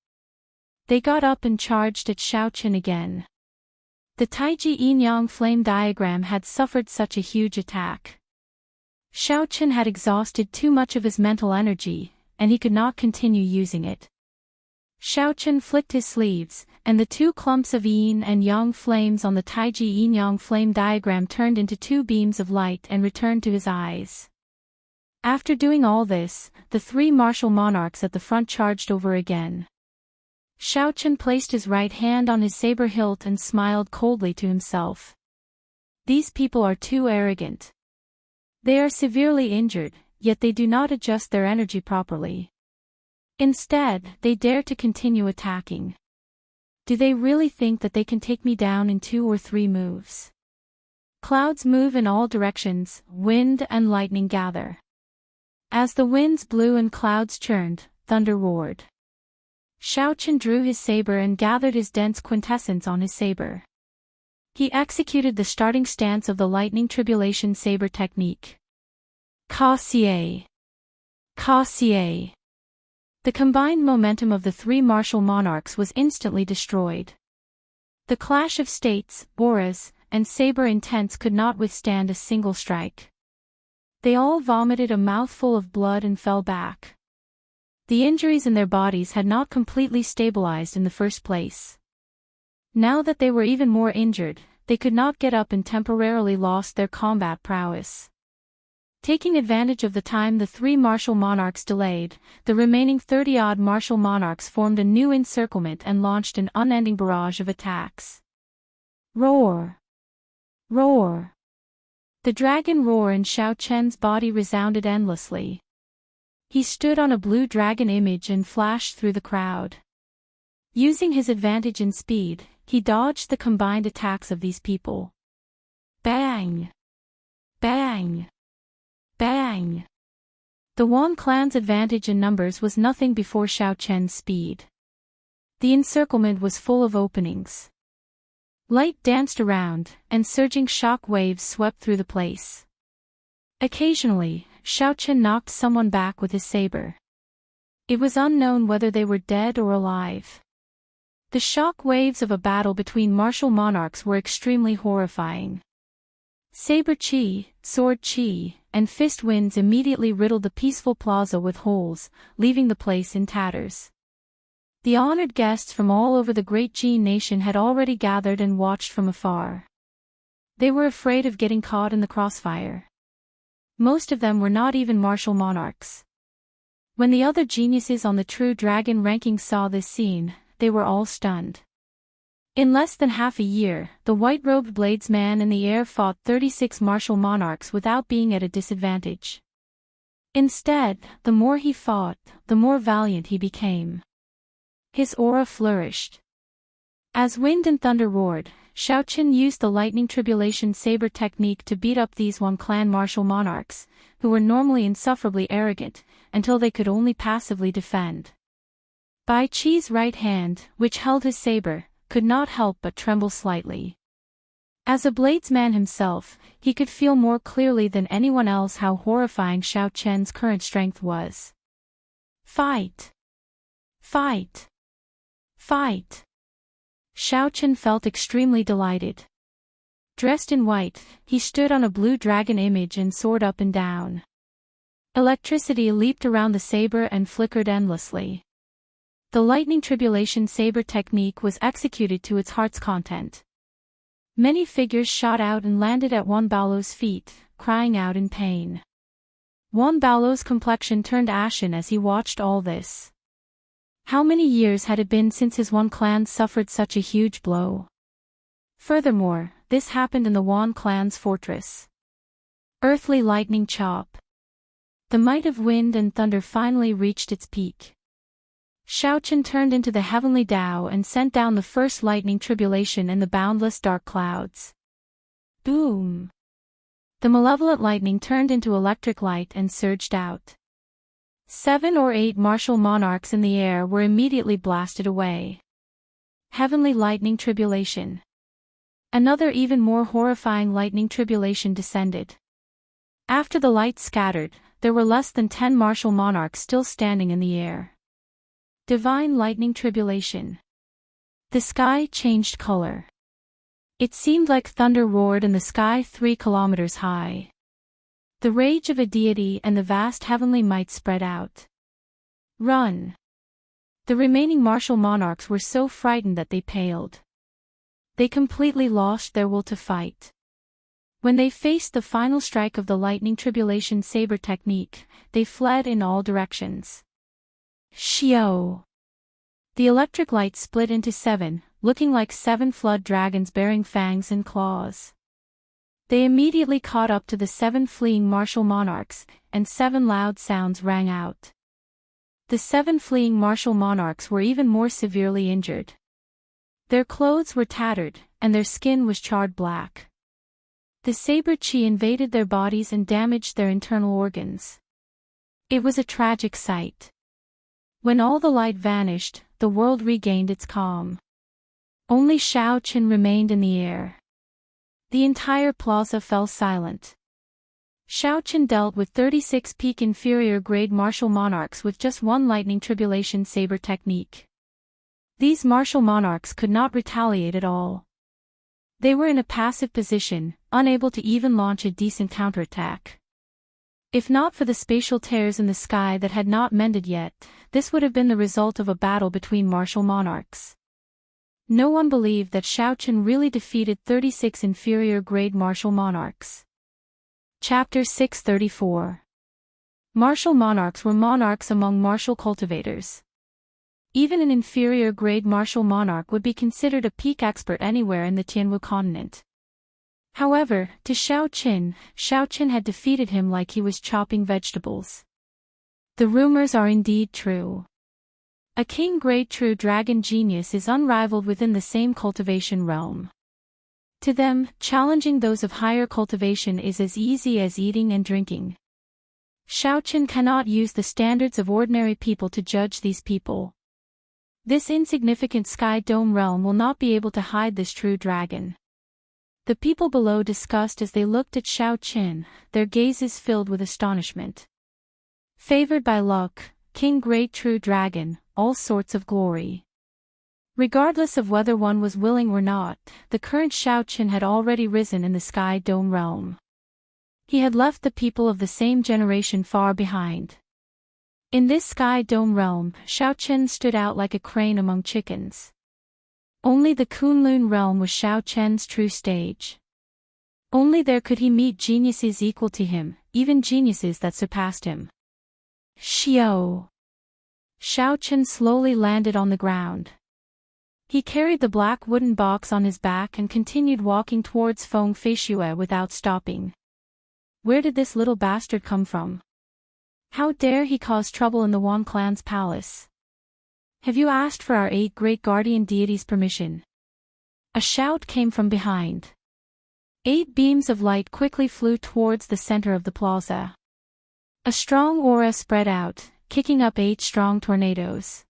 They got up and charged at Shao Qin again. The Taiji yin-yang flame diagram had suffered such a huge attack. Shao Qin had exhausted too much of his mental energy, and he could not continue using it. Shao Qin flicked his sleeves, and the 2 clumps of yin and yang flames on the Taiji yin-yang flame diagram turned into 2 beams of light and returned to his eyes. After doing all this, the 3 martial monarchs at the front charged over again. Shao Qin placed his right hand on his saber hilt and smiled coldly to himself. These people are too arrogant. They are severely injured, yet they do not adjust their energy properly. Instead, they dare to continue attacking. Do they really think that they can take me down in 2 or 3 moves? Clouds move in all directions, wind and lightning gather. As the winds blew and clouds churned, thunder roared. Shao Qin drew his saber and gathered his dense quintessence on his saber. He executed the starting stance of the lightning tribulation saber technique. Ka-xie! Ka-xie! The combined momentum of the 3 martial monarchs was instantly destroyed. The clash of states, auras, and saber intents could not withstand a single strike. They all vomited a mouthful of blood and fell back. The injuries in their bodies had not completely stabilized in the first place. Now that they were even more injured, they could not get up and temporarily lost their combat prowess. Taking advantage of the time the 3 martial monarchs delayed, the remaining 30-odd martial monarchs formed a new encirclement and launched an unending barrage of attacks. Roar! Roar! The dragon roar in Shao Chen's body resounded endlessly. He stood on a blue dragon image and flashed through the crowd. Using his advantage in speed, he dodged the combined attacks of these people. Bang! Bang! Bang! The Wan clan's advantage in numbers was nothing before Shao Chen's speed. The encirclement was full of openings. Light danced around, and surging shock waves swept through the place. Occasionally, Xiao Chen knocked someone back with his saber. It was unknown whether they were dead or alive. The shock waves of a battle between martial monarchs were extremely horrifying. Saber chi, sword chi, and fist winds immediately riddled the peaceful plaza with holes, leaving the place in tatters. The honored guests from all over the great Jin nation had already gathered and watched from afar. They were afraid of getting caught in the crossfire. Most of them were not even martial monarchs. When the other geniuses on the True Dragon ranking saw this scene, they were all stunned. In less than half a year, the white-robed bladesman in the air fought 36 martial monarchs without being at a disadvantage. Instead, the more he fought, the more valiant he became. His aura flourished. As wind and thunder roared, Xiao Chen used the lightning tribulation saber technique to beat up these one-clan martial monarchs, who were normally insufferably arrogant, until they could only passively defend. Bai Qi's right hand, which held his saber, could not help but tremble slightly. As a bladesman himself, he could feel more clearly than anyone else how horrifying Xiao Chen's current strength was. Fight! Fight! Fight! Xiao Chen felt extremely delighted. Dressed in white, he stood on a blue dragon image and soared up and down. Electricity leaped around the saber and flickered endlessly. The lightning tribulation saber technique was executed to its heart's content. Many figures shot out and landed at Wan Baolo's feet, crying out in pain. Wan Baolo's complexion turned ashen as he watched all this. How many years had it been since his Wan clan suffered such a huge blow? Furthermore, this happened in the Wan clan's fortress. Earthly lightning chop. The might of wind and thunder finally reached its peak. Xiao Chen turned into the heavenly Tao and sent down the first lightning tribulation in the boundless dark clouds. Boom! The malevolent lightning turned into electric light and surged out. 7 or 8 martial monarchs in the air were immediately blasted away. Heavenly lightning tribulation. Another even more horrifying lightning tribulation descended. After the light scattered, there were less than 10 martial monarchs still standing in the air. Divine lightning tribulation. The sky changed color. It seemed like thunder roared in the sky 3 kilometers high. The rage of a deity and the vast heavenly might spread out. Run! The remaining martial monarchs were so frightened that they paled. They completely lost their will to fight. When they faced the final strike of the lightning tribulation saber technique, they fled in all directions. Xiao! The electric light split into 7, looking like 7 flood dragons bearing fangs and claws. They immediately caught up to the 7 fleeing martial monarchs, and 7 loud sounds rang out. The 7 fleeing martial monarchs were even more severely injured. Their clothes were tattered, and their skin was charred black. The saber chi invaded their bodies and damaged their internal organs. It was a tragic sight. When all the light vanished, the world regained its calm. Only Xiao Chen remained in the air. The entire plaza fell silent. Xiao Chen dealt with 36 peak inferior grade martial monarchs with just 1 lightning tribulation saber technique. These martial monarchs could not retaliate at all. They were in a passive position, unable to even launch a decent counterattack. If not for the spatial tears in the sky that had not mended yet, this would have been the result of a battle between martial monarchs. No one believed that Xiao Chen really defeated 36 inferior grade martial monarchs. Chapter 634. Martial monarchs were monarchs among martial cultivators. Even an inferior grade martial monarch would be considered a peak expert anywhere in the Tianwu continent. However, to Xiao Chen had defeated him like he was chopping vegetables. The rumors are indeed true. A king-grade true dragon genius is unrivaled within the same cultivation realm. To them, challenging those of higher cultivation is as easy as eating and drinking. Xiao Chen cannot use the standards of ordinary people to judge these people. This insignificant sky dome realm will not be able to hide this true dragon. The people below discussed as they looked at Xiao Qin, their gazes filled with astonishment. Favored by luck, King Great True Dragon, all sorts of glory. Regardless of whether one was willing or not, the current Xiao Qin had already risen in the sky dome realm. He had left the people of the same generation far behind. In this sky dome realm, Xiao Qin stood out like a crane among chickens. Only the Kunlun realm was Xiao Qin's true stage. Only there could he meet geniuses equal to him, even geniuses that surpassed him. Xiao Qin slowly landed on the ground. He carried the black wooden box on his back and continued walking towards Feng Feishue without stopping. Where did this little bastard come from? How dare he cause trouble in the Wan clan's palace? Have you asked for our 8 great guardian deities' permission? A shout came from behind. 8 beams of light quickly flew towards the center of the plaza. A strong aura spread out, kicking up 8 strong tornadoes.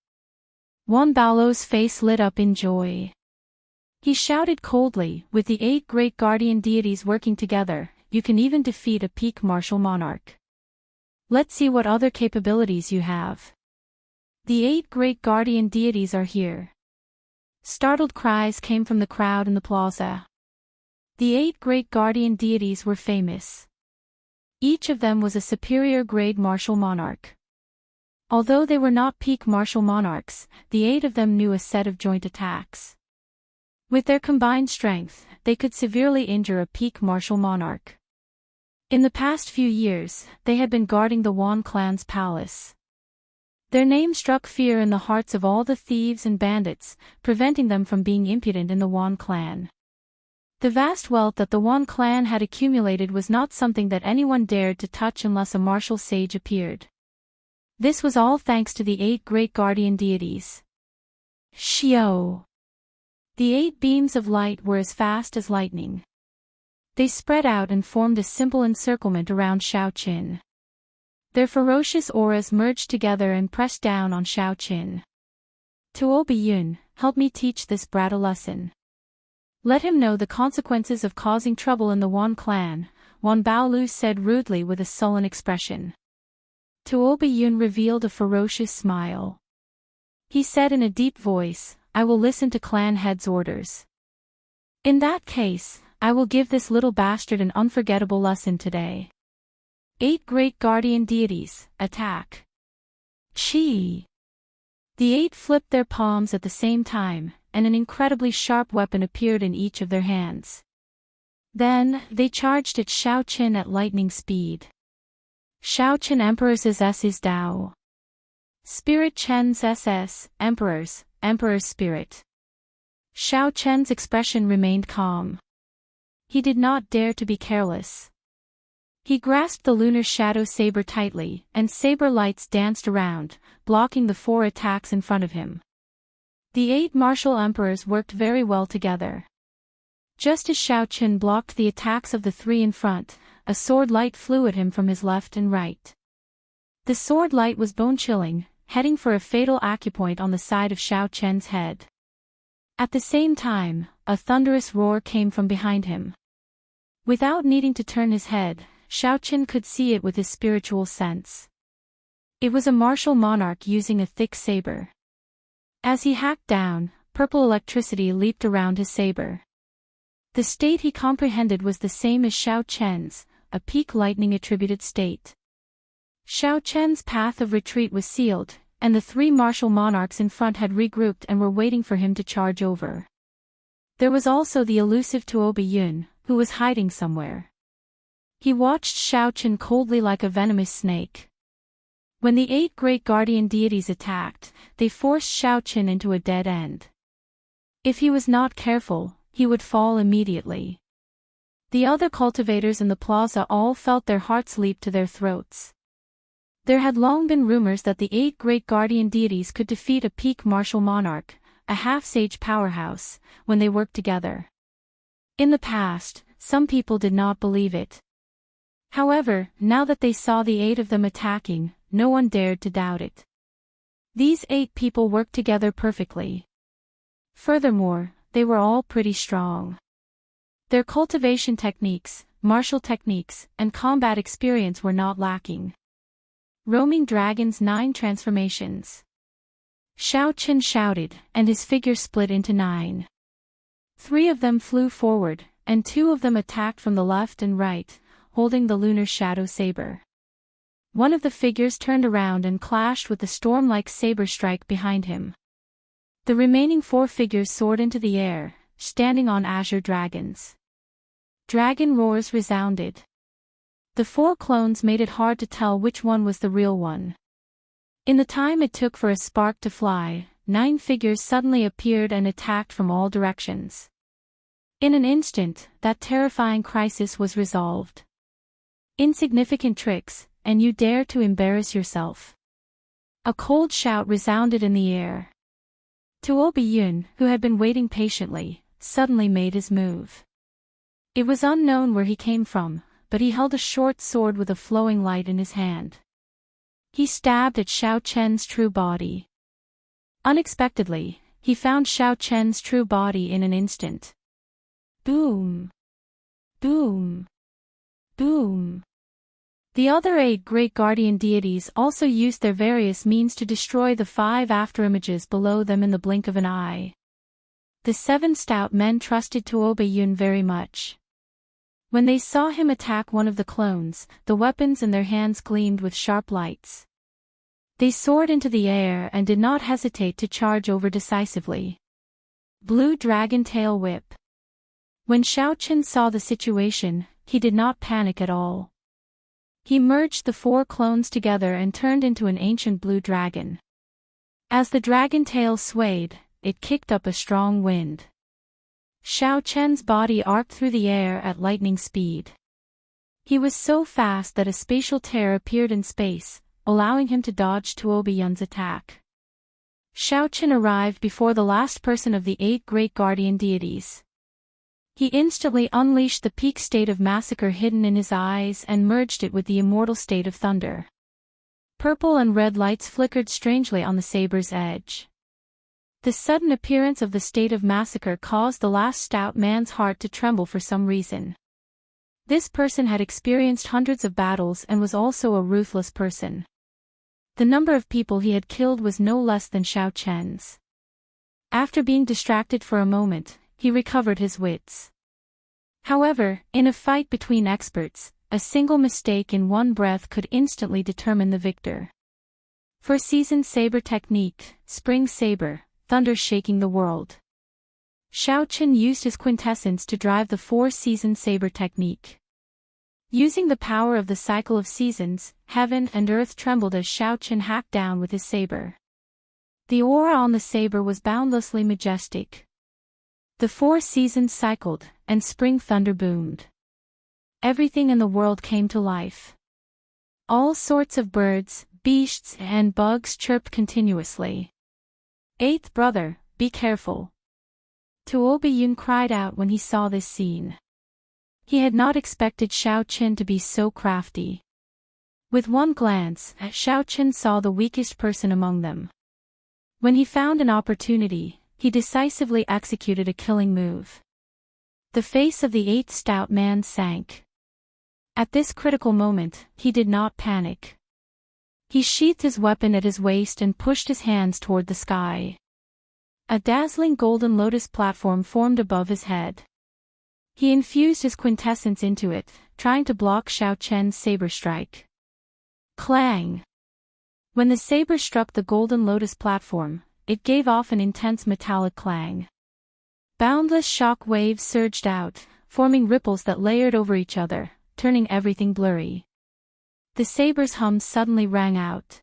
Wan Baolo's face lit up in joy. He shouted coldly, with the 8 great guardian deities working together, you can even defeat a peak martial monarch. Let's see what other capabilities you have. The 8 great guardian deities are here. Startled cries came from the crowd in the plaza. The 8 great guardian deities were famous. Each of them was a superior grade martial monarch. Although they were not peak martial monarchs, the 8 of them knew a set of joint attacks. With their combined strength, they could severely injure a peak martial monarch. In the past few years, they had been guarding the Wan clan's palace. Their name struck fear in the hearts of all the thieves and bandits, preventing them from being impudent in the Wan clan. The vast wealth that the Wan clan had accumulated was not something that anyone dared to touch unless a martial sage appeared. This was all thanks to the 8 great guardian deities. Xiao. The 8 beams of light were as fast as lightning. They spread out and formed a simple encirclement around Xiao Qin. Their ferocious auras merged together and pressed down on Xiao Qin. Tuo Biyun, help me teach this brat a lesson. Let him know the consequences of causing trouble in the Wan clan, Wan Baolu said rudely with a sullen expression. Tuo Biyun revealed a ferocious smile. He said in a deep voice, I will listen to clan head's orders. In that case, I will give this little bastard an unforgettable lesson today. 8 great guardian deities, attack. Chi. The 8 flipped their palms at the same time, and an incredibly sharp weapon appeared in each of their hands. Then, they charged at Xiao Qin at lightning speed. Xiao Qin Emperor's SS Dao. Spirit Chen's SS, Emperor's Spirit. Xiao Chen's expression remained calm. He did not dare to be careless. He grasped the lunar shadow saber tightly, and saber lights danced around, blocking the 4 attacks in front of him. The 8 martial emperors worked very well together. Just as Xiao Qin blocked the attacks of the 3 in front, a sword light flew at him from his left and right. The sword light was bone-chilling, heading for a fatal acupoint on the side of Xiao Chen's head. At the same time, a thunderous roar came from behind him. Without needing to turn his head, Xiao Qin could see it with his spiritual sense. It was a martial monarch using a thick saber. As he hacked down, purple electricity leaped around his saber. The state he comprehended was the same as Xiao Chen's, a peak lightning-attributed state. Xiao Chen's path of retreat was sealed, and the 3 martial monarchs in front had regrouped and were waiting for him to charge over. There was also the elusive Tuo Biyun, who was hiding somewhere. He watched Xiao Qin coldly like a venomous snake. When the 8 great guardian deities attacked, they forced Xiao Qin into a dead end. If he was not careful, he would fall immediately. The other cultivators in the plaza all felt their hearts leap to their throats. There had long been rumors that the 8 great guardian deities could defeat a peak martial monarch, a half-sage powerhouse, when they worked together. In the past, some people did not believe it. However, now that they saw the 8 of them attacking, no one dared to doubt it. These 8 people worked together perfectly. Furthermore, they were all pretty strong. Their cultivation techniques, martial techniques, and combat experience were not lacking. Roaming Dragon's 9 transformations. Shao Chen shouted, and his figure split into 9. 3 of them flew forward, and 2 of them attacked from the left and right, holding the lunar shadow saber. One of the figures turned around and clashed with the storm-like saber strike behind him. The remaining 4 figures soared into the air, standing on azure dragons. Dragon roars resounded. The 4 clones made it hard to tell which one was the real one. In the time it took for a spark to fly, 9 figures suddenly appeared and attacked from all directions. In an instant, that terrifying crisis was resolved. Insignificant tricks, and you dare to embarrass yourself. A cold shout resounded in the air. Tuo Yun, who had been waiting patiently, suddenly made his move. It was unknown where he came from, but he held a short sword with a flowing light in his hand. He stabbed at Shao Chen's true body. Unexpectedly, he found Shao Chen's true body in an instant. Boom! Boom! Boom! The other 8 great guardian deities also used their various means to destroy the 5 afterimages below them in the blink of an eye. The 7 stout men trusted Tuo Yun very much. When they saw him attack one of the clones, the weapons in their hands gleamed with sharp lights. They soared into the air and did not hesitate to charge over decisively. Blue Dragon Tail Whip. When Shao Chen saw the situation, he did not panic at all. He merged the 4 clones together and turned into an ancient blue dragon. As the dragon tail swayed, it kicked up a strong wind. Shao Chen's body arced through the air at lightning speed. He was so fast that a spatial tear appeared in space, allowing him to dodge Tuo Yun's attack. Shao Chen arrived before the last person of the 8 great guardian deities. He instantly unleashed the peak state of massacre hidden in his eyes and merged it with the immortal state of thunder. Purple and red lights flickered strangely on the saber's edge. The sudden appearance of the state of massacre caused the last stout man's heart to tremble for some reason. This person had experienced hundreds of battles and was also a ruthless person. The number of people he had killed was no less than Shao Chen's. After being distracted for a moment, he recovered his wits. However, in a fight between experts, a single mistake in one breath could instantly determine the victor. For seasoned saber technique, Spring Saber, thunder shaking the world. Shao Chen used his quintessence to drive the 4-season saber technique. Using the power of the cycle of seasons, heaven and earth trembled as Shao Chen hacked down with his saber. The aura on the saber was boundlessly majestic. The 4 seasons cycled, and spring thunder boomed. Everything in the world came to life. All sorts of birds, beasts, and bugs chirped continuously. 8th brother, be careful. Tuo Yun cried out when he saw this scene. He had not expected Shao Chen to be so crafty. With one glance, Shao Chen saw the weakest person among them. When he found an opportunity, he decisively executed a killing move. The face of the 8th stout man sank. At this critical moment, he did not panic. He sheathed his weapon at his waist and pushed his hands toward the sky. A dazzling golden lotus platform formed above his head. He infused his quintessence into it, trying to block Shao Chen's saber strike. Clang! When the saber struck the golden lotus platform, it gave off an intense metallic clang. Boundless shock waves surged out, forming ripples that layered over each other, turning everything blurry. The saber's hum suddenly rang out.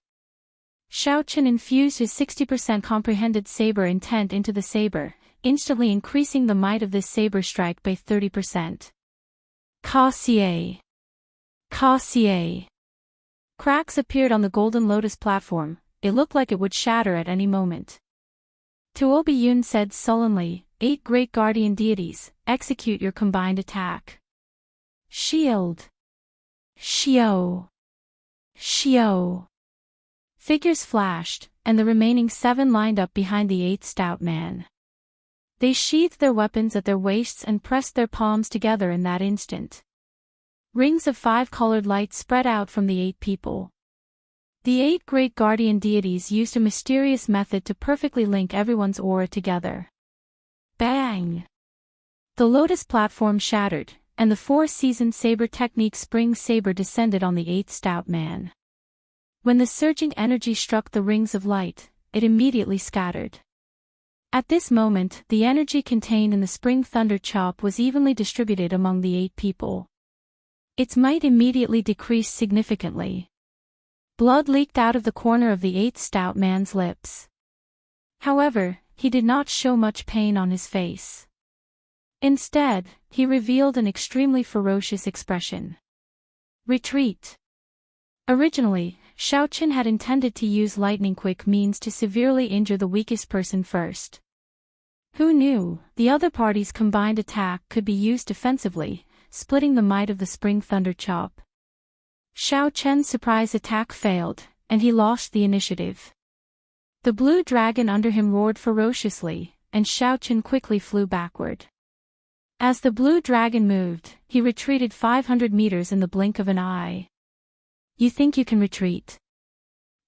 Shao Chen infused his 60% comprehended saber intent into the saber, instantly increasing the might of this saber strike by 30%. Ka-xie! Ka-xie! Cracks appeared on the golden lotus platform. It looked like it would shatter at any moment. Tuo Yun said sullenly, 8 great guardian deities, execute your combined attack. Shield! Xiao! Xiao! Figures flashed, and the remaining 7 lined up behind the 8th stout man. They sheathed their weapons at their waists and pressed their palms together in that instant. Rings of 5-colored light spread out from the 8 people. The 8 great guardian deities used a mysterious method to perfectly link everyone's aura together. Bang! The lotus platform shattered, and the 4-seasoned saber technique spring saber descended on the 8th stout man. When the surging energy struck the rings of light, it immediately scattered. At this moment, the energy contained in the spring thunder chop was evenly distributed among the 8 people. Its might immediately decreased significantly. Blood leaked out of the corner of the 8th stout man's lips. However, he did not show much pain on his face. Instead, he revealed an extremely ferocious expression. Retreat. Originally, Xiaoqin had intended to use lightning-quick means to severely injure the weakest person first. Who knew, the other party's combined attack could be used defensively, splitting the might of the spring thunder chop. Xiaoqian's surprise attack failed, and he lost the initiative. The blue dragon under him roared ferociously, and Xiaoqian quickly flew backward. As the blue dragon moved, he retreated 500 meters in the blink of an eye. You think you can retreat?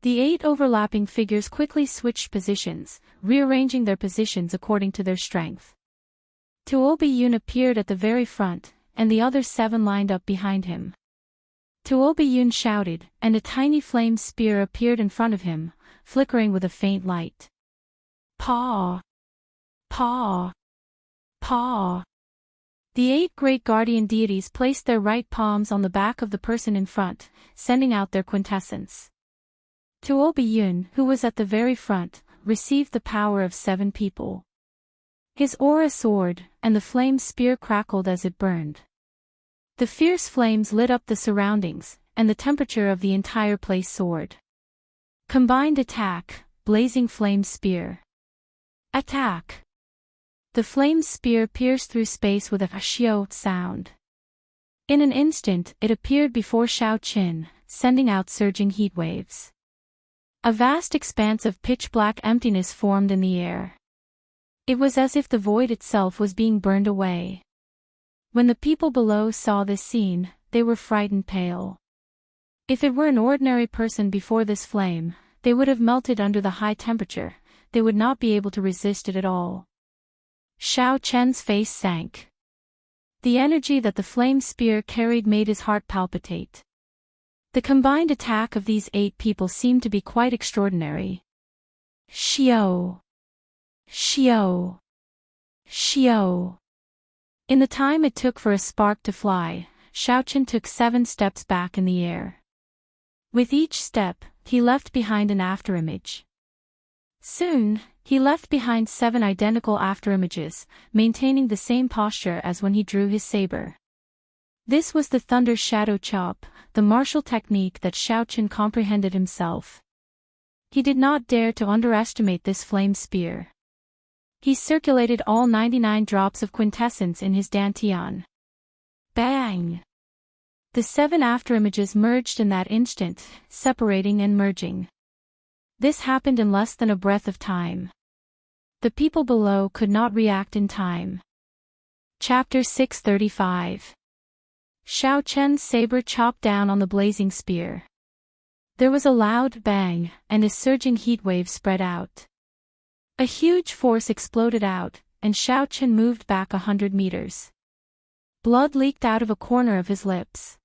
The 8 overlapping figures quickly switched positions, rearranging their positions according to their strength. Tuo Biyun appeared at the very front, and the other 7 lined up behind him. Tuo Biyun shouted, and a tiny flame spear appeared in front of him, flickering with a faint light. Paw! Paw! Paw! The 8 great guardian deities placed their right palms on the back of the person in front, sending out their quintessence. Tuo Biyun, who was at the very front, received the power of 7 people. His aura soared, and the flame spear crackled as it burned. The fierce flames lit up the surroundings, and the temperature of the entire place soared. Combined attack, blazing flame spear. Attack! The flame spear pierced through space with a xiao sound. In an instant, it appeared before Xiaoqin, sending out surging heat waves. A vast expanse of pitch-black emptiness formed in the air. It was as if the void itself was being burned away. When the people below saw this scene, they were frightened pale. If it were an ordinary person before this flame, they would have melted under the high temperature, they would not be able to resist it at all. Xiaoqian's face sank. The energy that the flame spear carried made his heart palpitate. The combined attack of these 8 people seemed to be quite extraordinary. Xiao! Xiao! Xiao! In the time it took for a spark to fly, Xiaoqin took 7 steps back in the air. With each step, he left behind an afterimage. Soon, he left behind 7 identical afterimages, maintaining the same posture as when he drew his saber. This was the Thunder Shadow Chop, the martial technique that Xiaoqin comprehended himself. He did not dare to underestimate this flame spear. He circulated all 99 drops of quintessence in his dantian. Bang! The 7 afterimages merged in that instant, separating and merging. This happened in less than a breath of time. The people below could not react in time. Chapter 635. Xiaoqian's saber chopped down on the blazing spear. There was a loud bang, and a surging heat wave spread out. A huge force exploded out, and Xiaoqian moved back 100 meters. Blood leaked out of a corner of his lips.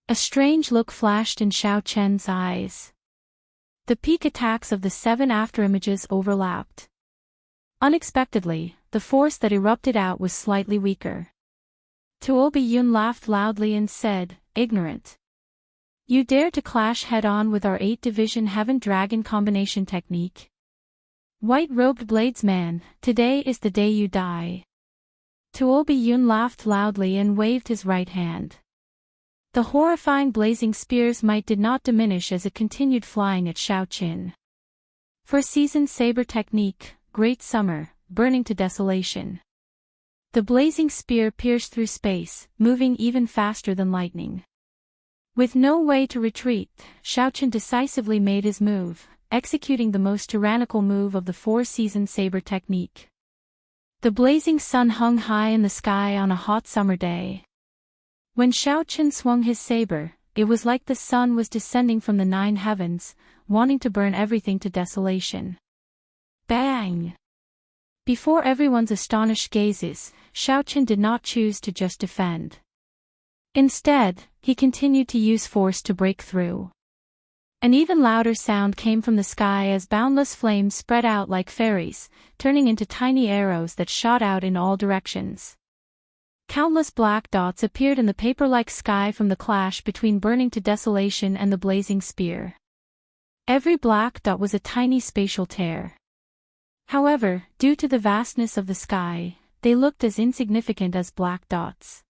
A strange look flashed in Xiaoqian's eyes. The peak attacks of the 7 afterimages overlapped. Unexpectedly, the force that erupted out was slightly weaker. Tuo Biyun laughed loudly and said, "Ignorant. You dare to clash head-on with our 8-division Heaven Dragon combination technique? White-robed bladesman, today is the day you die." Tuo Biyun laughed loudly and waved his right hand. The horrifying blazing spear's might did not diminish as it continued flying at Xiaoqin. Four-seasoned saber technique, great summer, burning to desolation. The blazing spear pierced through space, moving even faster than lightning. With no way to retreat, Xiaoqin decisively made his move, executing the most tyrannical move of the four-season saber technique. The blazing sun hung high in the sky on a hot summer day. When Xiaochen swung his saber, it was like the sun was descending from the nine heavens, wanting to burn everything to desolation. Bang! Before everyone's astonished gazes, Xiaochen did not choose to just defend. Instead, he continued to use force to break through. An even louder sound came from the sky as boundless flames spread out like fairies, turning into tiny arrows that shot out in all directions. Countless black dots appeared in the paper-like sky from the clash between burning to desolation and the blazing spear. Every black dot was a tiny spatial tear. However, due to the vastness of the sky, they looked as insignificant as black dots.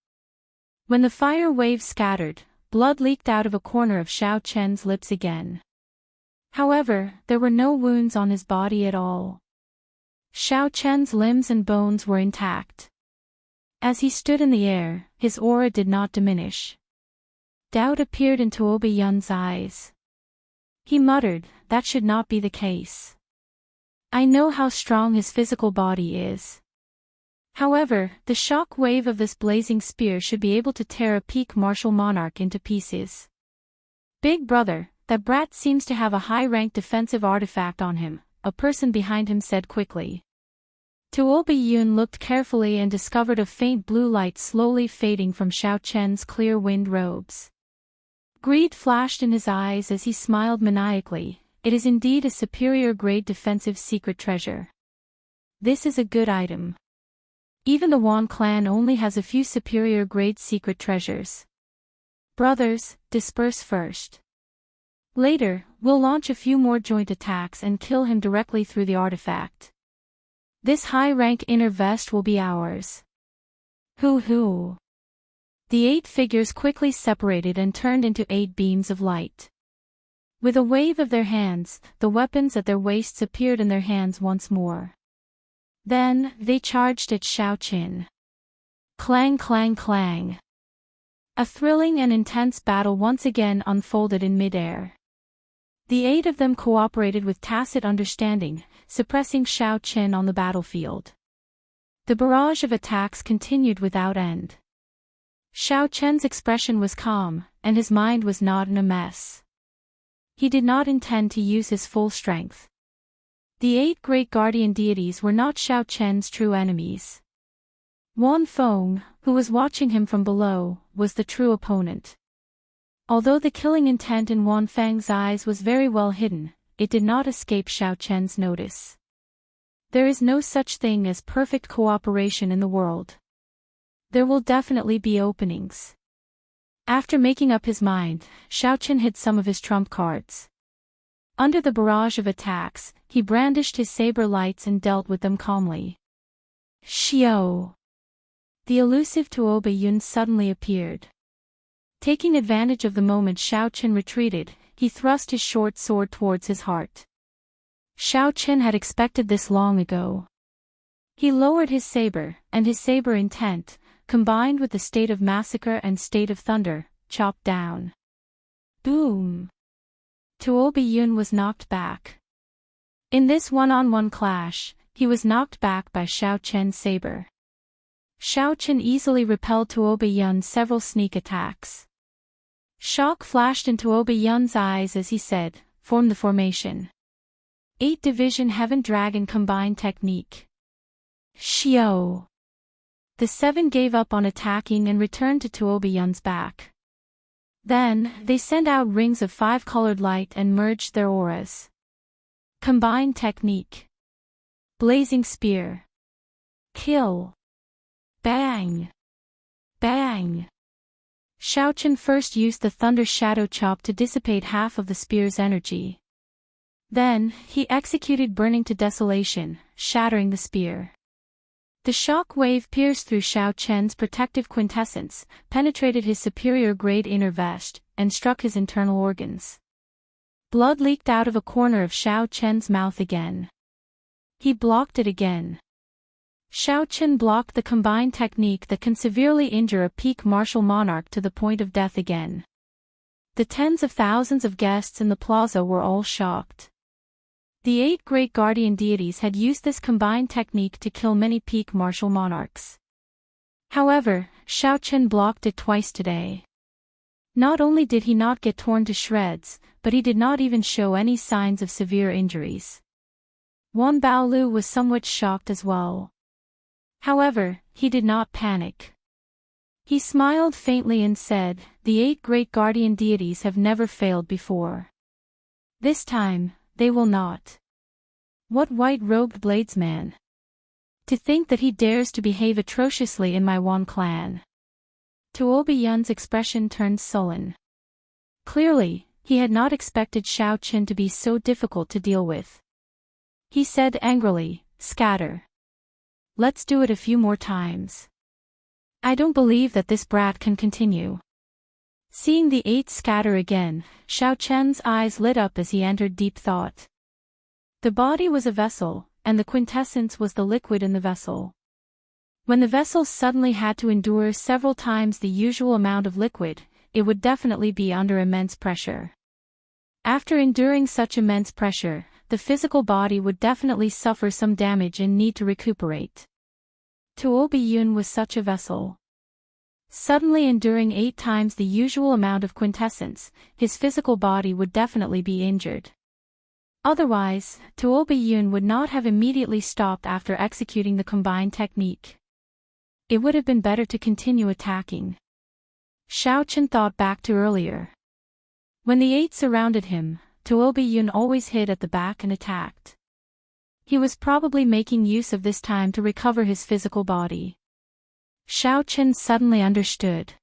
When the fire waves scattered, blood leaked out of a corner of Xiaochen's lips again. However, there were no wounds on his body at all. Xiaochen's limbs and bones were intact. As he stood in the air, his aura did not diminish. Doubt appeared in Tuoba Yun's eyes. He muttered, "That should not be the case. I know how strong his physical body is. However, the shock wave of this blazing spear should be able to tear a peak martial monarch into pieces." "Big brother, that brat seems to have a high-ranked defensive artifact on him," a person behind him said quickly. Tuoba Yun looked carefully and discovered a faint blue light slowly fading from Xiaochen's clear wind robes. Greed flashed in his eyes as he smiled maniacally. "It is indeed a superior-grade defensive secret treasure. This is a good item. Even the Wan clan only has a few superior-grade secret treasures. Brothers, disperse first. Later, we'll launch a few more joint attacks and kill him directly through the artifact. This high-rank inner vest will be ours." Hoo. The 8 figures quickly separated and turned into 8 beams of light. With a wave of their hands, the weapons at their waists appeared in their hands once more. Then, they charged at Xiaochen. Clang clang clang. A thrilling and intense battle once again unfolded in midair. The 8 of them cooperated with tacit understanding, suppressing Xiaochen on the battlefield. The barrage of attacks continued without end. Xiaochen's expression was calm, and his mind was not in a mess. He did not intend to use his full strength. The 8 great guardian deities were not Xiaochen's true enemies. Wan Feng, who was watching him from below, was the true opponent. Although the killing intent in Wan Feng's eyes was very well hidden, it did not escape Xiaochen's notice. There is no such thing as perfect cooperation in the world. There will definitely be openings. After making up his mind, Xiaochen hid some of his trump cards. Under the barrage of attacks, he brandished his saber lights and dealt with them calmly. Xiao! The elusive Tuoba Yun suddenly appeared. Taking advantage of the moment Xiaochen retreated, he thrust his short sword towards his heart. Xiaochen had expected this long ago. He lowered his saber, and his saber intent, combined with the state of massacre and state of thunder, chopped down. Boom! Tuoba Yun was knocked back. In this one-on-one clash, he was knocked back by Xiaochen's saber. Xiaochen easily repelled Tuoba Yun's several sneak attacks. Shock flashed in Tuoba Yun's eyes as he said, "Form the formation. 8 Division Heaven Dragon Combined Technique." Xiao! The 7 gave up on attacking and returned to Tuoba Yun's back. Then, they sent out rings of 5-colored light and merged their auras. Combined Technique. Blazing Spear. Kill. Bang! Bang! Xiaochen first used the Thunder Shadow Chop to dissipate half of the spear's energy. Then, he executed Burning to Desolation, shattering the spear. The shock wave pierced through Xiaochen's protective quintessence, penetrated his superior-grade inner vest, and struck his internal organs. Blood leaked out of a corner of Xiaochen's mouth again. He blocked it again. Xiaochen blocked the combined technique that can severely injure a peak martial monarch to the point of death again. The tens of thousands of guests in the plaza were all shocked. The 8 great guardian deities had used this combined technique to kill many peak martial monarchs. However, Shao Chen blocked it twice today. Not only did he not get torn to shreds, but he did not even show any signs of severe injuries. Wan Baolu was somewhat shocked as well. However, he did not panic. He smiled faintly and said, "The 8 great guardian deities have never failed before. This time, they will not." What white-robed bladesman? To think that he dares to behave atrociously in my Wan clan. Tuobi Yun's expression turned sullen. Clearly, he had not expected Shao Chen to be so difficult to deal with. He said angrily, "Scatter. Let's do it a few more times. I don't believe that this brat can continue." Seeing the 8 scatter again, Shao Chen's eyes lit up as he entered deep thought. The body was a vessel, and the quintessence was the liquid in the vessel. When the vessel suddenly had to endure several times the usual amount of liquid, it would definitely be under immense pressure. After enduring such immense pressure, the physical body would definitely suffer some damage and need to recuperate. Tuobi Yun was such a vessel. Suddenly enduring 8 times the usual amount of quintessence, his physical body would definitely be injured. Otherwise, Tuobi Yun would not have immediately stopped after executing the combined technique. It would have been better to continue attacking. Shao Chen thought back to earlier. When the 8 surrounded him, Tuobi Yun always hid at the back and attacked. He was probably making use of this time to recover his physical body. Shao Chen suddenly understood.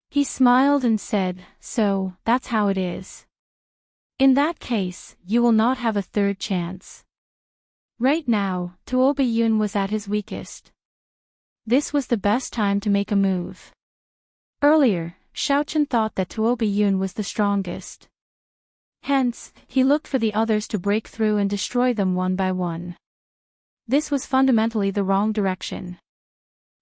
He smiled and said, "So, that's how it is. In that case, you will not have a third chance." Right now, Tuobi Yun was at his weakest. This was the best time to make a move. Earlier, Shao Chen thought that Tuobi Yun was the strongest. Hence, he looked for the others to break through and destroy them one by one. This was fundamentally the wrong direction.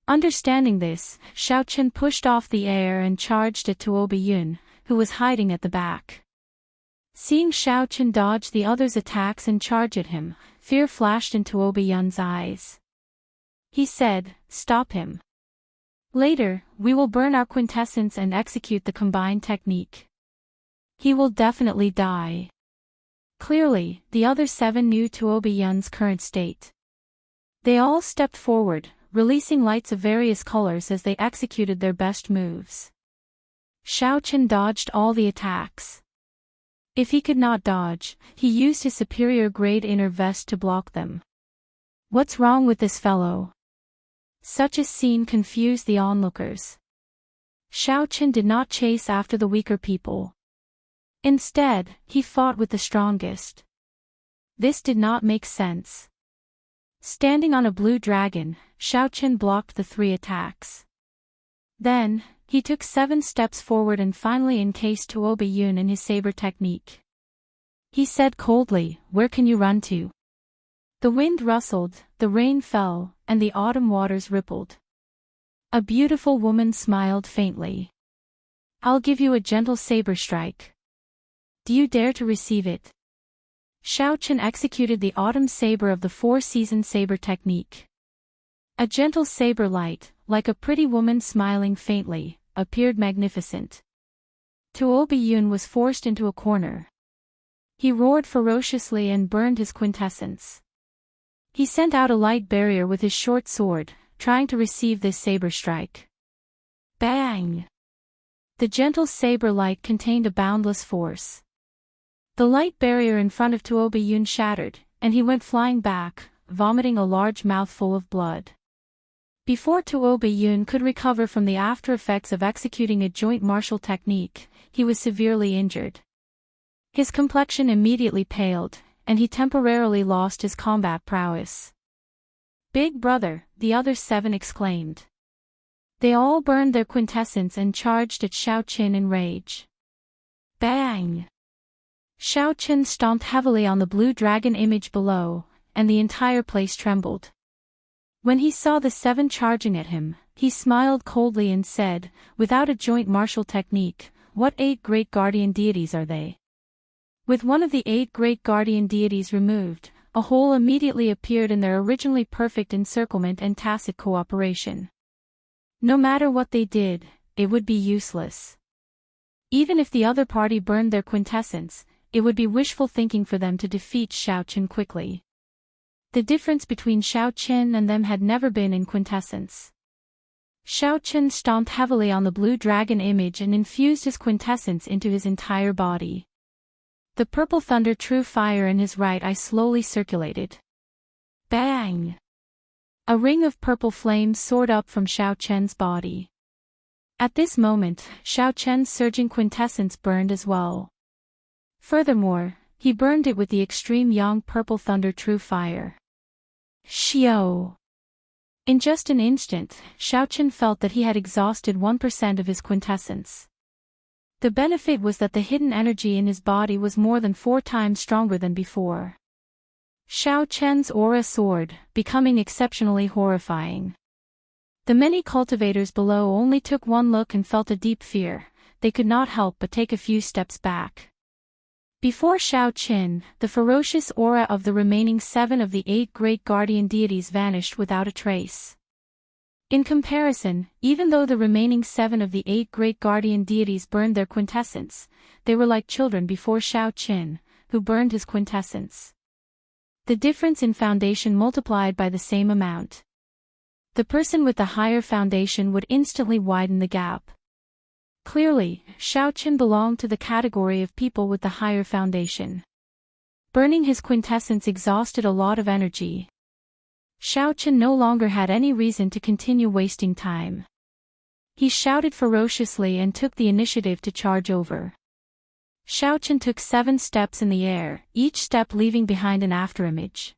Understanding this, Shao Chen pushed off the air and charged at Tuobi Yun, who was hiding at the back. Seeing Shao Chen dodge the others' attacks and charge at him, fear flashed in Tuobi Yun's eyes. He said, "Stop him. Later, we will burn our quintessence and execute the combined technique. He will definitely die." Clearly, the other 7 knew Tuobi Yun's current state. They all stepped forward, releasing lights of various colors as they executed their best moves. Shao Chen dodged all the attacks. If he could not dodge, he used his superior grade inner vest to block them. What's wrong with this fellow? Such a scene confused the onlookers. Shao Chen did not chase after the weaker people. Instead, he fought with the strongest. This did not make sense. Standing on a blue dragon, Shao Chen blocked the 3 attacks. Then, he took 7 steps forward and finally encased Tuobi Yun in his saber technique. He said coldly, "Where can you run to?" The wind rustled, the rain fell, and the autumn waters rippled. A beautiful woman smiled faintly. "I'll give you a gentle saber strike. Do you dare to receive it?" Shao Chen executed the autumn saber of the 4-season saber technique. A gentle saber light, like a pretty woman smiling faintly, appeared magnificent. Tuobi Yun was forced into a corner. He roared ferociously and burned his quintessence. He sent out a light barrier with his short sword, trying to receive this saber strike. Bang! The gentle saber light contained a boundless force. The light barrier in front of Tuobi Yun shattered, and he went flying back, vomiting a large mouthful of blood. Before Tuobi Yun could recover from the after effects of executing a joint martial technique, he was severely injured. His complexion immediately paled, and he temporarily lost his combat prowess. "Big brother," the other 7 exclaimed. They all burned their quintessence and charged at Shao Chen in rage. Bang! Shao Chen stomped heavily on the blue dragon image below, and the entire place trembled. When he saw the 7 charging at him, he smiled coldly and said, "Without a joint martial technique, what 8 great guardian deities are they?" With one of the 8 great guardian deities removed, a hole immediately appeared in their originally perfect encirclement and tacit cooperation. No matter what they did, it would be useless. Even if the other party burned their quintessence, it would be wishful thinking for them to defeat Xiao Qin quickly. The difference between Xiao Qin and them had never been in quintessence. Xiao Qin stomped heavily on the blue dragon image and infused his quintessence into his entire body. The purple thunder true fire in his right eye slowly circulated. Bang! A ring of purple flames soared up from Xiao Qian's body. At this moment, Xiao Qian's surging quintessence burned as well. Furthermore, he burned it with the extreme yang purple thunder true fire. Xiao! In just an instant, Xiao Qian felt that he had exhausted 1% of his quintessence. The benefit was that the hidden energy in his body was more than 4 times stronger than before. Xiao Qian's aura soared, becoming exceptionally horrifying. The many cultivators below only took one look and felt a deep fear. They could not help but take a few steps back. Before Xiao Qin, the ferocious aura of the remaining 7 of the 8 great guardian deities vanished without a trace. In comparison, even though the remaining 7 of the 8 great guardian deities burned their quintessence, they were like children before Xiao Qin, who burned his quintessence. The difference in foundation multiplied by the same amount. The person with the higher foundation would instantly widen the gap. Clearly, Xiao Qin belonged to the category of people with the higher foundation. Burning his quintessence exhausted a lot of energy. Xiao Qin no longer had any reason to continue wasting time. He shouted ferociously and took the initiative to charge over. Xiao Qin took 7 steps in the air, each step leaving behind an afterimage.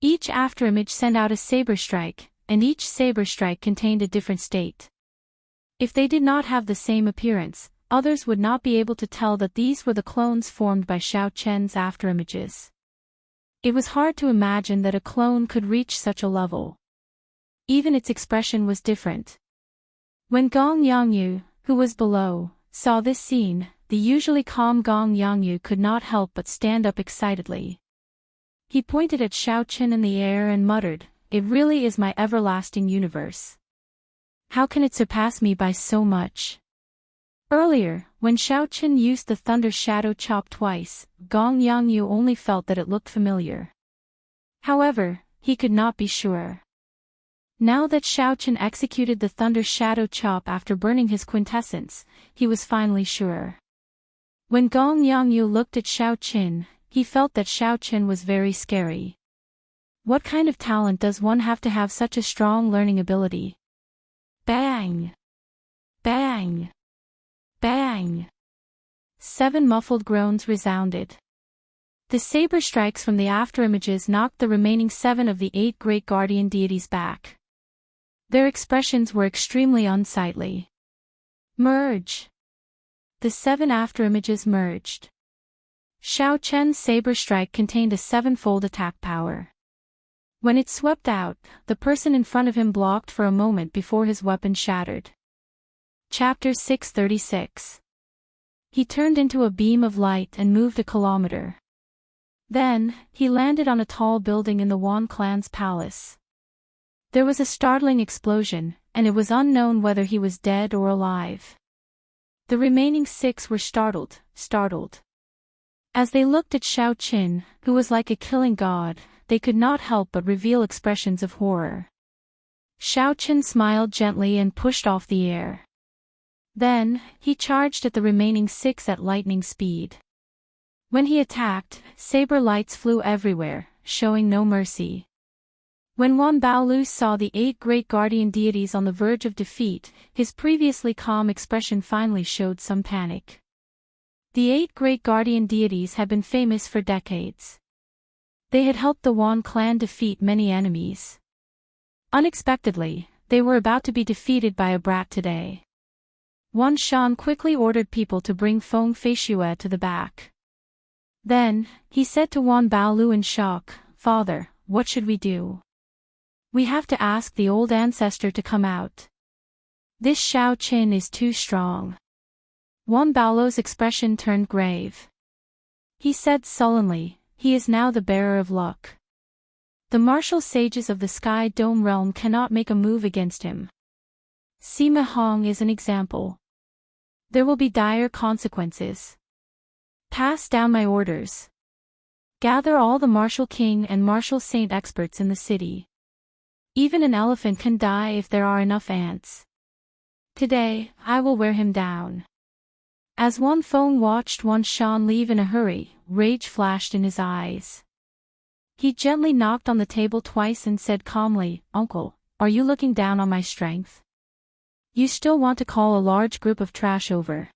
Each afterimage sent out a saber strike, and each saber strike contained a different state. If they did not have the same appearance, others would not be able to tell that these were the clones formed by Xiao Qian's afterimages. It was hard to imagine that a clone could reach such a level. Even its expression was different. When Gong Yangyu, who was below, saw this scene, the usually calm Gong Yangyu could not help but stand up excitedly. He pointed at Xiao Qin in the air and muttered, "It really is my everlasting universe. How can it surpass me by so much?" Earlier, when Xiao Qin used the Thunder Shadow Chop twice, Gong Yangyu only felt that it looked familiar. However, he could not be sure. Now that Xiao Qin executed the Thunder Shadow Chop after burning his quintessence, he was finally sure. When Gong Yangyu looked at Xiao Qin, he felt that Xiao Qin was very scary. What kind of talent does one have to have such a strong learning ability? Bang! Bang! Bang! 7 muffled groans resounded. The saber strikes from the afterimages knocked the remaining 7 of the 8 great guardian deities back. Their expressions were extremely unsightly. Merge! The 7 afterimages merged. Xiao Qian's saber strike contained a 7-fold attack power. When it swept out, the person in front of him blocked for a moment before his weapon shattered. Chapter 636. He turned into a beam of light and moved a kilometer. Then, he landed on a tall building in the Wan clan's palace. There was a startling explosion, and it was unknown whether he was dead or alive. The remaining 6 were startled. As they looked at Xiao Qin, who was like a killing god, they could not help but reveal expressions of horror. Xiao Qin smiled gently and pushed off the air. Then, he charged at the remaining 6 at lightning speed. When he attacked, saber lights flew everywhere, showing no mercy. When Wan Baolu saw the 8 great guardian deities on the verge of defeat, his previously calm expression finally showed some panic. The 8 great guardian deities had been famous for decades. They had helped the Wan clan defeat many enemies. Unexpectedly, they were about to be defeated by a brat today. Wan Shan quickly ordered people to bring Feng Feishue to the back. Then, he said to Wan Baolu in shock, "Father, what should we do? We have to ask the old ancestor to come out. This Xiao Qin is too strong." Wan Baolu's expression turned grave. He said sullenly, he is now the bearer of luck. The martial sages of the Sky Dome realm cannot make a move against him. Sima Hong is an example. There will be dire consequences. Pass down my orders. Gather all the martial king and martial saint experts in the city. Even an elephant can die if there are enough ants. Today, I will wear him down. As Wan Feng watched Wan Shan leave in a hurry, rage flashed in his eyes. He gently knocked on the table twice and said calmly, "Uncle, are you looking down on my strength? You still want to call a large group of trash over?"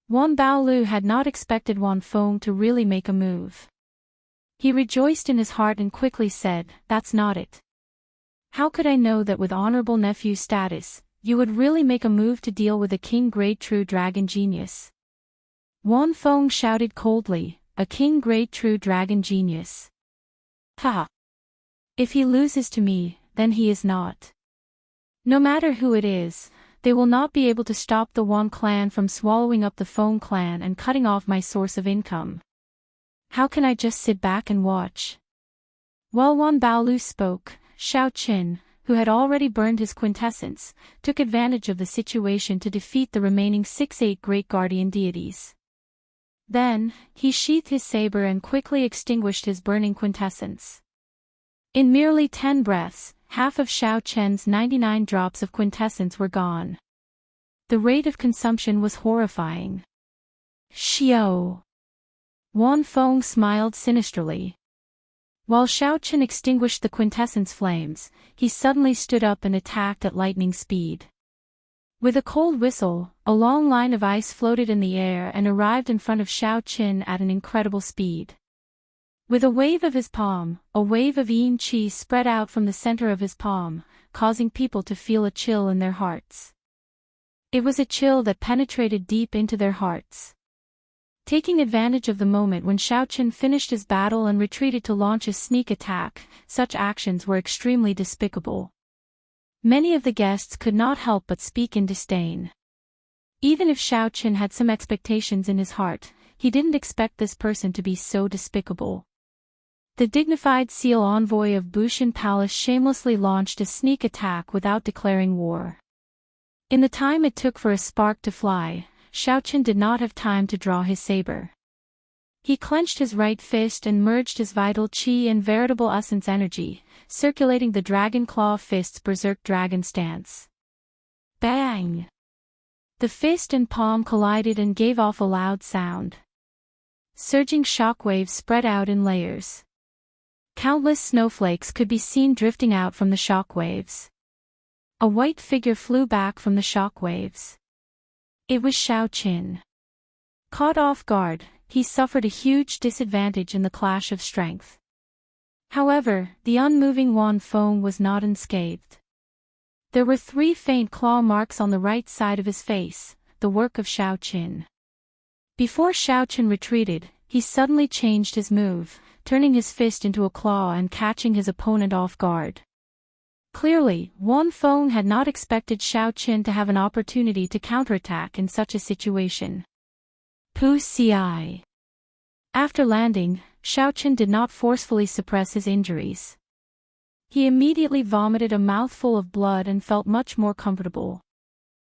Wan Baolu had not expected Wan Feng to really make a move. He rejoiced in his heart and quickly said, "That's not it. How could I know that with honorable nephew status, you would really make a move to deal with a king-grade true dragon genius?" Wan Feng shouted coldly, "A king-grade true dragon genius? Ha! If he loses to me, then he is not. No matter who it is, they will not be able to stop the Wan clan from swallowing up the Feng clan and cutting off my source of income. How can I just sit back and watch?" While Wan Baolu spoke, Shao Qin, who had already burned his quintessence, took advantage of the situation to defeat the remaining 6-8 great guardian deities. Then, he sheathed his saber and quickly extinguished his burning quintessence. In merely 10 breaths, half of Shao Chen's 99 drops of quintessence were gone. The rate of consumption was horrifying. Xiao! Wan Feng smiled sinisterly. While Shao Chen extinguished the quintessence flames, he suddenly stood up and attacked at lightning speed. With a cold whistle, a long line of ice floated in the air and arrived in front of Shao Chen at an incredible speed. With a wave of his palm, a wave of yin qi spread out from the center of his palm, causing people to feel a chill in their hearts. It was a chill that penetrated deep into their hearts. Taking advantage of the moment when Shao Chen finished his battle and retreated to launch a sneak attack, such actions were extremely despicable. Many of the guests could not help but speak in disdain. Even if Shao Chen had some expectations in his heart, he didn't expect this person to be so despicable. The dignified seal envoy of Bushan Palace shamelessly launched a sneak attack without declaring war. In the time it took for a spark to fly, Shao Chen did not have time to draw his saber. He clenched his right fist and merged his vital qi and veritable essence energy, circulating the dragon claw fist's berserk dragon stance. Bang! The fist and palm collided and gave off a loud sound. Surging shockwaves spread out in layers. Countless snowflakes could be seen drifting out from the shockwaves. A white figure flew back from the shockwaves. It was Shao Qin. Caught off guard, he suffered a huge disadvantage in the clash of strength. However, the unmoving Wan Feng was not unscathed. There were 3 faint claw marks on the right side of his face, the work of Shao Qin. Before Shao Qin retreated, he suddenly changed his move, turning his fist into a claw and catching his opponent off guard. Clearly, Wan Feng had not expected Shao Qin to have an opportunity to counterattack in such a situation. Pu Ci. After landing, Shao Qin did not forcefully suppress his injuries. He immediately vomited a mouthful of blood and felt much more comfortable.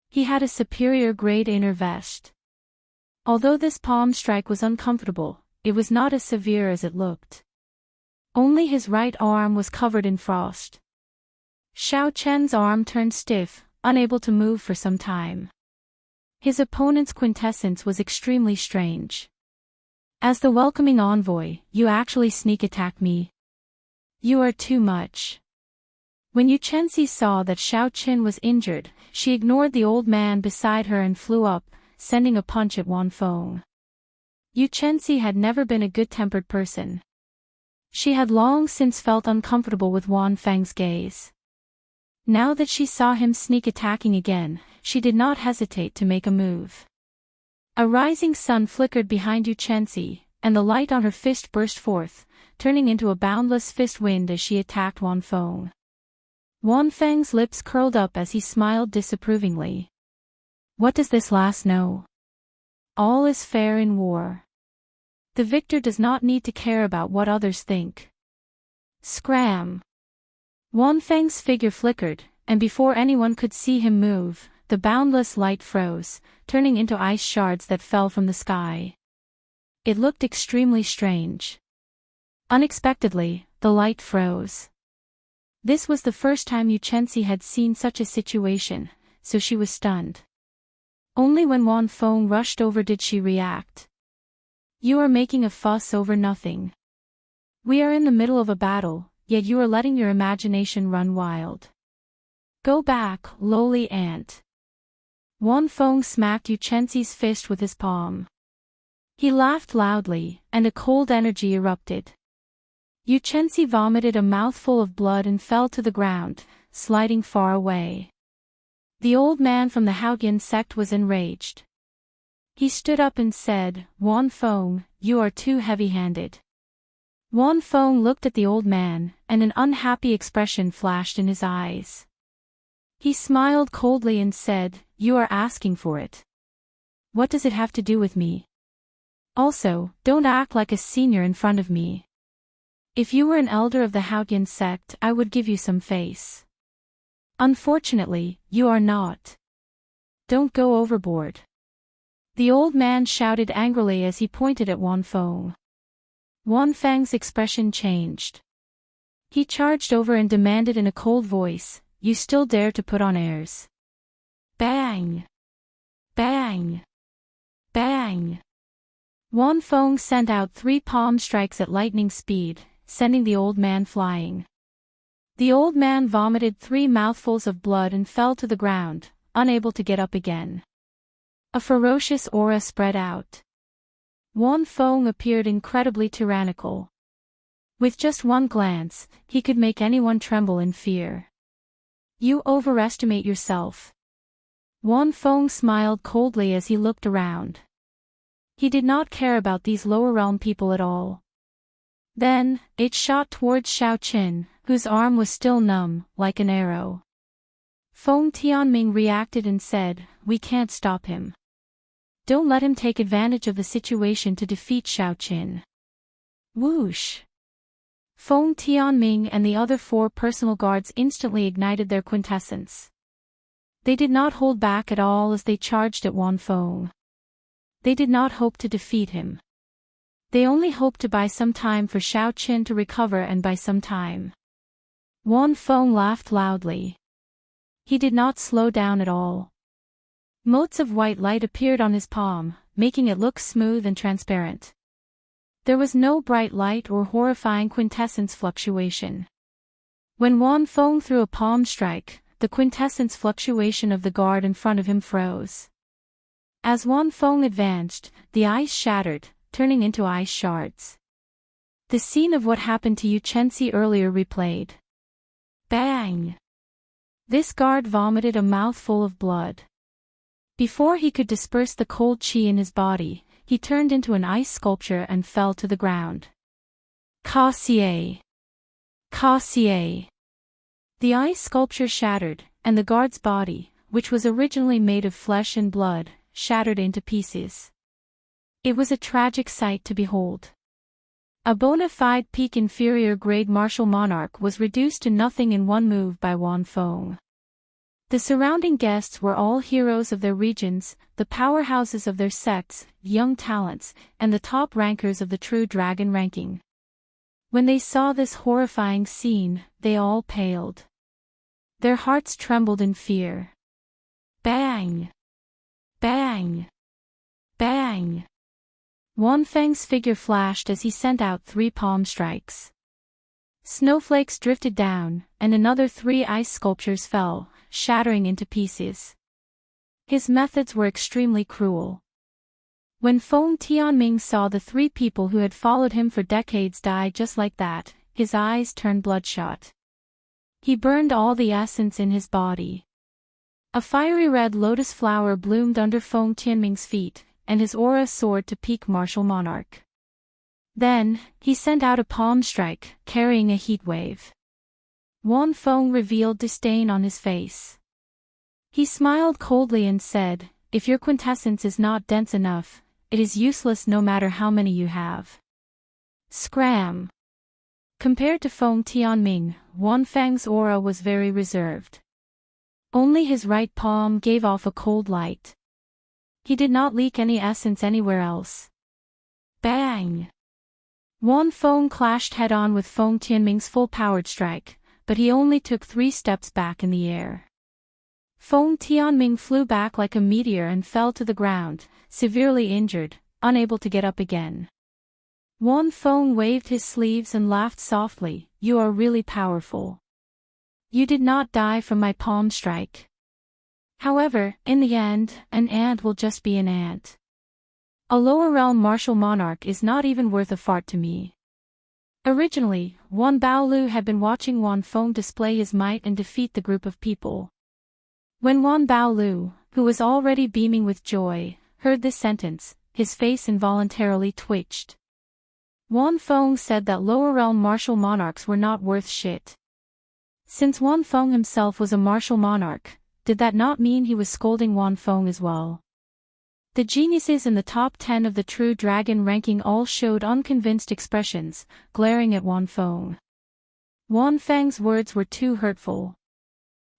He had a superior grade inner vest. Although this palm strike was uncomfortable, it was not as severe as it looked. Only his right arm was covered in frost. Shao Chen's arm turned stiff, unable to move for some time. His opponent's quintessence was extremely strange. As the welcoming envoy, you actually sneak attack me? You are too much. When Yu Chenxi saw that Shao Qin was injured, she ignored the old man beside her and flew up, sending a punch at Wan Feng. Yu Chenxi had never been a good-tempered person. She had long since felt uncomfortable with Wan Feng's gaze. Now that she saw him sneak attacking again, she did not hesitate to make a move. A rising sun flickered behind Yu Chenxi, and the light on her fist burst forth, turning into a boundless fist wind as she attacked Wan Feng. Wan Feng's lips curled up as he smiled disapprovingly. What does this lass know? All is fair in war. The victor does not need to care about what others think. Scram! Wan Feng's figure flickered, and before anyone could see him move, the boundless light froze, turning into ice shards that fell from the sky. It looked extremely strange. Unexpectedly, the light froze. This was the first time Yu Chenxi had seen such a situation, so she was stunned. Only when Wan Feng rushed over did she react. You are making a fuss over nothing. We are in the middle of a battle, yet you are letting your imagination run wild. Go back, lowly ant. Wan Feng smacked Yu Chenxi's fist with his palm. He laughed loudly, and a cold energy erupted. Yu Chenxi vomited a mouthful of blood and fell to the ground, sliding far away. The old man from the Haoyan sect was enraged. He stood up and said, Wan Feng, you are too heavy-handed. Wan Feng looked at the old man, and an unhappy expression flashed in his eyes. He smiled coldly and said, You are asking for it. What does it have to do with me? Also, don't act like a senior in front of me. If you were an elder of the Haoyan sect, I would give you some face. Unfortunately, you are not. Don't go overboard. The old man shouted angrily as he pointed at Wan Feng. Wan Feng's expression changed. He charged over and demanded in a cold voice, You still dare to put on airs? Bang! Bang! Bang! Wan Feng sent out 3 palm strikes at lightning speed, sending the old man flying. The old man vomited 3 mouthfuls of blood and fell to the ground, unable to get up again. A ferocious aura spread out. Wan Feng appeared incredibly tyrannical. With just one glance, he could make anyone tremble in fear. You overestimate yourself. Wan Feng smiled coldly as he looked around. He did not care about these lower realm people at all. Then, it shot towards Xiao Qin, whose arm was still numb, like an arrow. Feng Tianming reacted and said, We can't stop him. Don't let him take advantage of the situation to defeat Xiao Qin. Whoosh! Feng Tianming and the other 4 personal guards instantly ignited their quintessence. They did not hold back at all as they charged at Wan Feng. They did not hope to defeat him. They only hoped to buy some time for Xiao Qin to recover and buy some time. Wan Feng laughed loudly. He did not slow down at all. Motes of white light appeared on his palm, making it look smooth and transparent. There was no bright light or horrifying quintessence fluctuation. When Wan Feng threw a palm strike, the quintessence fluctuation of the guard in front of him froze. As Wan Feng advanced, the ice shattered, turning into ice shards. The scene of what happened to Yu Chenxi earlier replayed. Bang! This guard vomited a mouthful of blood. Before he could disperse the cold qi in his body, he turned into an ice sculpture and fell to the ground. Ka-xie! Ka-xie! The ice sculpture shattered, and the guard's body, which was originally made of flesh and blood, shattered into pieces. It was a tragic sight to behold. A bona fide peak inferior grade martial monarch was reduced to nothing in one move by Wan Feng. The surrounding guests were all heroes of their regions, the powerhouses of their sects, young talents, and the top rankers of the true dragon ranking. When they saw this horrifying scene, they all paled. Their hearts trembled in fear. Bang! Bang! Bang! Wan Feng's figure flashed as he sent out 3 palm strikes. Snowflakes drifted down, and another 3 ice sculptures fell, shattering into pieces. His methods were extremely cruel. When Feng Tianming saw the 3 people who had followed him for decades die just like that, his eyes turned bloodshot. He burned all the essence in his body. A fiery red lotus flower bloomed under Feng Tianming's feet, and his aura soared to peak martial monarch. Then, he sent out a palm strike, carrying a heat wave. Wan Feng revealed disdain on his face. He smiled coldly and said, If your quintessence is not dense enough, it is useless no matter how many you have. Scram! Compared to Feng Tianming, Wanfeng's aura was very reserved. Only his right palm gave off a cold light. He did not leak any essence anywhere else. Bang! Wanfeng clashed head-on with Feng Tianming's full-powered strike, but he only took 3 steps back in the air. Feng Tianming flew back like a meteor and fell to the ground, severely injured, unable to get up again. Wanfeng waved his sleeves and laughed softly. You are really powerful. You did not die from my palm strike. However, in the end, an ant will just be an ant. A lower realm martial monarch is not even worth a fart to me. Originally, Wan Baolu had been watching Wanfeng display his might and defeat the group of people. When Wan Baolu, who was already beaming with joy, heard this sentence, his face involuntarily twitched. Wanfeng said that lower realm martial monarchs were not worth shit. Since Wanfeng himself was a martial monarch, did that not mean he was scolding Wanfeng as well? The geniuses in the top 10 of the True Dragon ranking all showed unconvinced expressions, glaring at Wanfeng. Wanfeng's words were too hurtful.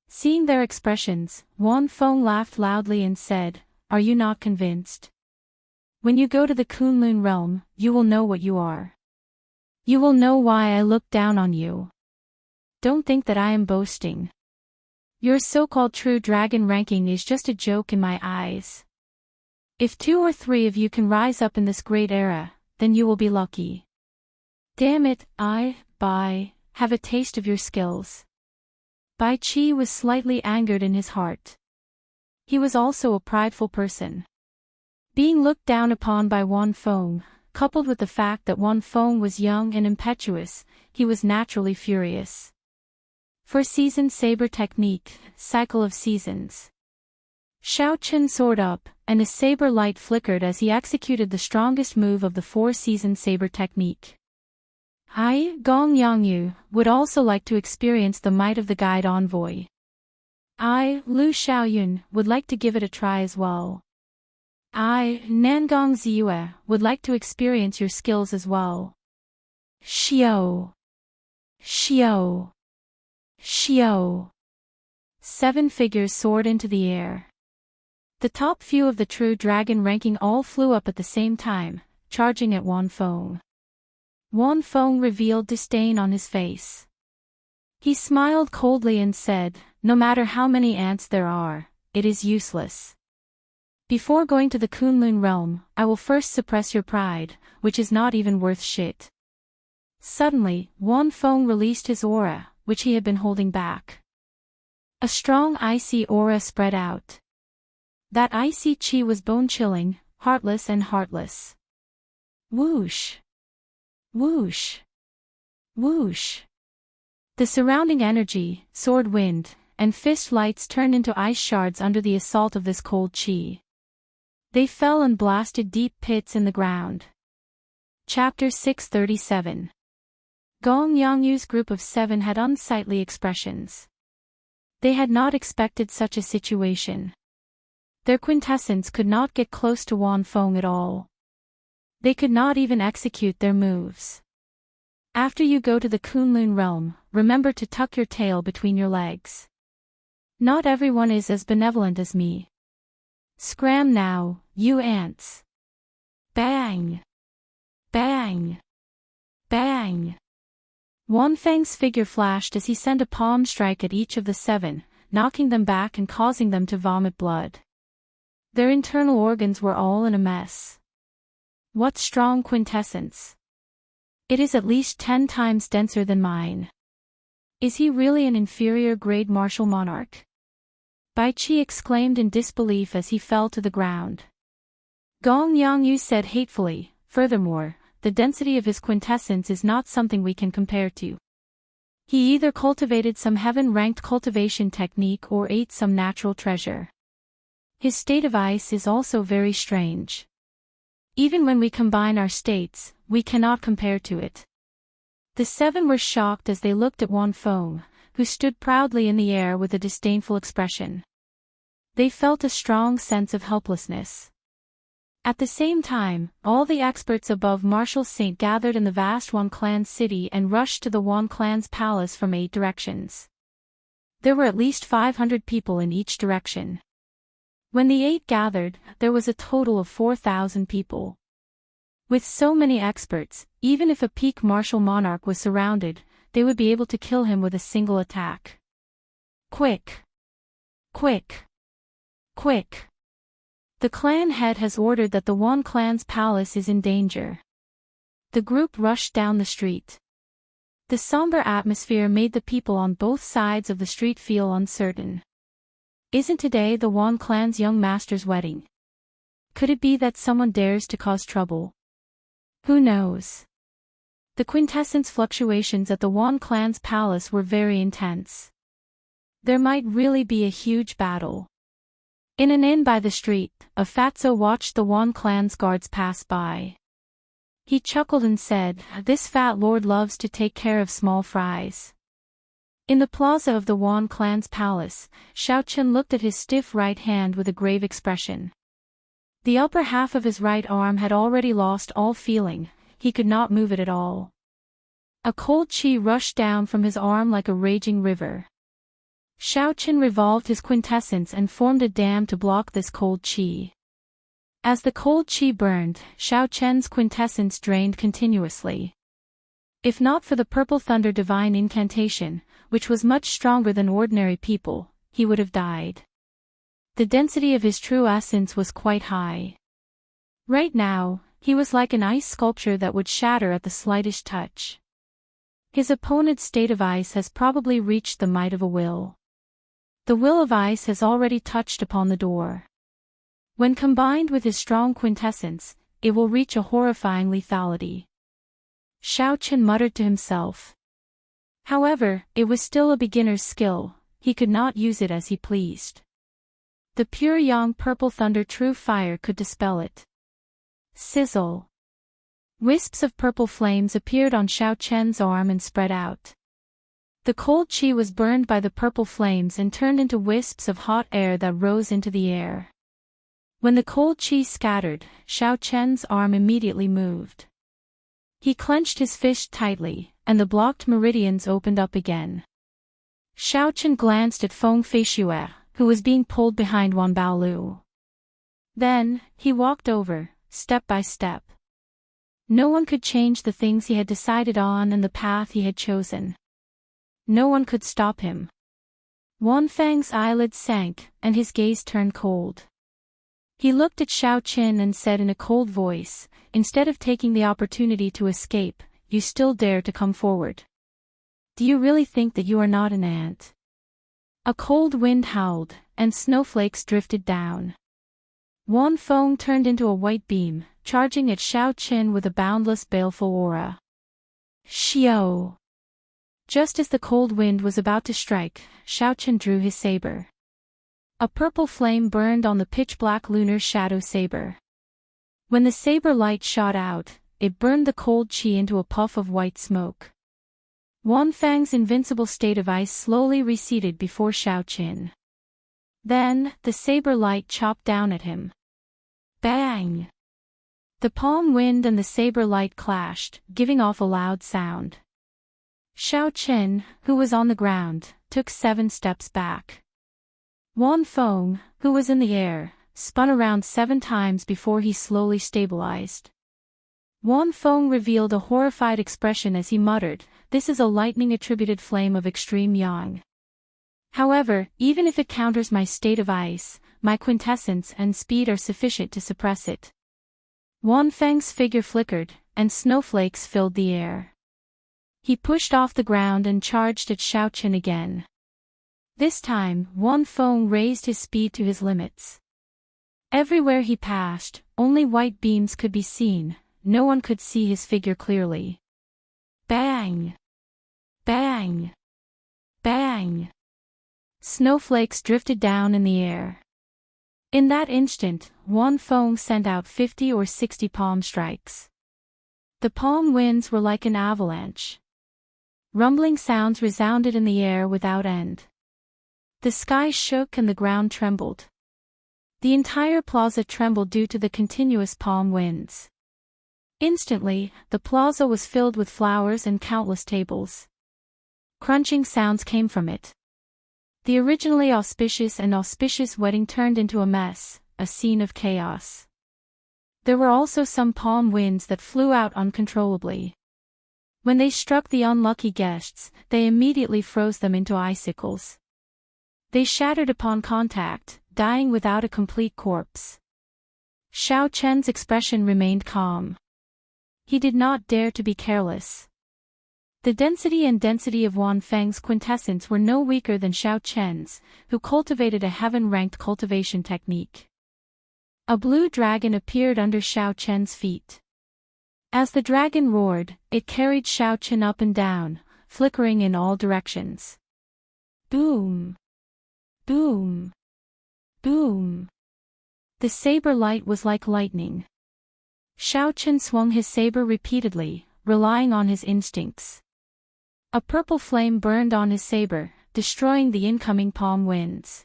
Seeing their expressions, Wanfeng laughed loudly and said, "Are you not convinced? When you go to the Kunlun realm, you will know what you are. You will know why I look down on you. Don't think that I am boasting. Your so-called True Dragon ranking is just a joke in my eyes. If 2 or 3 of you can rise up in this great era, then you will be lucky. Damn it, Bai, have a taste of your skills." Bai Qi was slightly angered in his heart. He was also a prideful person. Being looked down upon by Wanfeng, coupled with the fact that Wanfeng was young and impetuous, he was naturally furious. 4-season saber technique, cycle of seasons. Shao Chen soared up, and his saber light flickered as he executed the strongest move of the 4-season saber technique. Gong Yangyu would also like to experience the might of the guide envoy. Lu Xiaoyun would like to give it a try as well. Nangong Ziyue would like to experience your skills as well. Xiao. 7 figures soared into the air. The top few of the True Dragon ranking all flew up at the same time, charging at Wanfeng. Wanfeng revealed disdain on his face. He smiled coldly and said, "No matter how many ants there are, it is useless. Before going to the Kunlun realm, I will first suppress your pride, which is not even worth shit." Suddenly, Wanfeng released his aura, which he had been holding back. A strong icy aura spread out. That icy chi was bone-chilling, heartless and heartless. Whoosh! Whoosh! Whoosh! The surrounding energy, sword wind, and fist lights turned into ice shards under the assault of this cold chi. They fell and blasted deep pits in the ground. Chapter 637. Gong Yangyu's group of 7 had unsightly expressions. They had not expected such a situation. Their quintessence could not get close to Wanfeng at all. They could not even execute their moves. After you go to the Kunlun realm, remember to tuck your tail between your legs. Not everyone is as benevolent as me. Scram now, you ants. Bang! Bang! Bang! Wanfeng's figure flashed as he sent a palm strike at each of the 7, knocking them back and causing them to vomit blood. Their internal organs were all in a mess. What strong quintessence! It is at least 10 times denser than mine. Is he really an inferior grade martial monarch? Bai Qi exclaimed in disbelief as he fell to the ground. Gong Yangyu said hatefully, "Furthermore, the density of his quintessence is not something we can compare to. He either cultivated some heaven-ranked cultivation technique or ate some natural treasure. His state of ice is also very strange. Even when we combine our states, we cannot compare to it." The 7 were shocked as they looked at Wanfeng, who stood proudly in the air with a disdainful expression. They felt a strong sense of helplessness. At the same time, all the experts above Marshal Saint gathered in the vast Wan Clan city and rushed to the Wan Clan's palace from 8 directions. There were at least 500 people in each direction. When the 8 gathered, there was a total of 4,000 people. With so many experts, even if a peak martial monarch was surrounded, they would be able to kill him with a single attack. Quick! Quick! Quick! The clan head has ordered that the Wan Clan's palace is in danger. The group rushed down the street. The somber atmosphere made the people on both sides of the street feel uncertain. Isn't today the Wan Clan's young master's wedding? Could it be that someone dares to cause trouble? Who knows? The quintessence fluctuations at the Wan Clan's palace were very intense. There might really be a huge battle. In an inn by the street, a fatso watched the Wan Clan's guards pass by. He chuckled and said, "This fat lord loves to take care of small fries." In the plaza of the Wan Clan's palace, Xiao Chen looked at his stiff right hand with a grave expression. The upper half of his right arm had already lost all feeling, he could not move it at all. A cold qi rushed down from his arm like a raging river. Xiao Chen revolved his quintessence and formed a dam to block this cold qi. As the cold qi burned, Xiao Chen's quintessence drained continuously. If not for the Purple Thunder divine incantation, which was much stronger than ordinary people, he would have died. The density of his true essence was quite high. Right now, he was like an ice sculpture that would shatter at the slightest touch. His opponent's state of ice has probably reached the might of a will. The will of ice has already touched upon the door. When combined with his strong quintessence, it will reach a horrifying lethality. Xiao Chen muttered to himself. However, it was still a beginner's skill, he could not use it as he pleased. The pure yang purple thunder true fire could dispel it. Sizzle. Wisps of purple flames appeared on Xiao Chen's arm and spread out. The cold qi was burned by the purple flames and turned into wisps of hot air that rose into the air. When the cold qi scattered, Xiao Chen's arm immediately moved. He clenched his fist tightly, and the blocked meridians opened up again. Xiao Chen glanced at Feng Feishue, who was being pulled behind Wan Baolu. Then, he walked over, step by step. No one could change the things he had decided on and the path he had chosen. No one could stop him. Wan Fang's eyelids sank, and his gaze turned cold. He looked at Xiao Chen and said in a cold voice, "Instead of taking the opportunity to escape, you still dare to come forward. Do you really think that you are not an ant?" A cold wind howled, and snowflakes drifted down. Wan Feng turned into a white beam, charging at Xiao Chen with a boundless baleful aura. Xiao! Just as the cold wind was about to strike, Xiao Chen drew his saber. A purple flame burned on the pitch-black lunar shadow saber. When the saber light shot out, it burned the cold qi into a puff of white smoke. Wan Fang's invincible state of ice slowly receded before Xiao Chen. Then, the saber light chopped down at him. Bang! The palm wind and the saber light clashed, giving off a loud sound. Xiao Chen, who was on the ground, took 7 steps back. Wan Feng, who was in the air, spun around 7 times before he slowly stabilized. Wan Feng revealed a horrified expression as he muttered, "This is a lightning-attributed flame of extreme yang. However, even if it counters my state of ice, my quintessence and speed are sufficient to suppress it." Wan Feng's figure flickered, and snowflakes filled the air. He pushed off the ground and charged at Xiao Chen again. This time, Wan Feng raised his speed to his limits. Everywhere he passed, only white beams could be seen, no one could see his figure clearly. Bang! Bang! Bang! Snowflakes drifted down in the air. In that instant, Wan Feng sent out 50 or 60 palm strikes. The palm winds were like an avalanche. Rumbling sounds resounded in the air without end. The sky shook and the ground trembled. The entire plaza trembled due to the continuous palm winds. Instantly, the plaza was filled with flowers and countless tables. Crunching sounds came from it. The originally auspicious and auspicious wedding turned into a mess, a scene of chaos. There were also some palm winds that flew out uncontrollably. When they struck the unlucky guests, they immediately froze them into icicles. They shattered upon contact, dying without a complete corpse. Xiao Chen's expression remained calm. He did not dare to be careless. The density of Wan Feng's quintessence were no weaker than Xiao Chen's, who cultivated a heaven-ranked cultivation technique. A blue dragon appeared under Xiao Chen's feet. As the dragon roared, it carried Xiao Chen up and down, flickering in all directions. Boom! Boom! Boom! The saber light was like lightning. Xiao Chen swung his saber repeatedly, relying on his instincts. A purple flame burned on his saber, destroying the incoming palm winds.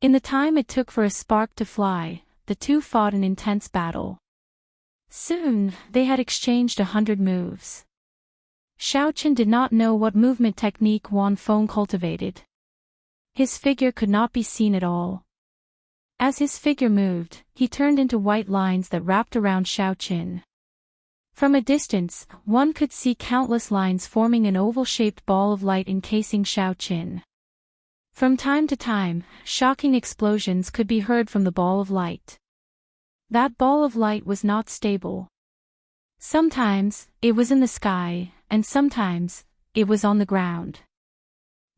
In the time it took for a spark to fly, the two fought an intense battle. Soon, they had exchanged 100 moves. Xiao Chen did not know what movement technique Wan Feng cultivated. His figure could not be seen at all. As his figure moved, he turned into white lines that wrapped around Xiao Chen. From a distance, one could see countless lines forming an oval-shaped ball of light encasing Xiao Chen. From time to time, shocking explosions could be heard from the ball of light. That ball of light was not stable. Sometimes, it was in the sky, and sometimes, it was on the ground.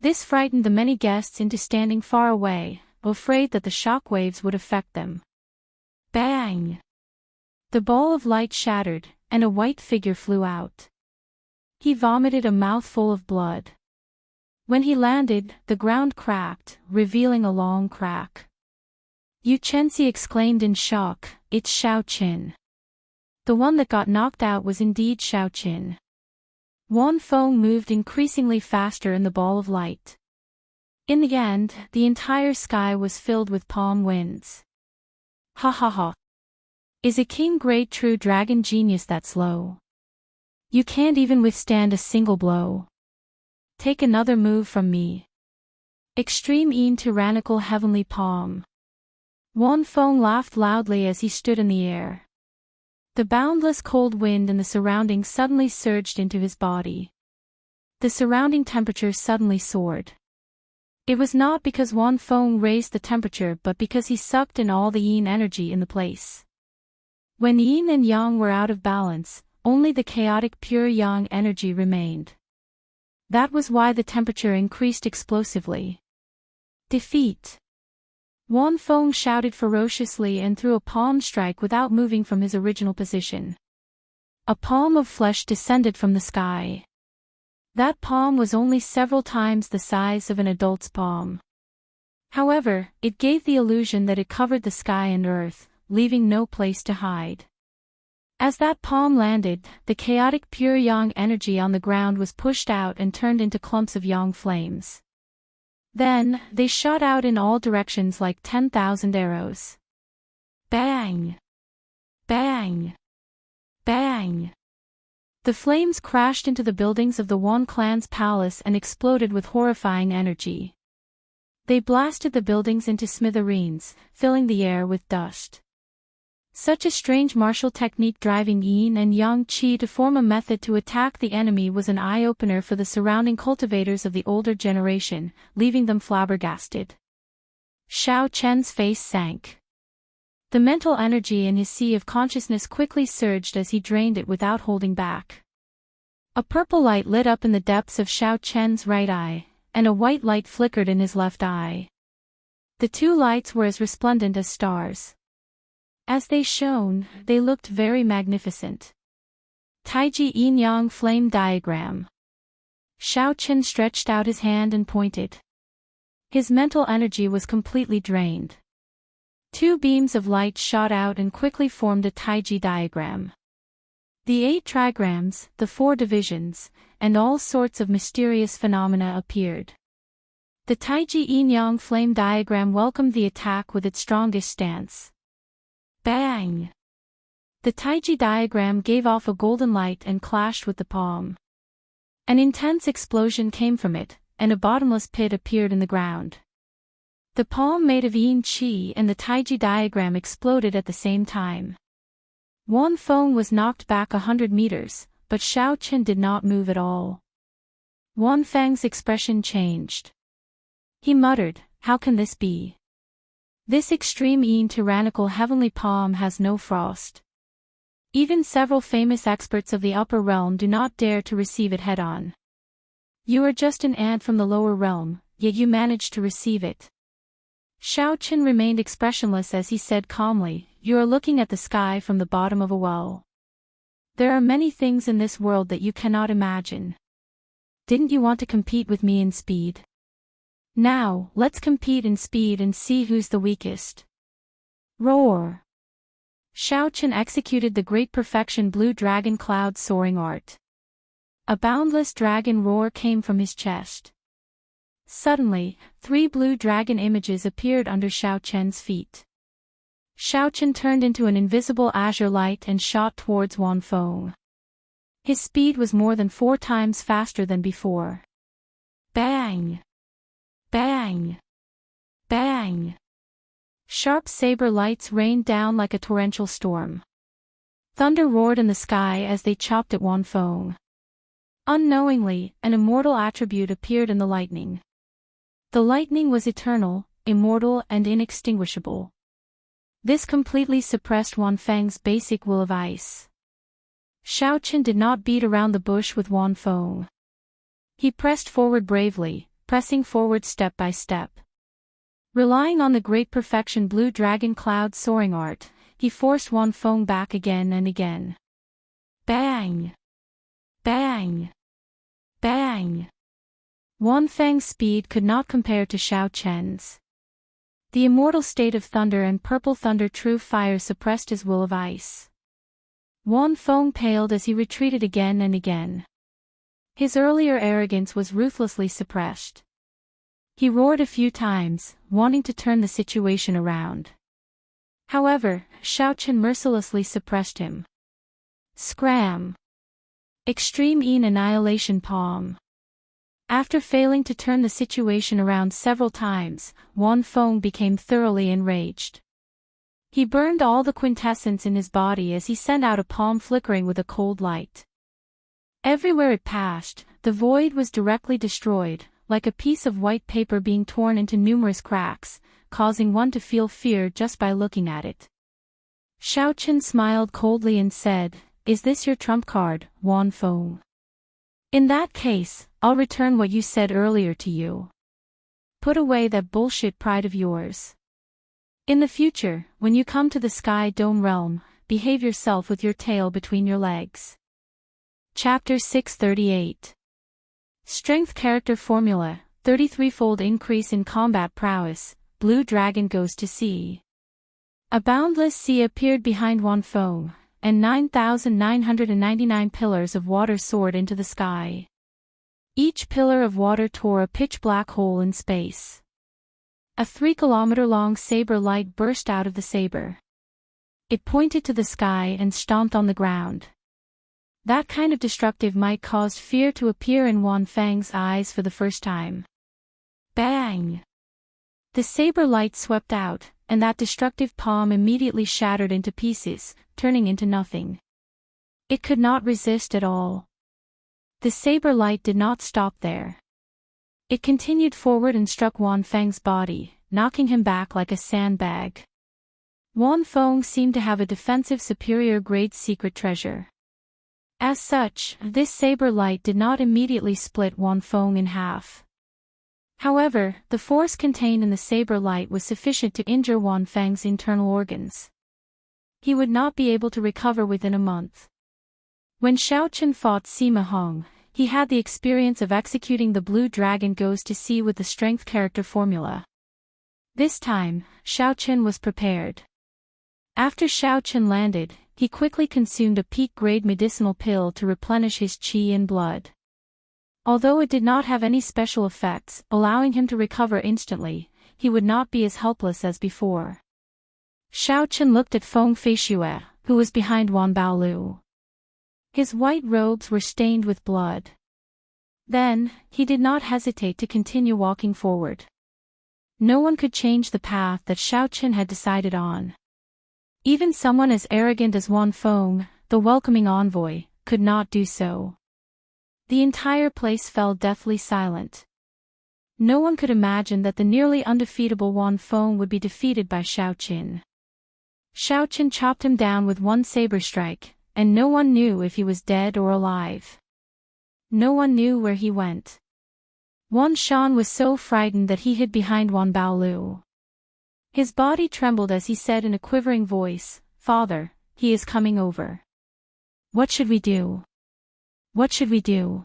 This frightened the many guests into standing far away, afraid that the shock waves would affect them. Bang! The ball of light shattered, and a white figure flew out. He vomited a mouthful of blood. When he landed, the ground cracked, revealing a long crack. Yu Chenxi exclaimed in shock, "It's Xiao Chen." The one that got knocked out was indeed Xiao Chen. Wan Feng moved increasingly faster in the ball of light. In the end, the entire sky was filled with palm winds. Ha ha ha. Is a king great true dragon genius that slow? You can't even withstand a single blow. Take another move from me. Extreme tyrannical heavenly palm. Wan Feng laughed loudly as he stood in the air. The boundless cold wind and the surroundings suddenly surged into his body. The surrounding temperature suddenly soared. It was not because Wan Feng raised the temperature but because he sucked in all the yin energy in the place. When yin and yang were out of balance, only the chaotic pure yang energy remained. That was why the temperature increased explosively. Defeat! Wan Feng shouted ferociously and threw a palm strike without moving from his original position. A palm of flesh descended from the sky. That palm was only several times the size of an adult's palm. However, it gave the illusion that it covered the sky and earth, leaving no place to hide. As that palm landed, the chaotic pure yang energy on the ground was pushed out and turned into clumps of yang flames. Then, they shot out in all directions like 10,000 arrows. Bang! Bang! Bang! The flames crashed into the buildings of the Wan clan's palace and exploded with horrifying energy. They blasted the buildings into smithereens, filling the air with dust. Such a strange martial technique driving yin and yang qi to form a method to attack the enemy was an eye-opener for the surrounding cultivators of the older generation, leaving them flabbergasted. Xiao Chen's face sank. The mental energy in his sea of consciousness quickly surged as he drained it without holding back. A purple light lit up in the depths of Xiao Chen's right eye, and a white light flickered in his left eye. The two lights were as resplendent as stars. As they shone, they looked very magnificent. Taiji Yin-Yang Flame Diagram. Xiao Chen stretched out his hand and pointed. His mental energy was completely drained. Two beams of light shot out and quickly formed a Taiji diagram. The 8 trigrams, the 4 divisions, and all sorts of mysterious phenomena appeared. The Taiji yin-yang flame diagram welcomed the attack with its strongest stance. Bang! The Taiji diagram gave off a golden light and clashed with the palm. An intense explosion came from it, and a bottomless pit appeared in the ground. The palm made of yin qi and the Taiji diagram exploded at the same time. Wan Feng was knocked back 100 meters, but Xiao Qian did not move at all. Wan Feng's expression changed. He muttered, "How can this be? This extreme yin tyrannical heavenly palm has no frost. Even several famous experts of the upper realm do not dare to receive it head-on. You are just an ant from the lower realm, yet you managed to receive it." Xiao Qian remained expressionless as he said calmly, "You are looking at the sky from the bottom of a well. There are many things in this world that you cannot imagine. Didn't you want to compete with me in speed? Now, let's compete in speed and see who's the weakest." Roar! Xiao Qian executed the great perfection blue dragon cloud soaring art. A boundless dragon roar came from his chest. Suddenly, 3 blue dragon images appeared under Xiao Qian's feet. Xiao Qian turned into an invisible azure light and shot towards Wan Feng. His speed was more than 4 times faster than before. Bang! Bang! Bang! Sharp saber lights rained down like a torrential storm. Thunder roared in the sky as they chopped at Wan Feng. Unknowingly, an immortal attribute appeared in the lightning. The lightning was eternal, immortal and inextinguishable. This completely suppressed Wan Feng's basic will of ice. Xiao Qian did not beat around the bush with Wan Feng. He pressed forward bravely, pressing forward step by step. Relying on the great perfection blue dragon cloud soaring art, he forced Wan Feng back again and again. Bang! Bang! Bang! Wan Feng's speed could not compare to Xiao Qian's. The immortal state of thunder and purple thunder true fire suppressed his will of ice. Wan Feng paled as he retreated again and again. His earlier arrogance was ruthlessly suppressed. He roared a few times, wanting to turn the situation around. However, Xiao Qian mercilessly suppressed him. Scram! Extreme yin annihilation palm. After failing to turn the situation around several times, Wan Feng became thoroughly enraged. He burned all the quintessence in his body as he sent out a palm flickering with a cold light. Everywhere it passed, the void was directly destroyed, like a piece of white paper being torn into numerous cracks, causing one to feel fear just by looking at it. Xiao Qian smiled coldly and said, "Is this your trump card, Wan Feng? In that case, I'll return what you said earlier to you. Put away that bullshit pride of yours. In the future, when you come to the Sky Dome realm, behave yourself with your tail between your legs." Chapter 638. Strength Character Formula, 33-fold increase in combat prowess, Blue Dragon goes to sea. A boundless sea appeared behind Wan Feng, and 9,999 pillars of water soared into the sky. Each pillar of water tore a pitch-black hole in space. A 3-kilometer-long saber light burst out of the saber. It pointed to the sky and stomped on the ground. That kind of destructive might caused fear to appear in Wan Feng's eyes for the first time. Bang! The saber light swept out, and that destructive palm immediately shattered into pieces, turning into nothing. It could not resist at all. The saber light did not stop there. It continued forward and struck Wan Feng's body, knocking him back like a sandbag. Wan Feng seemed to have a defensive superior grade secret treasure. As such, this saber light did not immediately split Wan Feng in half. However, the force contained in the saber light was sufficient to injure Wan Feng's internal organs. He would not be able to recover within a month. When Xiao Qian fought Sima Hong, he had the experience of executing the Blue Dragon goes to sea with the strength character formula. This time, Xiao Qian was prepared. After Xiao Qian landed, he quickly consumed a peak-grade medicinal pill to replenish his qi and blood. Although it did not have any special effects, allowing him to recover instantly, he would not be as helpless as before. Xiao Chen looked at Feng Feishue, who was behind Wan Baolu. His white robes were stained with blood. Then, he did not hesitate to continue walking forward. No one could change the path that Xiao Chen had decided on. Even someone as arrogant as Wan Feng, the welcoming envoy, could not do so. The entire place fell deathly silent. No one could imagine that the nearly undefeatable Wan Feng would be defeated by Xiao Chen. Xiao Chen chopped him down with one saber strike, and no one knew if he was dead or alive. No one knew where he went. Wan Shan was so frightened that he hid behind Wan Baolu. His body trembled as he said in a quivering voice, "Father, he is coming over. What should we do? What should we do?"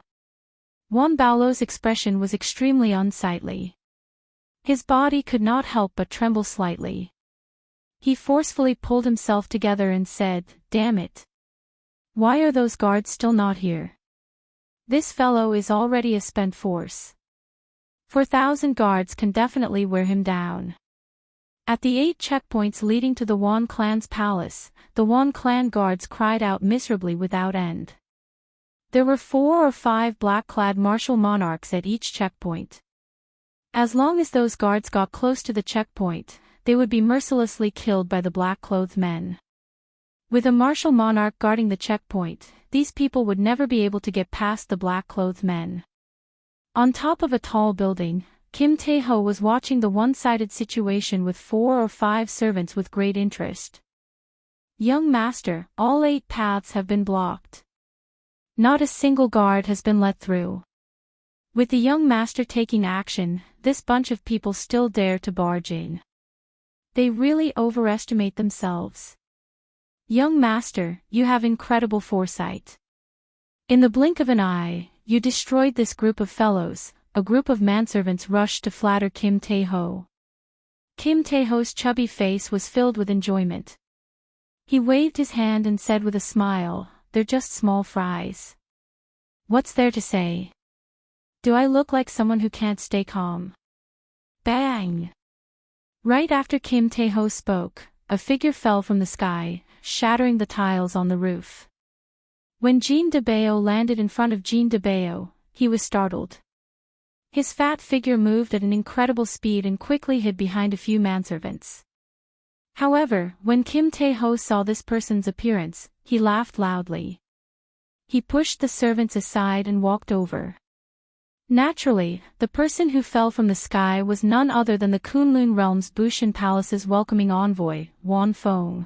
Wan Baolu's expression was extremely unsightly. His body could not help but tremble slightly. He forcefully pulled himself together and said, "Damn it. Why are those guards still not here? This fellow is already a spent force. 4,000 guards can definitely wear him down." At the 8 checkpoints leading to the Wan clan's palace, the Wan clan guards cried out miserably without end. There were 4 or 5 black-clad martial monarchs at each checkpoint. As long as those guards got close to the checkpoint, they would be mercilessly killed by the black-clothed men. With a martial monarch guarding the checkpoint, these people would never be able to get past the black-clothed men. On top of a tall building, Kim Tae-ho was watching the one-sided situation with 4 or 5 servants with great interest. "Young master, all 8 paths have been blocked. Not a single guard has been let through." With the young master taking action, this bunch of people still dare to barge in. They really overestimate themselves. "Young master, you have incredible foresight. In the blink of an eye, you destroyed this group of fellows." A group of manservants rushed to flatter Kim Tae-ho. Kim Tae-ho's chubby face was filled with enjoyment. He waved his hand and said with a smile, "They're just small fries. What's there to say? Do I look like someone who can't stay calm?" Bang! Right after Kim Tae-ho spoke, a figure fell from the sky, shattering the tiles on the roof. When Jean de Bao landed in front of Jean de Bao, he was startled. His fat figure moved at an incredible speed and quickly hid behind a few manservants. However, when Kim Tae-ho saw this person's appearance, he laughed loudly. He pushed the servants aside and walked over. Naturally, the person who fell from the sky was none other than the Kunlun realm's Bushan Palace's welcoming envoy, Wan Feng.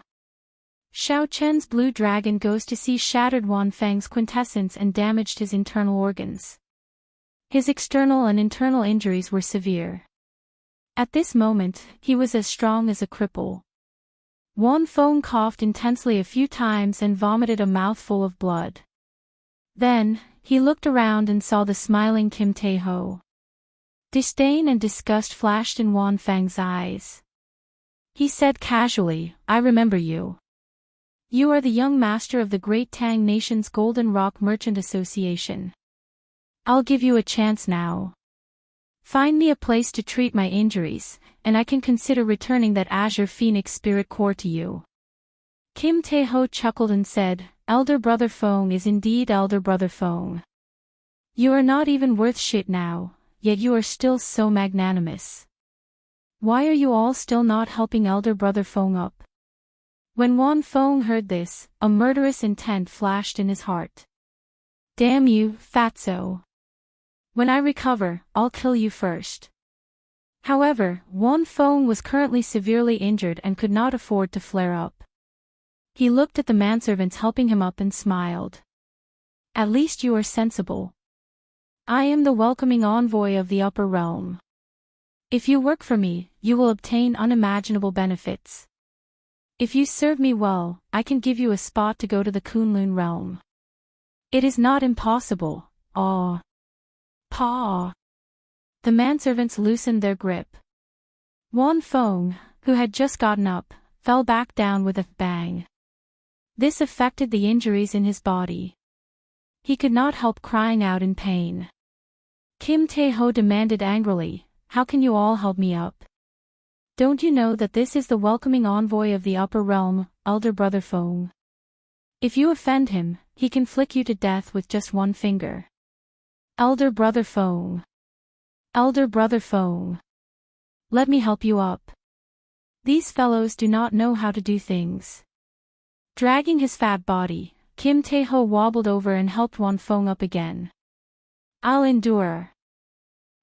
Xiao Chen's blue dragon goes to sea shattered Wan Feng's quintessence and damaged his internal organs. His external and internal injuries were severe. At this moment, he was as strong as a cripple. Wan Feng coughed intensely a few times and vomited a mouthful of blood. Then, he looked around and saw the smiling Kim Tae-ho. Disdain and disgust flashed in Wan Feng's eyes. He said casually, "I remember you. You are the young master of the Great Tang Nation's Golden Rock Merchant Association. I'll give you a chance now. Find me a place to treat my injuries, and I can consider returning that Azure Phoenix Spirit Core to you." Kim Tae-ho chuckled and said, "Elder Brother Feng is indeed Elder Brother Feng. You are not even worth shit now, yet you are still so magnanimous. Why are you all still not helping Elder Brother Feng up?" When Wan Feng heard this, a murderous intent flashed in his heart. "Damn you, fatso. When I recover, I'll kill you first." However, Wan Feng was currently severely injured and could not afford to flare up. He looked at the manservants helping him up and smiled. "At least you are sensible. I am the welcoming envoy of the upper realm. If you work for me, you will obtain unimaginable benefits. If you serve me well, I can give you a spot to go to the Kunlun realm. It is not impossible, ah." "Paw!" The manservants loosened their grip. Wan Feng, who had just gotten up, fell back down with a bang. This affected the injuries in his body. He could not help crying out in pain. Kim Tae-ho demanded angrily, how can you all help me up? Don't you know that this is the welcoming envoy of the upper realm, elder brother Fong? If you offend him, he can flick you to death with just one finger. Elder brother Fong. Elder brother Fong. Let me help you up. These fellows do not know how to do things. Dragging his fat body, Kim Tae-ho wobbled over and helped Won Fong up again. I'll endure.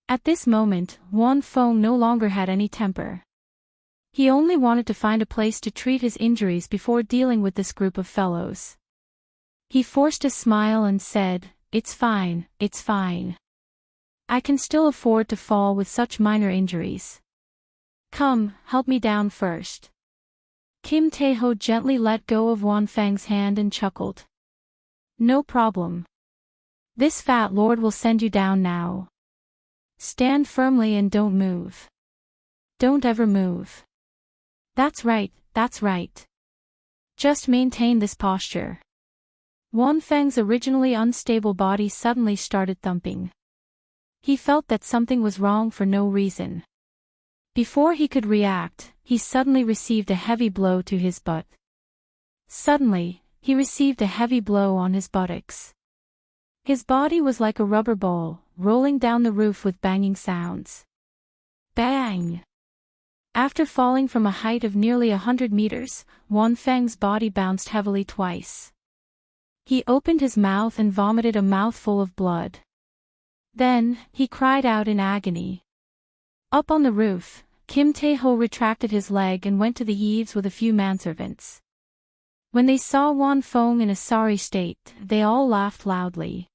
At this moment, Won Fong no longer had any temper. He only wanted to find a place to treat his injuries before dealing with this group of fellows. He forced a smile and said, it's fine, it's fine. I can still afford to fall with such minor injuries. Come, help me down first. Kim Tae-ho gently let go of Won Fang's hand and chuckled. No problem. This fat lord will send you down now. Stand firmly and don't move. Don't ever move. That's right, that's right. Just maintain this posture. Won Fang's originally unstable body suddenly started thumping. He felt that something was wrong for no reason. Before he could react, he suddenly received a heavy blow to his butt. Suddenly, he received a heavy blow on his buttocks. His body was like a rubber ball, rolling down the roof with banging sounds. Bang! After falling from a height of nearly 100 meters, Won Fang's body bounced heavily twice. He opened his mouth and vomited a mouthful of blood. Then, he cried out in agony. Up on the roof, Kim Tae-ho retracted his leg and went to the eaves with a few manservants. When they saw Won Fong in a sorry state, they all laughed loudly.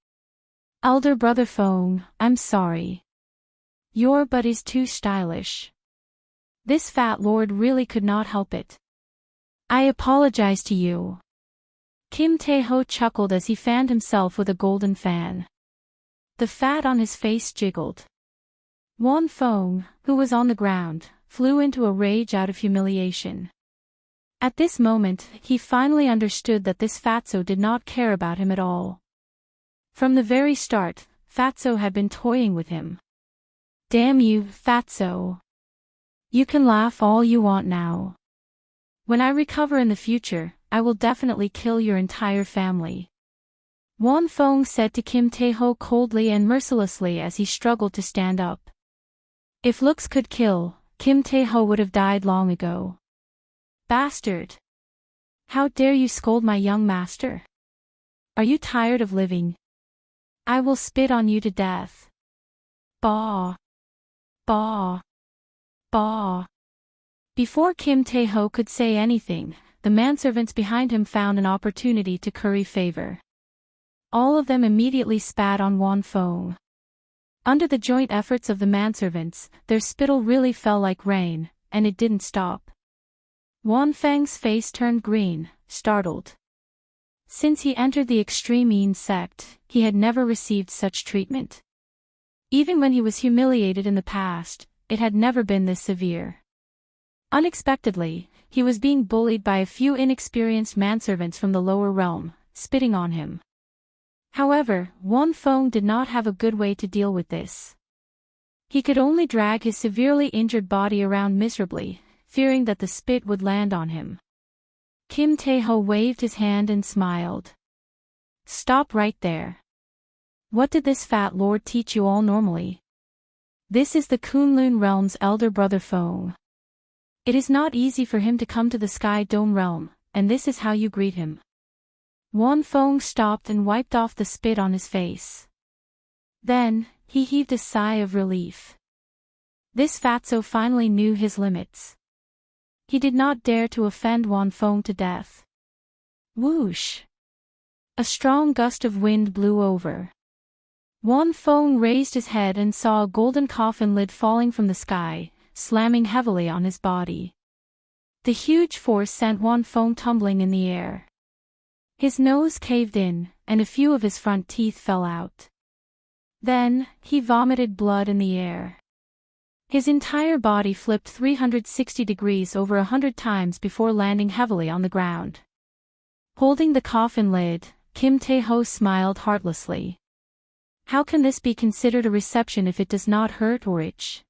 Elder brother Fong, I'm sorry. Your butt is too stylish. This fat lord really could not help it. I apologize to you. Kim Tae-ho chuckled as he fanned himself with a golden fan. The fat on his face jiggled. Won Fong, who was on the ground, flew into a rage out of humiliation. At this moment, he finally understood that this fatso did not care about him at all. From the very start, fatso had been toying with him. Damn you, fatso. You can laugh all you want now. When I recover in the future, I will definitely kill your entire family. Won Fong said to Kim Tae-ho coldly and mercilessly as he struggled to stand up. If looks could kill, Kim Tae-ho would have died long ago. Bastard! How dare you scold my young master? Are you tired of living? I will spit on you to death. Bah! Bah! Bah! Before Kim Tae-ho could say anything, the manservants behind him found an opportunity to curry favor. All of them immediately spat on Won Fong. Under the joint efforts of the manservants, their spittle really fell like rain, and it didn't stop. Won Fang's face turned green, startled. Since he entered the extreme Yin sect, he had never received such treatment. Even when he was humiliated in the past, it had never been this severe. Unexpectedly, he was being bullied by a few inexperienced manservants from the lower realm, spitting on him. However, Won Fong did not have a good way to deal with this. He could only drag his severely injured body around miserably, fearing that the spit would land on him. Kim Tae-ho waved his hand and smiled. Stop right there. What did this fat lord teach you all normally? This is the Kunlun realm's elder brother Fong. It is not easy for him to come to the Sky Dome realm, and this is how you greet him. Won Fong stopped and wiped off the spit on his face. Then, he heaved a sigh of relief. This fatso finally knew his limits. He did not dare to offend Won Fong to death. Whoosh! A strong gust of wind blew over. Won Fong raised his head and saw a golden coffin lid falling from the sky, slamming heavily on his body. The huge force sent Won Fong tumbling in the air. His nose caved in, and a few of his front teeth fell out. Then, he vomited blood in the air. His entire body flipped 360 degrees over 100 times before landing heavily on the ground. Holding the coffin lid, Kim Tae-ho smiled heartlessly. How can this be considered a reception if it does not hurt or itch?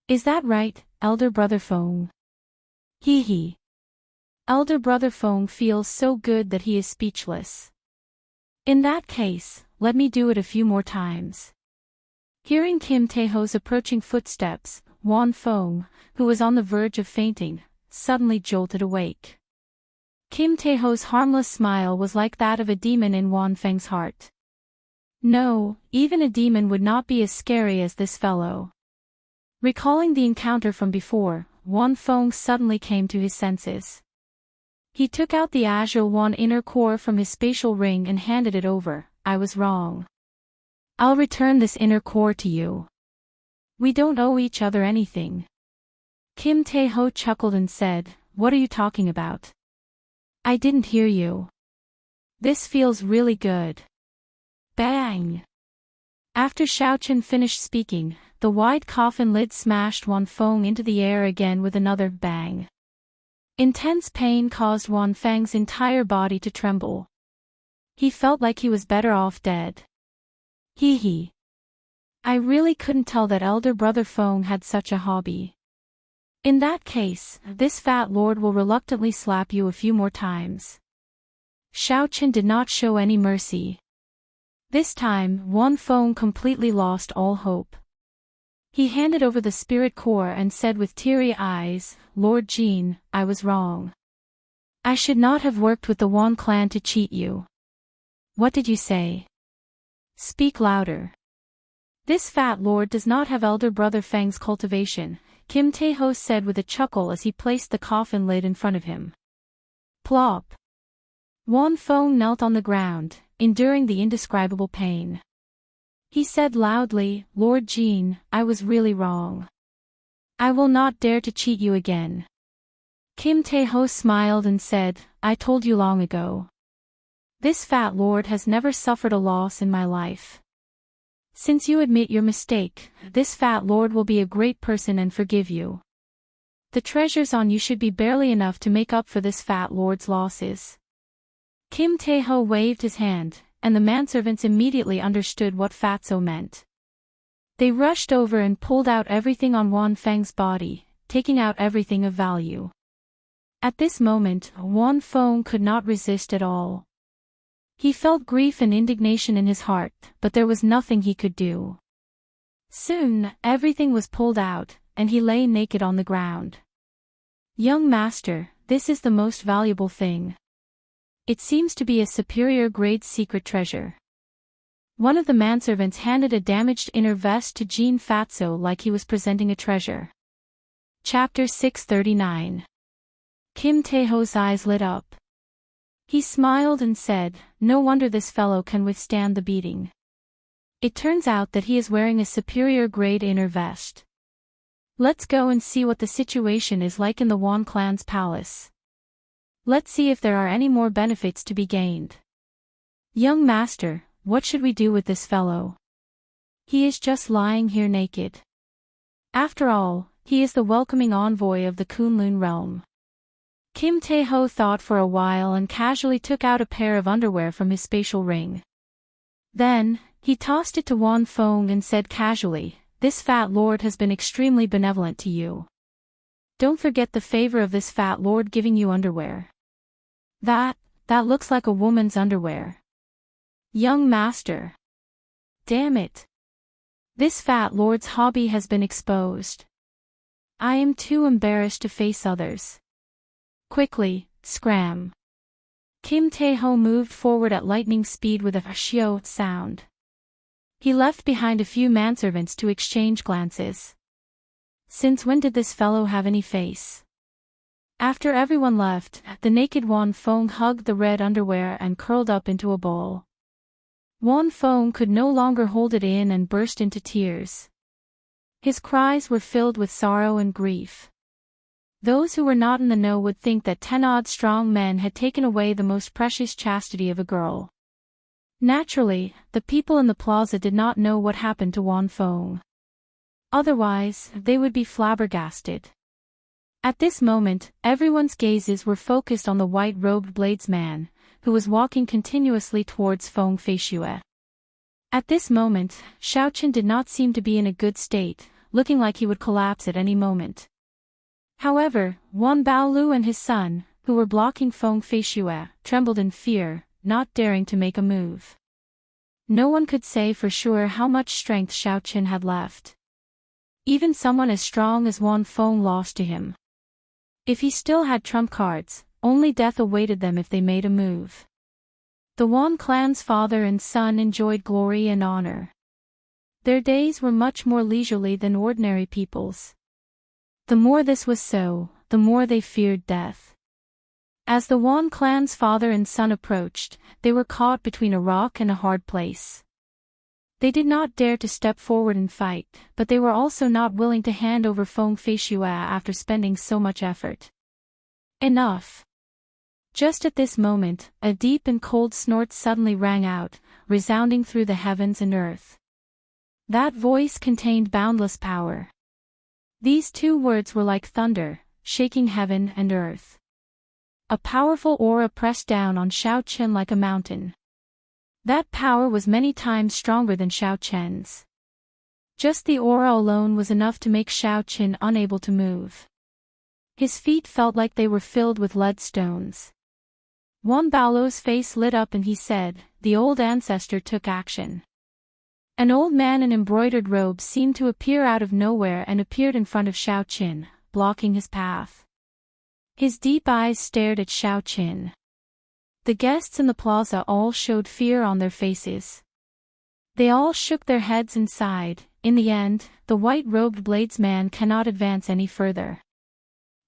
Is that right, elder brother Feng? Hee hee. Elder brother Feng feels so good that he is speechless. In that case, let me do it a few more times. Hearing Kim Taeho's approaching footsteps, Wan Feng, who was on the verge of fainting, suddenly jolted awake. Kim Taeho's harmless smile was like that of a demon in Wan Feng's heart. No, even a demon would not be as scary as this fellow. Recalling the encounter from before, Wan Feng suddenly came to his senses. He took out the Azure Wan inner core from his spatial ring and handed it over. I was wrong. I'll return this inner core to you. We don't owe each other anything. Kim Tae-ho chuckled and said, What are you talking about? I didn't hear you. This feels really good. Bang! After Xiaochen finished speaking, the wide coffin lid smashed Wan Feng into the air again with another bang. Intense pain caused Wan Feng's entire body to tremble. He felt like he was better off dead. Hee hee. I really couldn't tell that elder brother Feng had such a hobby. In that case, this fat lord will reluctantly slap you a few more times. Xiaochen did not show any mercy. This time, Wan Feng completely lost all hope. He handed over the spirit core and said with teary eyes, Lord Jin, I was wrong. I should not have worked with the Wan clan to cheat you. What did you say? Speak louder. This fat lord does not have elder brother Feng's cultivation, Kim Tae-ho said with a chuckle as he placed the coffin lid in front of him. Plop. Wan Feng knelt on the ground, enduring the indescribable pain. He said loudly, Lord Jin, I was really wrong. I will not dare to cheat you again. Kim Tae-ho smiled and said, I told you long ago. This fat lord has never suffered a loss in my life. Since you admit your mistake, this fat lord will be a great person and forgive you. The treasures on you should be barely enough to make up for this fat lord's losses. Kim Tae-ho waved his hand, and the manservants immediately understood what fatso meant. They rushed over and pulled out everything on Wan Feng's body, taking out everything of value. At this moment, Wan Feng could not resist at all. He felt grief and indignation in his heart, but there was nothing he could do. Soon, everything was pulled out, and he lay naked on the ground. Young master, this is the most valuable thing. It seems to be a superior grade secret treasure. One of the manservants handed a damaged inner vest to Jean Fatso like he was presenting a treasure. Chapter 639. Kim Tae-ho's eyes lit up. He smiled and said, No wonder this fellow can withstand the beating. It turns out that he is wearing a superior grade inner vest. Let's go and see what the situation is like in the Wan clan's palace. Let's see if there are any more benefits to be gained. Young master, what should we do with this fellow? He is just lying here naked. After all, he is the welcoming envoy of the Kunlun realm. Kim Tae-ho thought for a while and casually took out a pair of underwear from his spatial ring. Then, he tossed it to Wan Feng and said casually, This fat lord has been extremely benevolent to you. Don't forget the favor of this fat lord giving you underwear. That looks like a woman's underwear. Young master. Damn it. This fat lord's hobby has been exposed. I am too embarrassed to face others. Quickly, scram. Kim Tae-ho moved forward at lightning speed with a shio sound. He left behind a few manservants to exchange glances. Since when did this fellow have any face? After everyone left, the naked Wan Feng hugged the red underwear and curled up into a ball. Wan Feng could no longer hold it in and burst into tears. His cries were filled with sorrow and grief. Those who were not in the know would think that 10-odd strong men had taken away the most precious chastity of a girl. Naturally, the people in the plaza did not know what happened to Wan Feng. Otherwise, they would be flabbergasted. At this moment, everyone's gazes were focused on the white-robed bladesman, who was walking continuously towards Feng Feishue. At this moment, Xiao Chen did not seem to be in a good state, looking like he would collapse at any moment. However, Wan Baolu and his son, who were blocking Feng Feishue, trembled in fear, not daring to make a move. No one could say for sure how much strength Xiao Chen had left. Even someone as strong as Wan Feng lost to him. If he still had trump cards, only death awaited them if they made a move. The Wan clan's father and son enjoyed glory and honor. Their days were much more leisurely than ordinary people's. The more this was so, the more they feared death. As the Wan clan's father and son approached, they were caught between a rock and a hard place. They did not dare to step forward and fight, but they were also not willing to hand over Feng Feishue after spending so much effort. Enough! Just at this moment, a deep and cold snort suddenly rang out, resounding through the heavens and earth. That voice contained boundless power. These two words were like thunder, shaking heaven and earth. A powerful aura pressed down on Xiao Chen like a mountain. That power was many times stronger than Xiao Chen's. Just the aura alone was enough to make Xiao Chen unable to move. His feet felt like they were filled with lead stones. Wan Baolo's face lit up and he said, "The old ancestor took action." An old man in embroidered robes seemed to appear out of nowhere and appeared in front of Xiao Chen, blocking his path. His deep eyes stared at Xiao Chen. The guests in the plaza all showed fear on their faces. They all shook their heads and sighed. In the end, the white-robed bladesman cannot advance any further.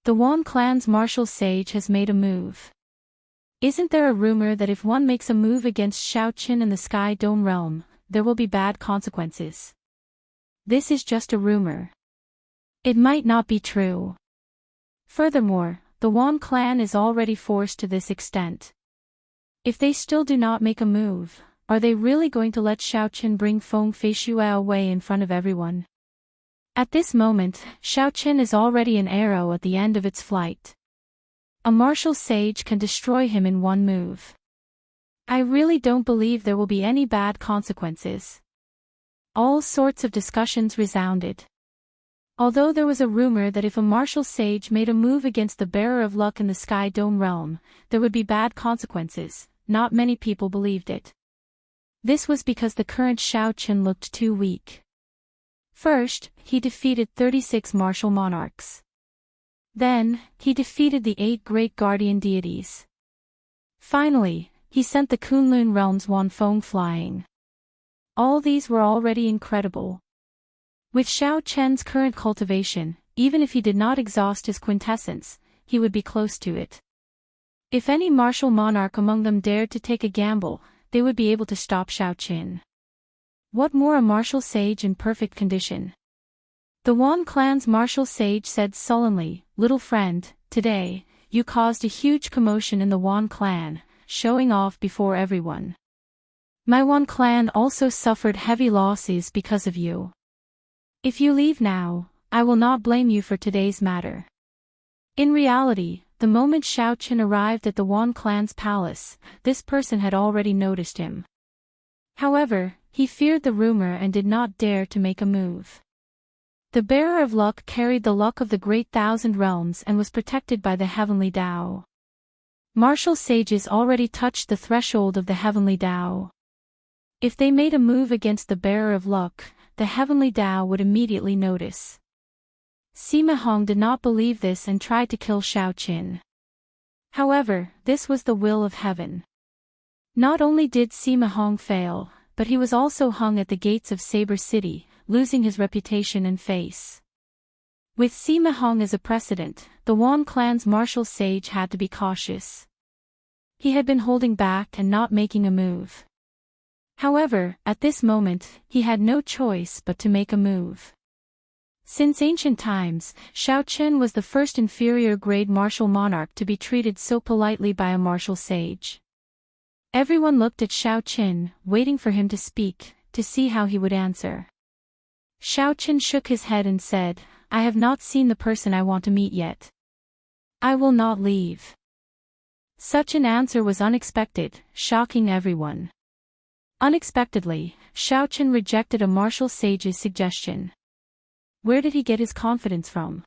The Wan clan's martial sage has made a move. Isn't there a rumor that if one makes a move against Xiao Chen in the Sky Dome realm, there will be bad consequences? This is just a rumor. It might not be true. Furthermore, the Wan clan is already forced to this extent. If they still do not make a move, are they really going to let Xiao Chen bring Feng Feishue away in front of everyone? At this moment, Xiao Chen is already an arrow at the end of its flight. A martial sage can destroy him in one move. I really don't believe there will be any bad consequences. All sorts of discussions resounded. Although there was a rumor that if a martial sage made a move against the bearer of luck in the Sky Dome realm, there would be bad consequences, not many people believed it. This was because the current Xiao Chen looked too weak. First, he defeated 36 martial monarchs. Then, he defeated the 8 great guardian deities. Finally, he sent the Kunlun realm's Wan Feng flying. All these were already incredible. With Xiao Chen's current cultivation, even if he did not exhaust his quintessence, he would be close to it. If any martial monarch among them dared to take a gamble, they would be able to stop Xiao Chen. What more a martial sage in perfect condition? The Wan clan's martial sage said sullenly, "Little friend, today, you caused a huge commotion in the Wan clan, showing off before everyone. My Wan clan also suffered heavy losses because of you. If you leave now, I will not blame you for today's matter." In reality, the moment Xiao Chen arrived at the Wan clan's palace, this person had already noticed him. However, he feared the rumor and did not dare to make a move. The bearer of luck carried the luck of the great thousand realms and was protected by the heavenly Tao. Martial sages already touched the threshold of the heavenly Tao. If they made a move against the bearer of luck, the heavenly Tao would immediately notice. Sima Hong did not believe this and tried to kill Xiao Chen. However, this was the will of heaven. Not only did Sima Hong fail, but he was also hung at the gates of Saber City, losing his reputation and face. With Sima Hong as a precedent, the Wan clan's martial sage had to be cautious. He had been holding back and not making a move. However, at this moment, he had no choice but to make a move. Since ancient times, Xiao Chen was the first inferior-grade martial monarch to be treated so politely by a martial sage. Everyone looked at Xiao Chen, waiting for him to speak, to see how he would answer. Xiao Chen shook his head and said, "I have not seen the person I want to meet yet. I will not leave." Such an answer was unexpected, shocking everyone. Unexpectedly, Shao Chen rejected a martial sage's suggestion. Where did he get his confidence from?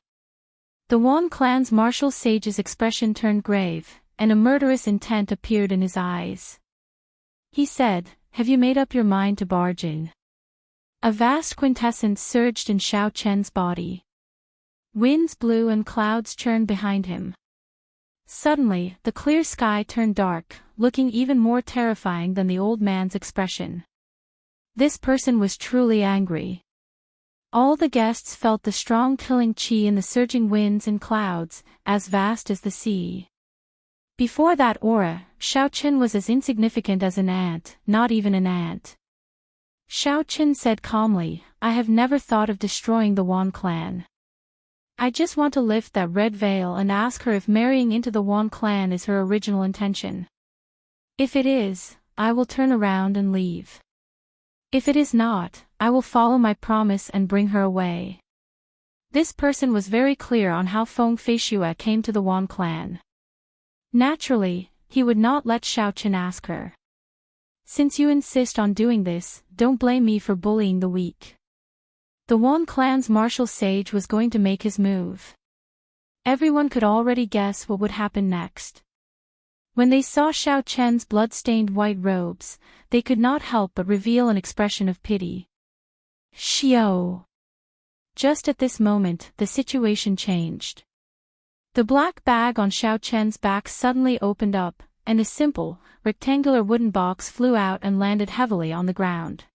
The Wan clan's martial sage's expression turned grave, and a murderous intent appeared in his eyes. He said, "Have you made up your mind to barge in?" A vast quintessence surged in Shao Chen's body. Winds blew and clouds churned behind him. Suddenly, the clear sky turned dark, looking even more terrifying than the old man's expression. This person was truly angry. All the guests felt the strong killing qi in the surging winds and clouds, as vast as the sea. Before that aura, Shao Chen was as insignificant as an ant, not even an ant. Shao Chen said calmly, "I have never thought of destroying the Wan clan. I just want to lift that red veil and ask her if marrying into the Wan clan is her original intention. If it is, I will turn around and leave. If it is not, I will follow my promise and bring her away." This person was very clear on how Feng Feishue came to the Wan clan. Naturally, he would not let Shao Chen ask her. "Since you insist on doing this, don't blame me for bullying the weak." The Wan clan's martial sage was going to make his move. Everyone could already guess what would happen next. When they saw Shao Chen's blood-stained white robes, they could not help but reveal an expression of pity. Xiao! Just at this moment, the situation changed. The black bag on Shao Chen's back suddenly opened up, and a simple, rectangular wooden box flew out and landed heavily on the ground.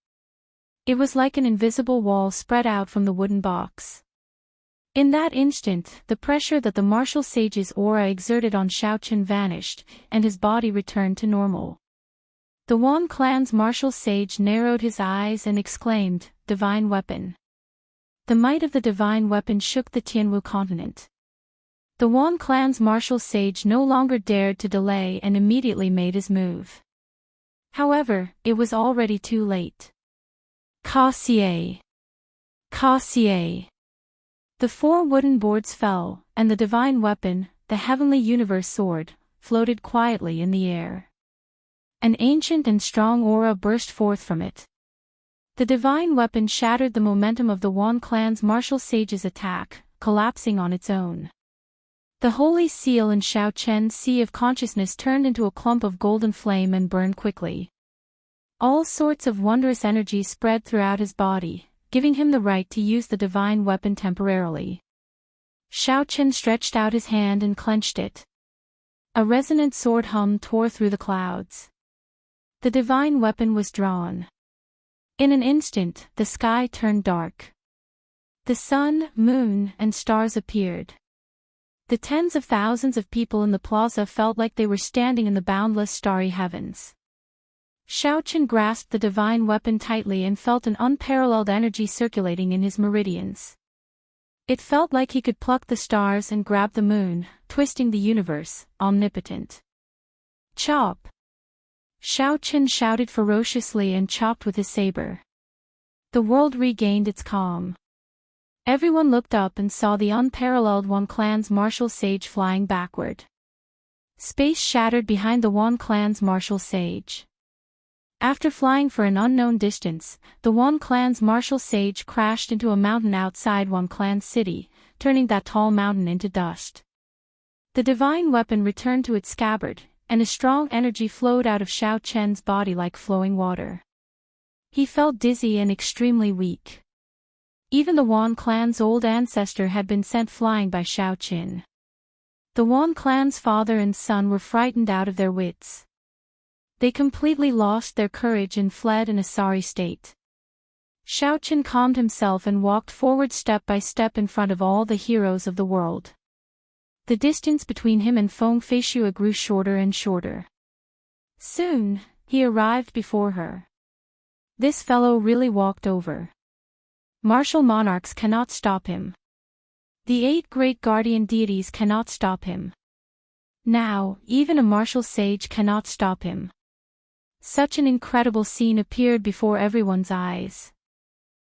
It was like an invisible wall spread out from the wooden box. In that instant, the pressure that the martial sage's aura exerted on Shao Chen vanished, and his body returned to normal. The Wan clan's martial sage narrowed his eyes and exclaimed, "Divine weapon." The might of the divine weapon shook the Tianwu continent. The Wan clan's martial sage no longer dared to delay and immediately made his move. However, it was already too late. Cassier! Cassier! The 4 wooden boards fell, and the divine weapon, the heavenly universe sword, floated quietly in the air. An ancient and strong aura burst forth from it. The divine weapon shattered the momentum of the Wan clan's martial sage's attack, collapsing on its own. The holy seal in Shao Chen's sea of consciousness turned into a clump of golden flame and burned quickly. All sorts of wondrous energy spread throughout his body, giving him the right to use the divine weapon temporarily. Shao Chen stretched out his hand and clenched it. A resonant sword hum tore through the clouds. The divine weapon was drawn. In an instant, the sky turned dark. The sun, moon, and stars appeared. The tens of thousands of people in the plaza felt like they were standing in the boundless starry heavens. Shao Chen grasped the divine weapon tightly and felt an unparalleled energy circulating in his meridians. It felt like he could pluck the stars and grab the moon, twisting the universe, omnipotent. Chop! Shao Chen shouted ferociously and chopped with his saber. The world regained its calm. Everyone looked up and saw the unparalleled Wan clan's martial sage flying backward. Space shattered behind the Wan clan's martial sage. After flying for an unknown distance, the Wan clan's martial sage crashed into a mountain outside Wan clan's city, turning that tall mountain into dust. The divine weapon returned to its scabbard, and a strong energy flowed out of Shao Chen's body like flowing water. He felt dizzy and extremely weak. Even the Wan clan's old ancestor had been sent flying by Shao Chen. The Wan clan's father and son were frightened out of their wits. They completely lost their courage and fled in a sorry state. Shao Chen calmed himself and walked forward step by step in front of all the heroes of the world. The distance between him and Feng Feishue grew shorter and shorter. Soon, he arrived before her. This fellow really walked over. Martial monarchs cannot stop him. The 8 great guardian deities cannot stop him. Now, even a martial sage cannot stop him. Such an incredible scene appeared before everyone's eyes.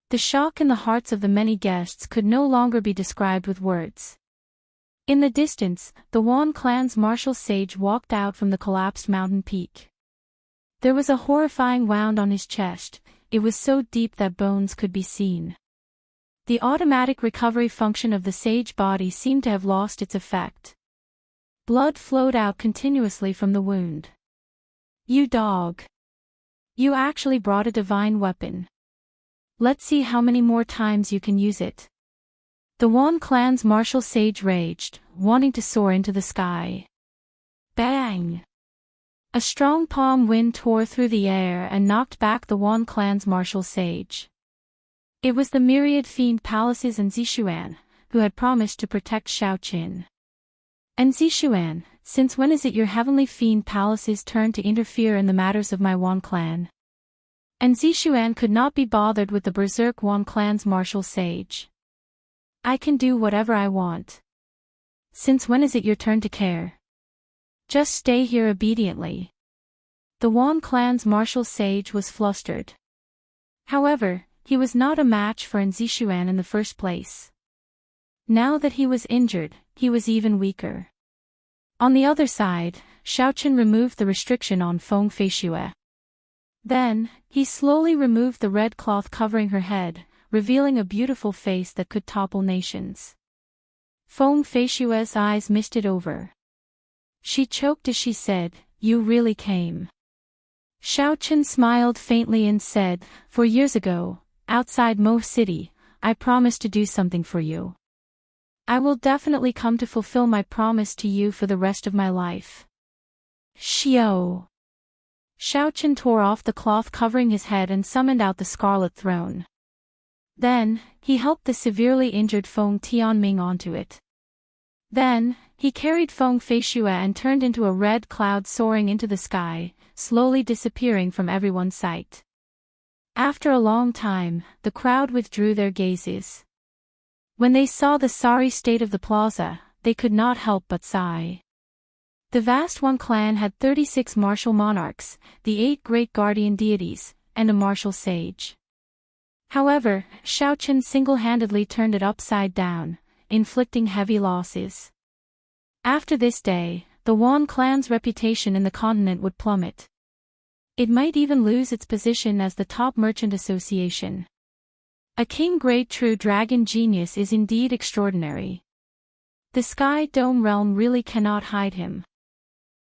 The shock in the hearts of the many guests could no longer be described with words. In the distance, the Wan clan's martial sage walked out from the collapsed mountain peak. There was a horrifying wound on his chest, it was so deep that bones could be seen. The automatic recovery function of the sage body seemed to have lost its effect. Blood flowed out continuously from the wound. "You dog! You actually brought a divine weapon. Let's see how many more times you can use it." The Wan clan's martial sage raged, wanting to soar into the sky. Bang! A strong palm wind tore through the air and knocked back the Wan clan's martial sage. It was the myriad fiend palaces and Zishuan, who had promised to protect Shaoqin. "And Zishuan, since when is it your heavenly fiend palaces' turn to interfere in the matters of my Wan clan?" And Zishuan could not be bothered with the berserk Wan clan's martial sage. "I can do whatever I want. Since when is it your turn to care? Just stay here obediently." The Wan clan's martial sage was flustered. However, he was not a match for Nzishuan in the first place. Now that he was injured, he was even weaker. On the other side, Shaoqin removed the restriction on Feng Feishue. Then, he slowly removed the red cloth covering her head, revealing a beautiful face that could topple nations. Feng Feishue's eyes misted over. She choked as she said, "You really came." Shaoqin smiled faintly and said, "4 years ago, outside Mo City, I promised to do something for you. I will definitely come to fulfill my promise to you for the rest of my life." Xiao. Shaoqin tore off the cloth covering his head and summoned out the Scarlet Throne. Then, he helped the severely injured Feng Tianming onto it. Then, he carried Feng Feishue and turned into a red cloud soaring into the sky, slowly disappearing from everyone's sight. After a long time, the crowd withdrew their gazes. When they saw the sorry state of the plaza, they could not help but sigh. The vast Wan clan had 36 martial monarchs, the 8 great guardian deities, and a martial sage. However, Shaoqin single-handedly turned it upside down, inflicting heavy losses. After this day, the Wan clan's reputation in the continent would plummet. It might even lose its position as the top merchant association. A king great true dragon genius is indeed extraordinary. The Sky Dome realm really cannot hide him.